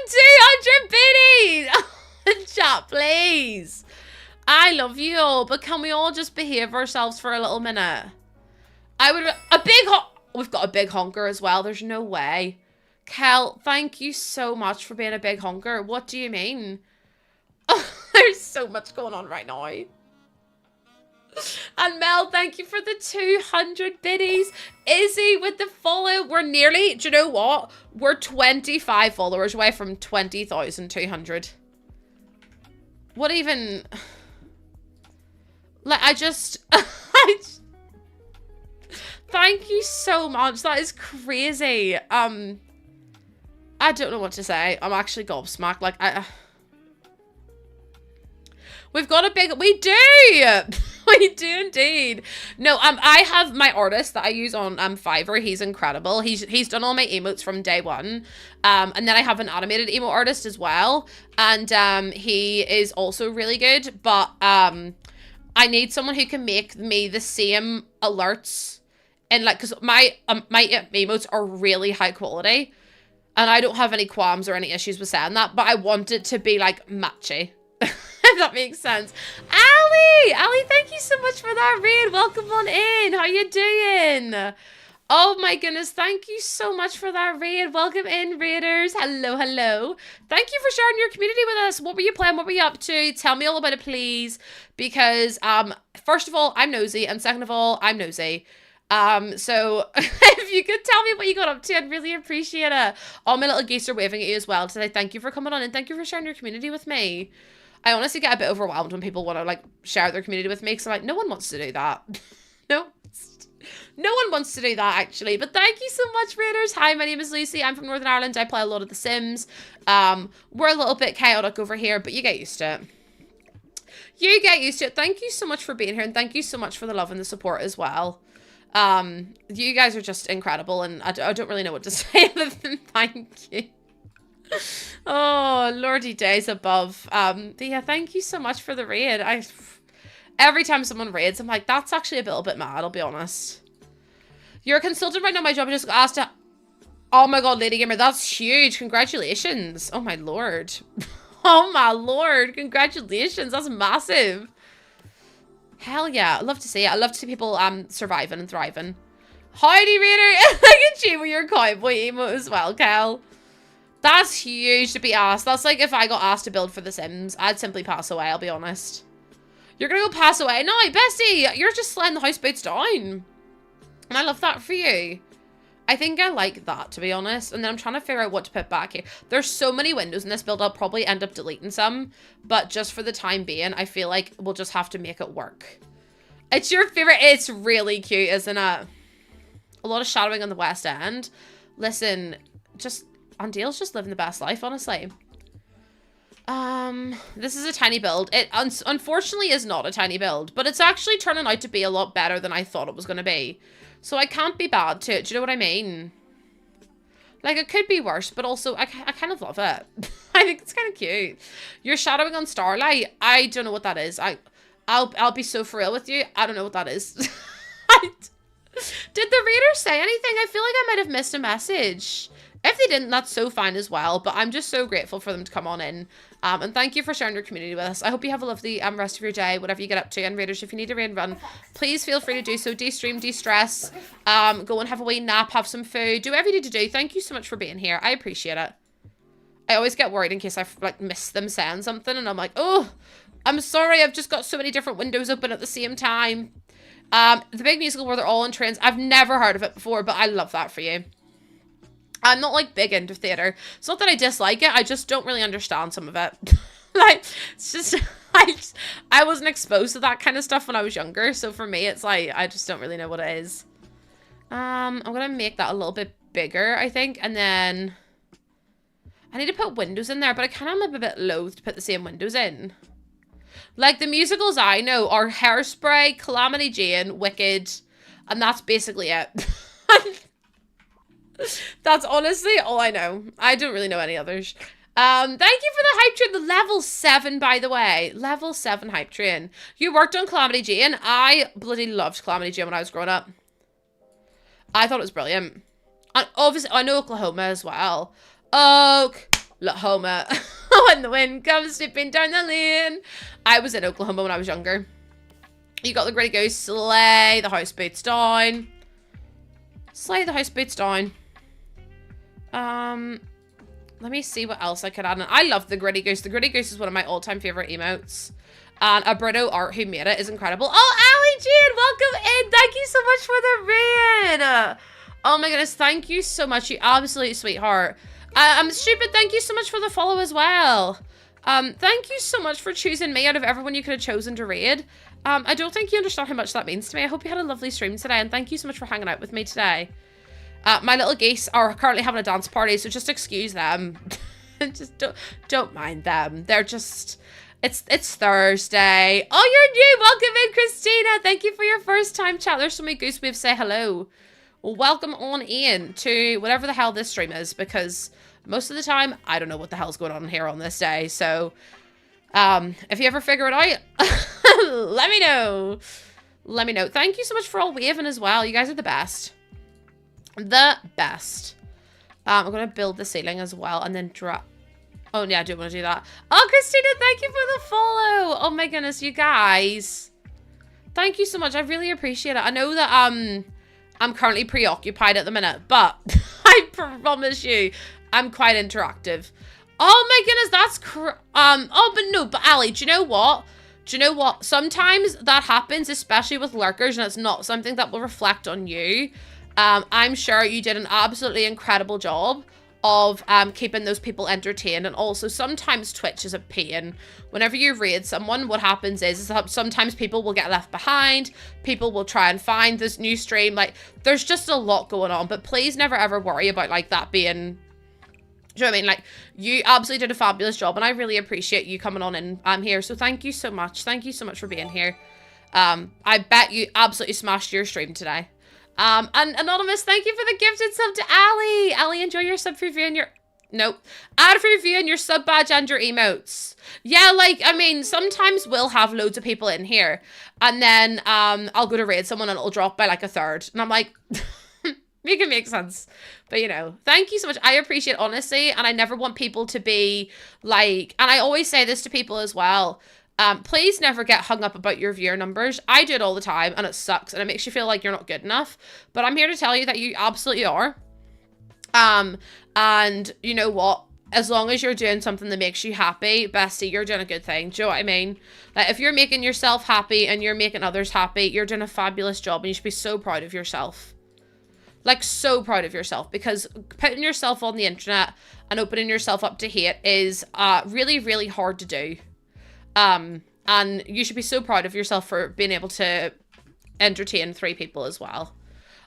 200 biddies! Chat, please. I love you all, but can we all just behave ourselves for a little minute? I would... We've got a big honker as well. There's no way. Kel, thank you so much for being a big honker. What do you mean? Oh, there's so much going on right now. And Mel, thank you for the 200 biddies. Izzy with the follow. We're nearly, do you know what? We're 25 followers away from 20,200. What even... Like, thank you so much. That is crazy. I don't know what to say. I'm actually gobsmacked. Like, we've got a big, we do. We do indeed. No, I have my artist that I use on Fiverr. He's incredible. He's done all my emotes from day one. And then I have an animated emo artist as well. And he is also really good. But I need someone who can make me the same alerts. And like, because my emotes are really high quality. And I don't have any qualms or any issues with saying that. But I want it to be like matchy. If that makes sense. Ali, thank you so much for that raid. Welcome on in. How you doing? Oh my goodness, thank you so much for that raid. Welcome in, raiders. Hello. Thank you for sharing your community with us. What were you playing? What were you up to? Tell me all about it, please. Because first of all, I'm nosy, and second of all, I'm nosy. So if you could tell me what you got up to, I'd really appreciate it. All my little geese are waving at you as well to say thank you for coming on and thank you for sharing your community with me. I honestly get a bit overwhelmed when people want to like share their community with me because I'm like, no one wants to do that. No one wants to do that actually. But thank you so much, raiders. Hi, my name is Lucy. I'm from Northern Ireland. I play a lot of The Sims. We're a little bit chaotic over here, but you get used to it. You get used to it. Thank you so much for being here, and thank you so much for the love and the support as well. You guys are just incredible, and I don't really know what to say other than thank you. Oh, lordy days above. But yeah, thank you so much for the raid. Every time someone raids, I'm like, that's actually a little bit mad, I'll be honest. You're a consultant right now, my job. I just got asked to... Oh my god, Lady Gamer, that's huge. Congratulations. Oh my lord. Oh my lord. Congratulations. That's massive. Hell yeah. I love to see it. I love to see people surviving and thriving. Howdy, Raider. Look at you with your cowboy emote as well, Cal. That's huge to be asked. That's like if I got asked to build for The Sims, I'd simply pass away, I'll be honest. You're gonna go pass away? No, Bestie, you're just sliding the houseboats down. And I love that for you. I think I like that, to be honest. And then I'm trying to figure out what to put back here. There's so many windows in this build, I'll probably end up deleting some. But just for the time being, I feel like we'll just have to make it work. It's your favorite. It's really cute, isn't it? A lot of shadowing on the West End. Listen, just... Andale's just living the best life, honestly. This is a tiny build. It unfortunately is not a tiny build, but it's actually turning out to be a lot better than I thought it was going to be. So I can't be bad to it. Do you know what I mean? Like, it could be worse, but also I kind of love it. I think it's kind of cute. You're shadowing on Starlight. I don't know what that is. I'll be so for real with you. I don't know what that is. Did the reader say anything? I feel like I might have missed a message. If they didn't, that's so fine as well. But I'm just so grateful for them to come on in. And thank you for sharing your community with us. I hope you have a lovely rest of your day, whatever you get up to. And raiders, if you need a raid run, please feel free to do so. De-stream, de-stress. Go and have a wee nap, have some food. Do whatever you need to do. Thank you so much for being here. I appreciate it. I always get worried in case I like miss them saying something. And I'm like, oh, I'm sorry. I've just got so many different windows open at the same time. The big musical where they're all in trains. I've never heard of it before, but I love that for you. I'm not like big into theater. It's not that I dislike it. I just don't really understand some of it. Like, it's just, I wasn't exposed to that kind of stuff when I was younger. So for me, it's like, I just don't really know what it is. I'm going to make that a little bit bigger, I think. And then I need to put windows in there, but I kind of am a bit loath to put the same windows in. Like, the musicals I know are Hairspray, Calamity Jane, Wicked, and that's basically it. That's honestly all I know. I don't really know any others. Thank you for the hype train. The level 7, by the way. Level 7 hype train. You worked on Calamity Jane. I bloody loved Calamity Jane when I was growing up. I thought it was brilliant. And obviously, I know Oklahoma as well. Oklahoma. When the wind comes sweeping down the lane. I was in Oklahoma when I was younger. You got the Gritty Goose. Slay the houseboats down. Slay the houseboats down. Let me see what else I could add in. I love the Gritty Goose. The Gritty Goose is one of my all-time favorite emotes. And Abrito Art, who made it, is incredible. Oh, Ali Jane, welcome in. Thank you so much for the raid. Oh my goodness, thank you so much, you absolute sweetheart. I'm stupid. Thank you so much for the follow as well. Thank you so much for choosing me out of everyone you could have chosen to raid. I don't think you understand how much that means to me. I hope you had a lovely stream today, and thank you so much for hanging out with me today. My little geese are currently having a dance party, so just excuse them. Just don't mind them. They're just... It's Thursday. Oh, you're new. Welcome in, Christina. Thank you for your first time chat. There's so many goose waves. Say hello. Well, welcome on in to whatever the hell this stream is, because most of the time, I don't know what the hell's going on here on this day. So, if you ever figure it out, let me know. Let me know. Thank you so much for all waving as well. You guys are the best. The best. I'm going to build the ceiling as well and then drop. Oh, yeah, I do want to do that. Oh, Christina, thank you for the follow. Oh, my goodness, you guys. Thank you so much. I really appreciate it. I know that I'm currently preoccupied at the minute, but I promise you, I'm quite interactive. Oh, my goodness, that's... but Ali, do you know what? Do you know what? Sometimes that happens, especially with lurkers, and it's not something that will reflect on you. I'm sure you did an absolutely incredible job of keeping those people entertained, and also sometimes Twitch is a pain. Whenever you raid someone, what happens is that sometimes people will get left behind, people will try and find this new stream, like there's just a lot going on. But please never ever worry about like that being, do you know what I mean? Like, you absolutely did a fabulous job, and I really appreciate you coming on in here, so thank you so much for being here. I bet you absolutely smashed your stream today. And Anonymous, thank you for the gifted sub to Ali. Ali, enjoy your sub review and your... Nope. Ad review and your sub badge and your emotes. Yeah, like, I mean, sometimes we'll have loads of people in here. And then I'll go to raid someone and it'll drop by like a third. And I'm like, make it make sense. But, you know, thank you so much. I appreciate honesty. And I never want people to be like... And I always say this to people as well. Please never get hung up about your viewer numbers. I do it all the time, and it sucks, and it makes you feel like you're not good enough. But I'm here to tell you that you absolutely are. And you know what? As long as you're doing something that makes you happy, bestie, you're doing a good thing. Do you know what I mean? Like, if you're making yourself happy and you're making others happy, you're doing a fabulous job, and you should be so proud of yourself. Like, so proud of yourself, because putting yourself on the internet and opening yourself up to hate is really, really hard to do. And you should be so proud of yourself for being able to entertain 3 people as well.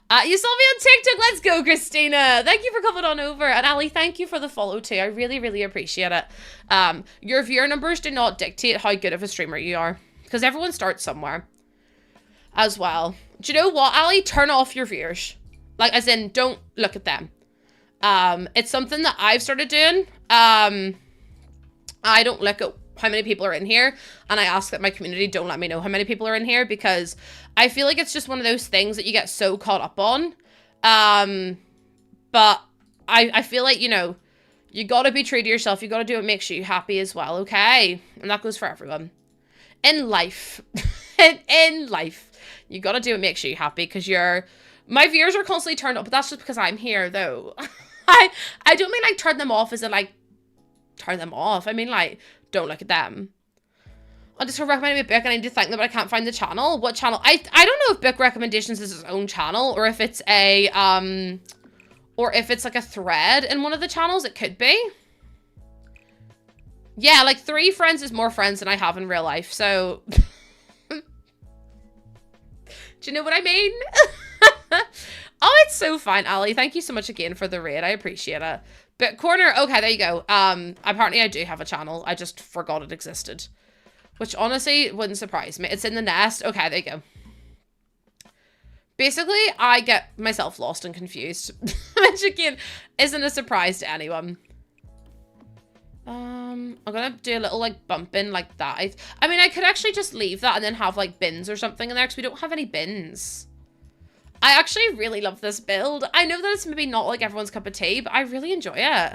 You saw me on TikTok. Let's go, Christina. Thank you for coming on over. And Ali, thank you for the follow too. I really, really appreciate it. Your viewer numbers do not dictate how good of a streamer you are, because everyone starts somewhere as well. Do you know what, Ali? Turn off your viewers. Like, as in, don't look at them. It's something that I've started doing. I don't look at how many people are in here, and I ask that my community don't let me know how many people are in here, because I feel like it's just one of those things that you get so caught up on. But I feel like, you know, you gotta be true to yourself. You gotta do what makes you happy as well, okay? And that goes for everyone. In life. in life. You gotta do what makes you happy, because my viewers are constantly turned up, but that's just because I'm here, though. I don't mean like turn them off as in like turn them off. I mean like, don't look at them. I just recommended me a book and I need to thank them, but I can't find the channel. What channel? I don't know if Book Recommendations is its own channel, or if it's a like a thread in one of the channels. It could be. Yeah, like 3 friends is more friends than I have in real life, so do you know what I mean? Oh, it's so fine, Ali. Thank you so much again for the raid. I appreciate it. Book Corner. Okay, there you go. Apparently I do have a channel. I just forgot it existed. Which honestly wouldn't surprise me. It's in the nest. Okay, there you go. Basically, I get myself lost and confused. Which again isn't a surprise to anyone. I'm gonna do a little like bumping like that. I mean, I could actually just leave that and then have like bins or something in there, because we don't have any bins. I actually really love this build. I know that it's maybe not like everyone's cup of tea, but I really enjoy it.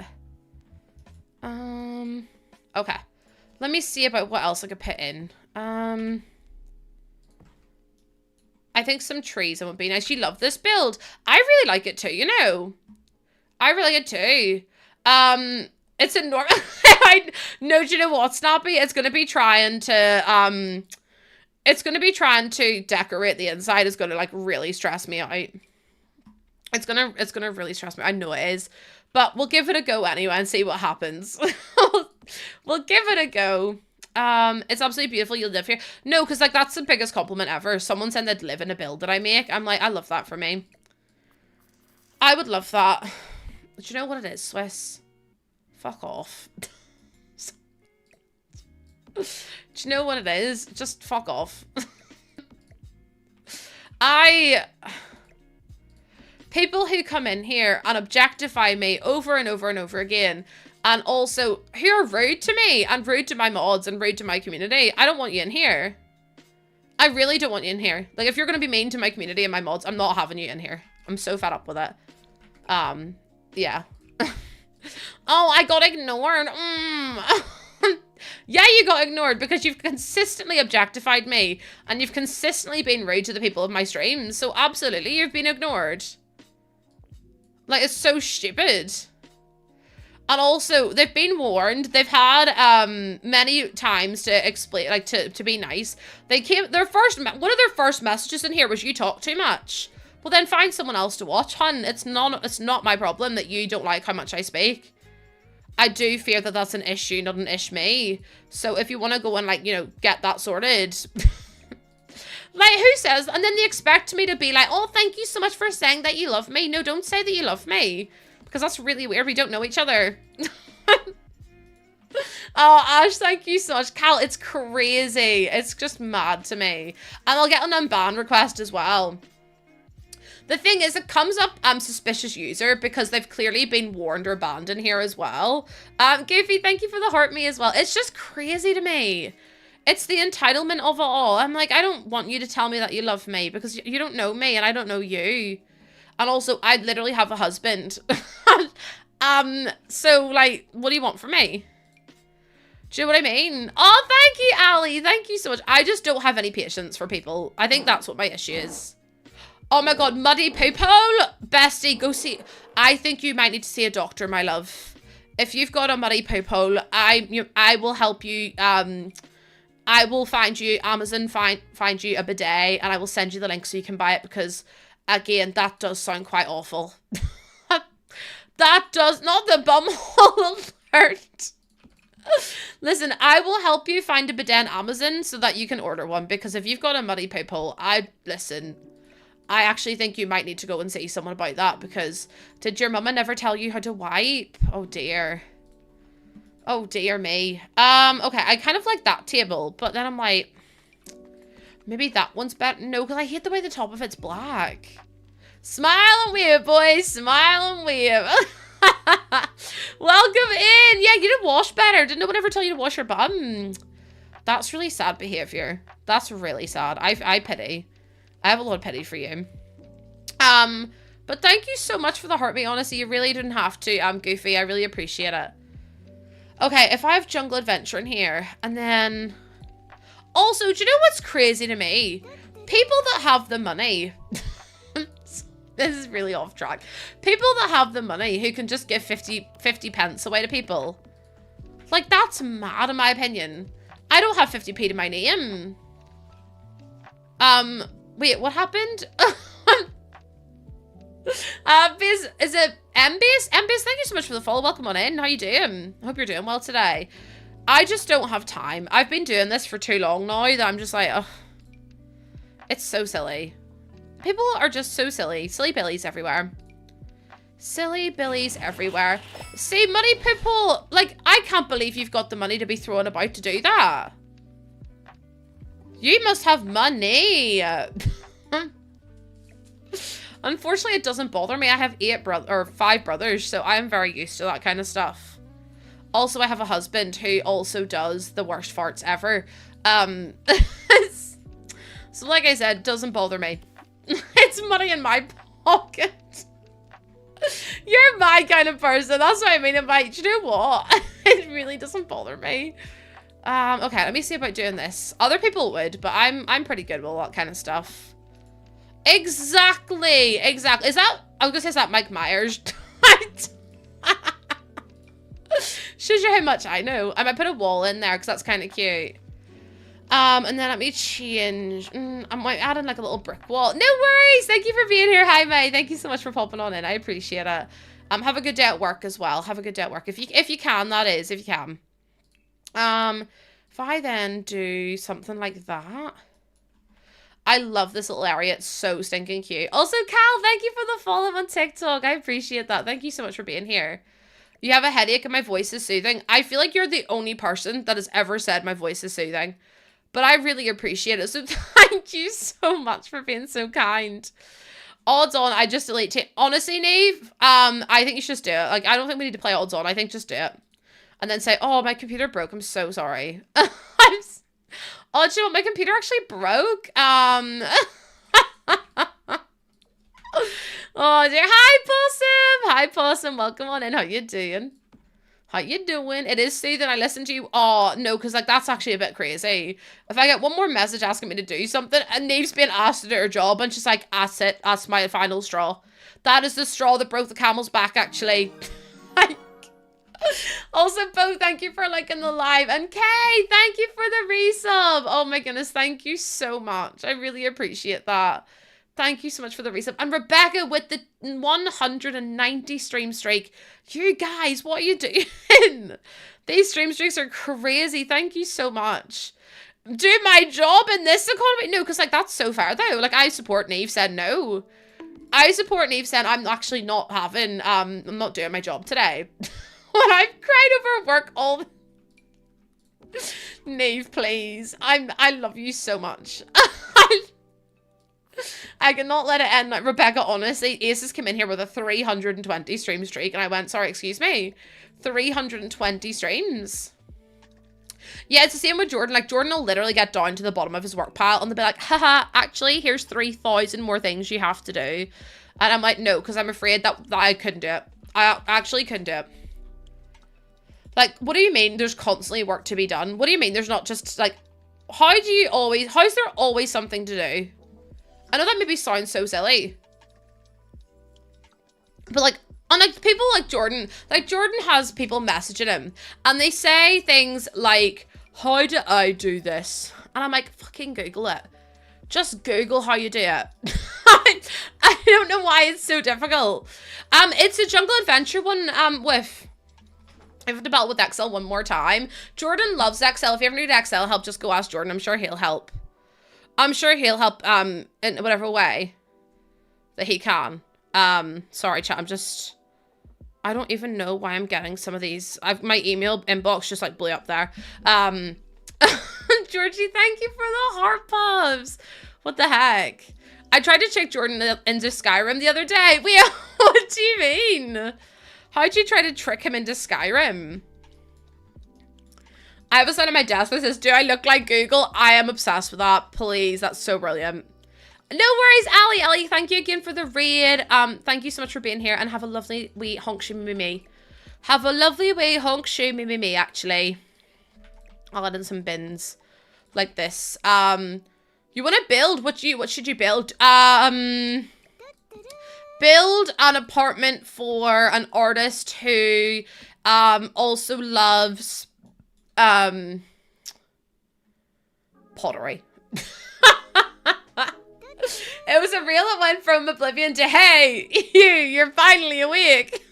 Okay. Let me see about what else I could put in. I think some trees would be nice. You love this build. I really like it too, you know. I really like it too. It's enormous. No, do you know what, Snappy? It's gonna be trying to decorate the inside. Is gonna like really stress me out. It's gonna really stress me. I know it is, but we'll give it a go anyway and see what happens. We'll give it a go. It's absolutely beautiful you live here. No, because, like, that's the biggest compliment ever. Someone saying they'd live in a build that I make. I'm like, I love that for me. I would love that. Do you know what it is, Swiss? Fuck off. Do you know what it is? Just fuck off. People who come in here and objectify me over and over and over again, and also who are rude to me and rude to my mods and rude to my community, I don't want you in here. I really don't want you in here. Like, if you're going to be mean to my community and my mods, I'm not having you in here. I'm so fed up with it. Yeah. Oh, I got ignored. Yeah, you got ignored because you've consistently objectified me and you've consistently been rude to the people of my streams. So absolutely, you've been ignored. Like, it's so stupid. And also, they've been warned. They've had many times to explain, like, to be nice. They came, one of their first messages in here was, you talk too much. Well, then find someone else to watch, hun. It's not my problem that you don't like how much I speak. I do fear that that's an issue, not an me. So if you want to go and, like, you know, get that sorted. Like, who says? And then they expect me to be like, oh, thank you so much for saying that you love me. No, don't say that you love me. Because that's really weird. We don't know each other. Oh, Ash, thank you so much. Cal, it's crazy. It's just mad to me. And I'll get an unban request as well. The thing is, it comes up suspicious user because they've clearly been warned or banned in here as well. Goofy, thank you for the heart me as well. It's just crazy to me. It's the entitlement of it all. I'm like, I don't want you to tell me that you love me because you don't know me and I don't know you. And also, I literally have a husband. So, like, what do you want from me? Do you know what I mean? Oh, thank you, Ali. Thank you so much. I just don't have any patience for people. I think that's what my issue is. Oh my god, muddy poop hole. Bestie, go see. I think you might need to see a doctor, my love. If you've got a muddy poop hole, I will help you. I will find you, Amazon, find you a bidet, and I will send you the link so you can buy it because, again, that does sound quite awful. That does, not the bumhole alert. Listen, I will help you find a bidet on Amazon so that you can order one because if you've got a muddy poop hole, listen, I actually think you might need to go and see someone about that because did your mama never tell you how to wipe? Oh dear. Oh dear me. Okay, I kind of like that table, but then I'm like, maybe that one's better. No, because I hate the way the top of it's black. Smile and wave, boys. Smile and wave. Welcome in. Yeah, you did wash better. Did no one ever tell you to wash your bum? That's really sad behavior. That's really sad. I pity. I have a lot of pity for you. But thank you so much for the heart, me. Honestly, you really didn't have to. Goofy. I really appreciate it. Okay, if I have Jungle Adventure in here, and then... Also, do you know what's crazy to me? People that have the money... This is really off track. People that have the money who can just give 50 pence away to people. Like, that's mad in my opinion. I don't have 50p to my name. Wait, what happened? Is it M-Base? M-Base, thank you so much for the follow. Welcome on in. How you doing? I hope you're doing well today. I just don't have time. I've been doing this for too long now that I'm just like, ugh. It's so silly. People are just so silly. Silly billies everywhere. Silly billies everywhere. See, money people, like, I can't believe you've got the money to be thrown about to do that. You must have money. Unfortunately, it doesn't bother me. I have 5 brothers, so I am very used to that kind of stuff. Also, I have a husband who also does the worst farts ever. So like I said, doesn't bother me. It's money in my pocket. You're my kind of person. That's what I mean. Do you know what? It really doesn't bother me. Okay, let me see about doing this. Other people would, but I'm pretty good with all that kind of stuff. Exactly. Is that, I was gonna say, is that Mike Myers? Shows you how much I know. I might put a wall in there because that's kind of cute. And then let me change. I might add in like a little brick wall. No worries. Thank you for being here. Hi, May. Thank you so much for popping on in. I appreciate it. Have a good day at work as well. Have a good day at work. If you can, that is, if you can. If I then do something like that. I love this little area. It's so stinking cute. Also, Cal, thank you for the follow on TikTok. I appreciate that. Thank you so much for being here. You have a headache and my voice is soothing. I feel like you're the only person that has ever said my voice is soothing. But I really appreciate it. So thank you so much for being so kind. Odds on, I just delete it. Honestly, Neve, I think you should just do it. Like, I don't think we need to play odds on. I think just do it. And then say, oh, my computer broke. I'm so sorry. Oh, do you know what? My computer actually broke. Oh, dear. Hi, Possum. Hi, Possum. Welcome on in. How you doing? How you doing? It is soothing. I listen to you. Oh, no, because, like, that's actually a bit crazy. If I get one more message asking me to do something, and Nave's being asked to do her job, and she's like, that's it. That's my final straw. That is the straw that broke the camel's back, actually. Also, Bo, thank you for liking the live. And Kay, thank you for the resub. Oh my goodness, thank you so much. I really appreciate that. Thank you so much for the resub. And Rebecca with the 190 stream streak. You guys, what are you doing? These stream streaks are crazy. Thank you so much. Do my job in this economy? No, because like that's so fair though. Like I support Neve said no. I support Neve said I'm actually not having, I'm not doing my job today. When I've cried over work all Neve, please. I love you so much. I cannot let it end. Like, Rebecca, honestly, Aces came in here with a 320 stream streak and I went, sorry, excuse me. 320 streams. Yeah, it's the same with Jordan. Like, Jordan will literally get down to the bottom of his work pile and they'll be like, haha, actually, here's 3,000 more things you have to do. And I'm like, no, because I'm afraid that I couldn't do it. I actually couldn't do it. Like, what do you mean there's constantly work to be done? What do you mean there's not just, like, how's there always something to do? I know that maybe sounds so silly. But, like, unlike people like Jordan has people messaging him. And they say things like, how do I do this? And I'm like, fucking Google it. Just Google how you do it. I don't know why it's so difficult. It's a Jungle Adventure one, with... I have to battle with Excel one more time. Jordan loves Excel. If you ever need Excel help, just go ask Jordan. I'm sure he'll help. I'm sure he'll help in whatever way that he can. Sorry, chat. I don't even know why I'm getting some of these. My email inbox just like blew up there. Georgie, thank you for the heart puffs. What the heck? I tried to check Jordan into Skyrim the other day. Wait, what do you mean? How'd you try to trick him into Skyrim? I have a sign on my desk that says, do I look like Google? I am obsessed with that. Please, that's so brilliant. No worries, Ali. Ali, thank you again for the raid. Thank you so much for being here and have a lovely wee honk shoo me me. Have a lovely wee honk shoo me me, actually. I'll add in some bins like this. You want to build? What should you build? Build an apartment for an artist who also loves pottery. It was a reel that went from oblivion to, hey, you're finally awake.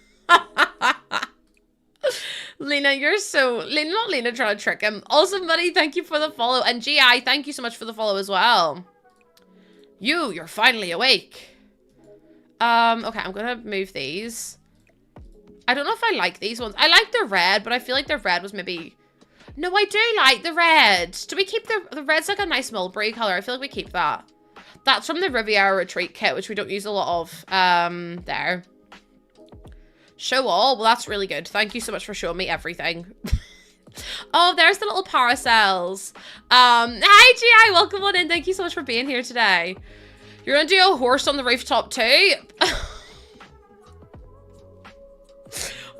Lena, you're so... not Lena trying to trick him. Also, buddy, thank you for the follow. And GI, thank you so much for the follow as well. You're finally awake. Okay, I'm gonna move these. I don't know if I like these ones. I like the red, but I feel like the red was maybe... No, I do like the red. Do we keep the red's like a nice mulberry color? I feel like we keep that. That's from the Riviera Retreat kit, which we don't use a lot of. There. Show all. Well, that's really good. Thank you so much for showing me everything. Oh, there's the little paracels. Hi, GI. Welcome on in. Thank you so much for being here today. You're gonna do a horse on the rooftop too?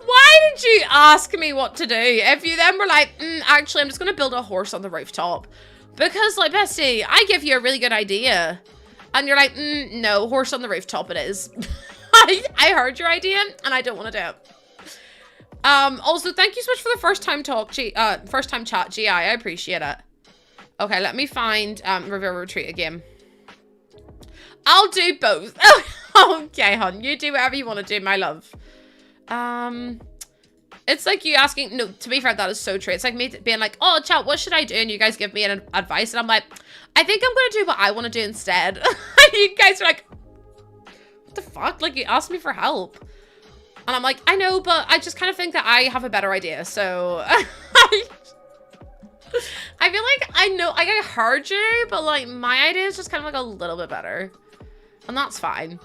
Why did you ask me what to do? If you then were like, actually, I'm just gonna build a horse on the rooftop. Because, like, bestie, I give you a really good idea. And you're like, no, horse on the rooftop it is. I heard your idea, and I don't want to do it. Also, thank you so much for the first time chat, GI. I appreciate it. Okay, let me find Riviera Retreat again. I'll do both. Okay, hon. You do whatever you want to do, my love. It's like you asking, no, to be fair, that is so true. It's like me being like, oh, chat, what should I do? And you guys give me an advice. And I'm like, I think I'm going to do what I want to do instead. And you guys are like, what the fuck? Like, you asked me for help. And I'm like, I know, but I just kind of think that I have a better idea. So I feel like I heard you, but like my idea is just kind of like a little bit better. And that's fine.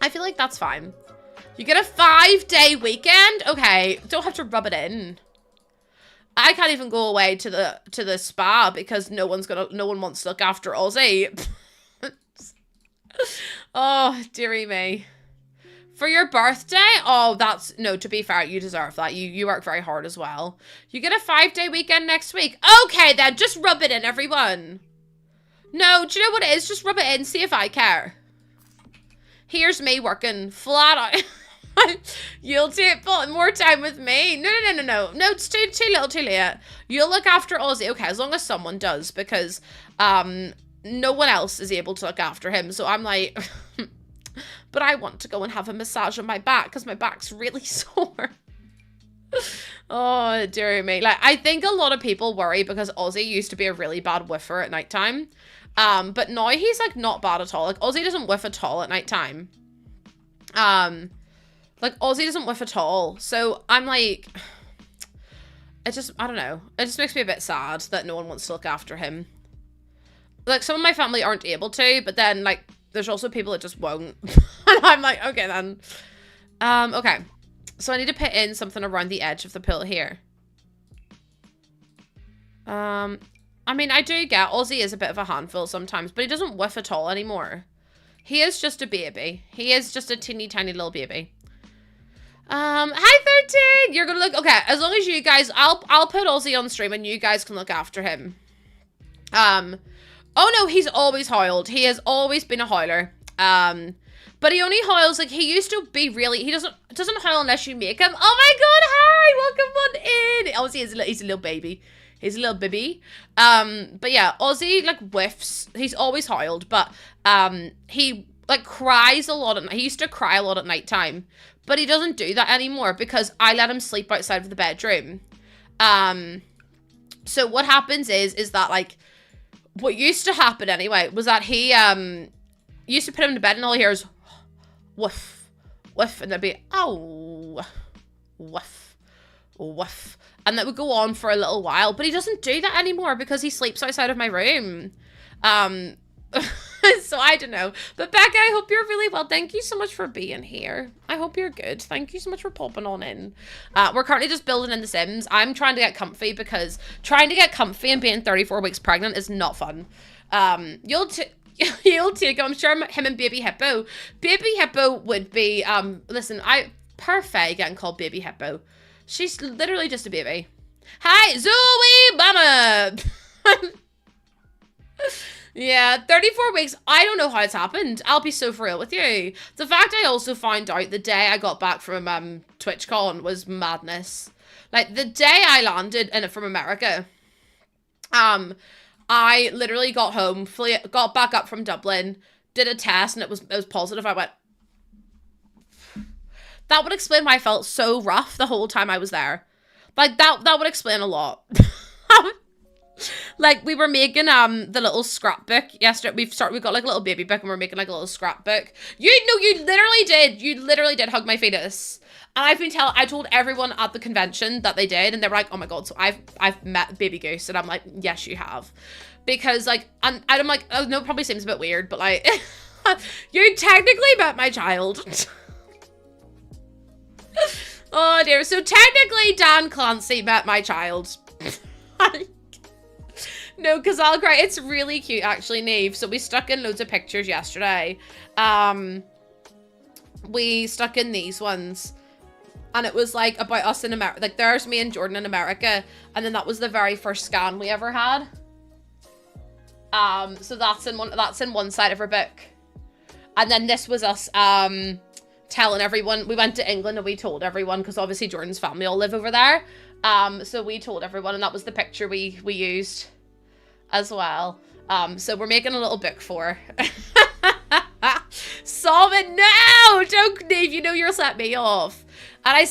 I feel like that's fine. You get a 5-day weekend? Okay, don't have to rub it in. I can't even go away to the spa because no one wants to look after Ozzy. Oh, dearie me. For your birthday? Oh, no, to be fair, you deserve that. You work very hard as well. You get a 5-day weekend next week. Okay, then, just rub it in, everyone. No, do you know what it is? Just rub it in, see if I care. Here's me working flat out. You'll take more time with me. No. No, it's too little, too late. You'll look after Ozzy. Okay, as long as someone does, because no one else is able to look after him. So I'm like... But I want to go and have a massage on my back because my back's really sore. Oh, dear me. Like, I think a lot of people worry because Ozzy used to be a really bad whiffer at nighttime. But now he's, like, not bad at all. Like, Ozzy doesn't whiff at all at nighttime. Like, Ozzy doesn't whiff at all. So, I'm like... I don't know. It just makes me a bit sad that no one wants to look after him. Like, some of my family aren't able to, but then, like... There's also people that just won't. And I'm like, okay then. Okay. So I need to put in something around the edge of the pool here. I mean, I do get Ozzy is a bit of a handful sometimes, but he doesn't whiff at all anymore. He is just a baby. He is just a teeny tiny little baby. Hi 13! You're gonna look, okay, as long as you guys, I'll put Ozzy on stream and you guys can look after him. Oh no, he's always howled. He has always been a howler. But he only howls, like, he used to be really, he doesn't howl unless you make him. Oh my god, hi! Welcome on in! Obviously, he's a little baby. He's a little baby. But yeah, Ozzy, like, whiffs. He's always howled, but, he, like, cries a lot. He used to cry a lot at nighttime. But he doesn't do that anymore because I let him sleep outside of the bedroom. So what happens is that, like, what used to happen anyway was that he used to put him to bed and all he hears woof, woof, and there'd be oh, woof, woof, and that would go on for a little while. But he doesn't do that anymore because he sleeps outside of my room. So I don't know. But Becca, I hope you're really well. Thank you so much for being here. I hope you're good. Thank you so much for popping on in. We're currently just building in The Sims. I'm trying to get comfy because trying to get comfy and being 34 weeks pregnant is not fun. You'll take him. I'm sure him and Baby Hippo. Baby Hippo would be, listen, perfect getting called Baby Hippo. She's literally just a baby. Hi, Zoe Mama. Yeah, 34 weeks. I don't know how it's happened. I'll be so for real with you. The fact I also found out the day I got back from TwitchCon was madness. Like, the day I landed from America, I literally got home, got back up from Dublin, did a test, and it was positive. I went, that would explain why I felt so rough the whole time I was there. Like, that would explain a lot. Like, we were making the little scrapbook yesterday. We got like a little baby book and we're making like a little scrapbook. You literally did hug my fetus. And I told everyone at the convention that they did, and they were like, oh my god, so I've met Baby Goose. And I'm like, yes, you have. Because like, and I'm like, oh no, it probably seems a bit weird, but like, you technically met my child. Oh dear, so technically Dan Clancy met my child. No, because I'll cry. It's really cute, actually, Neve. So we stuck in loads of pictures yesterday. We stuck in these ones. And it was, like, about us in America. Like, there's me and Jordan in America. And then that was the very first scan we ever had. So that's in one side of our book. And then this was us, telling everyone. We went to England and we told everyone. Because obviously Jordan's family all live over there. So we told everyone. And that was the picture we used as well. So we're making a little book for. Sobbing, no, don't Neve, you know you'll set me off. And I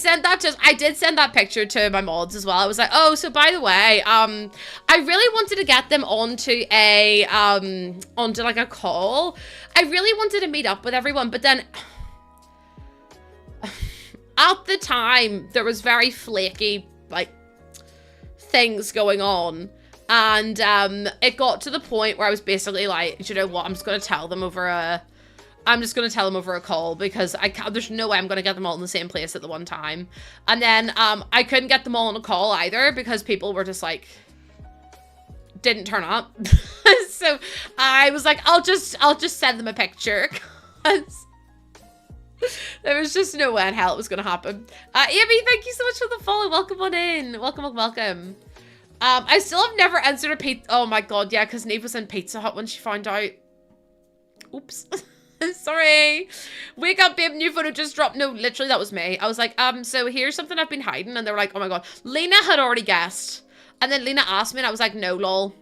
did send that picture to my mods as well. I was like, oh, so by the way, I really wanted to get them onto like a call. I really wanted to meet up with everyone, but then at the time there was very flaky, like, things going on. And it got to the point where I was basically like, you know what, I'm just going to tell them over a call, because there's no way I'm going to get them all in the same place at the one time. And then I couldn't get them all on a call either, because people were just like, didn't turn up. So I was like, I'll just send them a picture, because there was just no way in hell it was going to happen. Amy, thank you so much for the follow. Welcome on in. Welcome. I still have never answered a pizza. Oh my god, yeah, because Neve was in Pizza Hut when she found out. Oops. Sorry. Wake up, babe. New photo just dropped. No, literally, that was me. I was like, so here's something I've been hiding. And they were like, oh my god. Lena had already guessed. And then Lena asked me and I was like, no, lol.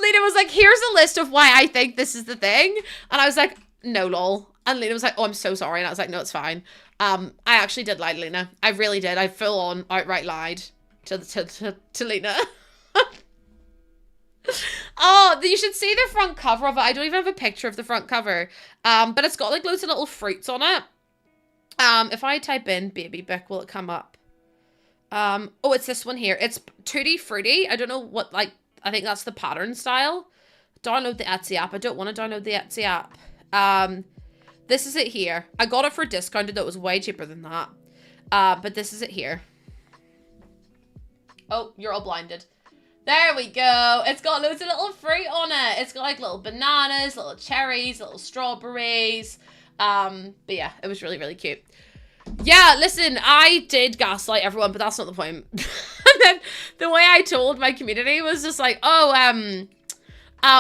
Lena was like, here's a list of why I think this is the thing. And I was like, no, lol. And Lena was like, oh, I'm so sorry. And I was like, no, it's fine. I actually did lie to Lena. I really did. I full on outright lied to Lena. Oh, you should see the front cover of it. I don't even have a picture of the front cover. But it's got like loads of little fruits on it. If I type in baby book, will it come up? Oh, it's this one here. It's Tutti Frutti. I don't know what, like, I think that's the pattern style. Download the Etsy app. I don't want to download the Etsy app. This is it here. I got it for discounted, though it was way cheaper than that. But this is it here. Oh, you're all blinded. There we go. It's got loads of little fruit on it. It's got like little bananas, little cherries, little strawberries. But yeah, it was really, really cute. Yeah, listen, I did gaslight everyone, but that's not the point. And then the way I told my community was just like, oh,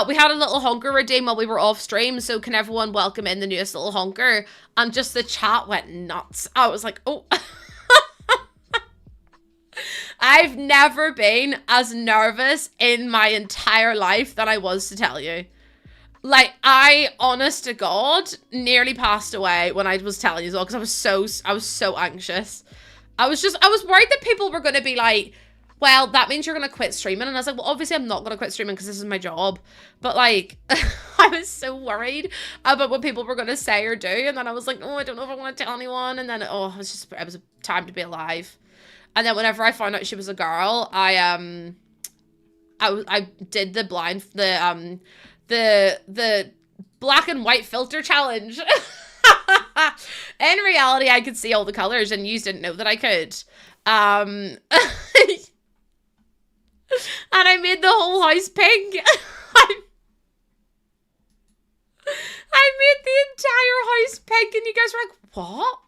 we had a little honker redeem while we were off stream, so can everyone welcome in the newest little honker? And just the chat went nuts. I was like, oh. I've never been as nervous in my entire life than I was to tell you. Like, I, honest to God, nearly passed away when I was telling you as well, because I was so anxious. I was worried that people were going to be like, well, that means you're going to quit streaming. And I was like, well, obviously I'm not going to quit streaming because this is my job. But like, I was so worried about what people were going to say or do. And then I was like, oh, I don't know if I want to tell anyone. And then, it was a time to be alive. And then whenever I found out she was a girl, I did the black and white filter challenge. In reality, I could see all the colors, and you didn't know that I could. And I made the whole house pink. I made the entire house pink, and you guys were like, what?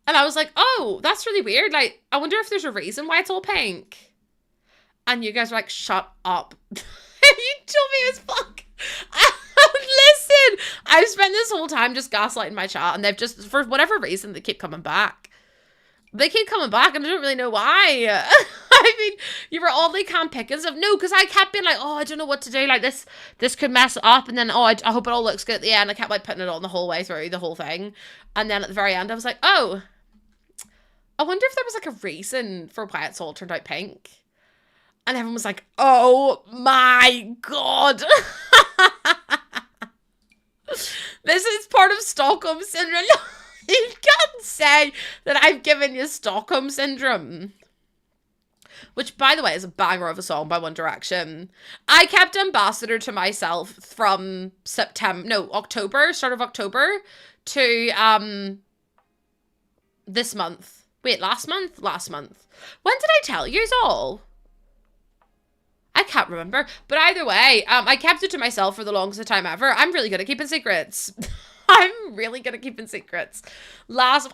And I was like, oh, that's really weird. Like, I wonder if there's a reason why it's all pink. And you guys were like, shut up. You told me it was fuck. Listen, I've spent this whole time just gaslighting my chat, and they've just, for whatever reason, they keep coming back. They keep coming back, and I don't really know why. I mean, you were oddly can't pick and stuff. No, because I kept being like, oh, I don't know what to do. Like, this could mess it up. And then, oh, I hope it all looks good at the end. I kept, like, putting it on the whole way through, the whole thing. And then at the very end, I was like, oh, I wonder if there was, like, a reason for why it's all turned out pink. And everyone was like, oh, my God. This is part of Stockholm Syndrome. You can't say that I've given you Stockholm Syndrome. Which, by the way, is a banger of a song by One Direction. I kept Ambassador to myself from October, start of October, to this month. Wait, last month? Last month. When did I tell you all? I can't remember. But either way, I kept it to myself for the longest time ever. I'm really good at keeping secrets. I'm really good at keeping secrets.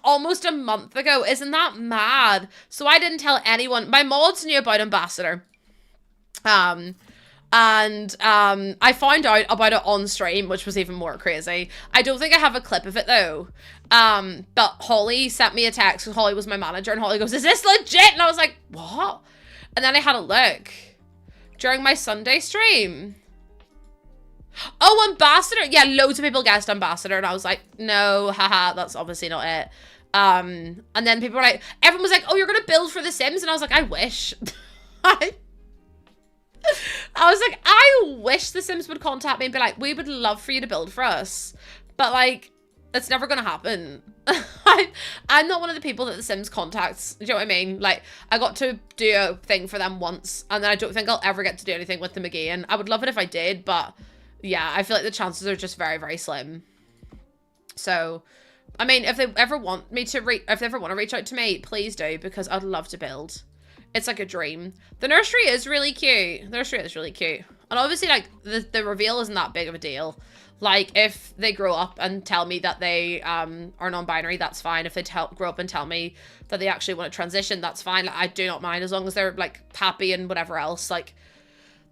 Almost a month ago. Isn't that mad? So I didn't tell anyone. My mods knew about Ambassador. I found out about it on stream, which was even more crazy. I don't think I have a clip of it though. But Holly sent me a text because Holly was my manager, and Holly goes, is this legit? And I was like, what? And then I had a look during my Sunday stream. Oh, ambassador. Yeah, loads of people guessed ambassador, and I was like, no, haha, that's obviously not it. And then people were like, everyone was like, oh, you're gonna build for The Sims, and I was like, I wish. I was like, I wish The Sims would contact me and be like, we would love for you to build for us, but like, it's never gonna happen. I'm not one of the people that The Sims contacts. Do you know what I mean? Like, I got to do a thing for them once, and then I don't think I'll ever get to do anything with them again. I would love it if I did, but yeah, I feel like the chances are just very, very slim. So, I mean, if they ever want me to if they ever want to reach out to me, please do, because I'd love to build. It's like a dream. The nursery is really cute. The nursery is really cute. And obviously, like, the reveal isn't that big of a deal. Like, if they grow up and tell me that they are non-binary, that's fine. If they grow up and tell me that they actually want to transition, that's fine. Like, I do not mind, as long as they're, like, happy and whatever else. Like,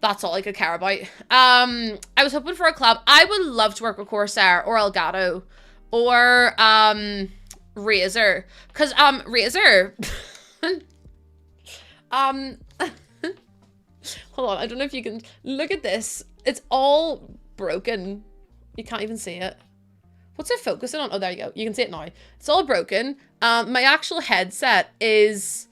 that's all I could care about. I was hoping for a collab. I would love to work with Corsair or Elgato or Razer. Because, Razer... hold on, I don't know if you can look at this. It's all broken. You can't even see it. What's it focusing on? Oh, there you go. You can see it now. It's all broken. My actual headset is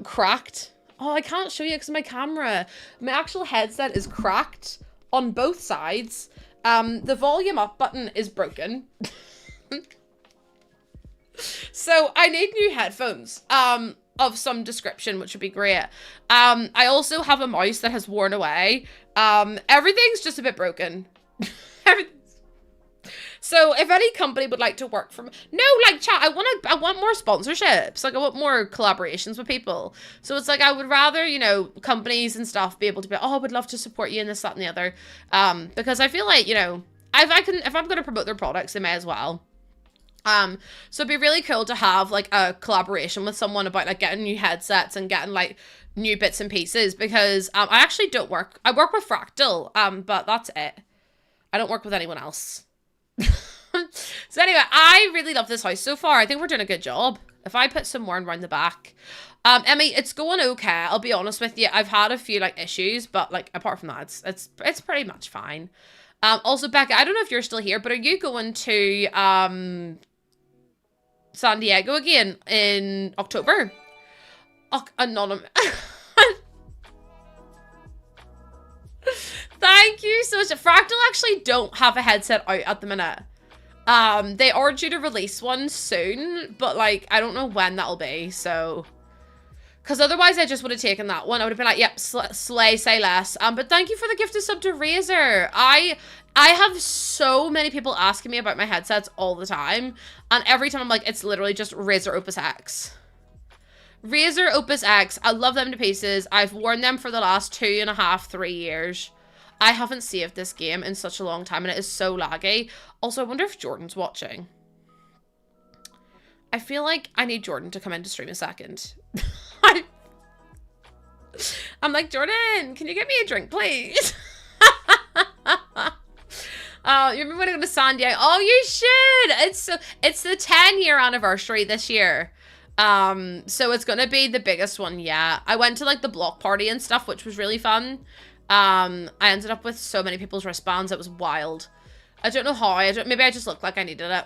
cracked. Oh, I can't show you because of my camera. My actual headset is cracked on both sides. The volume up button is broken. So I need new headphones. Of some description, which would be great. I also have a mouse that has worn away. Everything's just a bit broken. So if any company would like to work for me, no, like, chat, I want more sponsorships. Like, I want more collaborations with people. So it's like, I would rather, you know, companies and stuff be able to be, oh, I would love to support you in this, that, and the other. Because I feel like, you know, if I'm going to promote their products, they may as well. So it'd be really cool to have, like, a collaboration with someone about, like, getting new headsets and getting, like, new bits and pieces, because, I actually don't work. I work with Fractal, but that's it. I don't work with anyone else. So anyway, I really love this house so far. I think we're doing a good job. If I put some more around the back. Emmy, it's going okay. I'll be honest with you. I've had a few, like, issues, but, like, apart from that, it's pretty much fine. Also, Becca, I don't know if you're still here, but are you going to, San Diego again in October? Oh, anonymous. Thank you so much. Fractal actually don't have a headset out at the minute. They are due to release one soon, but, like, I don't know when that'll be, so... Because otherwise I just would have taken that one. I would have been like, yep, slay, say less. But thank you for the gifted sub to Razer. I have so many people asking me about my headsets all the time. And every time I'm like, it's literally just Razer Opus X. Razer Opus X. I love them to pieces. I've worn them for the last 2.5, 3 years. I haven't saved this game in such a long time, and it is so laggy. Also, I wonder if Jordan's watching. I feel like I need Jordan to come in to stream a second. I'm like, Jordan, can you get me a drink, please? You remember when I go to San Diego? Oh, you should. It's the 10-year anniversary this year. So it's gonna be the biggest one yet. I went to, like, the block party and stuff, which was really fun. I ended up with so many people's wristbands. It was wild. I don't know how. Maybe I just looked like I needed it.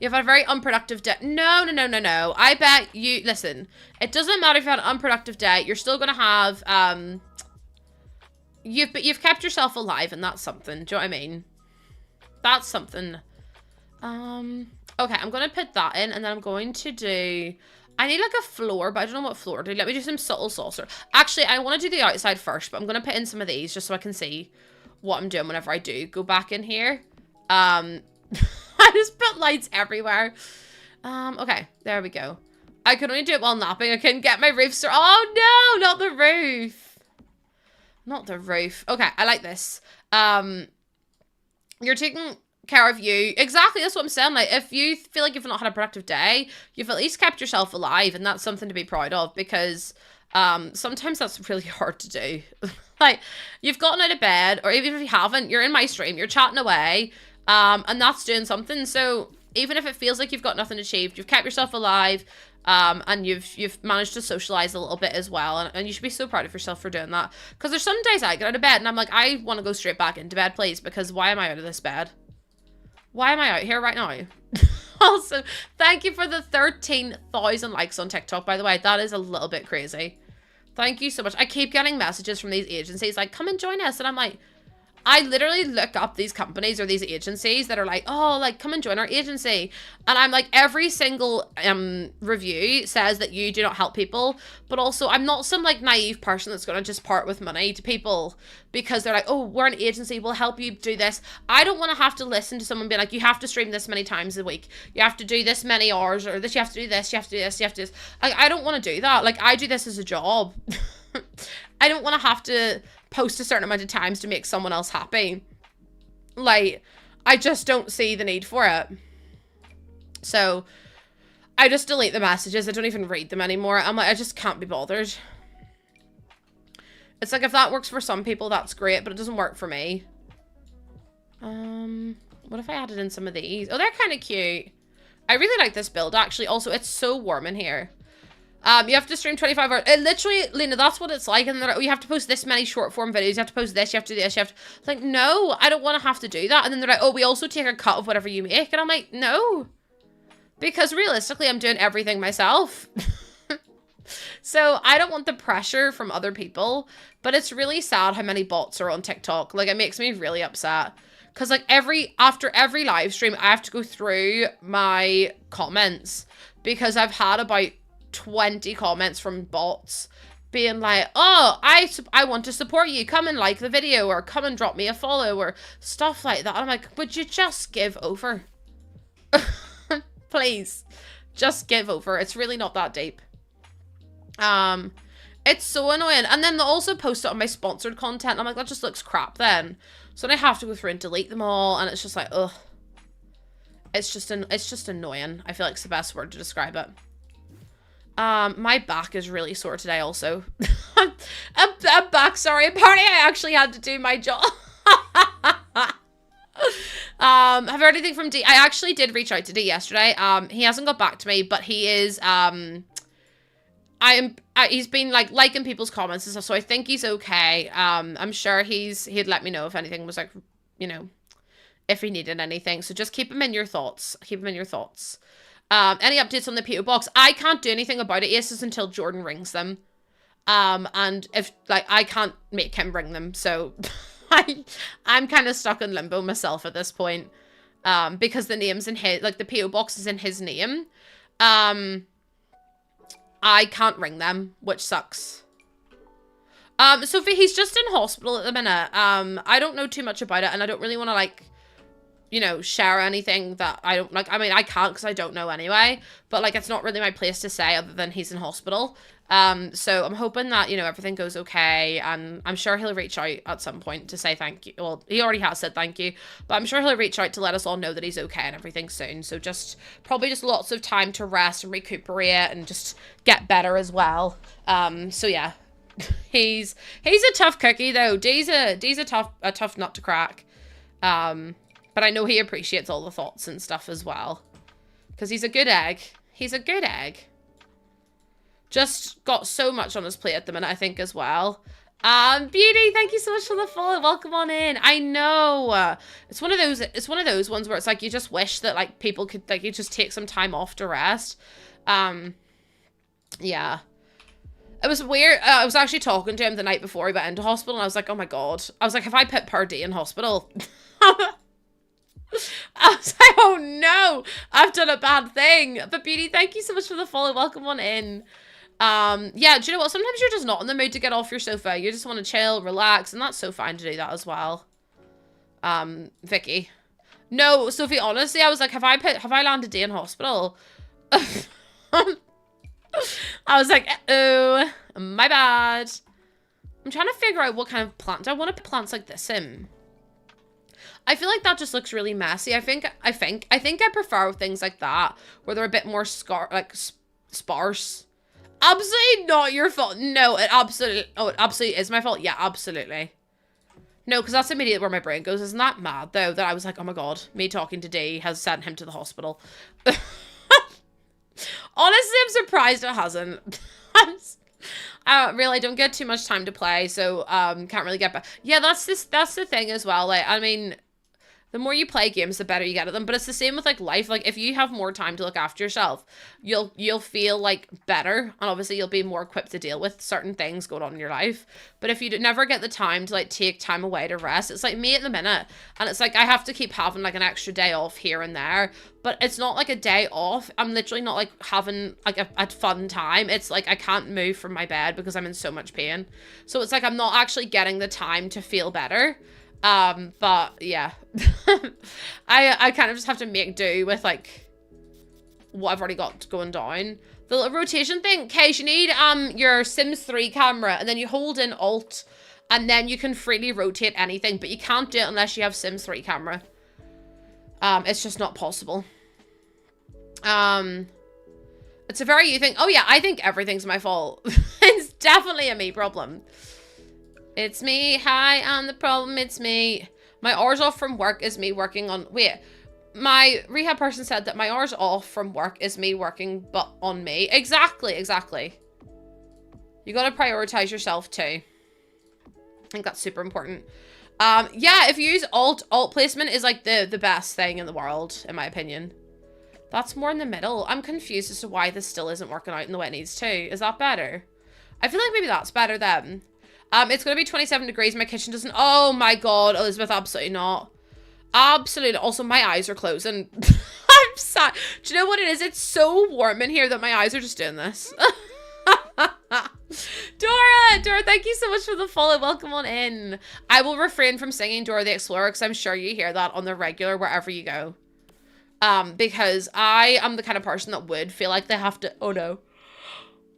You've had a very unproductive day. No. I bet you... Listen, it doesn't matter if you had an unproductive day. You're still going to have... You've kept yourself alive, and that's something. Do you know what I mean? That's something. Okay, I'm going to put that in, and then I'm going to do... I need, like, a floor, but I don't know what floor to do. Let me do some subtle saucer. Actually, I want to do the outside first, but I'm going to put in some of these just so I can see what I'm doing whenever I do go back in here. I just put lights everywhere. Okay, there we go. I could only do it while napping. I couldn't get my roof started. Oh, no, not the roof. Not the roof. Okay, I like this. You're taking care of you. Exactly, that's what I'm saying. Like, if you feel like you've not had a productive day, you've at least kept yourself alive, and that's something to be proud of, because sometimes that's really hard to do. Like, you've gotten out of bed, or even if you haven't, you're in my stream, you're chatting away, and that's doing something. So even if it feels like you've got nothing achieved, you've kept yourself alive, and you've managed to socialize a little bit as well, and you should be so proud of yourself for doing that. Because there's some days I get out of bed and I'm like, I want to go straight back into bed, please, because why am I out of this bed? Why am I out here right now? Also, thank you for the 13,000 likes on TikTok, by the way. That is a little bit crazy. Thank you so much. I keep getting messages from these agencies like, come and join us. And I'm like, I literally look up these companies or these agencies that are like, oh, like, come and join our agency. And I'm like, every single review says that you do not help people. But also, I'm not some, like, naive person that's going to just part with money to people because they're like, oh, we're an agency, we'll help you do this. I don't want to have to listen to someone be like, you have to stream this many times a week. You have to do this many hours, or this, you have to do this, you have to do this, you have to do this. I don't want to do that. Like, I do this as a job. I don't want to have to post a certain amount of times to make someone else happy. Like, I just don't see the need for it. So, I just delete the messages. I don't even read them anymore. I'm like, I just can't be bothered. It's like, if that works for some people, that's great, but it doesn't work for me. What if I added in some of these? Oh, they're kind of cute. I really like this build, actually. Also, it's so warm in here. You have to stream 25 hours. It literally, Lena, that's what it's like. And they're like, oh, you have to post this many short form videos. You have to post this. You have to do this. You have to... Like, no, I don't want to have to do that. And then they're like, oh, we also take a cut of whatever you make. And I'm like, no. Because realistically, I'm doing everything myself. So I don't want the pressure from other people. But it's really sad how many bots are on TikTok. Like, it makes me really upset. Because, like, after every live stream, I have to go through my comments. Because I've had about 20 comments from bots being like, oh, I want to support you, come and like the video, or come and drop me a follow, or stuff like that. I'm like, would you just give over? Please, just give over. It's really not that deep. It's so annoying. And then they'll also post it on my sponsored content. I'm like, that just looks crap then. So then I have to go through and delete them all, and it's just like, ugh. It's just annoying. I feel like it's the best word to describe it. My back is really sore today also. I'm back, sorry. Apparently I actually had to do my job. Have you heard anything from D? I actually did reach out to D yesterday. He hasn't got back to me, but he is, he's been like liking people's comments and stuff, so I think he's okay. I'm sure he'd let me know if anything was like, you know, if he needed anything. So just keep him in your thoughts. Keep him in your thoughts. Any updates on the PO box? I can't do anything about it, Aces, until Jordan rings them. And if, like, I can't make him ring them, so I'm kind of stuck in limbo myself at this point. Because the name's in his, like, the PO box is in his name. I can't ring them, which sucks. So he's just in hospital at the minute. I don't know too much about it, and I don't really want to, like, you know, share anything that I don't, like, I mean, I can't because I don't know anyway, but, like, it's not really my place to say other than he's in hospital. So I'm hoping that, you know, everything goes okay, and I'm sure he'll reach out at some point to say thank you. Well, he already has said thank you, but I'm sure he'll reach out to let us all know that he's okay and everything soon. So probably just lots of time to rest and recuperate and just get better as well. So yeah, he's a tough cookie though. D's a tough nut to crack. But I know he appreciates all the thoughts and stuff as well. Because he's a good egg. He's a good egg. Just got so much on his plate at the minute, I think, as well. Beauty, thank you so much for the follow. Welcome on in. I know. It's one of those ones where it's like you just wish that, like, people could, like, you just take some time off to rest. Yeah. It was weird. I was actually talking to him the night before he went into hospital, and I was like, oh my god. I was like, have I put Purdy in hospital? I was like, oh no, I've done a bad thing. But Beauty, thank you so much for the follow. Welcome on in. Yeah, do you know what? Sometimes you're just not in the mood to get off your sofa. You just want to chill, relax, and that's so fine to do that as well. Vicky. No, Sophie, honestly, I was like, have I landed day in hospital? I was like, oh, my bad. I'm trying to figure out what kind of plant. I want to put plants like this in. I feel like that just looks really messy. I think I prefer things like that, where they're a bit more sparse. Absolutely not your fault. No, it absolutely is my fault. Yeah, absolutely. No, because that's immediately where my brain goes. Isn't that mad, though, that I was like, oh my god, me talking to D has sent him to the hospital. Honestly, I'm surprised it hasn't. I really don't get too much time to play, so can't really get back. Yeah, that's the thing as well. Like, I mean, the more you play games, the better you get at them. But it's the same with like life. Like, if you have more time to look after yourself, you'll feel like better, and obviously you'll be more equipped to deal with certain things going on in your life. But if you never get the time to like take time away to rest, it's like me at the minute, and it's like I have to keep having like an extra day off here and there. But it's not like a day off. I'm literally not like having like a fun time. It's like I can't move from my bed because I'm in so much pain. So it's like I'm not actually getting the time to feel better. But yeah, I kind of just have to make do with like what I've already got going down. The little rotation thing, Kay, you need your Sims 3 camera, and then you hold in Alt, and then you can freely rotate anything, but you can't do it unless you have Sims 3 camera. It's just not possible. It's a very you thing. Oh yeah, I think everything's my fault. It's definitely a me problem. It's me. Hi, I'm the problem. It's me. My hours off from work is me working on... Wait. My rehab person said that my hours off from work is me working but on me. Exactly, exactly. You gotta prioritize yourself too. I think that's super important. Yeah, if you use alt placement is like the best thing in the world, in my opinion. That's more in the middle. I'm confused as to why this still isn't working out in the way it needs to. Is that better? I feel like maybe that's better then. It's going to be 27 degrees. My kitchen doesn't... Oh my god, Elizabeth, absolutely not. Absolutely. Also, my eyes are closing. I'm sad. Do you know what it is? It's so warm in here that my eyes are just doing this. Dora, thank you so much for the follow. Welcome on in. I will refrain from singing Dora the Explorer because I'm sure you hear that on the regular wherever you go. Because I am the kind of person that would feel like they have to... Oh no.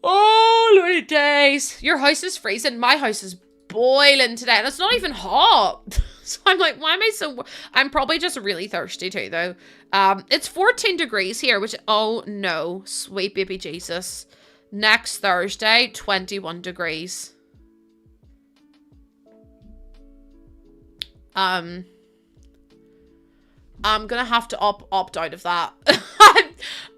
Oh, lordy days. Your house is freezing. My house is boiling today. And it's not even hot. So I'm like, why am I so... I'm probably just really thirsty too, though. It's 14 degrees here, which... Oh, no. Sweet baby Jesus. Next Thursday, 21 degrees. I'm gonna have to opt out of that.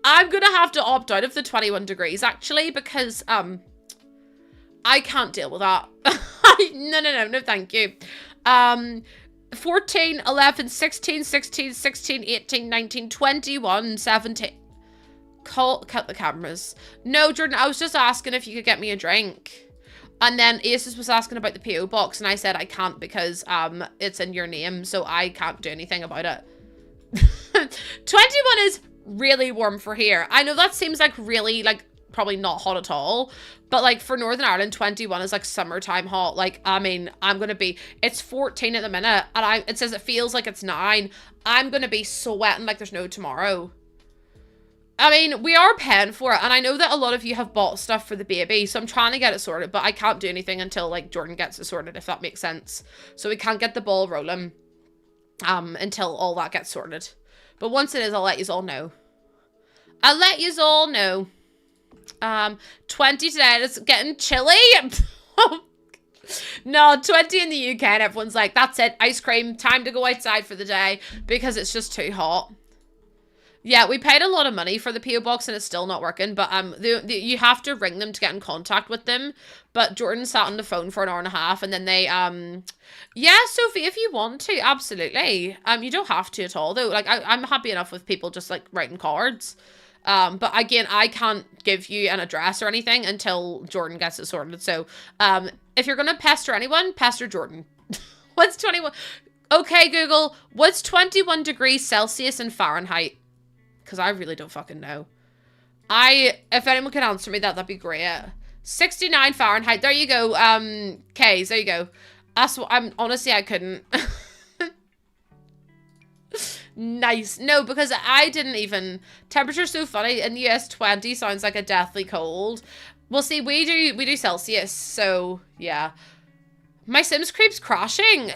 I'm gonna have to opt out of the 21 degrees, actually, because, I can't deal with that. No, thank you. 14, 11, 16, 16, 16, 18, 19, 21, 17. Cut the cameras. No, Jordan, I was just asking if you could get me a drink. And then Aces was asking about the PO box, and I said I can't because, it's in your name, so I can't do anything about it. 21 is really warm for here. I know that seems like really, like, probably not hot at all, but like for Northern Ireland, 21 is like summertime hot. Like, I mean, it's 14 at the minute, and it says it feels like it's 9. I'm gonna be sweating like there's no tomorrow. I mean, we are paying for it, and I know that a lot of you have bought stuff for the baby, so I'm trying to get it sorted, but I can't do anything until like Jordan gets it sorted, if that makes sense. So we can't get the ball rolling until all that gets sorted. But once it is, I'll let you all know. 20 today, it's getting chilly. No, 20 in the UK, and everyone's like, that's it, ice cream, time to go outside for the day, because it's just too hot. Yeah, we paid a lot of money for the PO box and it's still not working, but you have to ring them to get in contact with them. But Jordan sat on the phone for an hour and a half, and then they yeah, Sophie, if you want to, absolutely. You don't have to at all though. Like I'm happy enough with people just like writing cards. But again, I can't give you an address or anything until Jordan gets it sorted. So if you're gonna pester anyone, pester Jordan. What's 21? Okay, Google, what's 21 degrees Celsius in Fahrenheit? Because I really don't fucking know. If anyone could answer me that'd be great. 69 Fahrenheit. There you go. K's, there you go. That's what honestly, I couldn't. Nice. No, because I didn't even... Temperature's so funny. In the US, 20 sounds like a deathly cold. Well, see, we do Celsius, so yeah. My Sims keeps crashing.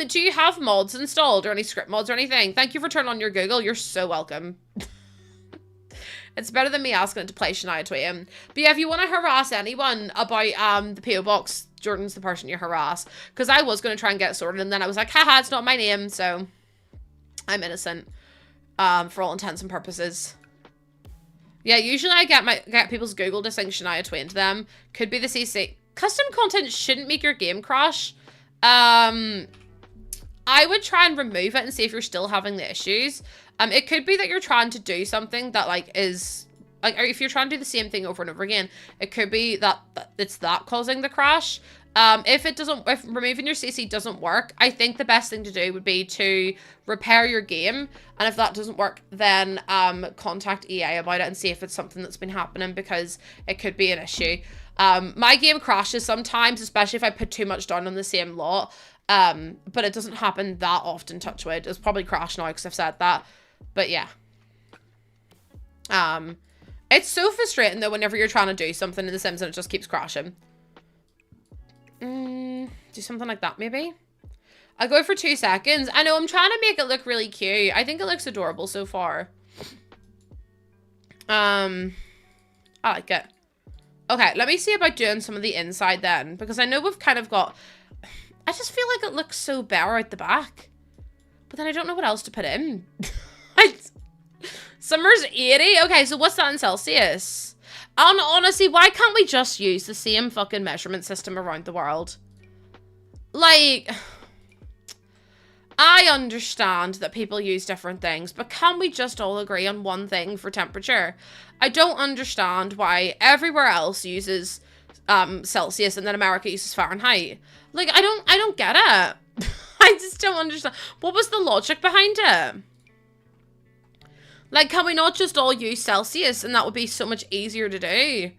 Do you have mods installed or any script mods or anything? Thank you for turning on your Google. You're so welcome. It's better than me asking it to play Shania Twain. But yeah, if you want to harass anyone about the PO box, Jordan's the person you harass. Because I was going to try and get it sorted, and then I was like, haha, it's not my name, so I'm innocent. For all intents and purposes. Yeah, usually I get people's Google to sing Shania Twain to them. Could be the CC. Custom content shouldn't make your game crash. I would try and remove it and see if you're still having the issues. It could be that you're trying to do something that like is like, or if you're trying to do the same thing over and over again, it could be that it's that causing the crash. If removing your CC doesn't work, I think the best thing to do would be to repair your game. And if that doesn't work, then contact EA about it and see if it's something that's been happening, because it could be an issue. My game crashes sometimes, especially if I put too much down on the same lot. But it doesn't happen that often, touch wood. It's probably crashed now because I've said that. But yeah. It's so frustrating though whenever you're trying to do something in The Sims and it just keeps crashing. Do something like that maybe. I go for 2 seconds. I know, I'm trying to make it look really cute. I think it looks adorable so far. I like it. Okay, let me see about doing some of the inside then, because I know we've kind of got... I just feel like it looks so bare out the back. But then I don't know what else to put in. Summer's 80? Okay, so what's that in Celsius? Honestly, why can't we just use the same fucking measurement system around the world? Like, I understand that people use different things, but can we just all agree on one thing for temperature? I don't understand why everywhere else uses Celsius and then America uses Fahrenheit. Like, I don't get it. I just don't understand. What was the logic behind it? Like, can we not just all use Celsius and that would be so much easier to do?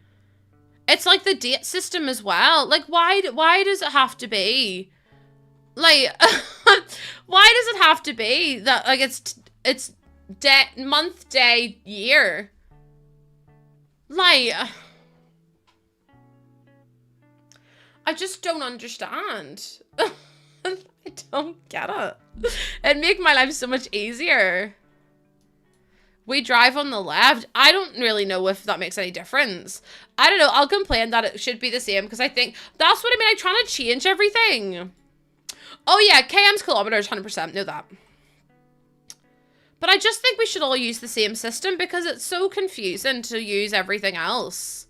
It's like the date system as well. Like, why does it have to be? Like, why does it have to be that, like, it's month, day, year? Like, I just don't understand. I don't get it. It'd make my life so much easier. We drive on the left. I don't really know if that makes any difference. I don't know. I'll complain that it should be the same because I think that's what I mean. I'm trying to change everything. Oh yeah, km's kilometers, 100%. Know that. But I just think we should all use the same system because it's so confusing to use everything else.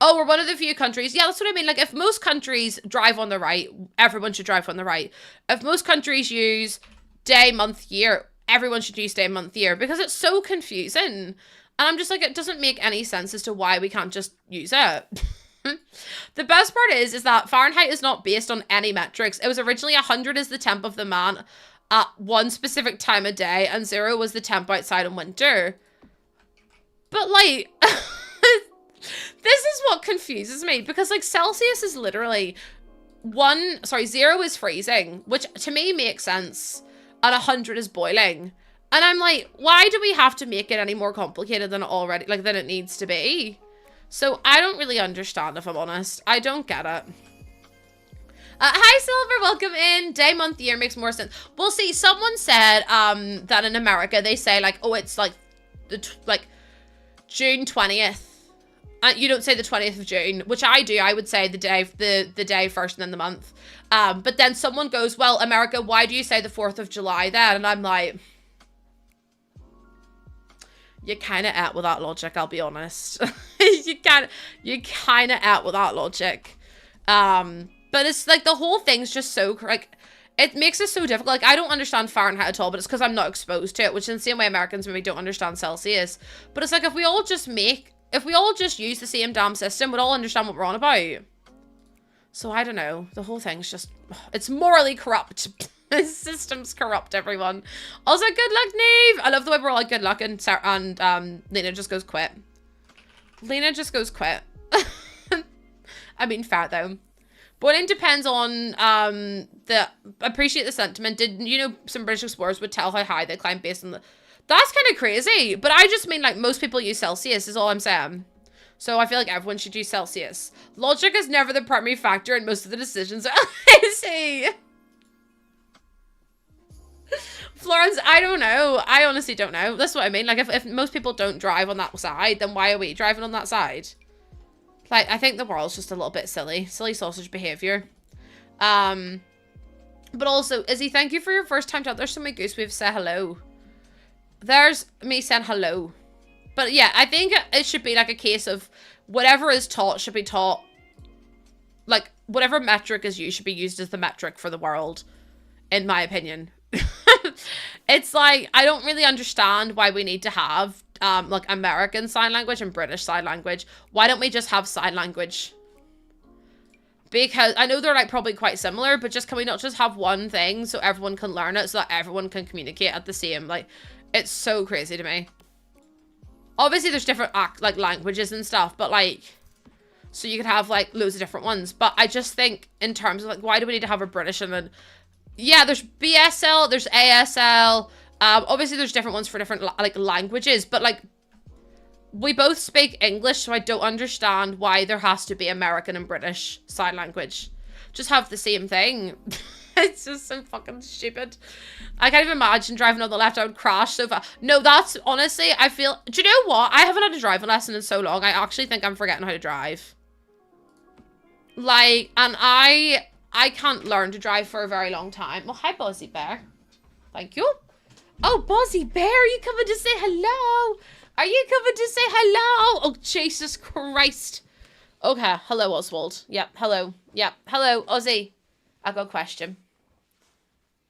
Oh, we're one of the few countries. Yeah, that's what I mean. Like, if most countries drive on the right, everyone should drive on the right. If most countries use day, month, year, everyone should use day, month, year, because it's so confusing. And I'm just like, it doesn't make any sense as to why we can't just use it. The best part is that Fahrenheit is not based on any metrics. It was originally 100 is the temp of the man at one specific time of day, and 0 was the temp outside in winter. But like, this is what confuses me, because like Celsius is literally 0 is freezing, which to me makes sense, and 100 is boiling. And I'm like, why do we have to make it any more complicated than it needs to be? So I don't really understand, if I'm honest. I don't get it. Hi Silver, welcome in. Day, month, year makes more sense. Well, see, someone said that in America they say like, oh, it's like June 20th. You don't say the 20th of June, which I do. I would say the day first and then the month. But then someone goes, well, America, why do you say the 4th of July then? And I'm like, you kind of at with that logic, I'll be honest. you kind of at with that logic. But it's like the whole thing's just so, like, it makes it so difficult. Like, I don't understand Fahrenheit at all, but it's because I'm not exposed to it, which in the same way Americans maybe don't understand Celsius. But it's like, if we all just use the same damn system, we'd all understand what we're on about. So I don't know. The whole thing's just, it's morally corrupt. This system's corrupt, everyone. Also, good luck, Neve. I love the way we're all like, good luck, and Sarah, and Lena just goes quit. Lena just goes quit. I mean, fair though. Boiling depends on appreciate the sentiment. Did you know some British explorers would tell how high they climb based on the... That's kind of crazy. But I just mean like most people use Celsius is all I'm saying. So I feel like everyone should use Celsius. Logic is never the primary factor in most of the decisions. I see. Florence, I don't know. I honestly don't know. That's what I mean. Like, if most people don't drive on that side, then why are we driving on that side? Like, I think the world's just a little bit silly. Silly sausage behavior. But also, Izzy, thank you for your first time chat. There's so many goose waves. Say hello. There's me saying hello. But yeah, I think it should be like a case of whatever is taught should be taught. Like, whatever metric is used should be used as the metric for the world, in my opinion. It's like, I don't really understand why we need to have, like, American Sign Language and British Sign Language. Why don't we just have Sign Language? Because I know they're, like, probably quite similar, but just, can we not just have one thing so everyone can learn it, so that everyone can communicate at the same, like, it's so crazy to me. Obviously, there's different, like, languages and stuff, but, like, so you could have, like, loads of different ones. But I just think, in terms of, like, why do we need to have a British and then... Yeah, there's BSL, there's ASL. Obviously, there's different ones for different, like, languages. But, like, we both speak English, so I don't understand why there has to be American and British Sign Language. Just have the same thing. It's just so fucking stupid. I can't even imagine driving on the left. I would crash so fast. No, that's, honestly, I feel... Do you know what? I haven't had a driving lesson in so long. I actually think I'm forgetting how to drive. Like, and I can't learn to drive for a very long time. Well, hi, Bozzy Bear. Thank you. Oh, Bozzy Bear, are you coming to say hello? Are you coming to say hello? Oh, Jesus Christ. Okay, hello, Oswald. Yep, hello. Yep, hello, Ozzy. I got a question.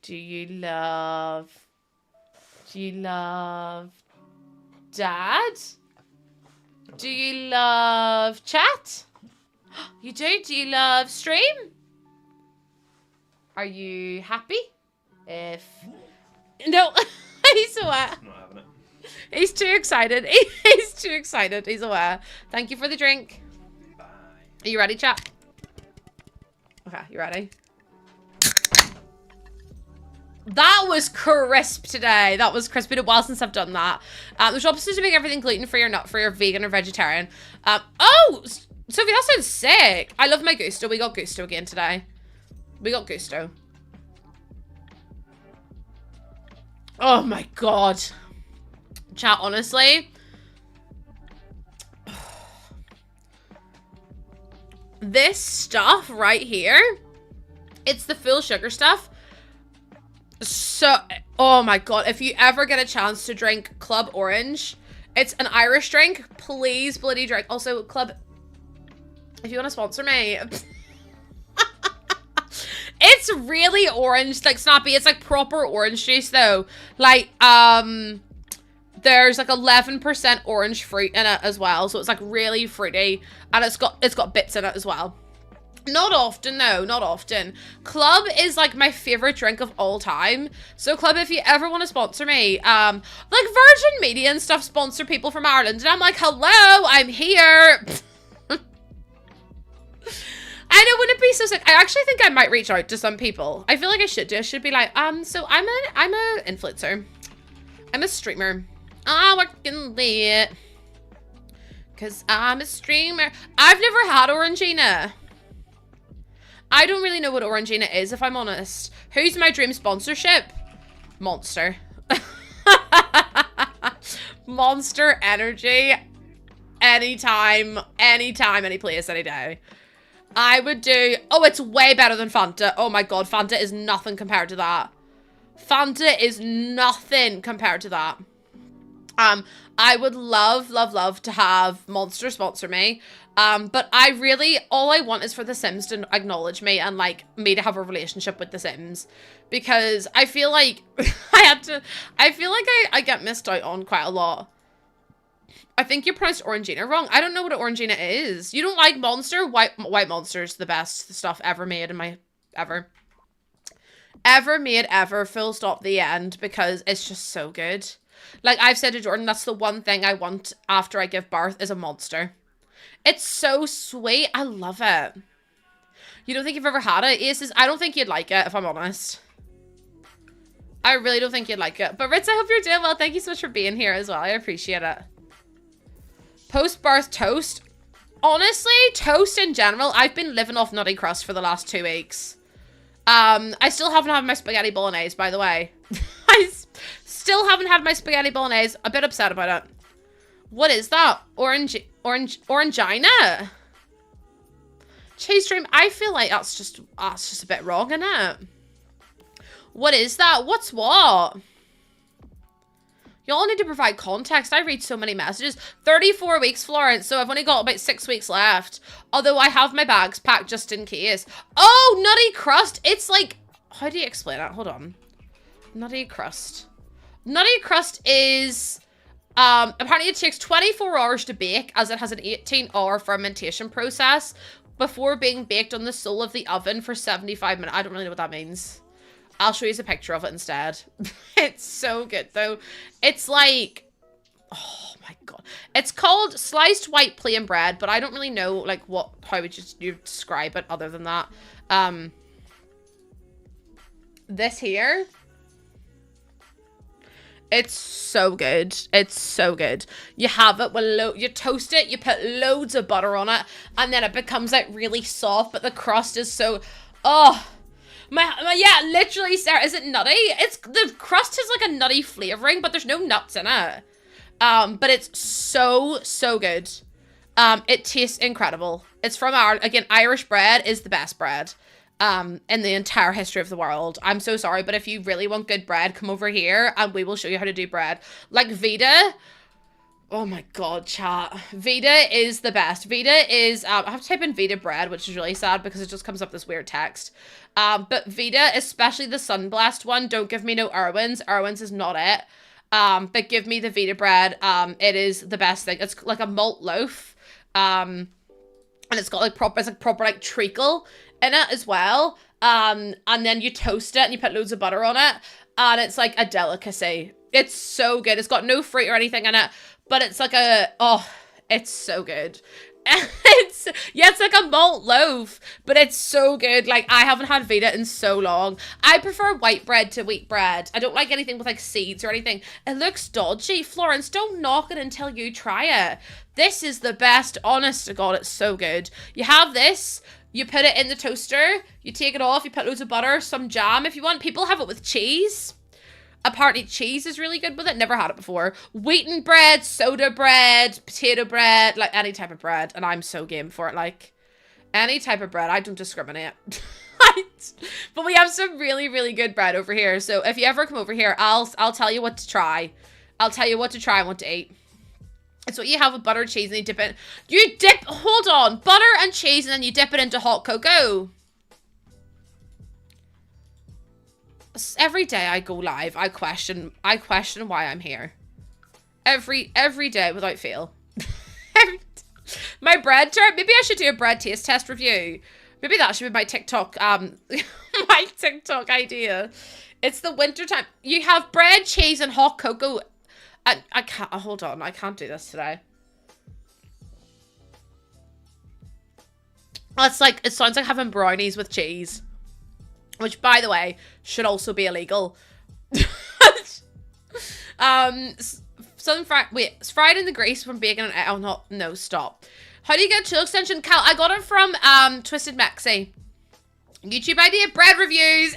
Do you love Dad? Do you love chat? You do? Do you love stream? Are you happy? If... No, he's aware. Not having it. He's too excited. He's too excited. He's aware. Thank you for the drink. Bye. Are you ready, chat? Okay, you ready? That was crisp today. That was crisp. It's been a while since I've done that. The shop is to make everything gluten-free or nut-free or vegan or vegetarian. Oh! Sophie, that sounds sick. I love my Gusto. We got Gusto again today. We got Gusto. Oh my god. Chat, honestly. This stuff right here, it's the full sugar stuff. So, oh my god, if you ever get a chance to drink Club Orange, it's an Irish drink. Please bloody drink. Also, Club, if you want to sponsor me. It's really orange, like snappy. It's like proper orange juice though. Like, there's like 11% orange fruit in it as well. So it's like really fruity, and it's got bits in it as well. Not often, no, not often. Club is like my favorite drink of all time. So Club, if you ever want to sponsor me, like Virgin Media and stuff sponsor people from Ireland, and I'm like, hello, I'm here. I know, wouldn't it be so sick? I actually think I might reach out to some people. I feel like I should do. I should be like, so I'm a influencer. I'm a streamer. I'm working late. Cause I'm a streamer. I've never had Orangina. I don't really know what Orangina is, if I'm honest. Who's my dream sponsorship? Monster. Monster Energy. Anytime, any place, any day. I would do... Oh, it's way better than Fanta. Oh my god, Fanta is nothing compared to that. Fanta is nothing compared to that. I would love, love, love to have Monster sponsor me. But I really... All I want is for The Sims to acknowledge me and, like, me to have a relationship with The Sims. Because I feel like... I feel like I get missed out on quite a lot. I think you pronounced Orangina wrong. I don't know what an Orangina is. You don't like Monster? White Monster is the best stuff ever made in my... Ever made ever. Full stop, the end. Because it's just so good. Like I've said to Jordan, that's the one thing I want after I give birth is a Monster. It's so sweet. I love it. You don't think you've ever had it? Aces, I don't think you'd like it, if I'm honest. I really don't think you'd like it. But Ritz, I hope you're doing well. Thank you so much for being here as well. I appreciate it. Post-birth toast. Honestly, toast in general, I've been living off Nutty Crust for the last 2 weeks. I still haven't had my spaghetti bolognese, by the way. Still haven't had my spaghetti bolognese. A bit upset about it. What is that? Orangina? Cheese stream. I feel like that's just a bit wrong, isn't it? What is that? What's what? Y'all need to provide context. I read so many messages. 34 weeks, Florence. So I've only got about 6 weeks left. Although I have my bags packed just in case. Oh, nutty crust. It's like, how do you explain it? Hold on. Nutty crust. Nutty crust is, apparently it takes 24 hours to bake, as it has an 18-hour fermentation process before being baked on the sole of the oven for 75 minutes. I don't really know what that means. I'll show you a picture of it instead. It's so good, though. It's like, oh my god. It's called sliced white plain bread, but I don't really know, like, how would you describe it other than that. This here. It's so good. It's so good. You have it with you toast it, you put loads of butter on it, and then it becomes like really soft, but the crust is so, oh, yeah, literally, Sarah, is it nutty? The crust has like a nutty flavoring, but there's no nuts in it. But it's so good. It tastes incredible. It's from again, Irish bread is the best bread. In the entire history of the world. I'm so sorry, but if you really want good bread, come over here and we will show you how to do bread. Like Vita, oh my god, chat. Vita is the best. Vita is, I have to type in Vita bread, which is really sad because it just comes up this weird text. But Vita, especially the Sunblast one, don't give me no Irwin's. Irwin's is not it. But give me the Vita bread. It is the best thing. It's like a malt loaf. And it's got like proper like treacle in it as well. And then you toast it and you put loads of butter on it. And it's like a delicacy. It's so good. It's got no fruit or anything in it. But it's like it's so good. It's like a malt loaf, but it's so good. Like, I haven't had Vita in so long. I prefer white bread to wheat bread. I don't like anything with like seeds or anything. It looks dodgy. Florence, don't knock it until you try it. This is the best. Honest to God, it's so good. You have this, you put it in the toaster, you take it off, you put loads of butter, some jam if you want. People have it with cheese. Apparently cheese is really good with it. Never had it before. Wheaten bread, soda bread, potato bread, like any type of bread. And I'm so game for it. Like, any type of bread. I don't discriminate. But we have some really good bread over here. So if you ever come over here, I'll tell you what to try. I'll tell you what to try and what to eat. It's what you have with butter, cheese, and you dip it. Hold on. Butter and cheese, and then you dip it into hot cocoa. Every day I go live, I question why I'm here. Every day without fail. My bread chart. Maybe I should do a bread taste test review. Maybe that should be my TikTok my TikTok idea. It's the winter time. You have bread, cheese, and hot cocoa. And I can't hold on, I can't do this today. It's like, it sounds like having brownies with cheese. Which, by the way, should also be illegal. It's fried in the grease from bacon and no, stop. How do you get a tool extension? Cal, I got it from Twisted Mexi. YouTube idea, bread reviews.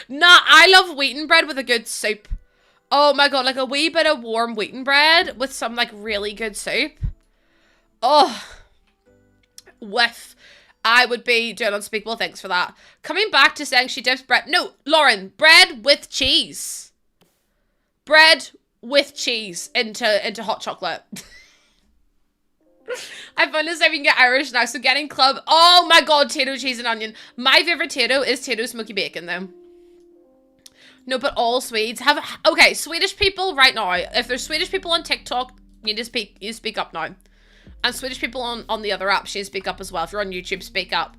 Nah, I love wheaten bread with a good soup. Oh my god, like a wee bit of warm wheaten bread with some like really good soup. Oh, whiff. I would be doing unspeakable things for that. Coming back to saying she dips bread. No, Lauren, bread with cheese. Bread with cheese into hot chocolate. I found this if you can get Irish now. So getting club. Oh my god, Tato, cheese, and onion. My favorite Tato is Tato smoky bacon though. No, but all Swedes have. Okay, Swedish people right now. If there's Swedish people on TikTok, you speak up now. And Swedish people on the other apps, you speak up as well. If you're on YouTube, speak up.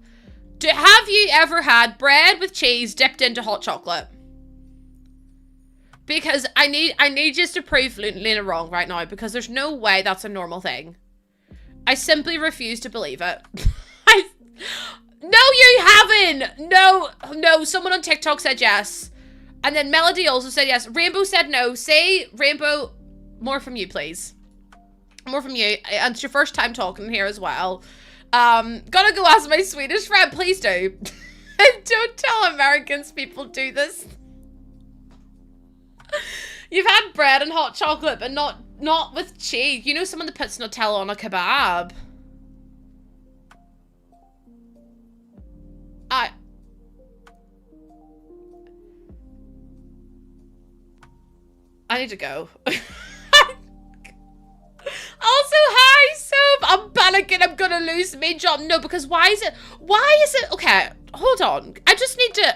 Have you ever had bread with cheese dipped into hot chocolate? Because I need you to prove Lena wrong right now, because there's no way that's a normal thing. I simply refuse to believe it. No, you haven't. No, someone on TikTok said yes. And then Melody also said yes. Rainbow said no. Say, Rainbow, more from you, please. More from you. And it's your first time talking here as well. Gotta go ask my Swedish friend. Please do. Don't tell Americans people do this. You've had bread and hot chocolate, but not with cheese. You know someone that puts Nutella on a kebab? I need to go. Also, hi, Soap. I'm panicking. I'm gonna lose my job. No, because why is it? Okay, hold on. I need to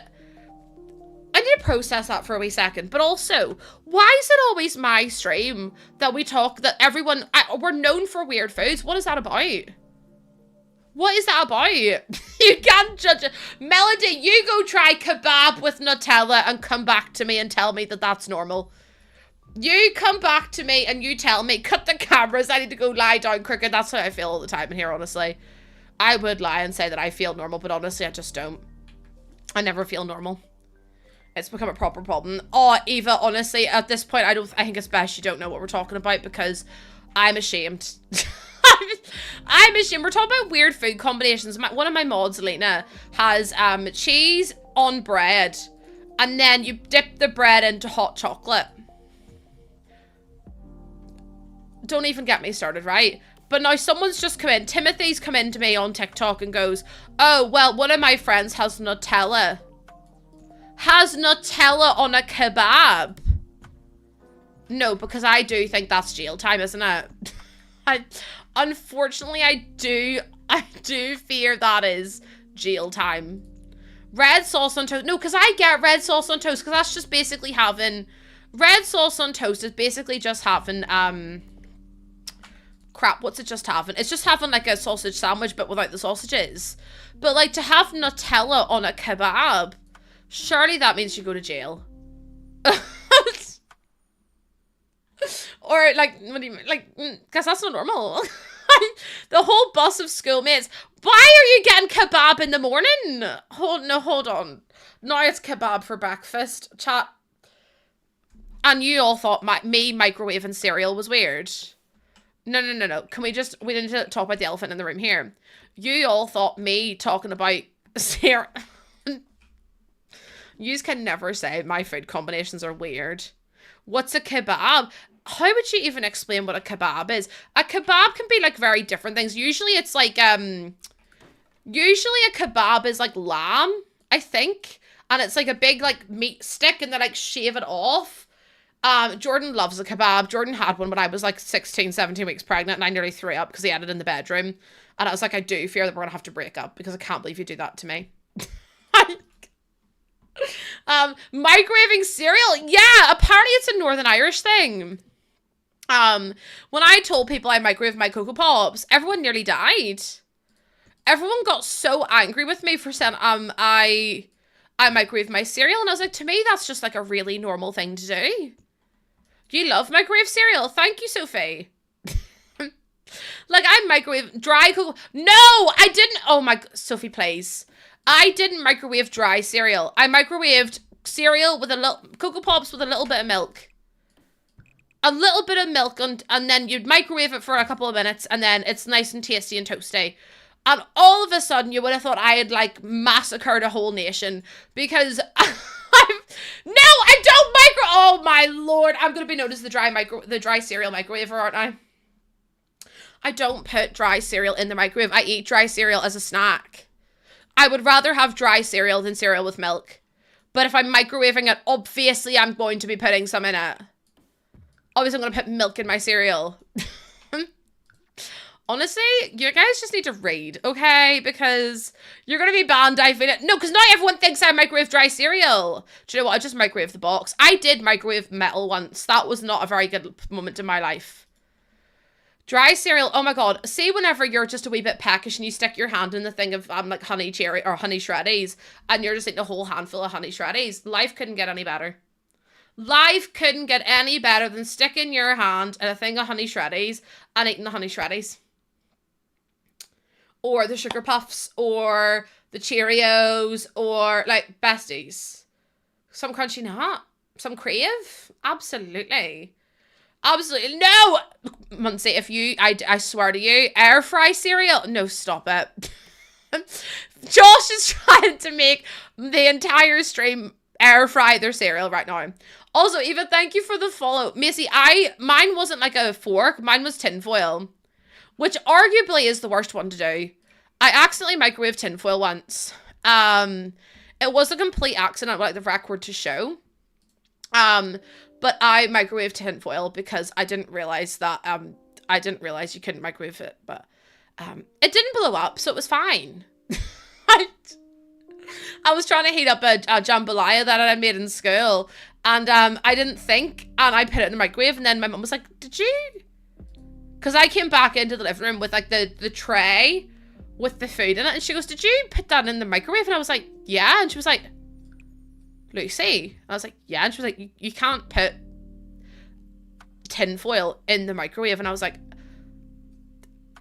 process that for a wee second. But also, why is it always my stream that we talk, that we're known for weird foods? What is that about? What is that about? You can't judge it. Melody, you go try kebab with Nutella and come back to me and tell me that that's normal. You come back to me and you tell me, cut the cameras, I need to go lie down crooked. That's how I feel all the time in here, honestly. I would lie and say that I feel normal, but honestly, I just don't. I never feel normal. It's become a proper problem. Oh, Eva, honestly, at this point, I think it's best you don't know what we're talking about because I'm ashamed. I'm ashamed. We're talking about weird food combinations. One of my mods, Lena, has cheese on bread, and then you dip the bread into hot chocolate. Don't even get me started, right? But now someone's just come in. Timothy's come in to me on TikTok and goes, oh, well, one of my friends has Nutella. Has Nutella on a kebab. No, because I do think that's jail time, isn't it? Unfortunately, I do fear that is jail time. Red sauce on toast. No, because I get red sauce on toast because that's just basically having... Red sauce on toast is basically just having, crap, what's it just having? It's just having like a sausage sandwich but without the sausages. But like to have Nutella on a kebab, surely that means you go to jail. Or like, what do you mean? Like, because that's not normal. The whole bus of schoolmates. Why are you getting kebab in the morning? Hold on. Now it's kebab for breakfast. Chat. And you all thought me microwaving cereal was weird. No. We need to talk about the elephant in the room here. You all thought me talking about cereal. Yous can never say my food combinations are weird. What's a kebab? How would you even explain what a kebab is? A kebab can be like very different things. Usually it's like, usually a kebab is like lamb, I think. And it's like a big like meat stick and they like shave it off. Jordan loves a kebab. Jordan had one when I was like 16, 17 weeks pregnant and I nearly threw up because he had it in the bedroom. And I was like, I do fear that we're gonna have to break up because I can't believe you do that to me. Microwaving cereal. Yeah, apparently it's a Northern Irish thing. When I told people I microwaved my Cocoa Pops, everyone nearly died. Everyone got so angry with me for saying, I microwaved my cereal. And I was like, to me, that's just like a really normal thing to do. You love microwave cereal. Thank you, Sophie. Like, I microwave dry cocoa. No, I didn't. Oh my, Sophie, please. I didn't microwave dry cereal. I microwaved cereal with a little, Cocoa Pops with a little bit of milk. A little bit of milk, and then you'd microwave it for a couple of minutes, and then it's nice and tasty and toasty. And all of a sudden, you would have thought I had, like, massacred a whole nation. Because No, I don't Oh, my Lord. I'm going to be known as the dry cereal microwaver, aren't I? I don't put dry cereal in the microwave. I eat dry cereal as a snack. I would rather have dry cereal than cereal with milk. But if I'm microwaving it, obviously I'm going to be putting some in it. Obviously, I'm going to put milk in my cereal. Honestly, you guys just need to read, okay? Because you're going to be banned. No, because not everyone thinks I microwave dry cereal. Do you know what? I just microwave the box. I did microwave metal once. That was not a very good moment in my life. Dry cereal, oh my god. See, whenever you're just a wee bit peckish and you stick your hand in the thing of like honey cherry or honey shreddies and you're just eating a whole handful of honey shreddies, life couldn't get any better. Life couldn't get any better than sticking your hand in a thing of honey shreddies and eating the honey shreddies. Or the Sugar Puffs, or the Cheerios, or like besties. Some crunchy nut, some crave, absolutely. Absolutely. No! Muncie, if you, I swear to you, air fry cereal. No, stop it. Josh is trying to make the entire stream air fry their cereal right now. Also, Eva, thank you for the follow. Macy, mine wasn't like a fork. Mine was tinfoil, which arguably is the worst one to do. I accidentally microwaved tinfoil once. It was a complete accident, like the record to show. But I microwaved tinfoil because I didn't realize that, I didn't realize you couldn't microwave it, but, it didn't blow up, so it was fine. I was trying to heat up a jambalaya that I made in school, and, I didn't think, and I put it in the microwave, and then my mum was like, did you? Because I came back into the living room with, like, the tray with the food in it, and she goes, did you put that in the microwave? And I was like, yeah, and she was like, Lucy? And I was like, yeah, and she was like, you can't put tinfoil in the microwave, and I was like,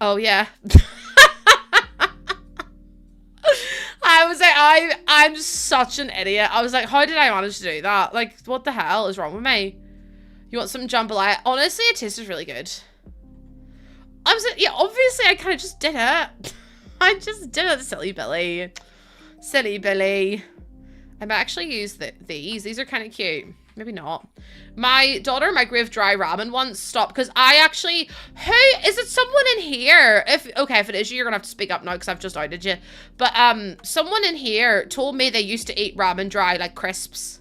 oh, yeah. I was like, I'm such an idiot. I was like, how did I manage to do that? Like, what the hell is wrong with me? You want some jambalaya? Honestly, it tastes really good. I was like, yeah, obviously I kind of just did it. I just did it, silly Billy. Silly Billy. I might actually use these. These are kind of cute. Maybe not. My daughter microwaved dry ramen once. Stop, because I actually... Who? Is it someone in here? If it is you, you're going to have to speak up now because I've just outed you. But someone in here told me they used to eat ramen dry, like crisps.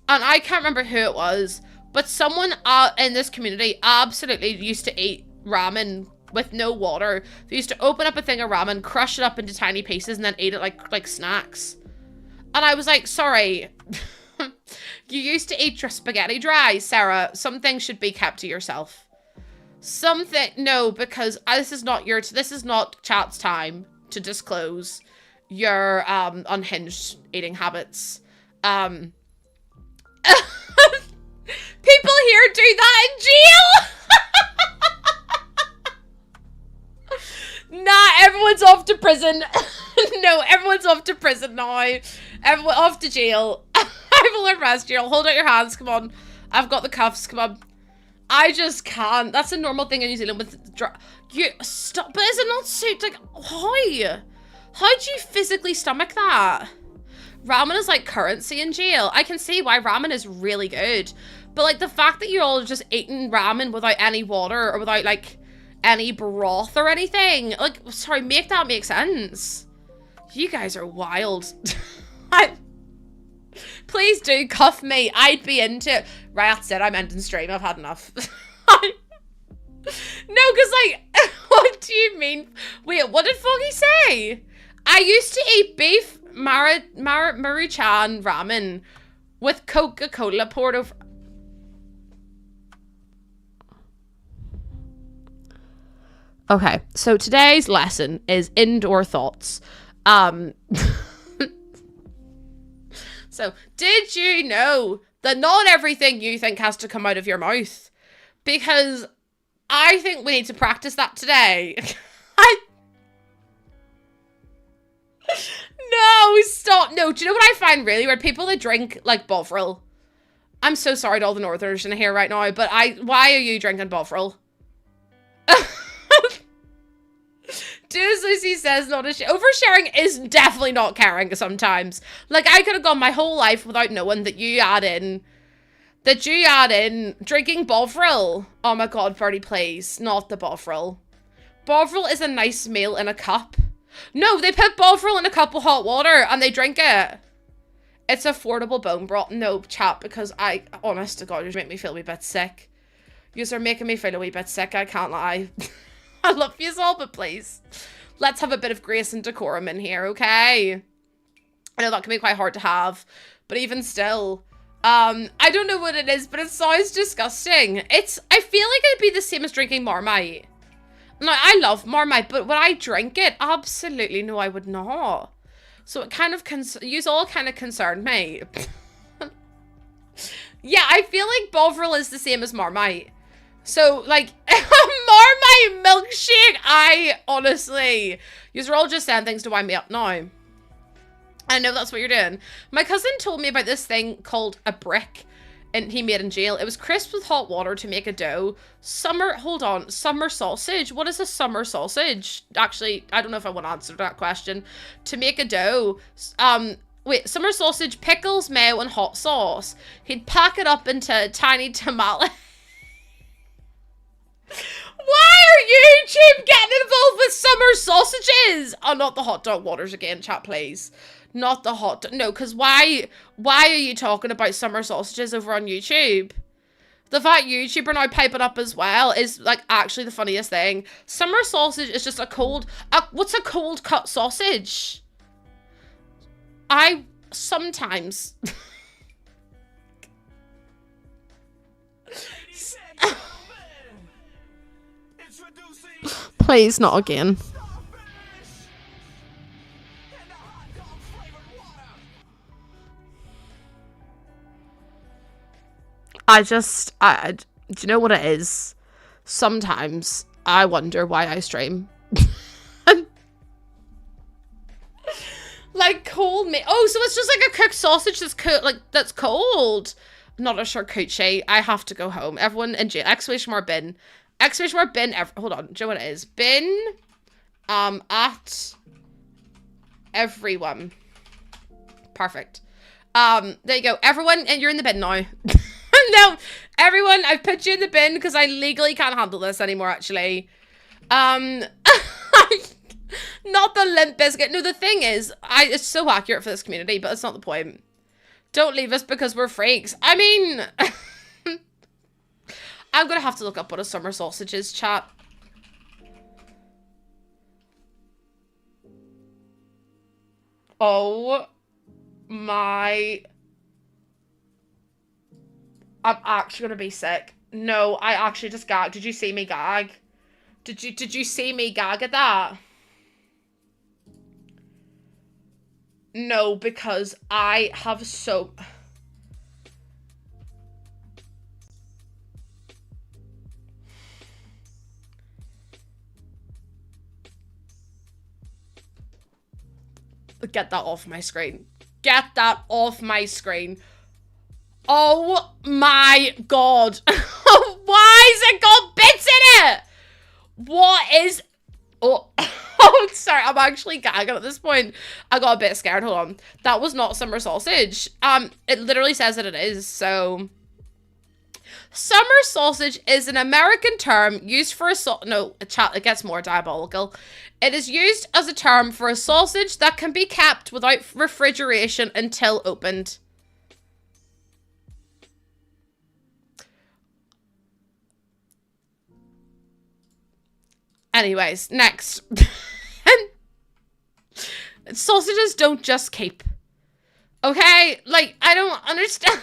And I can't remember who it was. But someone in this community absolutely used to eat ramen with no water. They used to open up a thing of ramen, crush it up into tiny pieces, and then eat it like snacks. And I was like, sorry... You used to eat your spaghetti dry, Sarah. Something should be kept to yourself. No, because this is not chat's time to disclose your unhinged eating habits. People here do that in jail. Nah, everyone's off to prison. No, everyone's off to prison now. Everyone off to jail. I will arrest you. Hold out your hands. Come on. I've got the cuffs. Come on. I just can't. That's a normal thing in New Zealand with... You... Stop. But is it not suit? Like, how? How do you physically stomach that? Ramen is like currency in jail. I can see why ramen is really good. But like the fact that you're all just eating ramen without any water or without like any broth or anything. Like, sorry, make that make sense. You guys are wild. Please do cuff me. I'd be into it. Right, that's it. I'm ending stream. I've had enough. No, because like, what do you mean? Wait, what did Foggy say? I used to eat beef Maruchan ramen with Coca-Cola poured over. Okay, so today's lesson is indoor thoughts. So, did you know that not everything you think has to come out of your mouth? Because I think we need to practice that today. No, stop. No, do you know what I find really weird? People that drink, like, Bovril. I'm so sorry to all the Northerners in here right now, but why are you drinking Bovril? Do as Lucy says, not a oversharing is definitely not caring sometimes. Like, I could have gone my whole life without knowing that you add in drinking Bovril. Oh my god, Birdie, please. Not the Bovril. Bovril is a nice meal in a cup. No, they put Bovril in a cup of hot water and they drink it. It's affordable bone broth. No, chat, because honest to god, you make me feel a wee bit sick. Yous are making me feel a wee bit sick, I can't lie. I love you all, but please, let's have a bit of grace and decorum in here, okay? I know that can be quite hard to have, but even still, I don't know what it is, but it sounds disgusting. I feel like it'd be the same as drinking Marmite. Now, I love Marmite, but would I drink it? Absolutely no, I would not. So it kind of, you all kind of concerned me. Yeah, I feel like Bovril is the same as Marmite. So, like, Marmite milkshake, I honestly, you're all just saying things to wind me up now. I know that's what you're doing. My cousin told me about this thing called a brick, and he made in jail. It was crisps with hot water to make a dough. Summer sausage. What is a summer sausage? Actually, I don't know if I want to answer that question. To make a dough, Wait, summer sausage, pickles, mayo, and hot sauce. He'd pack it up into tiny tamale. Why are YouTube getting involved with summer sausages? Oh, not the hot dog waters again, chat, please. Not the hot dog. No, because why are you talking about summer sausages over on YouTube? The fact YouTube are now piping up as well is, like, actually the funniest thing. Summer sausage is just a cold... what's a cold cut sausage? I sometimes... Please, not again. Do you know what it is? Sometimes I wonder why I stream. Like cold meat. Oh, so it's just like a cooked sausage that's cold. Not a charcuterie. I have to go home. Everyone in jail. Exclamation mark bin. Exclamation mark bin. Hold on. Do you know what it is? Bin. At everyone. Perfect. There you go. Everyone, and you're in the bin now. No, everyone, I've put you in the bin because I legally can't handle this anymore, actually. Not the Limp Bizkit. No, the thing is, it's so accurate for this community, but it's not the point. Don't leave us because we're freaks. I mean, I'm going to have to look up what a summer sausage is, chat. Oh my... I'm actually gonna be sick. No, I actually just gagged. Did you see me gag? Did you see me gag at that? No, because I have so... Get that off my screen. Get that off my screen. Oh my god. Why has it got bits in it? What is... Oh, oh, sorry. I'm actually gagging at this point. I got a bit scared. Hold on. That was not summer sausage. It literally says that it is, so... Summer sausage is an American term used for a no, chat, it gets more diabolical. It is used as a term for a sausage that can be kept without refrigeration until opened. Anyways, next. Sausages don't just keep. Okay? Like, I don't understand.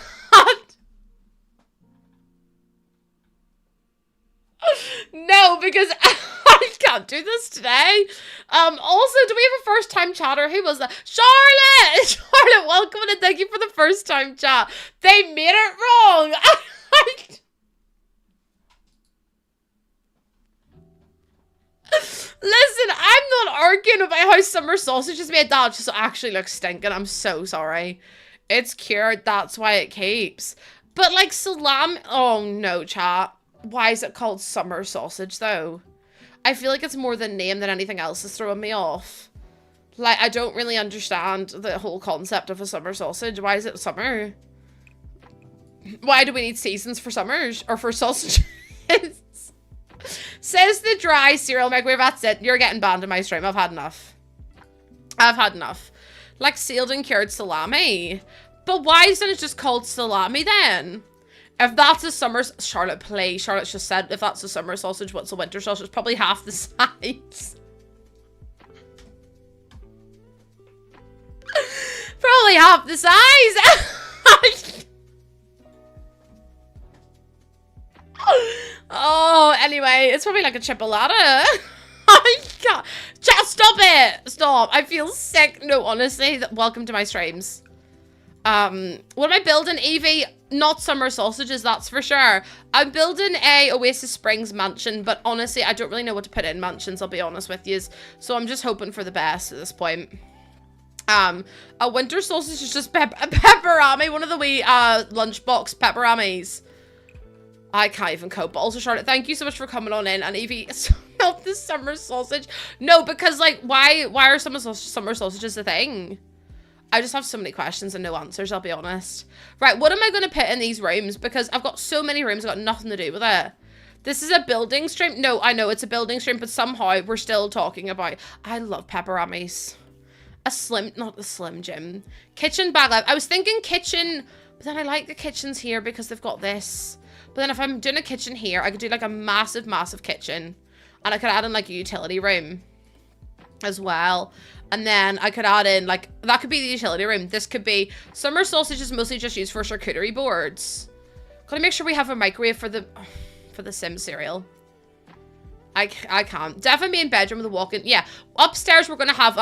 No, because I can't do this today. Also, do we have a first time chatter? Who was that? Charlotte! Charlotte, welcome and thank you for the first time chat. They made it wrong. Listen, I'm not arguing about how summer sausage is made. That just actually looks stinking. I'm so sorry. It's cured. That's why it keeps. But like salami. Oh no, chat. Why is it called summer sausage though? I feel like it's more the name than anything else is throwing me off. Like, I don't really understand the whole concept of a summer sausage. Why is it summer? Why do we need seasons for summers? Or for sausages? Says the dry cereal microwave. That's it. You're getting banned in my stream. I've had enough. I've had enough. Like sealed and cured salami. But why isn't it just called salami then? If that's a summer... Charlotte, please. Charlotte's just said, if that's a summer sausage, what's a winter sausage? Probably half the size. Probably half the size. Oh, anyway, it's probably like a chipolata. I can't. Just stop it. Stop. I feel sick. No, honestly, welcome to my streams. What am I building, Evie? Not summer sausages, that's for sure. I'm building a Oasis Springs mansion, but honestly, I don't really know what to put in mansions, I'll be honest with you. So I'm just hoping for the best at this point. A winter sausage is just pepperami, one of the wee lunchbox pepperamis. I can't even cope. But also, Charlotte, thank you so much for coming on in. And Evie, not the summer sausage. No, because like, why are summer sausages a thing? I just have so many questions and no answers, I'll be honest. Right, what am I going to put in these rooms? Because I've got so many rooms, I've got nothing to do with it. This is a building stream. No, I know it's a building stream, but somehow we're still talking about... I love pepperonis. Not a slim Jim. Kitchen bag life. I was thinking kitchen, but then I like the kitchens here because they've got this. But then if I'm doing a kitchen here, I could do like a massive, massive kitchen. And I could add in like a utility room as well. And then I could add in like, that could be the utility room. This could be, summer sausage is mostly just used for charcuterie boards. Gotta make sure we have a microwave for the Sim cereal. I can't. Definitely in bedroom with a walk-in. Yeah, upstairs we're gonna have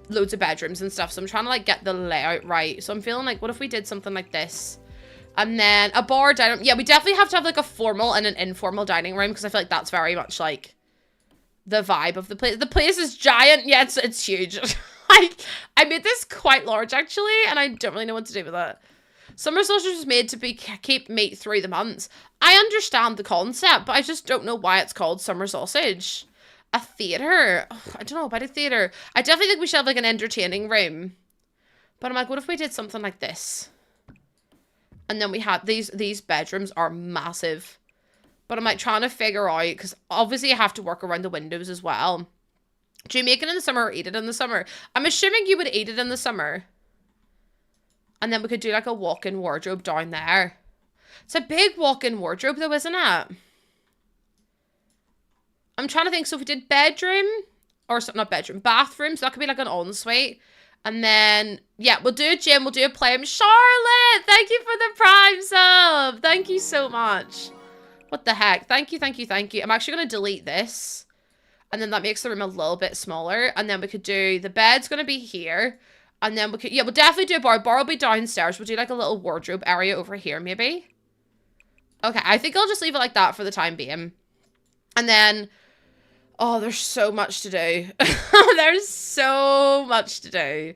loads of bedrooms and stuff. So I'm trying to like get the layout right. So I'm feeling like, what if we did something like this? And then a bar dining. Yeah, we definitely have to have like a formal and an informal dining room because I feel like that's very much like the vibe of the place. The place is giant. Yeah, it's huge. I made this quite large actually, and I don't really know what to do with it. Summer sausage was made to keep meat through the months. I understand the concept, but I just don't know why it's called summer sausage. A theater? Oh, I don't know about a theater. I definitely think we should have like an entertaining room. But I'm like, what if we did something like this? And then we had these bedrooms are massive. But I'm like trying to figure out, because obviously you have to work around the windows as well. Do you make it in the summer or eat it in the summer? I'm assuming you would eat it in the summer. And then we could do like a walk-in wardrobe down there. It's a big walk-in wardrobe though, isn't it? I'm trying to think. So if we did bedroom, or not bedroom, bathroom. So that could be like an ensuite. And then, yeah, we'll do a gym. We'll do a play. Charlotte, thank you for the Prime sub. Thank you so much. What the heck? Thank you, thank you, thank you. I'm actually going to delete this. And then that makes the room a little bit smaller. And then we could do, the bed's going to be here. And then we could, yeah, we'll definitely do a bar. Bar will be downstairs. We'll do like a little wardrobe area over here, maybe. Okay, I think I'll just leave it like that for the time being. And then, oh, there's so much to do. There's so much to do.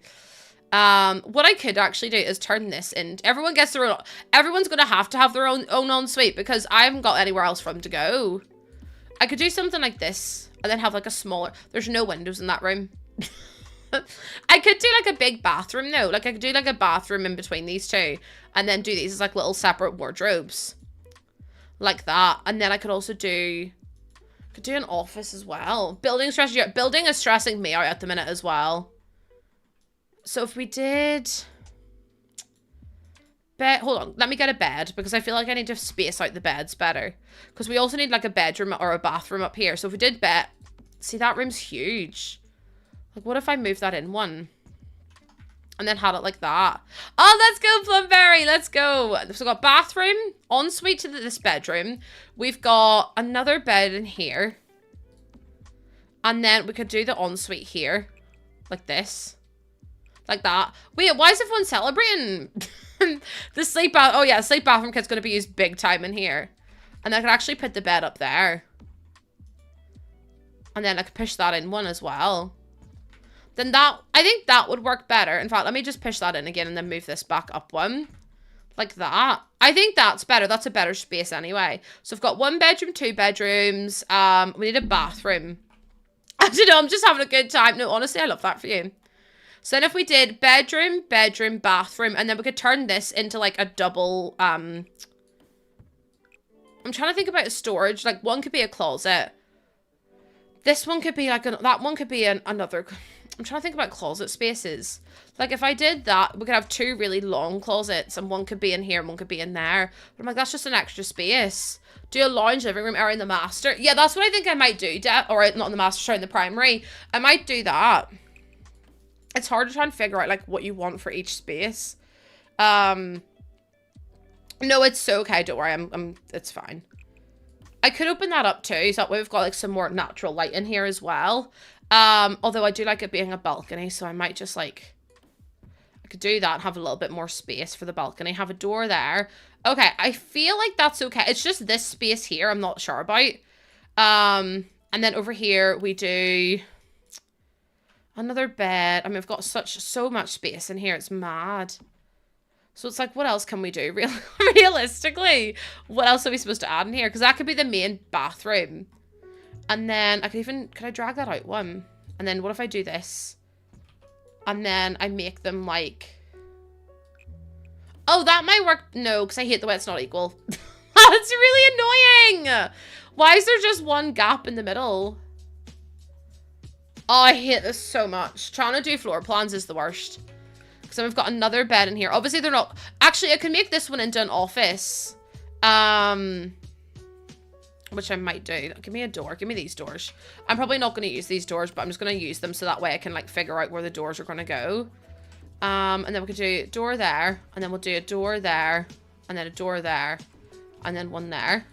What I could actually do is turn this in. Everyone gets their own, everyone's going to have their own ensuite because I haven't got anywhere else for them to go. I could do something like this and then have like a smaller, there's no windows in that room. I could do like a big bathroom though. Like I could do like a bathroom in between these two and then do these as like little separate wardrobes. Like that. And then I could also do, an office as well. Building is stressing me out at the minute as well. So if we did bed, hold on, let me get a bed because I feel like I need to space out the beds better. Because we also need like a bedroom or a bathroom up here. So if we did bed, see that room's huge. Like, what if I move that in one? And then had it like that. Oh, let's go, Plumberry. Let's go. So we've got bathroom, ensuite to this bedroom. We've got another bed in here. And then we could do the ensuite here. Like this. Like that. Wait, why is everyone celebrating? The sleep bath. Oh, yeah, sleep bathroom kit's going to be used big time in here. And I could actually put the bed up there. And then I could push that in one as well. Then that, I think that would work better. In fact, let me just push that in again and then move this back up one. Like that. I think that's better. That's a better space anyway. So I've got 1 bedroom, 2 bedrooms. We need a bathroom. I don't know, I'm just having a good time. No, honestly, I love that for you. So then if we did bedroom, bedroom, bathroom, and then we could turn this into like a double, I'm trying to think about a storage. Like one could be a closet. This one could be like, that one could be another... I'm trying to think about closet spaces. Like, if I did that, we could have 2 really long closets, and one could be in here, and one could be in there. But I'm like, that's just an extra space. Do a lounge, living room area in the master. Yeah, that's what I think I might do. Or not in the master, sorry, in the primary. I might do that. It's hard to try and figure out, like, what you want for each space. No, it's so okay. Don't worry, it's fine. I could open that up too, so that way we've got, like, some more natural light in here as well. Although I do like it being a balcony, so I might just like, I could do that and have a little bit more space for the balcony. Have a door there. Okay, I feel like that's okay. It's just this space here I'm not sure about. And then over here we do another bed. I mean, we've got so much space in here. It's mad. So it's like, what else can we do? Realistically, what else are we supposed to add in here? Because that could be the main bathroom. And then I could I drag that out one? And then what if I do this? And then I make them like... Oh, that might work. No, because I hate the way it's not equal. That's really annoying. Why is there just one gap in the middle? Oh, I hate this so much. Trying to do floor plans is the worst. Because then we've got another bed in here. Obviously, they're not... Actually, I can make this one into an office. Which I might do. Give me a door. Give me these doors. I'm probably not going to use these doors, but I'm just going to use them so that way I can, like, figure out where the doors are going to go. And then we could do a door there. And then we'll do a door there. And then a door there. And then one there.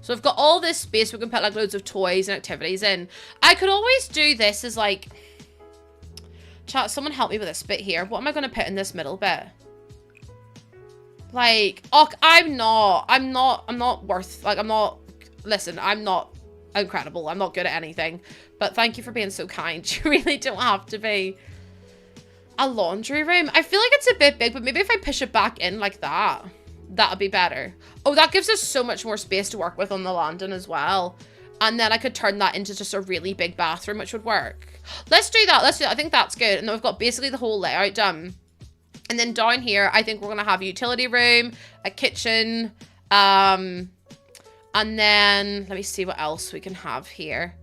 So we've got all this space. We can put, like, loads of toys and activities in. I could always do this as, like... Chat, someone help me with this bit here. What am I going to put in this middle bit? Like, oh, I'm not worth, like, I'm not, listen, I'm not incredible. I'm not good at anything. But thank you for being so kind. You really don't have to be. A laundry room. I feel like it's a bit big, but maybe if I push it back in like that, that'll be better. Oh, that gives us so much more space to work with on the landing as well. And then I could turn that into just a really big bathroom, which would work. Let's do that. Let's do that. I think that's good. And then we've got basically the whole layout done. And then down here, I think we're going to have a utility room, a kitchen, and then let me see what else we can have here.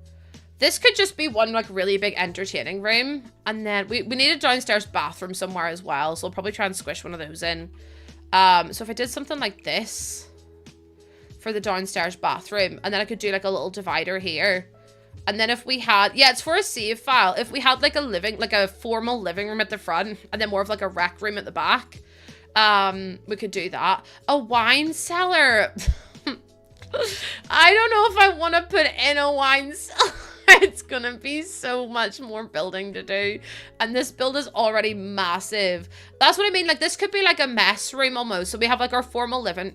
This could just be one, like, really big entertaining room. And then we need a downstairs bathroom somewhere as well. So I'll probably try and squish one of those in. So if I did something like this for the downstairs bathroom, and then I could do, like, a little divider here. And then if we had, yeah, it's for a save file. If we had, like, a formal living room at the front, and then more of, like, a rec room at the back, we could do that. A wine cellar. I don't know if I want to put in a wine cellar. It's gonna be so much more building to do. And this build is already massive. That's what I mean. Like, this could be like a mess room almost. So we have, like, our formal living.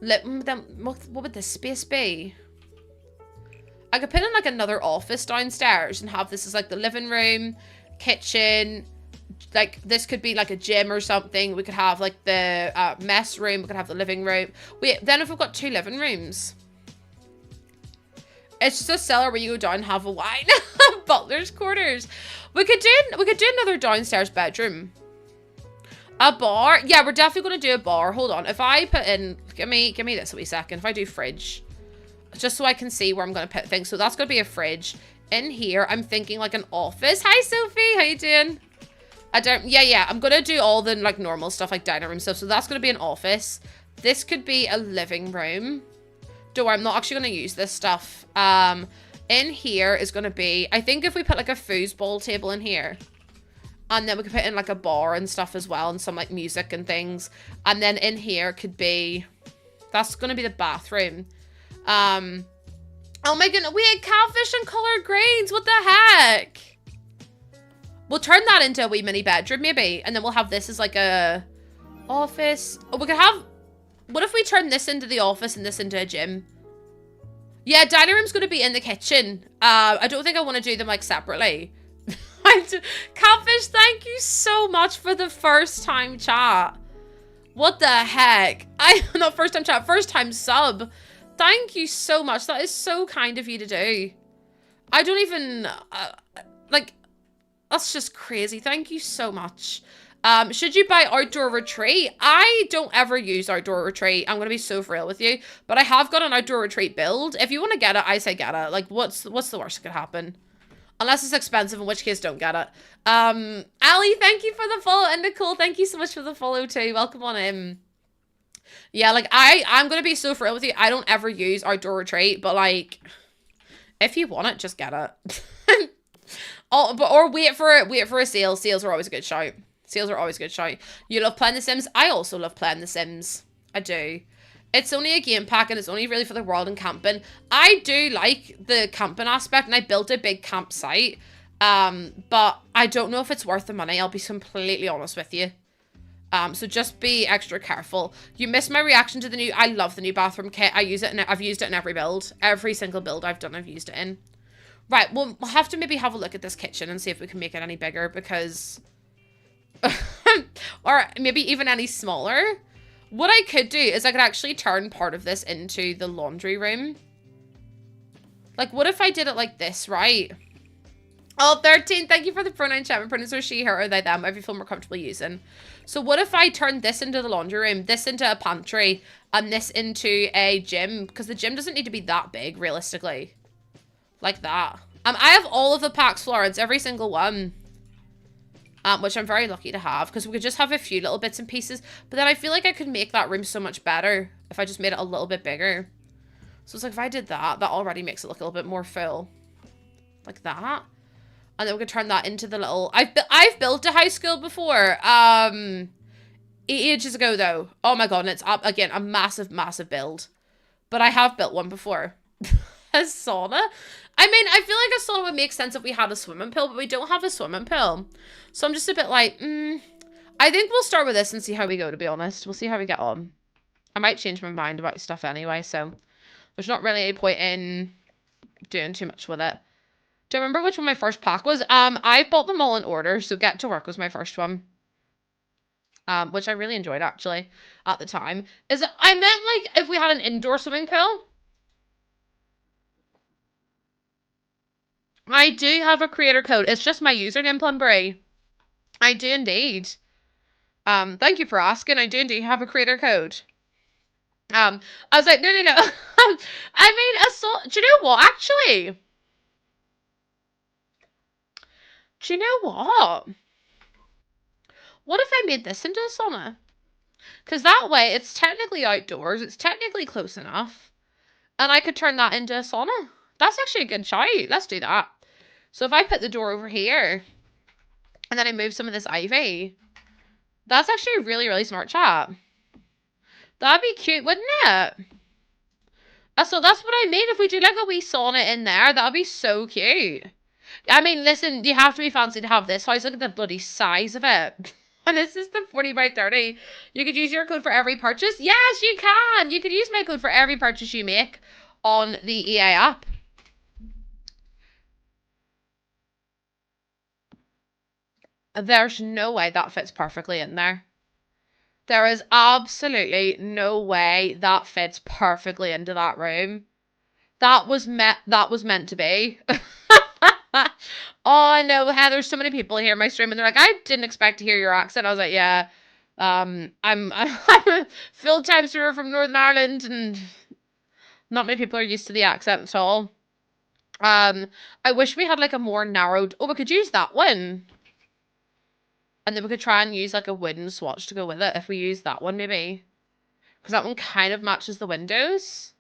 What would this space be? I could put in, like, another office downstairs and have this as, like, the living room, kitchen. Like, this could be, like, a gym or something. We could have, like, the mess room. We could have the living room. Then if we've got 2 living rooms. It's just a cellar where you go down and have a wine. Butler's quarters. We could do another downstairs bedroom. A bar. Yeah, we're definitely going to do a bar. Hold on. If I put in... Give me this a wee second. If I do fridge. Just so I can see where I'm going to put things. So that's going to be a fridge. In here, I'm thinking like an office. Hi, Sophie. How you doing? Yeah. I'm going to do all the, like, normal stuff, like dining room stuff. So that's going to be an office. This could be a living room. Don't worry, I'm not actually going to use this stuff. In here is going to be... I think if we put, like, a foosball table in here. And then we could put in, like, a bar and stuff as well. And some, like, music and things. And then in here could be... That's going to be the bathroom. Oh my goodness, we had catfish and colored greens. What the heck? We'll turn that into a wee mini bedroom, maybe. And then we'll have this as, like, a office. Oh, we could have... What if we turn this into the office and this into a gym? Yeah, dining room's going to be in the kitchen. I don't think I want to do them, like, separately. Catfish, thank you so much for the first time chat. What the heck? Not first time chat, first time sub. Thank you so much. That is so kind of you to do. I don't even, like, that's just crazy. Thank you so much. Should you buy Outdoor Retreat? I don't ever use Outdoor Retreat. I'm going to be so real with you. But I have got an Outdoor Retreat build. If you want to get it, I say get it. Like, what's the worst that could happen? Unless it's expensive, in which case don't get it. Ali, thank you for the follow. And Nicole, thank you so much for the follow too. Welcome on in. Yeah, like, I'm going to be so real with you. I don't ever use Outdoor Retreat. But, like, if you want it, just get it. Or wait for a sale. Sales are always a good shout. Sales are always a good shout. You love playing The Sims? I also love playing The Sims. I do. It's only a game pack and it's only really for the world and camping. I do like the camping aspect and I built a big campsite. But I don't know if it's worth the money. I'll be completely honest with you. So just be extra careful. You missed my reaction to the new... I love the new bathroom kit. I've used it in every build. Every single build I've done, I've used it in. Right, well, we'll have to maybe have a look at this kitchen and see if we can make it any bigger because... or maybe even any smaller. What I could do is I could actually turn part of this into the laundry room. Like, what if I did it like this, right? Oh, 13, thank you for the pronoun chat. Pronouns are she, her, or they, them. Every feel more comfortable using. So what if I turn this into the laundry room, this into a pantry, and this into a gym? Because the gym doesn't need to be that big, realistically. Like that. I have all of the packs, Florence, every single one. Which I'm very lucky to have, because we could just have a few little bits and pieces. But then I feel like I could make that room so much better if I just made it a little bit bigger. So it's like, if I did that, that already makes it look a little bit more full. Like that. And then we could turn that into the little... I've built a high school before. Ages ago, though. Oh my god, and it's, again, a massive, massive build. But I have built one before. A sauna? I mean, I feel like a sauna would make sense if we had a swimming pool, but we don't have a swimming pool. So I'm just a bit like, I think we'll start with this and see how we go, to be honest. We'll see how we get on. I might change my mind about stuff anyway, so... There's not really any point in doing too much with it. Do you remember which one my first pack was? I bought them all in order, so Get to Work was my first one. Which I really enjoyed, actually, at the time. I meant, like, if we had an indoor swimming pool. I do have a creator code. It's just my username, Plumbury. I do indeed. Thank you for asking. I do indeed have a creator code. I was like, no. I mean, do you know what, actually? Do you know what? What if I made this into a sauna? Because that way, it's technically outdoors. It's technically close enough. And I could turn that into a sauna. That's actually a good shout. Let's do that. So if I put the door over here, and then I move some of this ivy, that's actually a really, really smart chat. That'd be cute, wouldn't it? So that's what I mean. If we do like a wee sauna in there, that'd be so cute. I mean, listen, you have to be fancy to have this house. Look at the bloody size of it. And this is the 40 by 30. You could use your code for every purchase. Yes, you can. You could use my code for every purchase you make on the EA app. There's no way that fits perfectly in there. There is absolutely no way that fits perfectly into that room. That was meant to be. Oh, I know, Heather, so many people hear my stream and they're like, I didn't expect to hear your accent. I was like, yeah, I'm a full-time streamer from Northern Ireland and not many people are used to the accent at all. I wish we had like a more narrowed, we could use that one. And then we could try and use like a wooden swatch to go with it if we use that one maybe. Because that one kind of matches the windows.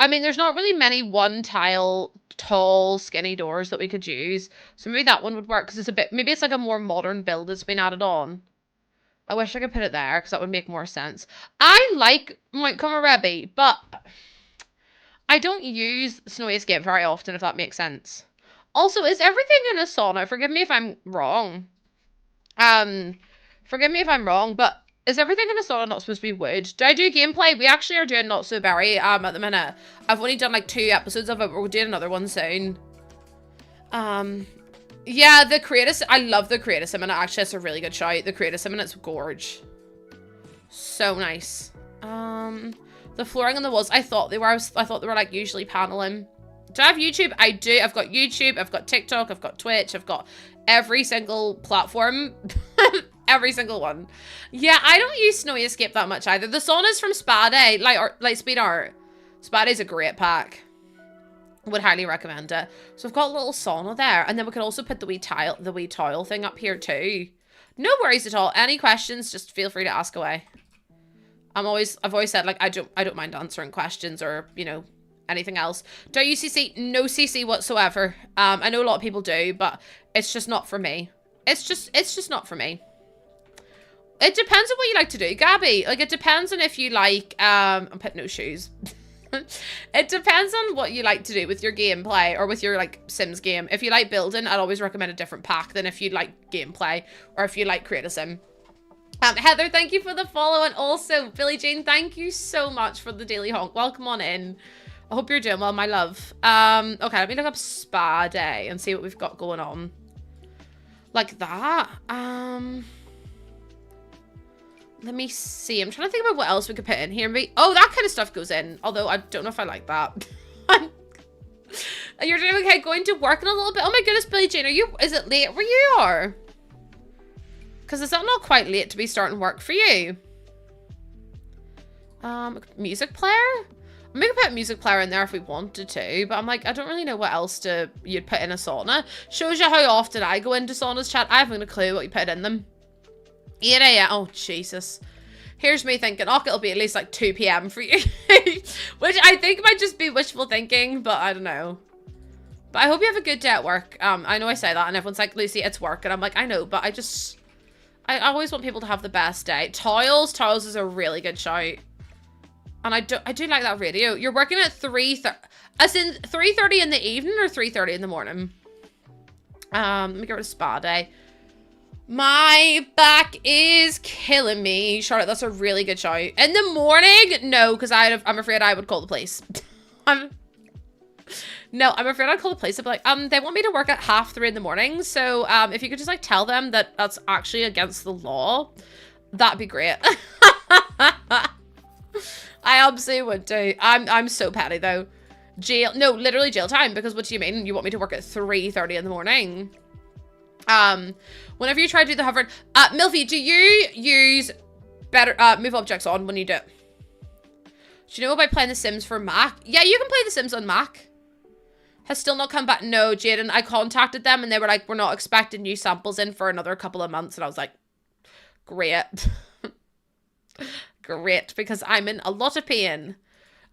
I mean, there's not really many one tile, tall, skinny doors that we could use. So maybe that one would work because it's a bit, maybe it's like a more modern build that's been added on. I wish I could put it there because that would make more sense. I like Montgomery Rebbe, but I don't use Snowy Escape very often, if that makes sense. Also, is everything in a sauna? Forgive me if I'm wrong. Forgive me if I'm wrong, but is everything in a sauna not supposed to be wood? Do I do gameplay? We actually are doing Not So Berry at the minute. I've only done like 2 episodes of it, but we're doing another one soon. Yeah, the Creative, I love the Creative Sim, and actually it's a really good shout. The Creative Sim, and it's gorge. So nice. The flooring on the walls, I thought they were like usually paneling. Do I have YouTube? I do. I've got YouTube, I've got TikTok, I've got Twitch, I've got every single platform. Every single one. Yeah, I don't use Snowy Escape that much either. The saunas from Spa Day, like Speed Art. Spa Day's a great pack. Would highly recommend it. So I've got a little sauna there, and then we could also put the wee tile thing up here too. No worries at all. Any questions, just feel free to ask away. I've always said like I don't mind answering questions or, you know, anything else. Do I use CC? No CC whatsoever. I know a lot of people do, but it's just not for me. It's just not for me. It depends on what you like to do, Gabby. Like, it depends on if you like, I'm putting no shoes. It depends on what you like to do with your gameplay or with your, like, Sims game. If you like building, I'd always recommend a different pack than if you like gameplay or if you like create a sim. Heather, thank you for the follow. And also, Billie Jane, thank you so much for the daily honk. Welcome on in. I hope you're doing well, my love. Okay, let me look up Spa Day and see what we've got going on. Like that. Let me see. I'm trying to think about what else we could put in here. Maybe, oh, that kind of stuff goes in. Although I don't know if I like that. You're doing okay, going to work in a little bit. Oh my goodness, Billie Jean, is it late where you are? Because is that not quite late to be starting work for you? Music player? We could put a music player in there if we wanted to, but I'm like, I don't really know what else you'd put in a sauna. Shows you how often I go into saunas, chat. I haven't a clue what you put in them. 8 a.m. Oh, Jesus. Here's me thinking, oh, it'll be at least like 2 p.m. for you. Which I think might just be wishful thinking, but I don't know. But I hope you have a good day at work. I know I say that and everyone's like, Lucy, it's work. And I'm like, I know, but I always want people to have the best day. Tiles is a really good shout. And I do like that radio. You're working at 3:30 in the evening or 3:30 in the morning? Let me get rid of spa day. My back is killing me. Charlotte, that's a really good shout. In the morning? No, because I'm afraid I would call the police. No, I'm afraid I'd call the police. I'd be like, they want me to work at 3:30 in the morning. So, if you could just like tell them that that's actually against the law, that'd be great. I absolutely would do. I'm so petty though. Jail, no, literally jail time, because what do you mean? You want me to work at 3:30 in the morning? Whenever you try to do the hovering, Milfy, do you use better, move objects on when you do it? Do you know about playing The Sims for Mac? Yeah, you can play The Sims on Mac. Has still not come back. No, Jaden, I contacted them and they were like, we're not expecting new samples in for another couple of months. And I was like, great. Great, because I'm in a lot of pain.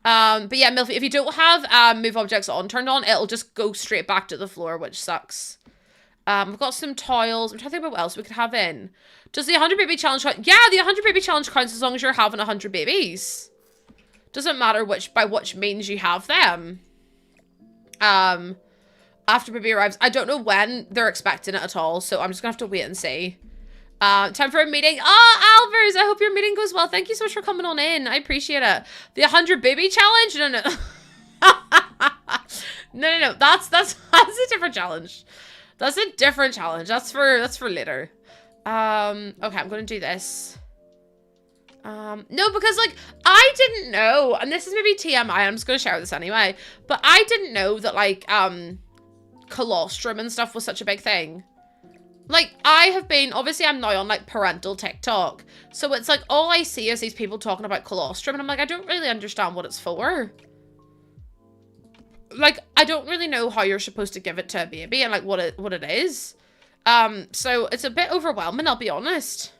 But yeah, Milfy, if you don't have move objects on turned on, it'll just go straight back to the floor, which sucks. We've got some tiles. I'm trying to think about what else we could have in. Does the 100 baby challenge count? Yeah, the 100 baby challenge counts as long as you're having 100 babies. Doesn't matter by which means you have them. After baby arrives. I don't know when they're expecting it at all, so I'm just gonna have to wait and see. Time for a meeting. Oh, Alvers, I hope your meeting goes well. Thank you so much for coming on in. I appreciate it. The 100 baby challenge? No. No. That's a different challenge. That's a different challenge. That's for later. Okay, I'm gonna do this. No, because like I didn't know, and this is maybe TMI, I'm just gonna share this anyway, but I didn't know that like colostrum and stuff was such a big thing. Like, obviously I'm now on, like, parental TikTok. So it's like, all I see is these people talking about colostrum. And I'm like, I don't really understand what it's for. Like, I don't really know how you're supposed to give it to a baby and, like, what it is. So it's a bit overwhelming, I'll be honest.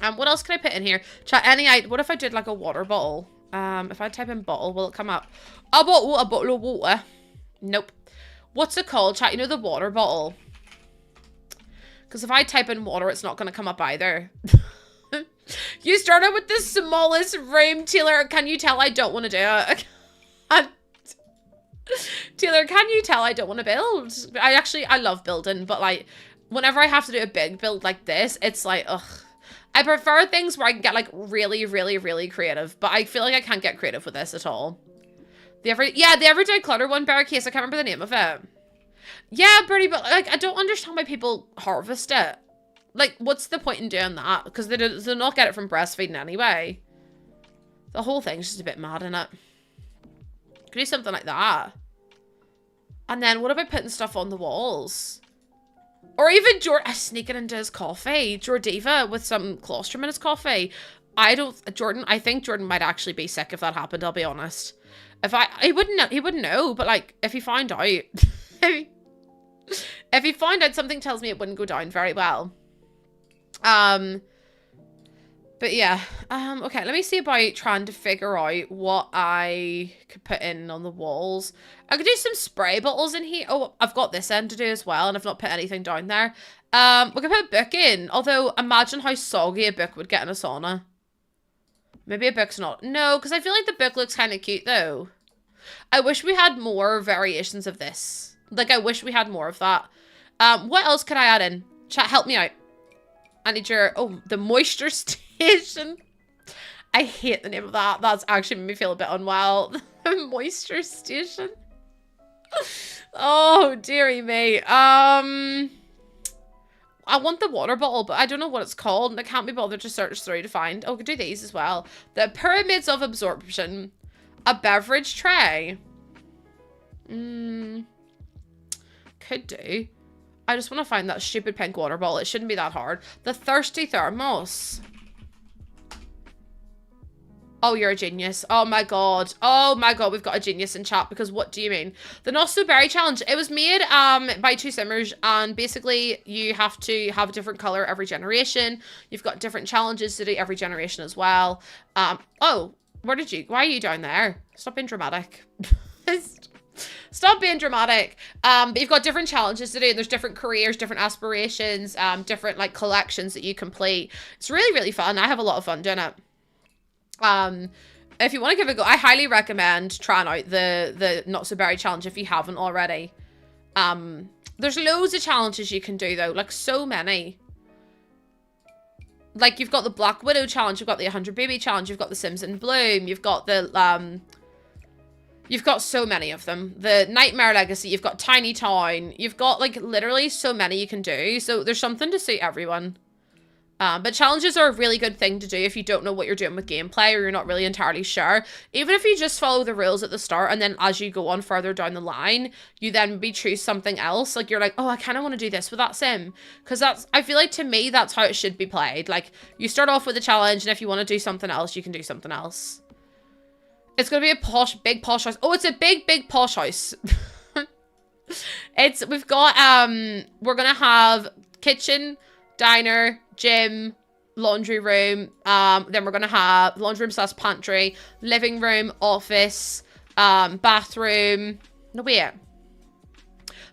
What else can I put in here? Chat, what if I did, like, a water bottle? If I type in bottle, will it come up? A bottle of water. Nope. What's it called? Chat, you know the water bottle? Because if I type in water, it's not going to come up either. You started with the smallest room, Taylor. Can you tell I don't want to do it? Taylor, can you tell I don't want to build? I love building, but like, whenever I have to do a big build like this, it's like, ugh. I prefer things where I can get like really, really, really creative, but I feel like I can't get creative with this at all. The Everyday Clutter one, Barricade, I can't remember the name of it. Yeah, Bertie, but like, I don't understand why people harvest it. Like, what's the point in doing that? Because they'll not get it from breastfeeding anyway. The whole thing's just a bit mad, innit? Could do something like that. And then what about putting stuff on the walls? Or even sneaking into his coffee. Jordiva with some colostrum in his coffee. I think Jordan might actually be sick if that happened, I'll be honest. He wouldn't know, but like, if he found out... If he found out, something tells me it wouldn't go down very well. But yeah. Okay, let me see about trying to figure out what I could put in on the walls. I could do some spray bottles in here. Oh, I've got this end to do as well, and I've not put anything down there. We could put a book in. Although, imagine how soggy a book would get in a sauna. Maybe a book's not. No, because I feel like the book looks kind of cute, though. I wish we had more variations of this. Like, I wish we had more of that. What else could I add in? Chat, help me out. I need the moisture station. I hate the name of that. That's actually made me feel a bit unwell. The moisture station. Oh, dearie me. I want the water bottle, but I don't know what it's called, and I can't be bothered to search through to find. Oh, we could do these as well. The pyramids of absorption. A beverage tray. Could do. I just want to find that stupid pink water bottle. It shouldn't be that hard. The thirsty thermos. Oh, you're a genius. Oh my god. Oh my god, we've got a genius in chat, because what do you mean? The Not So Berry Challenge. It was made by two simmers, and basically you have to have a different color every generation. You've got different challenges to do every generation as well. Oh, why are you down there? Stop being dramatic. Stop being dramatic. But you've got different challenges to do. There's different careers, different aspirations, different like collections that you complete. It's really, really fun. I have a lot of fun doing it. If you want to give it a go, I highly recommend trying out the Not So Berry Challenge if you haven't already. There's loads of challenges you can do though, like so many. Like you've got the Black Widow Challenge, you've got the 100 Baby Challenge, you've got the Sims in Bloom, you've got the you've got so many of them. The Nightmare Legacy, you've got Tiny Town, you've got like literally so many you can do. So there's something to suit everyone. But challenges are a really good thing to do if you don't know what you're doing with gameplay or you're not really entirely sure. Even if you just follow the rules at the start and then as you go on further down the line, you then maybe choose something else. Like you're like, oh, I kind of want to do this with that sim. Because I feel like to me, that's how it should be played. Like you start off with a challenge and if you want to do something else, you can do something else. It's going to be a big posh house. Oh, it's a big posh house. We've got, we're going to have kitchen, diner, gym, laundry room, then we're gonna have laundry room / pantry, living room, office, bathroom,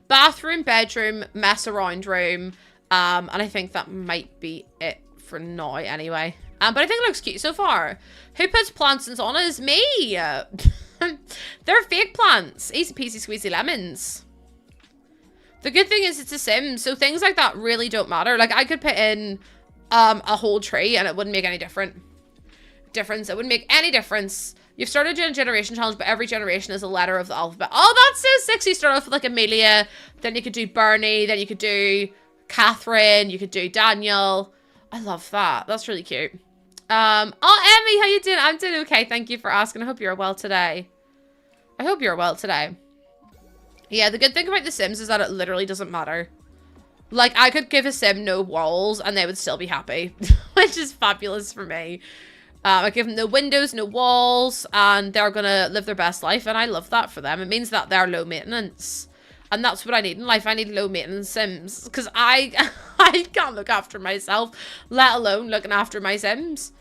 bathroom, bedroom, mess around room, and I think that might be it for now anyway. But I think it looks cute so far. Who puts plants in saunas? Me! They're fake plants. Easy peasy squeezy lemons. The good thing is it's a sim, so things like that really don't matter. Like I could put in a whole tree and it wouldn't make any difference. It wouldn't make any difference. You've started doing a generation challenge, but every generation is a letter of the alphabet. Oh, that's so sexy. You start off with like Amelia, then you could do Bernie, then you could do Catherine, you could do Daniel. I love that. That's really cute. Oh, Emmy, how you doing? I'm doing okay. Thank you for asking. I hope you're well today. Yeah, the good thing about The Sims is that it literally doesn't matter. Like, I could give a sim no walls and they would still be happy, which is fabulous for me. I give them no windows, no walls, and they're gonna live their best life, and I love that for them. It means that they're low maintenance, and that's what I need in life. I need low maintenance sims, because I can't look after myself, let alone looking after my sims.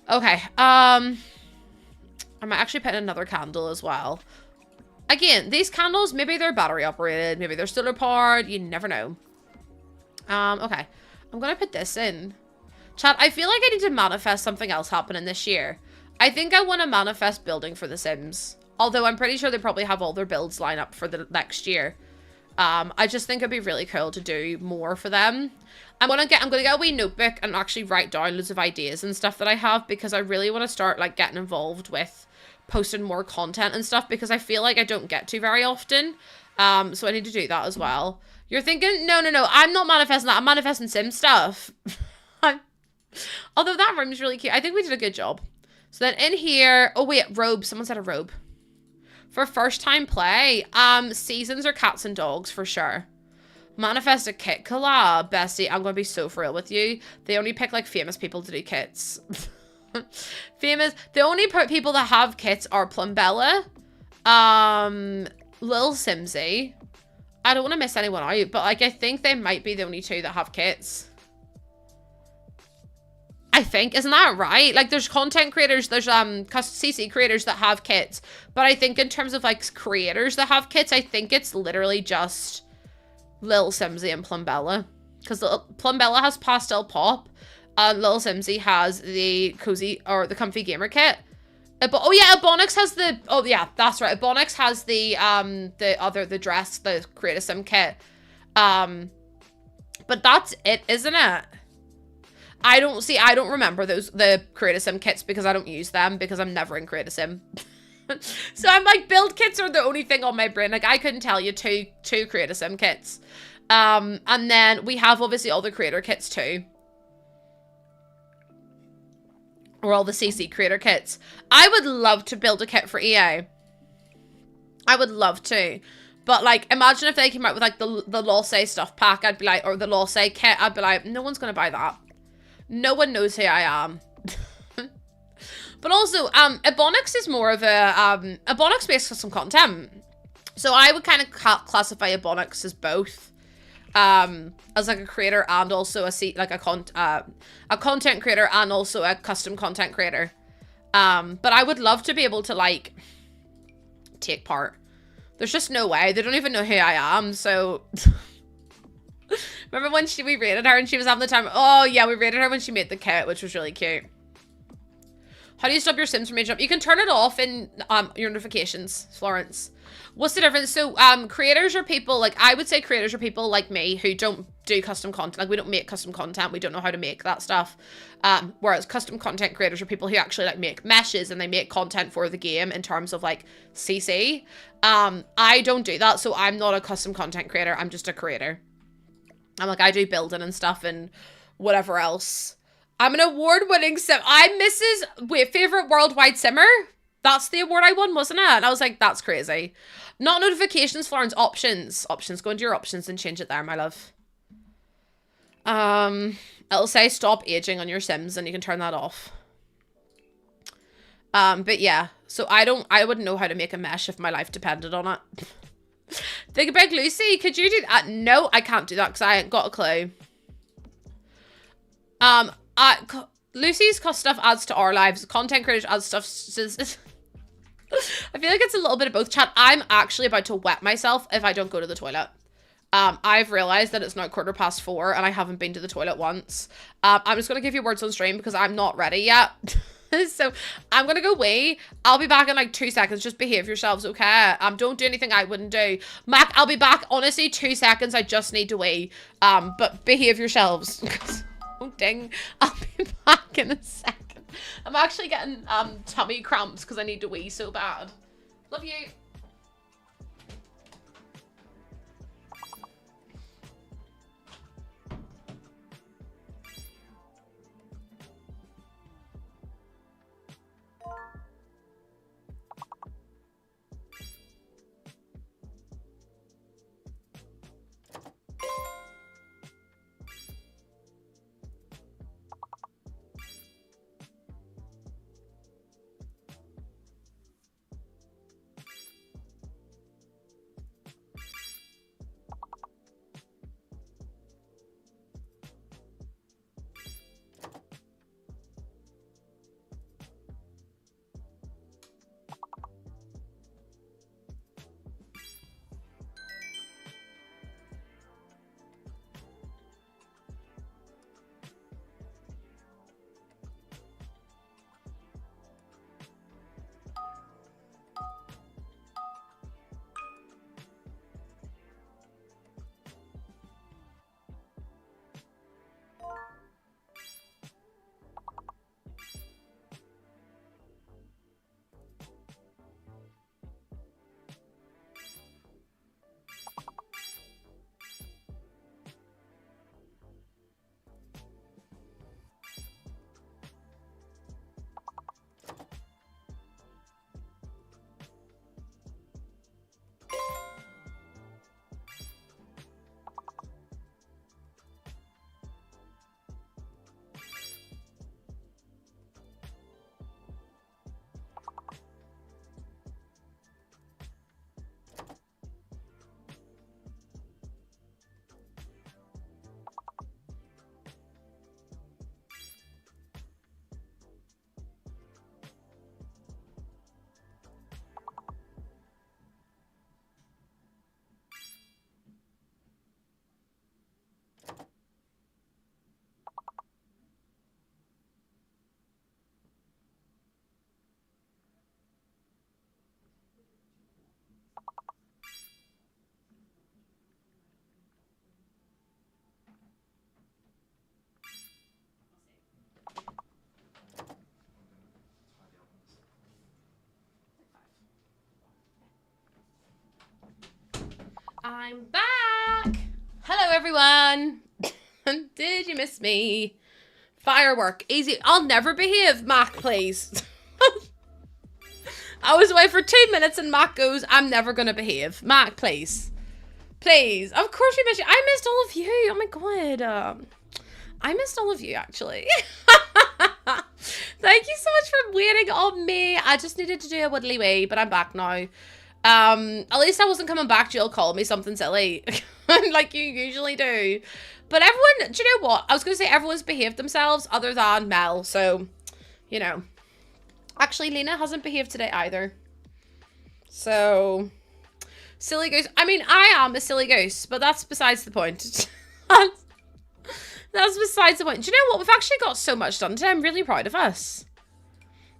Okay, I might actually put in another candle as well. Again, these candles, maybe they're battery operated, maybe they're solar powered, you never know. Okay, I'm gonna put this in. Chat, I feel like I need to manifest something else happening this year. I think I want to manifest building for The Sims. Although I'm pretty sure they probably have all their builds lined up for the next year. I just think it'd be really cool to do more for them. I'm gonna get a wee notebook and actually write down loads of ideas and stuff that I have, because I really want to start like getting involved with posting more content and stuff, because I feel like I don't get to very often. So I need to do that as well. You're thinking, no, I'm not manifesting that. I'm manifesting sim stuff. Although that room's really cute. I think we did a good job. So then in here, oh wait, robe. Someone said a robe. For first time play, seasons or cats and dogs for sure. Manifest a kit collab. Bestie, I'm going to be so for real with you. They only pick like famous people to do kits. The only people that have kits are Plumbella, Lil Simsy. I don't want to miss anyone out, but like I think they might be the only two that have kits. I think, isn't that right? Like there's content creators, there's CC creators that have kits, but I think in terms of like creators that have kits, I think it's literally just Lil Simsy and Plumbella, because Plumbella has Pastel Pop. Lil Simsy has the cozy or the comfy gamer kit. Oh yeah, Ebonix has the, oh yeah, that's right. Ebonix has the dress, the Create a Sim kit. But that's it, isn't it? I don't remember the Create a Sim kits because I don't use them because I'm never in Create a Sim. So I'm like, build kits are the only thing on my brain. Like I couldn't tell you two Create a Sim kits. And then we have obviously all the creator kits too. Or all the CC creator kits. I would love to build a kit for EA. I would love to. But, like, imagine if they came out with, like, the Losay stuff pack, I'd be like, or the Losay kit, I'd be like, no one's gonna buy that. No one knows who I am. But also, Ebonics is more of a, Ebonics-based custom content. So I would kind of classify Ebonics as both. As, like, a creator and also a content creator and also a custom content creator. But I would love to be able to, like, take part. There's just no way. They don't even know who I am, so... Remember when we rated her and she was having the time? Oh, yeah, we rated her when she made the kit, which was really cute. How do you stop your Sims from age up? You can turn it off in your notifications, Florence. What's the difference? So, creators are people, like, I would say creators are people like me who don't do custom content. Like, we don't make custom content. We don't know how to make that stuff. Whereas custom content creators are people who actually, like, make meshes and they make content for the game in terms of, like, CC. I don't do that, so I'm not a custom content creator. I'm just a creator. I'm like, I do building and stuff and whatever else. I'm an award-winning sim. I'm favorite worldwide simmer. That's the award I won, wasn't it? And I was like, that's crazy. Not notifications, Florence. Options. Options. Go into your options and change it there, my love. It'll say stop aging on your Sims and you can turn that off. But yeah. So I wouldn't know how to make a mesh if my life depended on it. Think about Lucy. Could you do that? No, I can't do that because I ain't got a clue. Lucy's stuff adds to our lives. Content creators add stuff. I feel like it's a little bit of both. Chat, I'm actually about to wet myself if I don't go to the toilet. I've realized that it's now 4:15 and I haven't been to the toilet once. I'm just going to give you words on stream because I'm not ready yet. So I'm going to go wee. I'll be back in like 2 seconds. Just behave yourselves, okay? Don't do anything I wouldn't do. Mac, I'll be back. Honestly, 2 seconds. I just need to wee. But behave yourselves. Oh, ding. I'll be back in a second. I'm actually getting tummy cramps because I need to wee so bad. Love you. I'm back. Hello, everyone. Did you miss me? Firework. Easy. I'll never behave. Mac, please. I was away for 2 minutes and Mac goes, I'm never going to behave. Mac, please. Please. Of course we missed you. I missed all of you. Oh my god. I missed all of you, actually. Thank you so much for waiting on me. I just needed to do a widdly wee, but I'm back now. At least I wasn't coming back. You'll call me something silly. Like you usually do. But everyone, do you know what? I was going to say everyone's behaved themselves other than Mel. So, you know. Actually, Lena hasn't behaved today either. So, silly goose. I mean, I am a silly goose, but that's besides the point. That's besides the point. Do you know what? We've actually got so much done today. I'm really proud of us.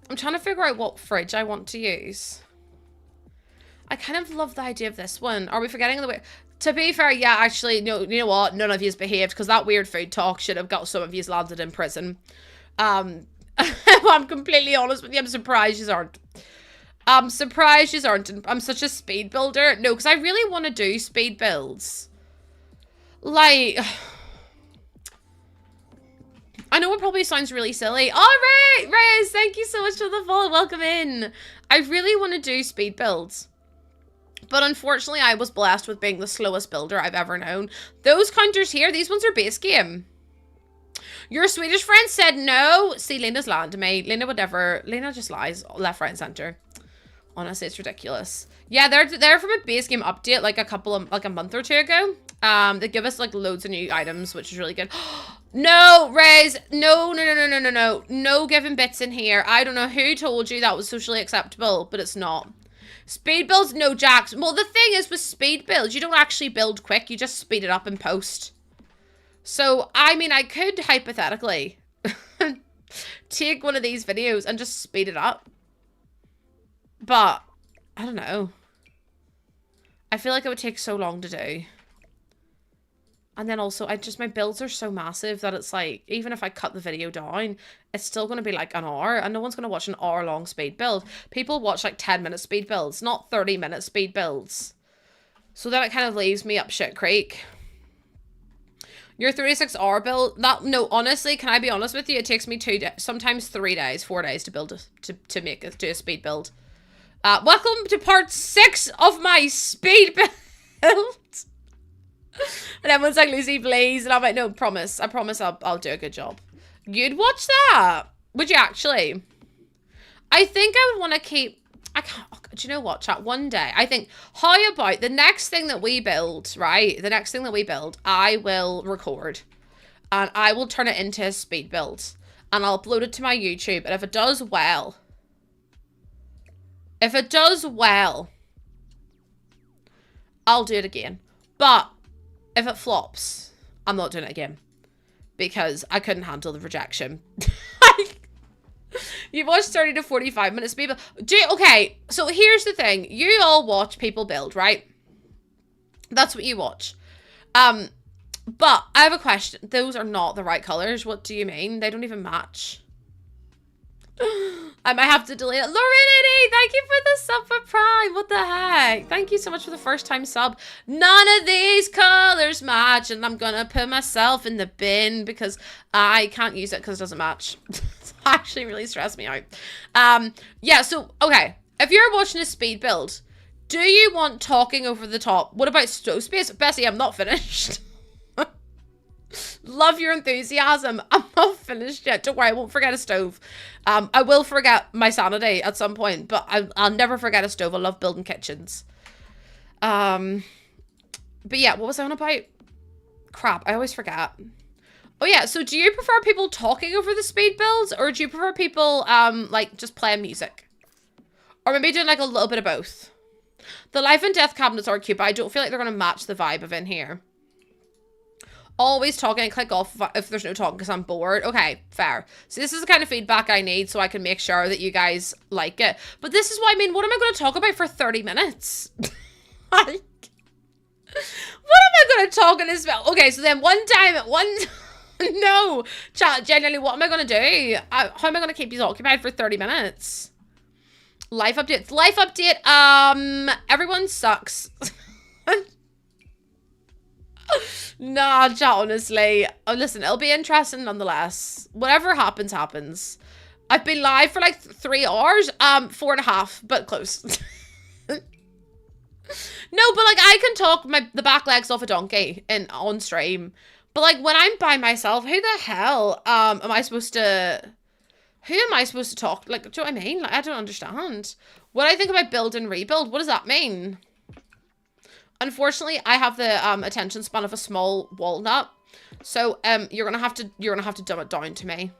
I'm trying to figure out what fridge I want to use. I kind of love the idea of this one. Are we forgetting the way? To be fair, yeah, actually, no, you know what? None of you's behaved because that weird food talk should have got some of you's landed in prison. I'm completely honest with you. I'm surprised you aren't. I'm surprised you aren't. I'm such a speed builder. No, because I really want to do speed builds. Like, I know it probably sounds really silly. All right, Reyes, thank you so much for the follow. Welcome in. I really want to do speed builds. But unfortunately, I was blessed with being the slowest builder I've ever known. Those counters here, these ones are base game. Your Swedish friend said no. See, Lena's lying to me. Lena would never. Lena just lies left, right, and center. Honestly, it's ridiculous. Yeah, they're from a base game update like a month or two ago. They give us like loads of new items, which is really good. No, Rez, no giving bits in here. I don't know who told you that was socially acceptable, but it's not. Speed builds, no jacks. Well, the thing is with speed builds, you don't actually build quick. You just speed it up in post. So, I mean, I could hypothetically take one of these videos and just speed it up. But, I don't know. I feel like it would take so long to do. And then also, my builds are so massive that it's like, even if I cut the video down, it's still going to be like an hour. And no one's going to watch an hour-long speed build. People watch like 10-minute speed builds, not 30-minute speed builds. So then it kind of leaves me up shit creek. Your 36-hour build, no, honestly, can I be honest with you? It takes me 2 days, sometimes 3 days, 4 days to build, do a speed build. Welcome to part 6 of my speed build. And everyone's like, Lucy, please. And I'm like, no, I promise I'll do a good job. You'd watch that? Would you actually? I think I would want to keep, do you know what, chat? One day, I think, how about the next thing that we build, right? The next thing that we build, I will record. And I will turn it into a speed build. And I'll upload it to my YouTube. And if it does well, I'll do it again. But if it flops, I'm not doing it again. Because I couldn't handle the rejection. You watch 30 to 45 minutes people. Okay, so here's the thing. You all watch people build, right? That's what you watch. But I have a question. Those are not the right colors. What do you mean? They don't even match. I might have to delete it. Lorinity, thank you for the sub for Prime. What the heck? Thank you so much for the first time sub. None of these colors match, and I'm gonna put myself in the bin because I can't use it because it doesn't match. It's actually really stressed me out. Yeah, so, okay. If you're watching a speed build, do you want talking over the top? What about stove space? Bessie, I'm not finished. Love your enthusiasm. I'm not finished yet. Don't worry, I won't forget a stove. I will forget my sanity at some point, but I'll never forget a stove. I love building kitchens. But yeah, what was I on about? Crap, I always forget. Oh yeah, so do you prefer people talking over the speed builds, or do you prefer people like just playing music? Or maybe doing like a little bit of both? The life and death cabinets are cute, but I don't feel like they're gonna match the vibe of in here. Always talking and click off if there's no talking because I'm bored. Okay, fair. So this is the kind of feedback I need so I can make sure that you guys like it. But this is what I mean. What am I going to talk about for 30 minutes? What am I going to talk in this about? Okay, so then no, chat, genuinely, what am I going to do? How am I going to keep you occupied for 30 minutes? Life update. Life update. Everyone sucks. Nah, chat, honestly. Oh, listen, it'll be interesting nonetheless. Whatever happens, happens. I've been live for like 3 hours. 4.5, but close. No, but like I can talk the back legs off a donkey on stream. But like when I'm by myself, who the hell am I supposed to... Who am I supposed to talk? Like, do you know what I mean? Like, I don't understand. What I think about build and rebuild, what does that mean? Unfortunately, I have the attention span of a small walnut. So you're gonna have to dumb it down to me.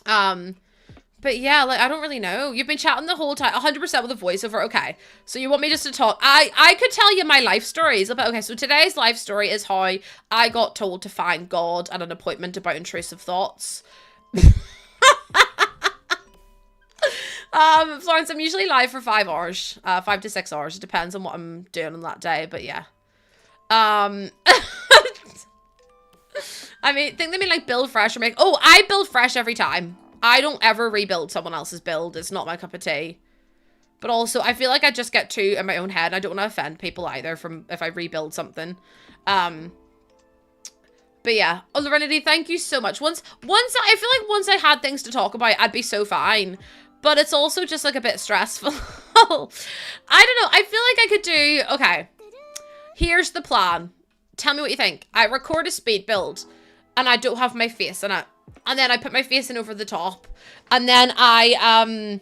But yeah, like, I don't really know. You've been chatting the whole time, 100% with a voiceover. Okay, so you want me just to talk? I could tell you my life stories. But okay, so today's life story is how I got told to find God at an appointment about intrusive thoughts. Florence, I'm usually live for 5 hours, 5 to 6 hours. It depends on what I'm doing on that day, but yeah. I mean, think they mean like build fresh or make... Oh, I build fresh every time. I don't ever rebuild someone else's build. It's not my cup of tea. But also, I feel like I just get too in my own head. I don't want to offend people either from if I rebuild something. But yeah. Oh, Lorenity, thank you so much. I feel like once I had things to talk about, I'd be so fine. But it's also just like a bit stressful. I don't know. I feel like I could do... Okay. Here's the plan. Tell me what you think. I record a speed build and I don't have my face in it. And then I put my face in over the top. And then I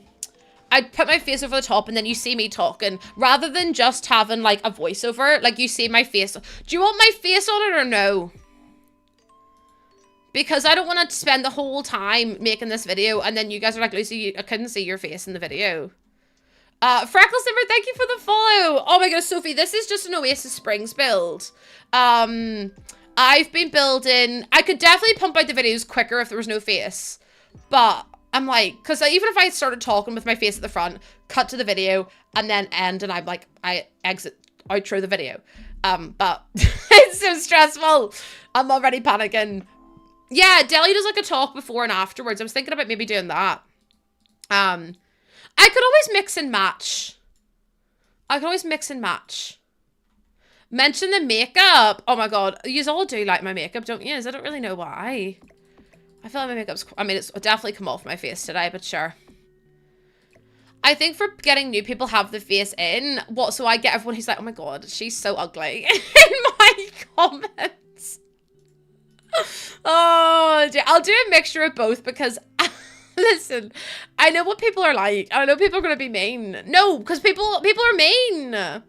put my face over the top and then you see me talking. Rather than just having like a voiceover, like you see my face. Do you want my face on it or no? Because I don't want to spend the whole time making this video and then you guys are like, Lucy, I couldn't see your face in the video. Freckle Simmer, thank you for the follow. Oh my gosh, Sophie, this is just an Oasis Springs build. I've been building... I could definitely pump out the videos quicker if there was no face. But I'm like... Because even if I started talking with my face at the front, cut to the video, and then end, and I'm like, I outro the video. But it's so stressful. I'm already panicking. Yeah, Deli does like a talk before and afterwards. I was thinking about maybe doing that. I could always mix and match. Mention the makeup. Oh my god. You all do like my makeup, don't you? I don't really know why. I feel like my makeup's... I mean, it's definitely come off my face today, but sure. I think for getting new people have the face in. What? So I get everyone who's like, oh my god, she's so ugly. In my comments. Oh, dear. I'll do a mixture of both because... Listen, I know what people are like. I know people are going to be mean. No, because people are mean.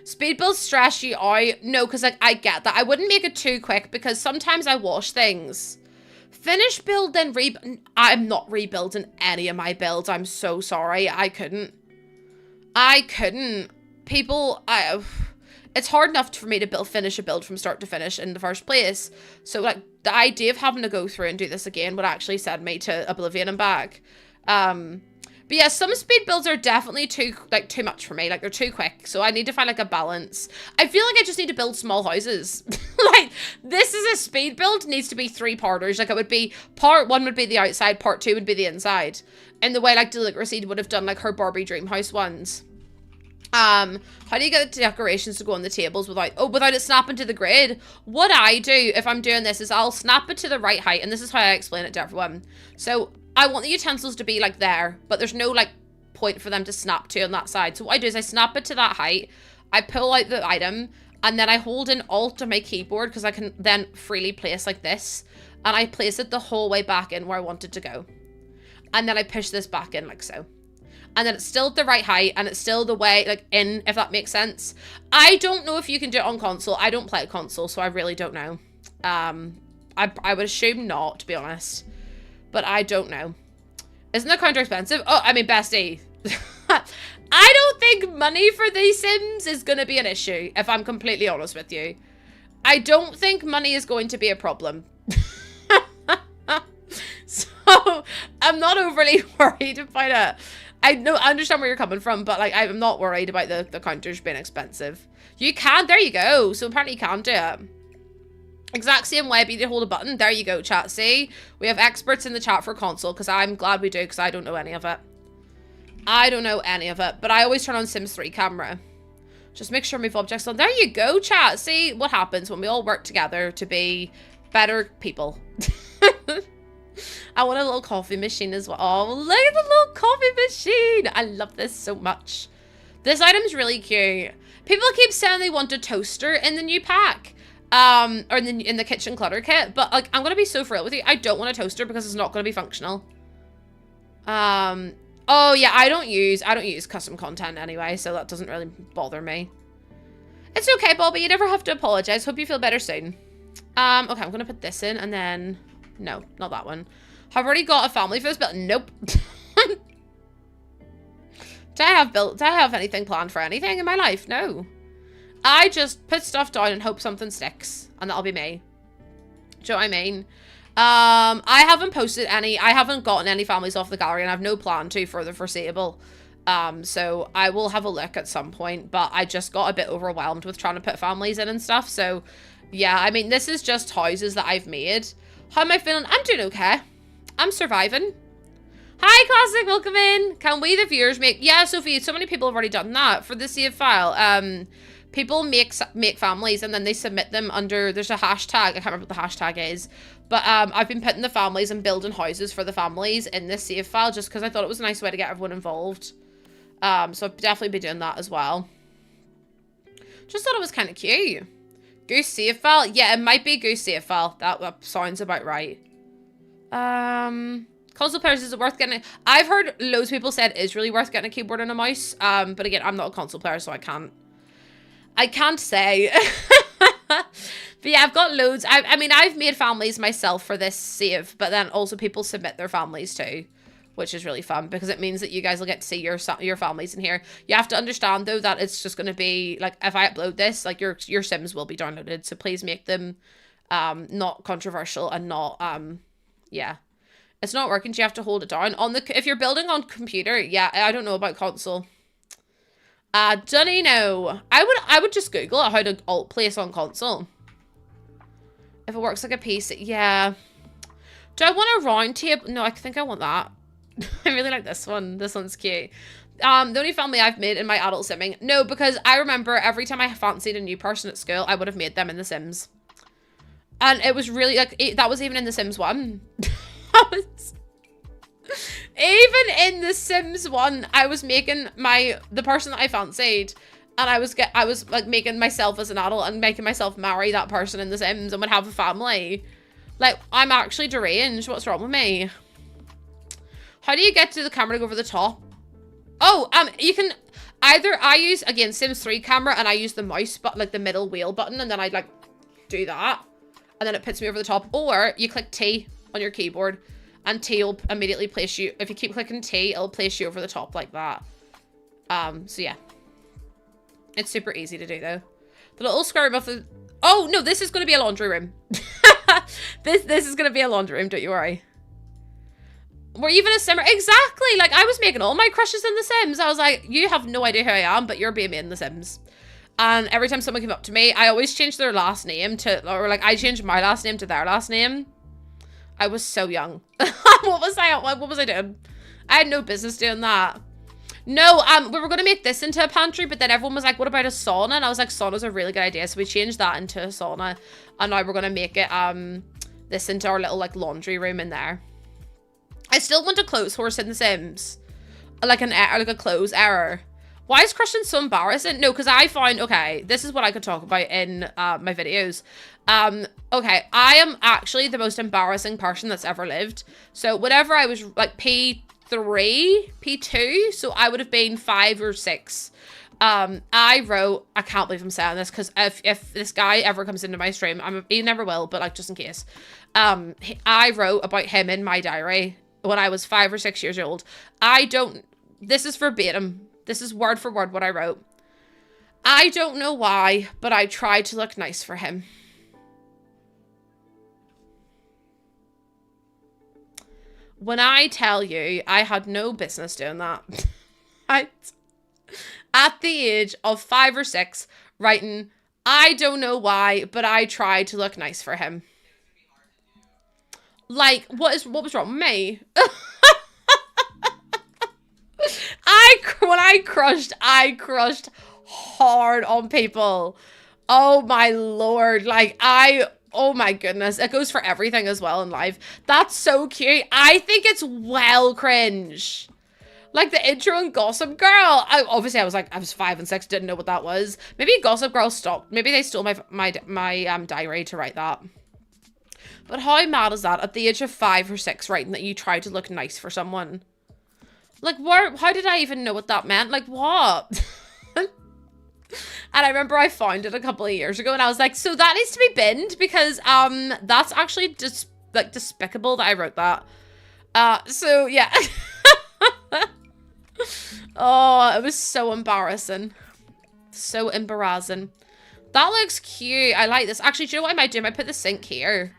Speed builds stress you out. No, because like, I get that. I wouldn't make it too quick because sometimes I wash things. Finish build, then I'm not rebuilding any of my builds. I'm so sorry. I couldn't. People, it's hard enough for me to finish a build from start to finish in the first place. So like the idea of having to go through and do this again would actually send me to oblivion and back. But yeah, some speed builds are definitely too much for me. Like they're too quick. So I need to find like a balance. I feel like I just need to build small houses. Like this is a speed build, needs to be 3-parters. Like it would be part 1 would be the outside, part 2 would be the inside. In the way like Delicacy would have done like her Barbie dream house ones. How do you get the decorations to go on the tables without it snapping to the grid? What I do if I'm doing this is I'll snap it to the right height, and this is how I explain it to everyone. So I want the utensils to be like there, but there's no like point for them to snap to on that side. So what I do is I snap it to that height, I pull out the item, and then I hold in Alt on my keyboard because I can then freely place like this, and I place it the whole way back in where I want it to go. And then I push this back in like so. And then it's still at the right height, and it's still the way, like, in, if that makes sense. I don't know if you can do it on console. I don't play console, so I really don't know. I would assume not, to be honest. But I don't know. Isn't the counter expensive? Oh, I mean, bestie. I don't think money for these Sims is going to be an issue, if I'm completely honest with you. I don't think money is going to be a problem. So, I'm not overly worried about it. I understand where you're coming from, but like I'm not worried about the counters being expensive. You can, there you go. So apparently you can do it. Exact same way, but you hold a button. There you go, chat. See? We have experts in the chat for console, because I'm glad we do, because I don't know any of it. I don't know any of it, but I always turn on Sims 3 camera. Just make sure move objects on. There you go, chat. See what happens when we all work together to be better people. I want a little coffee machine as well. Oh, look at the little coffee machine. I love this so much. This item's really cute. People keep saying they want a toaster in the new pack. Or in the kitchen clutter kit. But, like, I'm going to be so real with you. I don't want a toaster because it's not going to be functional. Oh, yeah, I don't use custom content anyway, so that doesn't really bother me. It's okay, Bobby. You never have to apologize. Hope you feel better soon. Okay, I'm going to put this in and then... No, not that one. I've already got a family for this build. Nope. Do I have anything planned for anything in my life? No. I just put stuff down and hope something sticks. And that'll be me. Do you know what I mean? I haven't posted any. I haven't gotten any families off the gallery and I have no plan to for the foreseeable. So I will have a look at some point. But I just got a bit overwhelmed with trying to put families in and stuff. So, yeah. I mean, this is just houses that I've made. How am I feeling? I'm doing okay. I'm surviving. Hi, Classic. Welcome in. Can we, the viewers, make... Yeah, Sophie, so many people have already done that for the save file. People make families and then they submit them under... There's a hashtag. I can't remember what the hashtag is. But I've been putting the families and building houses for the families in this save file just because I thought it was a nice way to get everyone involved. So I'll definitely be doing that as well. Just thought it was kind of cute. Goose save file? Yeah, it might be Goose save file. That sounds about right. Console players, is it worth getting... I've heard loads of people said it is really worth getting a keyboard and a mouse. But again, I'm not a console player, so I can't say. But yeah, I've got loads. I mean, I've made families myself for this save, but then also people submit their families too, which is really fun because it means that you guys will get to see your families in here. You have to understand though that it's just going to be like, if I upload this, like your Sims will be downloaded. So please make them not controversial and not yeah. It's not working. So you have to hold it down on the, if you're building on computer. Yeah, I don't know about console. Dunny, no. I would just Google how to alt place on console. If it works like a PC, yeah. Do I want a round table? No, I think I want that. I really like this one. This one's cute. The only family I've made in my adult simming. No, because I remember every time I fancied a new person at school, I would have made them in The Sims. And it was really, like, that was even in The Sims 1. Even in The Sims 1, I was making the person that I fancied, and I was like making myself as an adult and making myself marry that person in The Sims and would have a family. Like, I'm actually deranged. What's wrong with me? How do you get to the camera to go over the top? Oh, you can either, I use, again, Sims 3 camera, and I use the mouse, but like the middle wheel button, and then I like do that, and then it puts me over the top. Or you click T on your keyboard, and T will immediately place you, if you keep clicking T, it'll place you over the top like that. So yeah. It's super easy to do though. The little square room of the... Oh, no, this is going to be a laundry room. This is going to be a laundry room, don't you worry. We're even a simmer. Exactly. Like, I was making all my crushes in The Sims. I was like, you have no idea who I am, but you're being made in The Sims. And every time someone came up to me, I always changed their last name to... Or, like, I changed my last name to their last name. I was so young. What was I doing? I had no business doing that. No, we were going to make this into a pantry, but then everyone was like, what about a sauna? And I was like, sauna's a really good idea. So we changed that into a sauna. And now we're going to make it, this into our little, like, laundry room in there. I still want a clothes horse in The Sims. Like a clothes error. Why is crushing so embarrassing? No, because I find, okay, this is what I could talk about in my videos. Okay, I am actually the most embarrassing person that's ever lived. So whenever I was like P3, P2, so I would have been 5 or 6. I wrote, I can't believe I'm saying this, because if this guy ever comes into my stream, he never will, but like just in case. I wrote about him in my diary when I was 5 or 6 years old. This is verbatim. This is word for word what I wrote. I don't know why, but I tried to look nice for him. When I tell you, I had no business doing that. At the age of 5 or 6, writing, I don't know why, but I tried to look nice for him. Like, what was wrong with me? When I crushed hard on people. Oh my lord. Like, I Oh my goodness. It goes for everything as well in life. That's so cute. I think it's well cringe. Like the intro in Gossip Girl. Obviously, I was 5 and 6, didn't know what that was. Maybe Gossip Girl stopped. Maybe they stole my diary to write that. But how mad is that at the age of 5 or 6 writing that you try to look nice for someone? Like, how did I even know what that meant? Like, what? And I remember I found it a couple of years ago and I was like, so that needs to be binned because that's actually just like despicable that I wrote that. So yeah. Oh, it was so embarrassing. So embarrassing. That looks cute. I like this. Actually, do you know what I might do? I might put the sink here.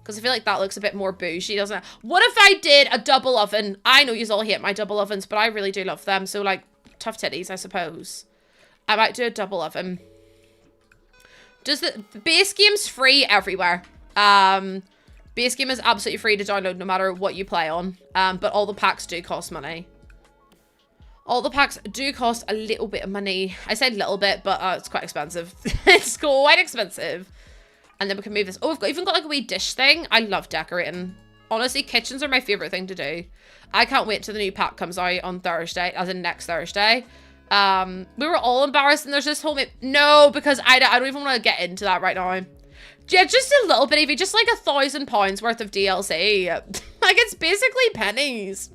Because I feel like that looks a bit more bougie, doesn't it? What if I did a double oven? I know you all hate my double ovens, but I really do love them. So, like, tough titties, I suppose. I might do a double oven. Does the base game's free everywhere? Base game is absolutely free to download no matter what you play on. But all the packs do cost money. All the packs do cost a little bit of money. I said little bit, but it's quite expensive. It's quite expensive. And then we can move this. Oh, we've even got like a wee dish thing. I love decorating. Honestly, kitchens are my favorite thing to do. I can't wait till the new pack comes out on Thursday, as in next Thursday. We were all embarrassed and there's this whole... No, because I don't even want to get into that right now. Yeah, just a little bit, Evie. Just like £1,000 worth of DLC. Like, it's basically pennies.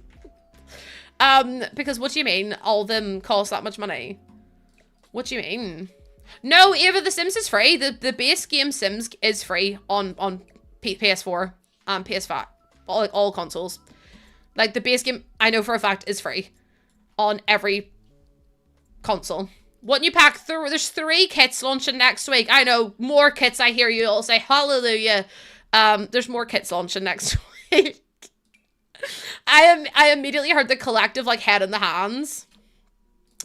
Because what do you mean? All of them cost that much money? What do you mean? No, Ava, The Sims is free. The base game Sims is free on PS4 and PS5. All consoles. Like, the base game, I know for a fact, is free on every console. What new pack? There's 3 kits launching next week. I know, more kits. I hear you all say hallelujah. There's more kits launching next week. I immediately heard the collective like head in the hands.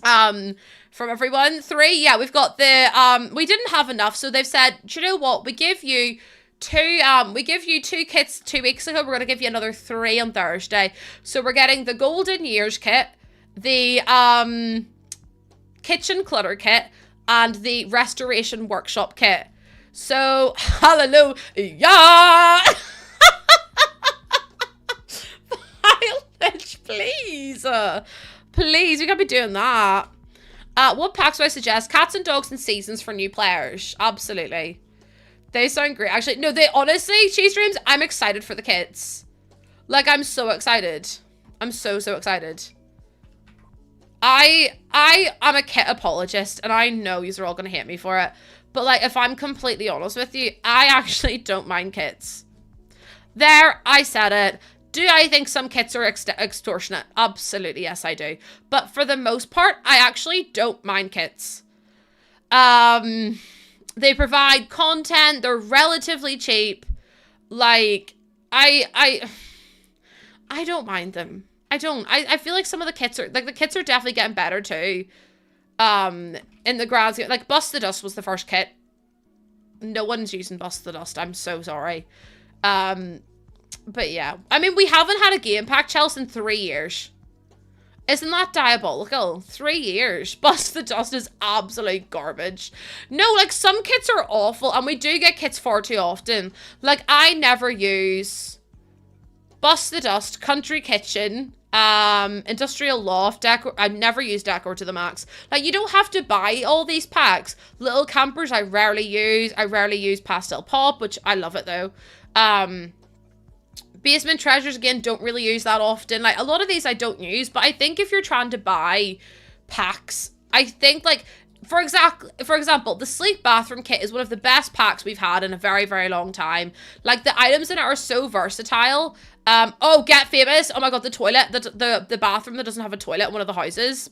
From everyone. 3, yeah, we've got the we didn't have enough, so they've said, do you know what? We give you 2 kits 2 weeks ago. We're gonna give you another 3 on Thursday. So we're getting the Golden Years kit, the Kitchen Clutter kit, and the Restoration Workshop kit. So hallelujah. Please. Please, we gotta be doing that. What packs do I suggest? Cats and dogs and seasons for new players. Absolutely. They sound great. Actually, no, they honestly, Cheese Dreams, I'm excited for the kids. Like, I'm so excited. I'm so excited. I'm a kit apologist, and I know you're all gonna hate me for it. But, like, if I'm completely honest with you, I actually don't mind kits. There, I said it. Do I think some kits are extortionate? Absolutely, yes, I do. But for the most part, I actually don't mind kits. They provide content. They're relatively cheap. Like, I don't mind them. I don't. I feel like some of the kits are, like, the kits are definitely getting better too. In the grand scheme, like, Bust the Dust was the first kit. No one's using Bust the Dust. I'm so sorry. But yeah, I mean, we haven't had a game pack, Chelsea, in 3 years. Isn't that diabolical? 3 years. Bust the Dust is absolute garbage. No, like, some kits are awful, and we do get kits far too often. Like, I never use Bust the Dust, Country Kitchen, Industrial Loft, Decor. I've never used Decor to the max. Like, you don't have to buy all these packs. Little Campers, I rarely use. I rarely use Pastel Pop, which I love it, though. Basement Treasures, again, don't really use that often. Like, a lot of these I don't use, but I think if you're trying to buy packs, I think, like, for example, the Sleek Bathroom Kit is one of the best packs we've had in a very, very long time. Like, the items in it are so versatile. Oh, Get Famous. Oh my god, the toilet, the bathroom that doesn't have a toilet in one of the houses.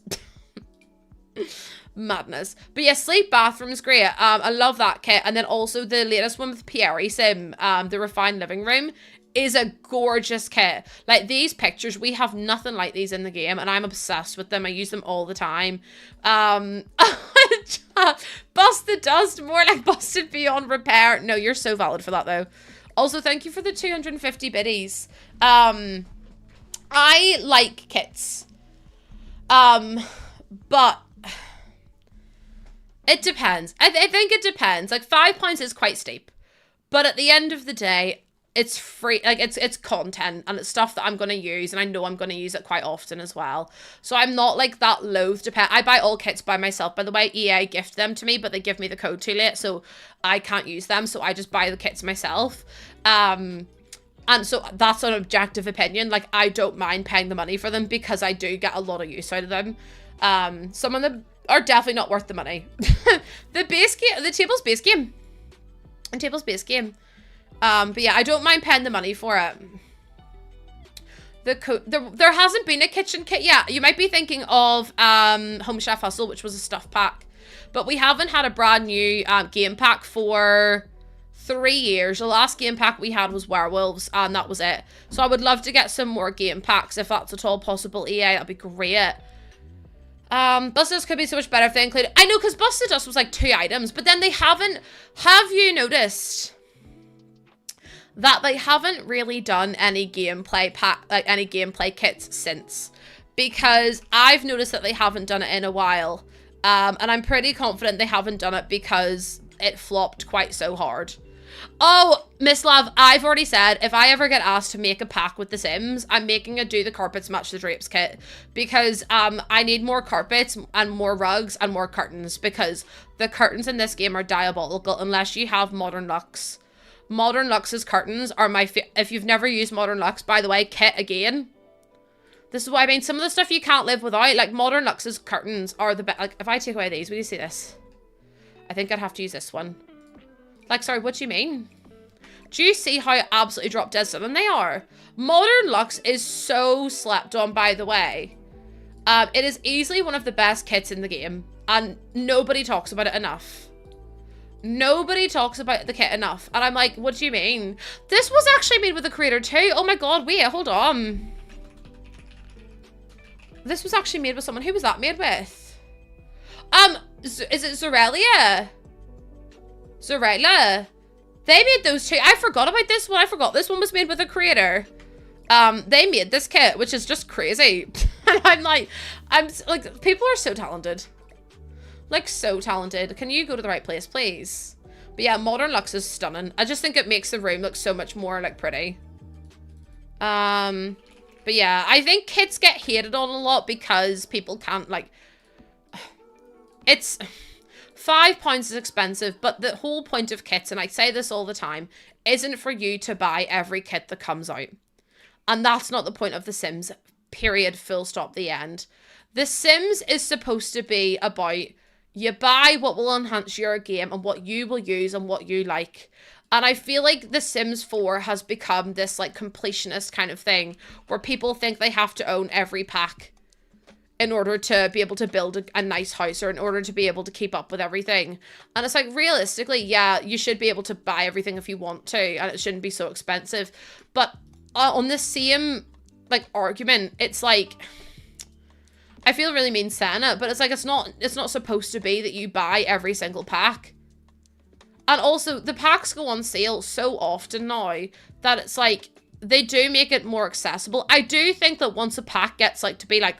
Madness. But yeah, Sleep Bathroom is great. I love that kit. And then also the latest one with Pierre Sim, the Refined Living Room, is a gorgeous kit. Like, these pictures, we have nothing like these in the game, and I'm obsessed with them. I use them all the time. Bust the Dust, more like Busted Beyond Repair. No, you're so valid for that, though. Also, thank you for the 250 biddies. I like kits. But it depends. I think it depends. Like, £5 is quite steep. But at the end of the day, it's free, like it's content and it's stuff that I'm going to use, and I know I'm going to use it quite often as well. So I'm not like that loath to pay. I buy all kits by myself, by the way. EA gift them to me, but they give me the code too late, so I can't use them, so I just buy the kits myself. And so that's an objective opinion. Like, I don't mind paying the money for them because I do get a lot of use out of them. Some of them are definitely not worth the money. The base game, the table's base game. And table's base game. But yeah, I don't mind paying the money for it. There hasn't been a kitchen kit yet. You might be thinking of Home Chef Hustle, which was a stuff pack. But we haven't had a brand new game pack for 3 years. The last game pack we had was Werewolves, and that was it. So I would love to get some more game packs if that's at all possible. EA, that'd be great. Busted Dust could be so much better if they included... I know, because Busted Dust was like 2 items, but then they haven't... Have you noticed that they haven't really done any gameplay pack, like any gameplay kits since? Because I've noticed that they haven't done it in a while. And I'm pretty confident they haven't done it because it flopped quite so hard. Oh, Miss Love, I've already said if I ever get asked to make a pack with The Sims, I'm making a Do the Carpets Match the Drapes kit, because I need more carpets and more rugs and more curtains, because the curtains in this game are diabolical unless you have Modern Luxe. Modern Luxe's curtains are my if you've never used Modern Luxe, by the way, kit again. This is what I mean. Some of the stuff you can't live without, like Modern Luxe's curtains are the best. Like, if I take away these, will you see this? I think I'd have to use this one. Like, sorry, what do you mean? Do you see how absolutely drop dead sudden they are? Modern Luxe is so slept on, by the way. It is easily one of the best kits in the game, and nobody talks about it enough. Nobody talks about the kit enough. And I'm like, what do you mean? This was actually made with a creator too. Oh my god, wait, hold on. This was actually made with someone. Who was that made with? Is it Zorelia? Zorella. They made those two. I forgot about this one. I forgot this one was made with a creator. They made this kit, which is just crazy. And I'm like, people are so talented. Like, so talented. Can you go to the right place, please? But yeah, Modern Luxe is stunning. I just think it makes the room look so much more, like, pretty. But yeah, I think kits get hated on a lot because people can't, like... It's... £5 is expensive, but the whole point of kits, and I say this all the time, isn't for you to buy every kit that comes out. And that's not the point of The Sims, period, full stop, the end. The Sims is supposed to be about you buy what will enhance your game and what you will use and what you like. And I feel like The Sims 4 has become this like completionist kind of thing where people think they have to own every pack in order to be able to build a nice house or in order to be able to keep up with everything. And it's like, realistically, yeah, you should be able to buy everything if you want to, and it shouldn't be so expensive. But on the same, like, argument, it's like, I feel really mean saying it, but it's like, it's not supposed to be that you buy every single pack. And also, the packs go on sale so often now that it's like, they do make it more accessible. I do think that once a pack gets, like, to be, like,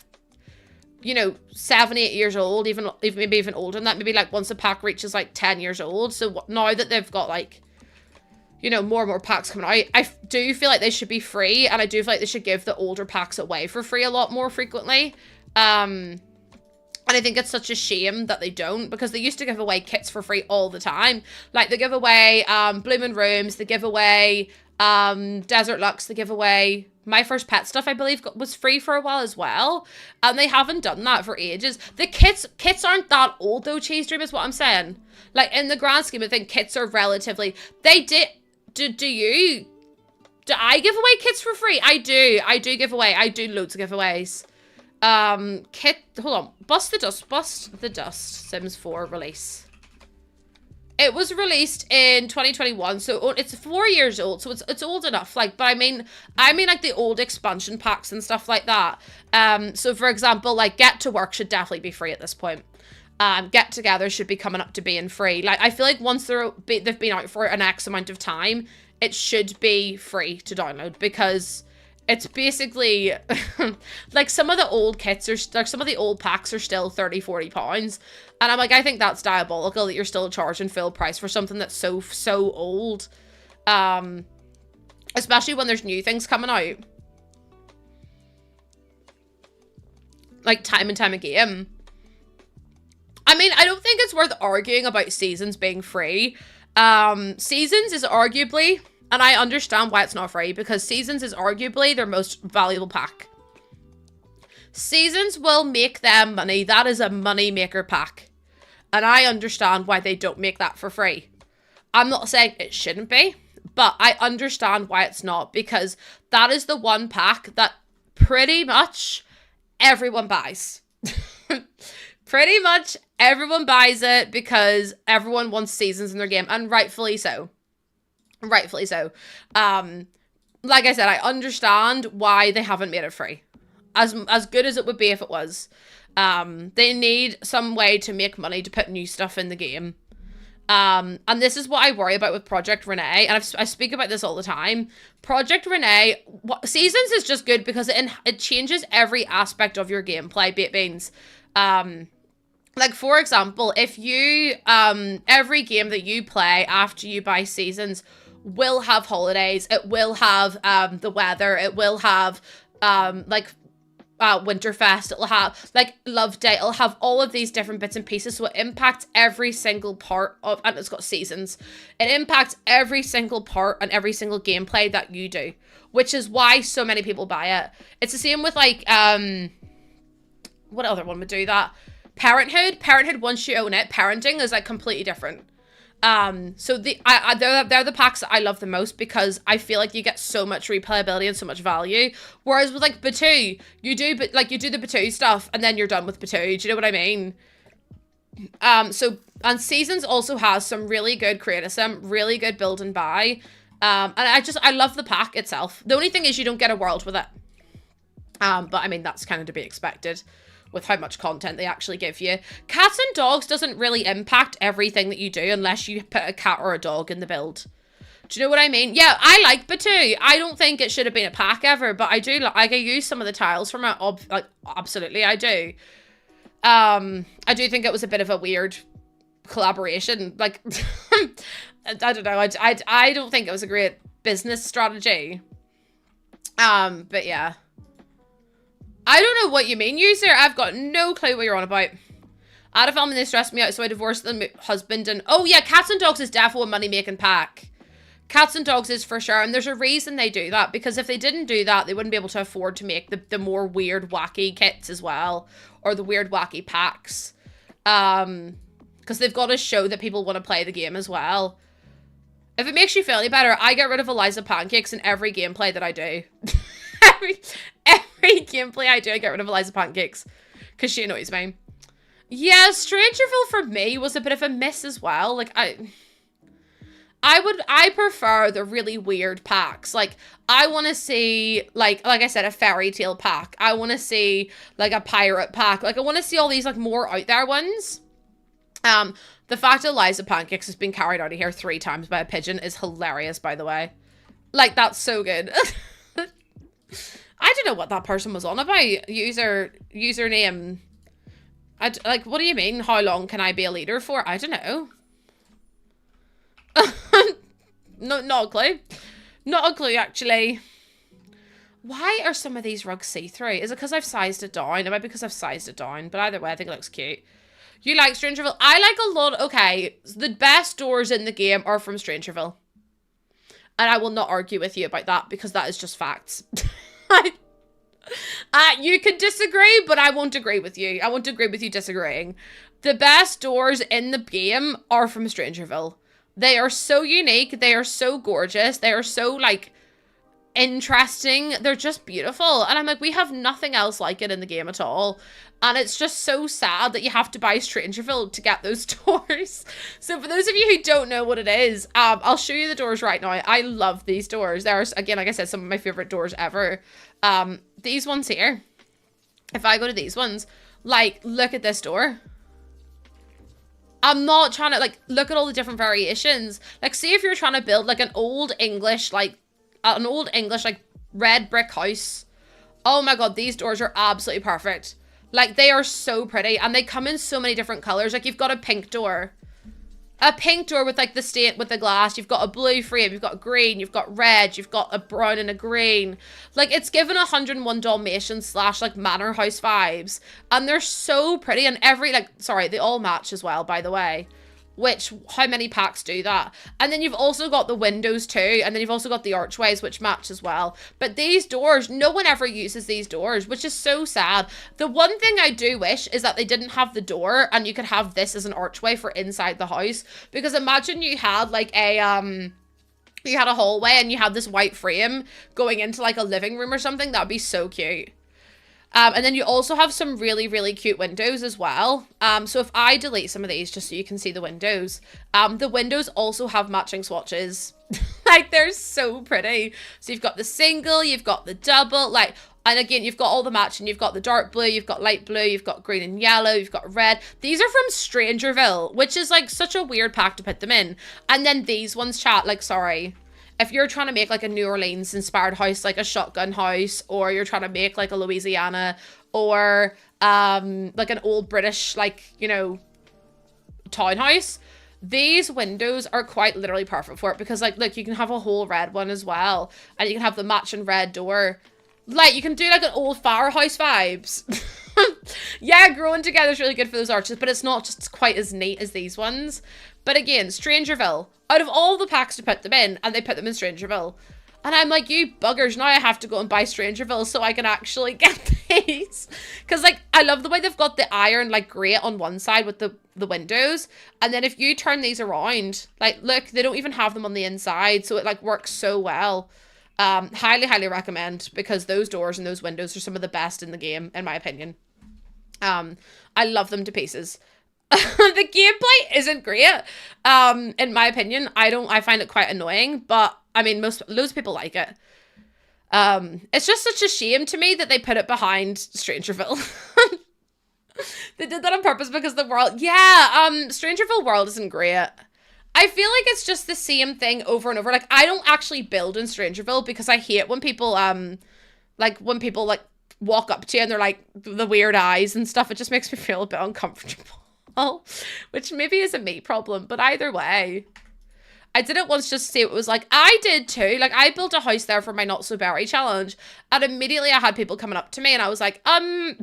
you know, 7, 8 years old, maybe even older than that, maybe like once a pack reaches like 10 years old. So now that they've got like, you know, more and more packs coming out, I do feel like they should be free, and I do feel like they should give the older packs away for free a lot more frequently. And I think it's such a shame that they don't, because they used to give away kits for free all the time. Like they give away Bloomin' Rooms, they give away Desert Luxe, they give away My First Pet stuff, I believe, was free for a while as well. And they haven't done that for ages. The kits aren't that old though, Cheese Dream, is what I'm saying. Like, in the grand scheme of things, kits are relatively... They did... Do I give away kits for free? I do give away. I do loads of giveaways. Hold on. Bust the Dust, Sims 4 release. It was released in 2021, so it's 4 years old, so it's old enough. Like, but I mean like the old expansion packs and stuff like that. So for example, like Get to Work should definitely be free at this point. Get Together should be coming up to being free. Like, I feel like once they've been out for an X amount of time, it should be free to download, because it's basically like some of the old kits are like some of the old packs are still £30–40, and I'm like, I think that's diabolical that you're still charging full price for something that's so old. Especially when there's new things coming out. Like, time and time again. I mean, I don't think it's worth arguing about Seasons being free. Seasons is arguably, and I understand why it's not free, because Seasons is arguably their most valuable pack. Seasons will make them money. That is a money maker pack. And I understand why they don't make that for free. I'm not saying it shouldn't be, but I understand why it's not, because that is the one pack that pretty much everyone buys. Pretty much everyone buys it because everyone wants Seasons in their game, and rightfully so. Rightfully so. Like I said, I understand why they haven't made it free. As good as it would be if it was. They need some way to make money to put new stuff in the game. And this is what I worry about with Project Renee, and I speak about this all the time. Project Renee, Seasons is just good because it changes every aspect of your gameplay, baked beans. Like, for example, if you, every game that you play after you buy Seasons will have holidays, it will have, the weather, it will have, Winterfest, it'll have, like, Love Day, it'll have all of these different bits and pieces, so it impacts every single part of, and it's got Seasons, it impacts every single part and every single gameplay that you do, which is why so many people buy it. It's the same with, like, what other one would do Parenthood, once you own it, parenting is, like, completely different. So they're the packs that I love the most because I feel like you get so much replayability and so much value. Whereas with, like, Batu, you do the Batu stuff and then you're done with Batu. Do you know what I mean? And Seasons also has some really good creatism, really good build and buy. And I love the pack itself. The only thing is you don't get a world with it. But I mean, that's kind of to be expected with how much content they actually give you. Cats and dogs doesn't really impact everything that you do unless you put a cat or a dog in the build. Do you know what I mean? Yeah, I like Batu. I don't think it should have been a pack ever, but I do. Like, I use some of the tiles from it. Like, absolutely, I do. I do think it was a bit of a weird collaboration. Like, I don't know. I don't think it was a great business strategy. But yeah. I don't know what you mean, user. I've got no clue what you're on about. I had a family, they stressed me out, so I divorced the husband. And oh yeah, Cats and Dogs is definitely a money-making pack. Cats and Dogs is for sure, and there's a reason they do that, because if they didn't do that, they wouldn't be able to afford to make the more weird, wacky kits as well, or the weird, wacky packs. Because they've got to show that people want to play the game as well. If it makes you feel any better, I get rid of Eliza Pancakes in every gameplay that I do. every gameplay I do, I get rid of Eliza Pancakes because she annoys me. Yeah, Strangerville for me was a bit of a miss as well. Like, I prefer the really weird packs. Like, I want to see, like I said, a fairy tale pack. I want to see, like, a pirate pack. Like, I want to see all these, like, more out there ones. The fact that Eliza Pancakes has been carried out of here 3 times by a pigeon is hilarious, by the way. Like, that's so good. I don't know what that person was on about. Username. Like, what do you mean? How long can I be a leader for? I don't know. No, not a clue. Not a clue, actually. Why are some of these rugs see-through? Is it because I've sized it down? It might be because I've sized it down. But either way, I think it looks cute. You like Strangerville? I like a lot. Okay, the best doors in the game are from Strangerville. And I will not argue with you about that because that is just facts. You can disagree, but I won't agree with you. I won't agree with you disagreeing. The best doors in the game are from Strangerville. They are so unique. They are so gorgeous. They are so, like, interesting. They're just beautiful. And I'm like, we have nothing else like it in the game at all. And it's just so sad that you have to buy Strangerville to get those doors. So for those of you who don't know what it is, I'll show you the doors right now. I love these doors. They're, again, like I said, some of my favorite doors ever. These ones here. If I go to these ones, like, look at this door. I'm not trying to, like, look at all the different variations. Like, see if you're trying to build, like, an old English, like, red brick house. Oh my god, these doors are absolutely perfect. Like, they are so pretty, and they come in so many different colors. Like, you've got a pink door. a pink door with like the stain with the glass. You've got a blue frame. You've got green. You've got red. You've got a brown and a green. Like, it's given 101 Dalmatian slash like manor house vibes, and they're so pretty. And every like, sorry, they all match as well, by the way. Which, how many packs do that? And then you've also got the windows too, and then you've also got the archways, which match as well. But these doors, no one ever uses these doors, which is so sad. The one thing I do wish is that they didn't have the door, and you could have this as an archway for inside the house. Because imagine you had like a, you had a hallway, and you had this white frame going into like a living room or something. That would be so cute. And then you also have some really, really cute windows as well. So if I delete some of these just so you can see the windows also have matching swatches. Like, they're so pretty. So you've got the single, you've got the double, like, and again, you've got all the matching. You've got the dark blue, you've got light blue, you've got green and yellow, you've got red. These are from Strangerville, which is like such a weird pack to put them in. And then these ones, chat, like, sorry. If you're trying to make like a New Orleans inspired house, like a shotgun house, or you're trying to make like a Louisiana, or like an old British, like, you know, townhouse, these windows are quite literally perfect for it. Because like, look, you can have a whole red one as well, and you can have the matching red door. Like, you can do like an old firehouse vibes. Yeah, growing together is really good for those arches, but it's not just quite as neat as these ones. But again, Strangerville, out of all the packs to put them in, and they put them in Strangerville. And I'm like, you buggers, now I have to go and buy Strangerville so I can actually get these. Because, like, I love the way they've got the iron, like, grate on one side with the windows. And then if you turn these around, like, look, they don't even have them on the inside. So it, like, works so well. Highly, highly recommend, because those doors and those windows are some of the best in the game, in my opinion. I love them to pieces. The gameplay isn't great, in my opinion. I find it quite annoying, but I mean, loads of people like it. It's just such a shame to me that they put it behind Strangerville. They did that on purpose because the world, Strangerville world isn't great. I feel like it's just the same thing over and over. Like, I don't actually build in Strangerville because I hate when people, like, walk up to you and they're like, the weird eyes and stuff. It just makes me feel a bit uncomfortable, which maybe is a me problem, but either way. I did it once just to see what it was like. I did too. Like, I built a house there for my Not So Berry challenge, and immediately I had people coming up to me and I was like, I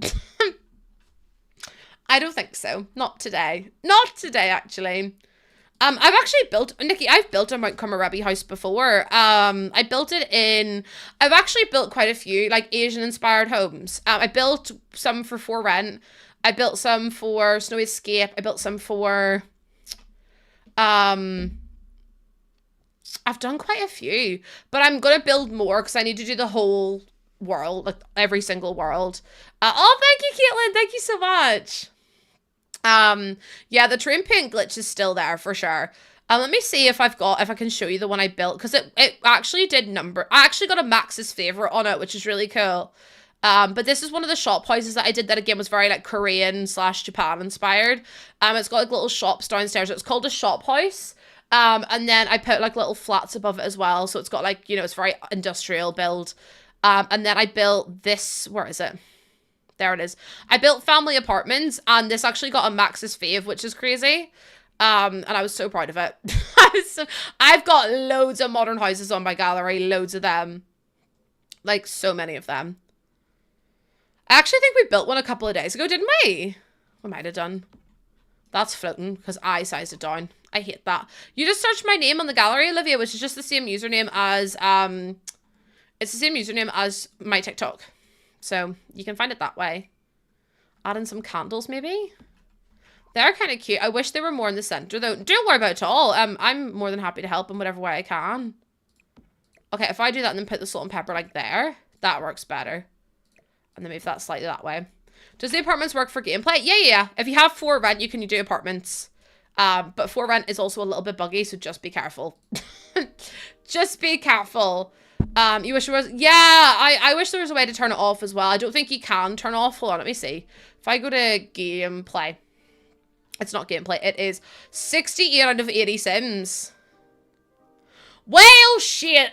don't think so. Not today. Not today, actually. I've actually built, Nikki, I've built a Mount Comarebi house before. I've actually built quite a few, like, Asian-inspired homes. I built some for For Rent. I built some for Snowy Escape. I built some for, I've done quite a few, but I'm going to build more because I need to do the whole world, like, every single world. Oh, thank you, Caitlin. Thank you so much. Yeah, the train paint glitch is still there for sure. Let me see if I can show you the one I built, because it actually did number. I actually got a Max's favorite on it, which is really cool. But this is one of the shop houses that I did that, again, was very like Korean / Japan inspired. It's got like little shops downstairs. It's called a shop house. And then I put like little flats above it as well. So it's got like, you know, it's very industrial build. And then I built this, where is it? There it is. I built family apartments, and this actually got a Max's fave, which is crazy. And I was so proud of it. I've got loads of modern houses on my gallery, loads of them. Like, so many of them. I actually think we built one a couple of days ago, didn't we? We might have done. That's floating, because I sized it down. I hate that. You just searched my name on the gallery, Olivia, which is just the same username as, it's the same username as my TikTok. So you can find it that way. Add in some candles, maybe. They're kind of cute. I wish they were more in the center, though. Don't worry about it at all. I'm more than happy to help in whatever way I can. Okay, if I do that and then put the salt and pepper like there, that works better. And then move that slightly that way. Does the apartments work for gameplay? Yeah. If you have For Rent, you can do apartments. But For Rent is also a little bit buggy, so just be careful. Just be careful. You wish there was, yeah, I wish there was a way to turn it off as well. I don't think you can turn off. Hold on, let me see. If I go to gameplay, it's not gameplay, it is 68 out of 80 sims. Well, shit.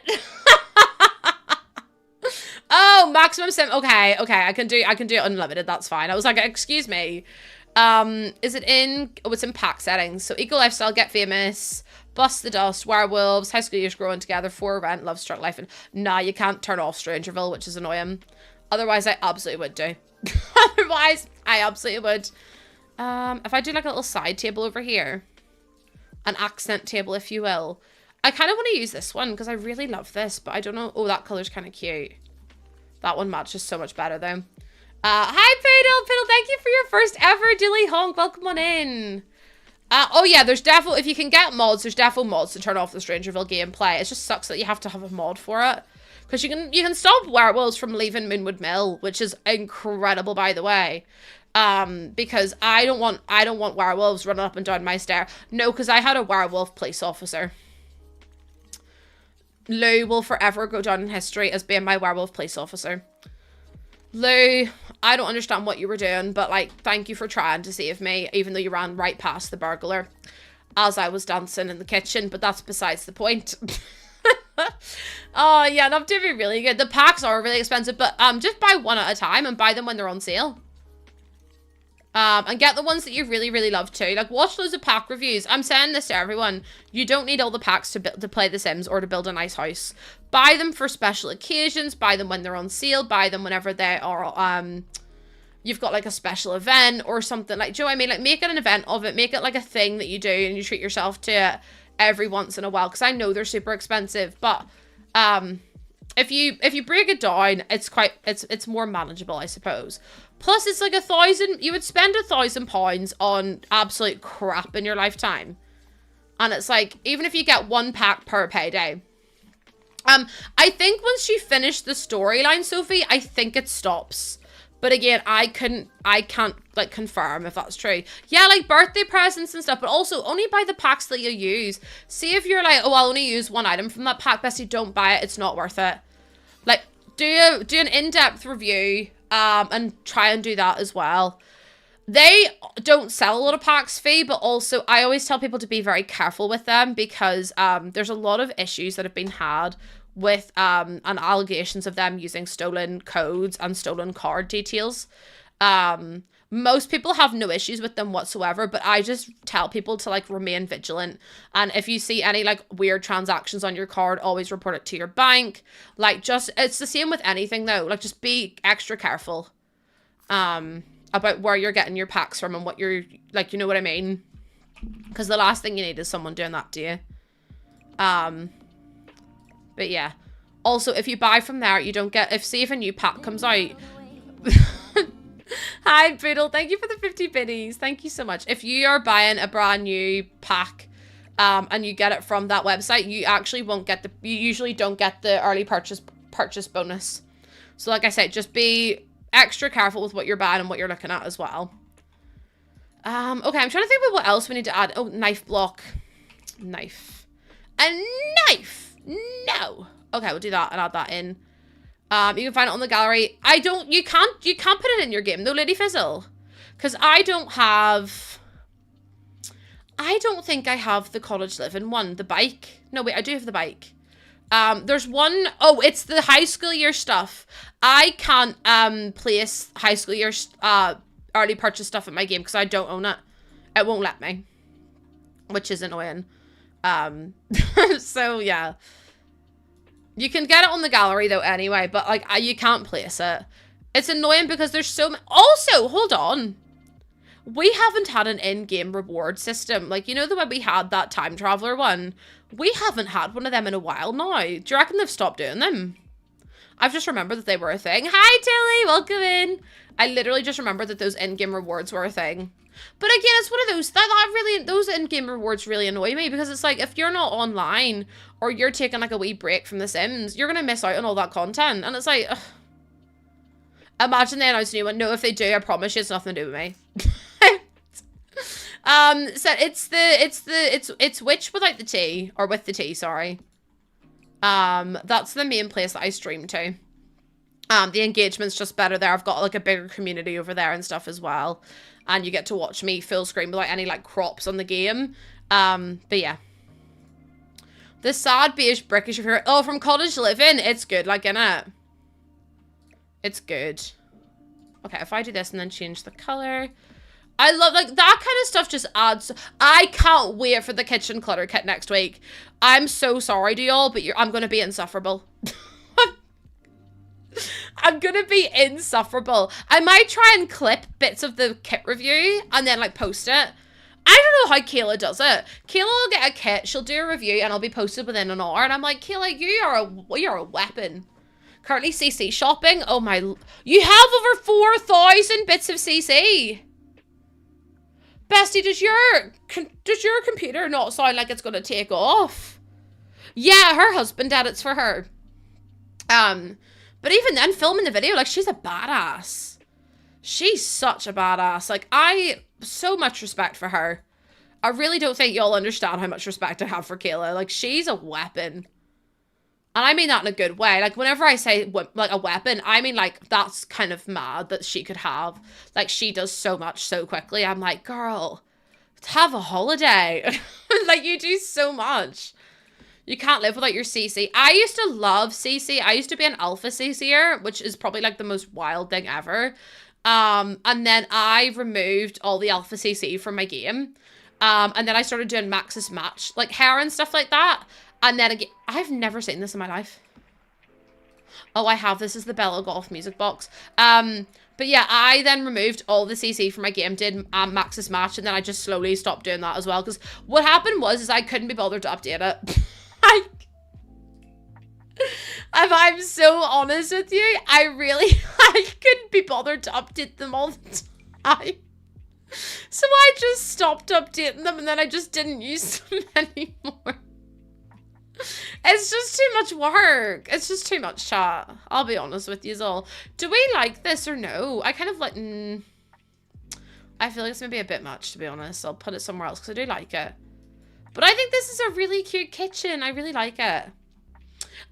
Oh, maximum sim. Okay, I can do it unlimited. That's fine. I was like, excuse me. Is it in, oh, it's in pack settings. So eco lifestyle, get famous, bust the dust, werewolves, high school years growing together, for rent, love struck life, and nah, you can't turn off Strangerville, which is annoying. Otherwise, I absolutely would do. Otherwise, I absolutely would. If I do like a little side table over here, an accent table, if you will, I kind of want to use this one because I really love this, but I don't know. Oh, that color's kind of cute. That one matches so much better though. Hi Poodle, thank you for your first ever Dilly Honk. Welcome on in. Oh yeah, there's definitely, if you can get mods, there's definitely mods to turn off the Strangerville gameplay. It just sucks that you have to have a mod for it. Because you can stop werewolves from leaving Moonwood Mill, which is incredible, by the way. Because I don't want werewolves running up and down my stair. No, because I had a werewolf police officer. Lou will forever go down in history as being my werewolf police officer. Lou, I don't understand what you were doing, but like, thank you for trying to save me, even though you ran right past the burglar as I was dancing in the kitchen, but that's besides the point. Oh yeah, enough to be really good. The packs are really expensive, but just buy one at a time and buy them when they're on sale. And get the ones that you really, really love too. Like, watch loads of pack reviews. I'm saying this to everyone. You don't need all the packs to play The Sims or to build a nice house. Buy them for special occasions. Buy them when they're on sale. Buy them whenever they are, you've got like a special event or something. Like, do you know what I mean? Like, make it an event of it. Make it like a thing that you do and you treat yourself to it every once in a while. Because I know they're super expensive. But, if you break it down, it's more manageable, I suppose. Plus, it's like you would spend £1,000 on absolute crap in your lifetime. And it's like, even if you get one pack per payday. I think once you finish the storyline, Sophie, I think it stops. But again, I can't like confirm if that's true. Yeah, like birthday presents and stuff, but also only buy the packs that you use. See if you're like, oh, I'll only use one item from that pack. Bestie, don't buy it. It's not worth it. Like, do an in-depth review, and try and do that as well. They don't sell a lot of packs, Fee, but also I always tell people to be very careful with them because there's a lot of issues that have been had with and allegations of them using stolen codes and stolen card details. Most people have no issues with them whatsoever, but I just tell people to like remain vigilant. And if you see any like weird transactions on your card, always report it to your bank. Like, just, it's the same with anything though. Like, just be extra careful about where you're getting your packs from and what you're, like, you know what I mean? Because the last thing you need is someone doing that to you. But yeah. Also, if you buy from there, you don't get, if a new pack comes out. Hi, Boodle. Thank you for the 50 biddies. Thank you so much. If you are buying a brand new pack, and you get it from that website, you actually won't get you usually don't get the early purchase bonus. So like I said, just be extra careful with what you're buying and what you're looking at as well. Okay, I'm trying to think about what else we need to add. Oh, knife block. Knife. A knife! No! Okay, we'll do that and add that in. You can find it on the gallery. You can't put it in your game though, Lady Fizzle. Because I don't think I have the cottage living one. The bike. No, wait, I do have the bike. There's one, oh, it's the high school year stuff. I can't, place high school year, early purchase stuff in my game because I don't own it. It won't let me. Which is annoying. So yeah. You can get it on the gallery though anyway, but like you can't place it. It's annoying because there's so many. Also, hold on. We haven't had an in-game reward system. Like, you know the way we had that time traveler one? We haven't had one of them in a while now. Do you reckon they've stopped doing them? I've just remembered that they were a thing. Hi, Tilly. Welcome in. I literally just remembered that those in-game rewards were a thing. But again, it's one of those, those in-game rewards really annoy me because it's like, if you're not online or you're taking like a wee break from The Sims, you're going to miss out on all that content. And it's like, ugh. Imagine they announce a new one. No, if they do, I promise you it's nothing to do with me. So it's which without the T, or with the T, sorry. That's the main place that I stream to. The engagement's just better there. I've got like a bigger community over there and stuff as well. And you get to watch me full screen without any like crops on the game. But yeah. The sad beige brick is your favorite. Oh, from Cottage Living. It's good, like, innit? It's good. Okay, if I do this and then change the color. I love, like, that kind of stuff just adds. I can't wait for the kitchen clutter kit next week. I'm so sorry to y'all, but I'm going to be insufferable. I'm going to be insufferable. I might try and clip bits of the kit review and then, like, post it. I don't know how Kayla does it. Kayla will get a kit, she'll do a review, and I'll be posted within an hour. And I'm like, Kayla, you're a weapon. Currently CC shopping. Oh my, you have over 4,000 bits of CC. Bestie, does your computer not sound like it's gonna take off? Yeah, her husband edits for her. But even then, filming the video, like, she's a badass. She's such a badass. Like, so much respect for her. I really don't think y'all understand how much respect I have for Kayla. Like, she's a weapon. And I mean that in a good way. Like, whenever I say, like, a weapon, I mean, like, that's kind of mad that she could have. Like, she does so much so quickly. I'm like, girl, have a holiday. Like, you do so much. You can't live without your CC. I used to love CC. I used to be an alpha CC'er, which is probably, like, the most wild thing ever. And then I removed all the alpha CC from my game. And then I started doing Max's Match, like, hair and stuff like that. And then again, I've never seen this in my life. Oh, I have. This is the Bella Golf music box. But yeah, I then removed all the CC from my game, did Max's Match, and then I just slowly stopped doing that as well. Because what happened was I couldn't be bothered to update it. If I'm so honest with you, I couldn't be bothered to update them all the time. So I just stopped updating them, and then I just didn't use them anymore. It's just too much work. It's just too much chat. I'll be honest with you all. Do we like this or no? I kind of like... I feel like it's maybe a bit much, to be honest. I'll put it somewhere else because I do like it. But I think this is a really cute kitchen. I really like it.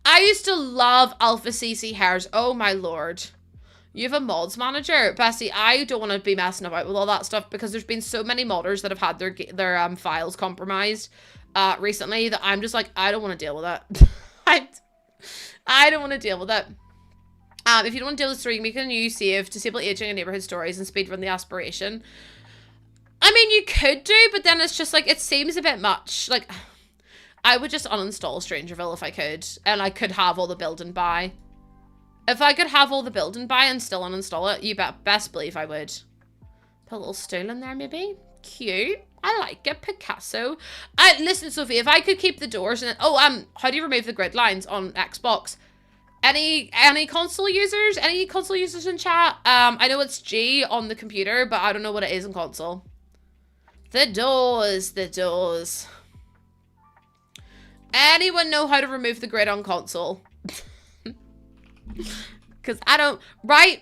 I used to love Alpha CC hairs. Oh my lord. You have a mods manager? Bessie, I don't want to be messing about with all that stuff because there's been so many modders that have had their files compromised recently that I'm just like, I don't want to deal with it. I don't want to deal with it. If you don't want to deal with the stream, make a new save, disable aging and neighborhood stories, and speedrun the aspiration. I mean, you could do, but then it's just like, it seems a bit much. Like, I would just uninstall Strangerville if I could, and I could have all the build and buy. If I could have all the build and buy and still uninstall it, you best believe I would. Put a little stool in there, maybe. Cute. I like it. Picasso. Listen, Sophie, if I could keep the doors and how do you remove the grid lines on Xbox? Any console users? Any console users in chat? I know it's G on the computer, but I don't know what it is in console. The doors. Anyone know how to remove the grid on console? Because I don't. Right,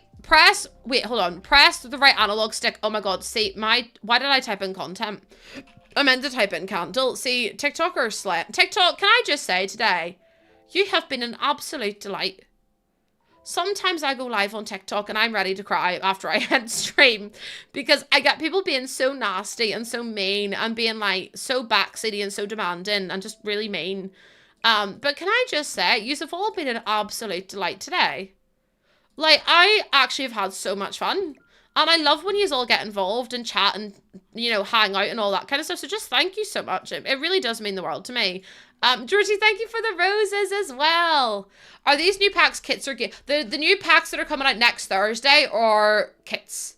wait, hold on. Press the right analog stick. Oh my god, see, why did I type in content? I meant to type in candle. See, TikTok or Slay. TikTok, can I just say today, you have been an absolute delight. Sometimes I go live on TikTok and I'm ready to cry after I end stream because I get people being so nasty and so mean and being like so backseaty and so demanding and just really mean. But can I just say, you have all been an absolute delight today. Like, I actually have had so much fun. And I love when you all get involved and chat and, you know, hang out and all that kind of stuff. So just thank you so much. It really does mean the world to me. Georgie, thank you for the roses as well. Are these new packs kits or the new packs that are coming out next Thursday or kits?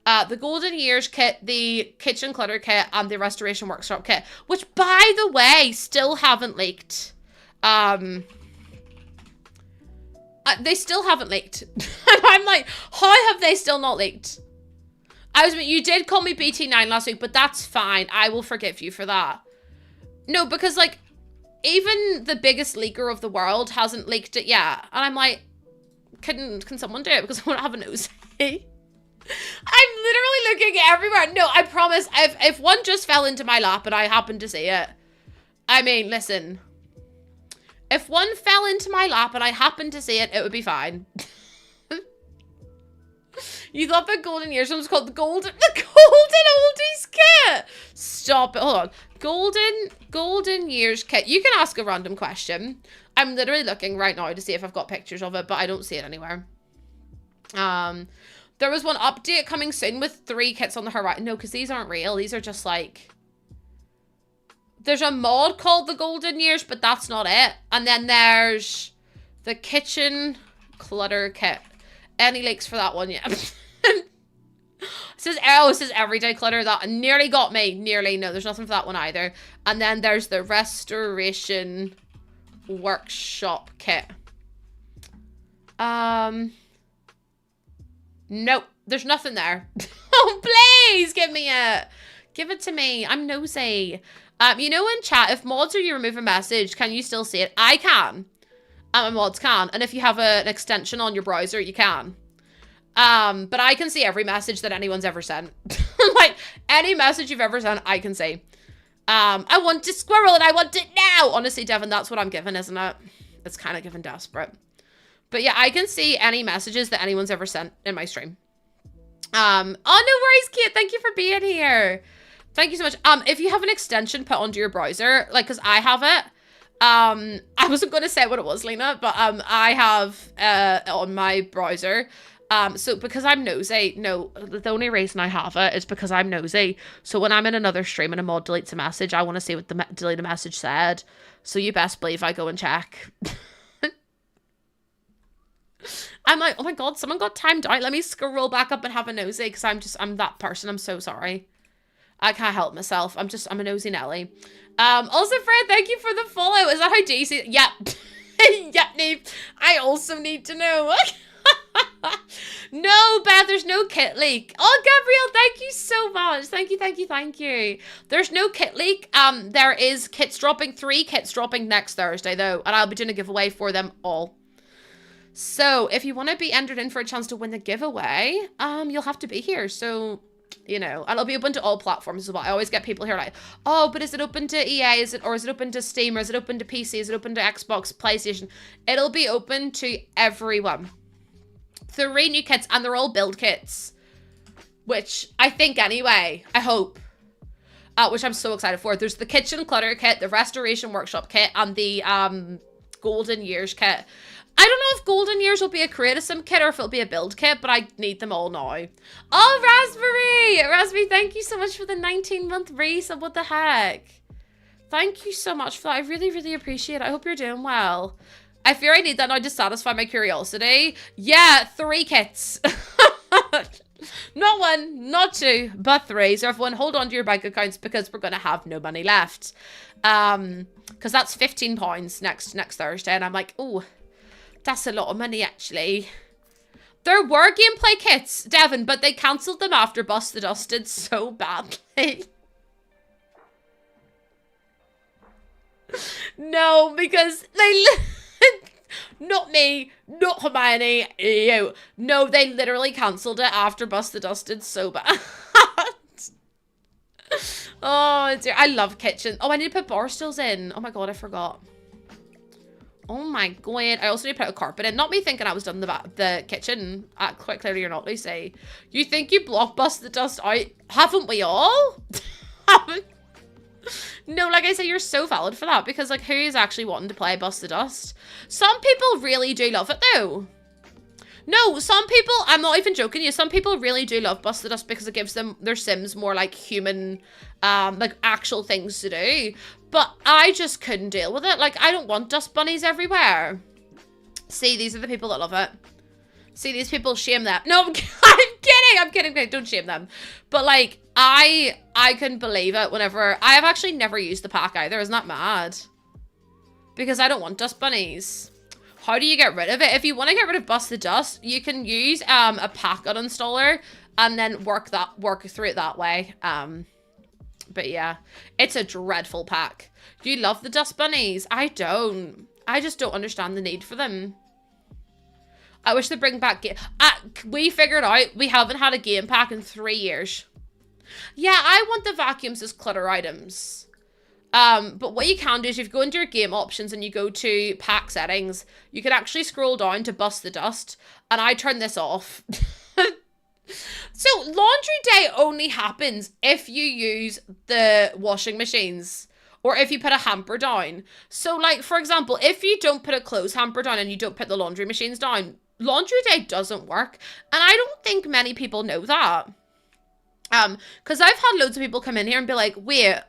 The Golden Years kit, the Kitchen Clutter kit, and the Restoration Workshop kit, which, by the way, still haven't leaked. They still haven't leaked. And I'm like, how have they still not leaked? You did call me BT9 last week, but that's fine. I will forgive you for that. No, because, like, even the biggest leaker of the world hasn't leaked it yet. And I'm like, can someone do it? Because I want to have a nosy. I'm literally looking everywhere. No, I promise, if one just fell into my lap and I happened to see it. I mean, listen. If one fell into my lap and I happened to see it, it would be fine. You thought the Golden Years one was called the Golden Oldies kit. Stop it. Hold on. Golden Years kit. You can ask a random question. I'm literally looking right now to see if I've got pictures of it, but I don't see it anywhere. There was one update coming soon with 3 kits on the horizon. No, because these aren't real. These are just like... There's a mod called the Golden Years, but that's not it. And then there's the kitchen clutter kit. Any links for that one? Yeah. It says everyday clutter. That nearly got me. Nearly. No, there's nothing for that one either. And then there's the restoration workshop kit. Nope. There's nothing there. Oh, please give me it. Give it to me. I'm nosy. You know in chat, if mods or you remove a message, can you still see it? I can. And mods can. And if you have an extension on your browser, you can. But I can see every message that anyone's ever sent. Like, any message you've ever sent, I can see. I want a squirrel and I want it now! Honestly, Devin, that's what I'm given, isn't it? It's kind of given desperate. But yeah, I can see any messages that anyone's ever sent in my stream. Oh, no worries, Kate. Thank you for being here. Thank you so much. If you have an extension put onto your browser, like, because I have it, I wasn't going to say what it was, Lena, but, I have, on my browser, so because I'm nosy, no, the only reason I have it is because I'm nosy. So when I'm in another stream and a mod deletes a message, I want to see what the deleted message said. So you best believe I go and check. I'm like, oh my God, someone got timed out. Let me scroll back up and have a nosy because I'm that person. I'm so sorry. I can't help myself. I'm a nosy Nelly. Also, Fred, thank you for the follow. Is that how Daisy? Yep. Yep, Neve. I also need to know. No, Beth, there's no kit leak. Oh, Gabrielle, thank you so much. Thank you, thank you, thank you. There's no kit leak. There is kits dropping, 3 kits dropping next Thursday, though, and I'll be doing a giveaway for them all. So, if you want to be entered in for a chance to win the giveaway, you'll have to be here. So, you know, and it'll be open to all platforms as well. I always get people here like, oh, but is it open to EA? Is it open to Steam? Or is it open to PC? Is it open to Xbox, PlayStation? It'll be open to everyone. 3 new kits, and they're all build kits, which I think anyway, I hope, which I'm so excited for. There's the kitchen clutter kit, the restoration workshop kit, and the Golden Years kit. I don't know if Golden Years will be a create a sim kit or if it'll be a build kit, but I need them all now. Oh, Raspberry, thank you so much for the 19-month resub. What the heck? Thank you so much for that. I really, really appreciate it. I hope you're doing well. I fear I need that now to satisfy my curiosity. Yeah, 3 kits. Not 1, not 2, but 3. So everyone, hold on to your bank accounts because we're going to have no money left. Because that's £15 next Thursday. And I'm like, oh, that's a lot of money, actually. There were gameplay kits, Devin, but they cancelled them after Bust the Dust did so badly. No, because they... Not me, not Hermione, you. No, they literally cancelled it after Bust the Dust did so bad. Oh, dear. I love kitchen. Oh, I need to put bar stools in. Oh my God, I forgot. Oh my God. I also need to put a carpet in. Not me thinking I was done the kitchen. Quite clearly you're not, Lucy. You think you block Bust the Dust out? Haven't we all? Haven't. No, like I said, you're so valid for that because, like, who's actually wanting to play Bust the Dust? Some people really do love it, though. No, some people, I'm not even joking you, some people really do love Bust the Dust because it gives them, their Sims more, like, human, like, actual things to do. But I just couldn't deal with it. Like, I don't want dust bunnies everywhere. See, these are the people that love it. See, these people, shame them. No, I'm kidding. Don't shame them. But, like, I couldn't believe it whenever... I have actually never used the pack either. Isn't that mad? Because I don't want dust bunnies. How do you get rid of it? If you want to get rid of Bust the Dust, you can use a pack uninstaller and then work through it that way. But yeah, it's a dreadful pack. Do you love the dust bunnies? I don't. I just don't understand the need for them. I wish they'd bring back game. We figured out we haven't had a game pack in 3 years. Yeah, I want the vacuums as clutter items. But what you can do is if you go into your game options and you go to pack settings, you can actually scroll down to Bust the Dust, and I turn this off. So laundry day only happens if you use the washing machines or if you put a hamper down. So, like, for example, if you don't put a clothes hamper down and you don't put the laundry machines down, laundry day doesn't work. And I don't think many people know that. Because I've had loads of people come in here and be like, wait,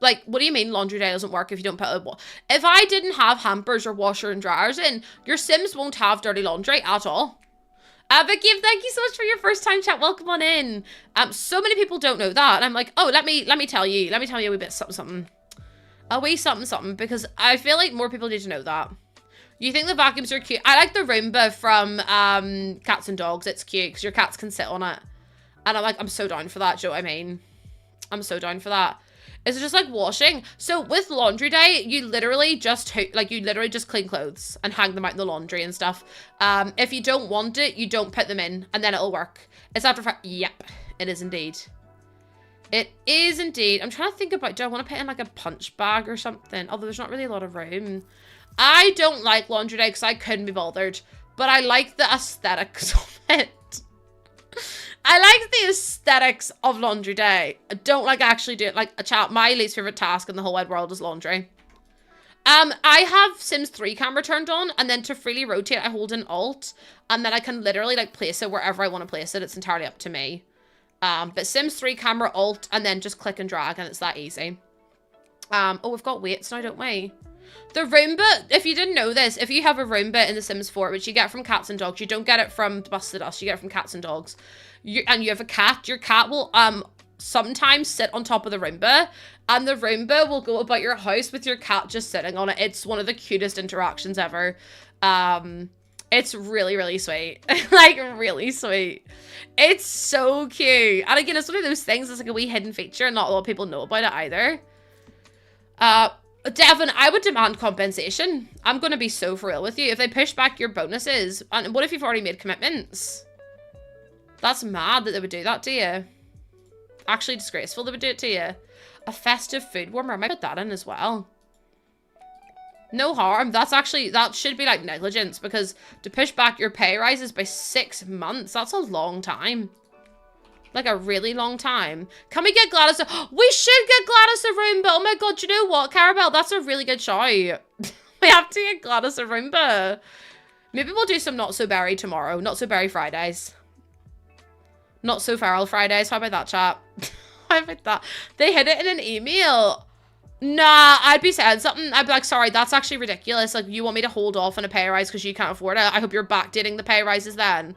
like, what do you mean laundry day doesn't work if you don't put a... If I didn't have hampers or washer and dryers in, your Sims won't have dirty laundry at all. Vicky, thank you so much for your first time chat. Welcome on in. So many people don't know that. And I'm like, oh, let me tell you. Let me tell you a wee bit something. A wee something, because I feel like more people need to know that. You think the vacuums are cute? I like the Roomba from Cats and Dogs. It's cute because your cats can sit on it. And I'm like, I'm so down for that. Do you know what I mean? I'm so down for that. It's just like washing. So with laundry day, you literally just clean clothes and hang them out in the laundry and stuff. If you don't want it, you don't put them in and then it'll work. It's after yep, it is indeed. It is indeed. I'm trying to think about, do I want to put in like a punch bag or something? Although there's not really a lot of room. I don't like laundry day because I couldn't be bothered. But I like the aesthetics of it. I like the aesthetics of laundry day. I don't like actually do it. Like a chat. My least favorite task in the whole wide world is laundry. I have Sims 3 camera turned on, and then to freely rotate, I hold an Alt, and then I can literally like place it wherever I want to place it. It's entirely up to me. But Sims 3 camera Alt, and then just click and drag, and it's that easy. Oh, we've got weights now, don't we? The Roomba, if you didn't know this, if you have a Roomba in The Sims 4, which you get from Cats and Dogs, you don't get it from Busted Us, you get it from Cats and Dogs. And you have a cat, your cat will sometimes sit on top of the Roomba, and the Roomba will go about your house with your cat just sitting on it. It's one of the cutest interactions ever. It's really, really sweet. Like, really sweet. It's so cute. And again, it's one of those things that's like a wee hidden feature, and not a lot of people know about it either. Devin, I would demand compensation. I'm going to be so for real with you. If they push back your bonuses, and what if you've already made commitments? That's mad that they would do that to you. Actually disgraceful they would do it to you. A festive food warmer. I might put that in as well. No harm. That should be like negligence, because to push back your pay rises by 6 months, that's a long time. Like a really long time. Can we get Gladys we should get Gladys a Roomba. Oh my god, you know what, Carabelle? That's a really good shout. We have to get Gladys a Roomba. Maybe we'll do some Not So Berry tomorrow. Not So Berry Fridays. Not So Feral Fridays. How about that, chat? How about that? They hid it in an email. Nah, I'd be saying something. I'd be like, sorry, that's actually ridiculous. Like, you want me to hold off on a pay rise because you can't afford it? I hope you're backdating the pay rises then.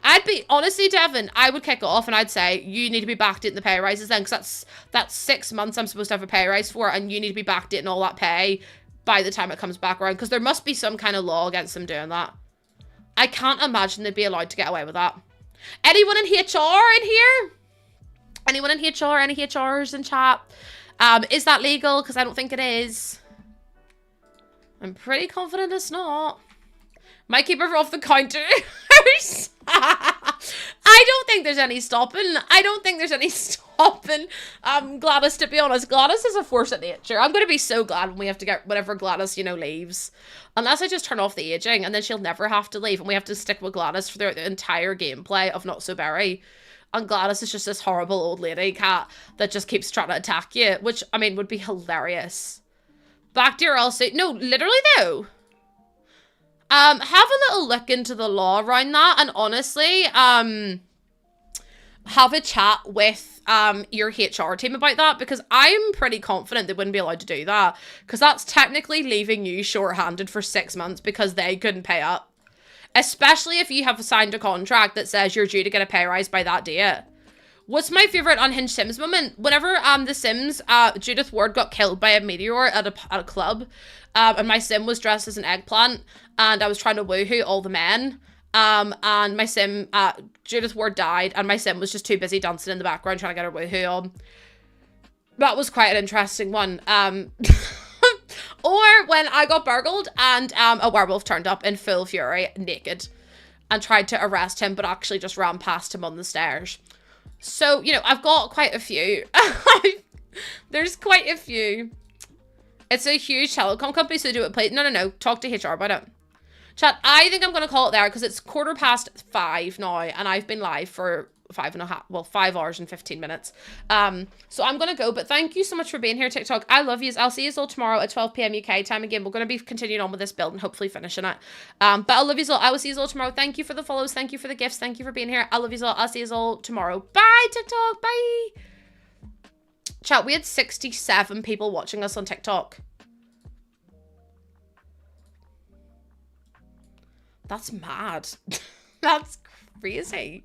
I'd be, honestly, Devin, I would kick it off and I'd say, you need to be backdating the pay rises then, because that's 6 months I'm supposed to have a pay rise for, and you need to be backdating all that pay by the time it comes back around, because there must be some kind of law against them doing that. I can't imagine they'd be allowed to get away with that. Anyone in HR in here? Anyone in HR? Any HRs in chat? Is that legal? Because I don't think it is. I'm pretty confident it's not. Might keep her off the counter. I don't think there's any stopping. I don't think there's any stopping Gladys, to be honest. Gladys is a force of nature. I'm going to be so glad when we have to get whenever Gladys, you know, leaves. Unless I just turn off the aging, and then she'll never have to leave, and we have to stick with Gladys throughout the entire gameplay of Not So Berry. And Gladys is just this horrible old lady cat that just keeps trying to attack you, which, I mean, would be hilarious. Back to your LC. No, literally though. Have a little look into the law around that, and honestly, have a chat with your HR team about that, because I'm pretty confident they wouldn't be allowed to do that, because that's technically leaving you short-handed for 6 months because they couldn't pay up. Especially if you have signed a contract that says you're due to get a pay rise by that date. What's my favourite Unhinged Sims moment? Whenever The Sims, Judith Ward got killed by a meteor at a club, and my Sim was dressed as an eggplant, and I was trying to woohoo all the men, and my Sim, Judith Ward died, and my Sim was just too busy dancing in the background trying to get her woohoo on. That was quite an interesting one. Or when I got burgled and a werewolf turned up in full fury, naked, and tried to arrest him, but actually just ran past him on the stairs. So, you know, I've got quite a few. There's quite a few. It's a huge telecom company, so they do it play. No. Talk to HR about it. Chat, I think I'm going to call it there because it's 5:15 now, and I've been live for 5 hours and 15 minutes. So I'm gonna go, but thank you so much for being here, TikTok. I love you. I'll see you all tomorrow at 12 p.m. UK time. Again, we're gonna be continuing on with this build and hopefully finishing it. But I love you all. I will see you all tomorrow. Thank you for the follows. Thank you for the gifts. Thank you for being here. I love you all. I'll see you all tomorrow. Bye, TikTok. Bye. Chat, we had 67 people watching us on TikTok. That's mad. That's crazy.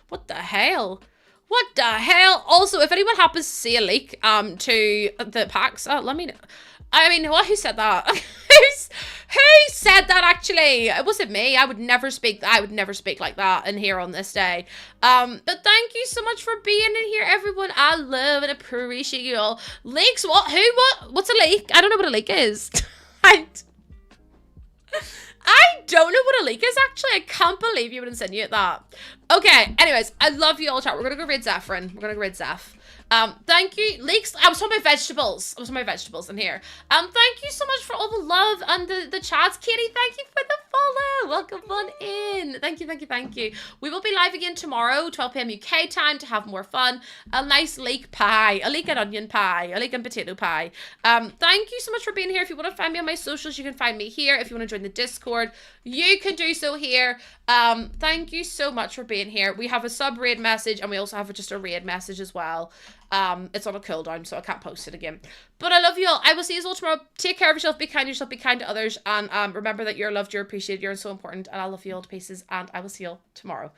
What the hell? What the hell? Also, if anyone happens to see a leak to the packs, let me know. I mean, who said that? Who said that actually? It wasn't me. I would never speak like that in here on this day. But thank you so much for being in here, everyone. I love and appreciate you all. Leaks, what? Who? What? What's a leak? I don't know what a leak is. I don't know what a leak is, actually. I can't believe you would insinuate that. Okay, anyways, I love you all, chat. We're gonna go raid Zephyrin. We're gonna go raid Zeph. Thank you, Leaks. I was talking about vegetables. In here. Thank you so much for all the love and the chats. Katie, thank you for the follow. Welcome on in. Thank you. We will be live again tomorrow, 12 p.m. UK time, to have more fun. A nice leek pie, a leek and onion pie, a leek and potato pie. Thank you so much for being here. If you want to find me on my socials, you can find me here. If you want to join the Discord, you can do so here. Thank you so much for being here. We have a sub raid message and we also have just a raid message as well. It's on a cooldown, so I can't post it again. But I love you all. I will see you all tomorrow. Take care of yourself. Be kind to yourself. Be kind to others. And remember that you're loved, you're appreciated, you're so important. And I love you all to pieces. And I will see you all tomorrow.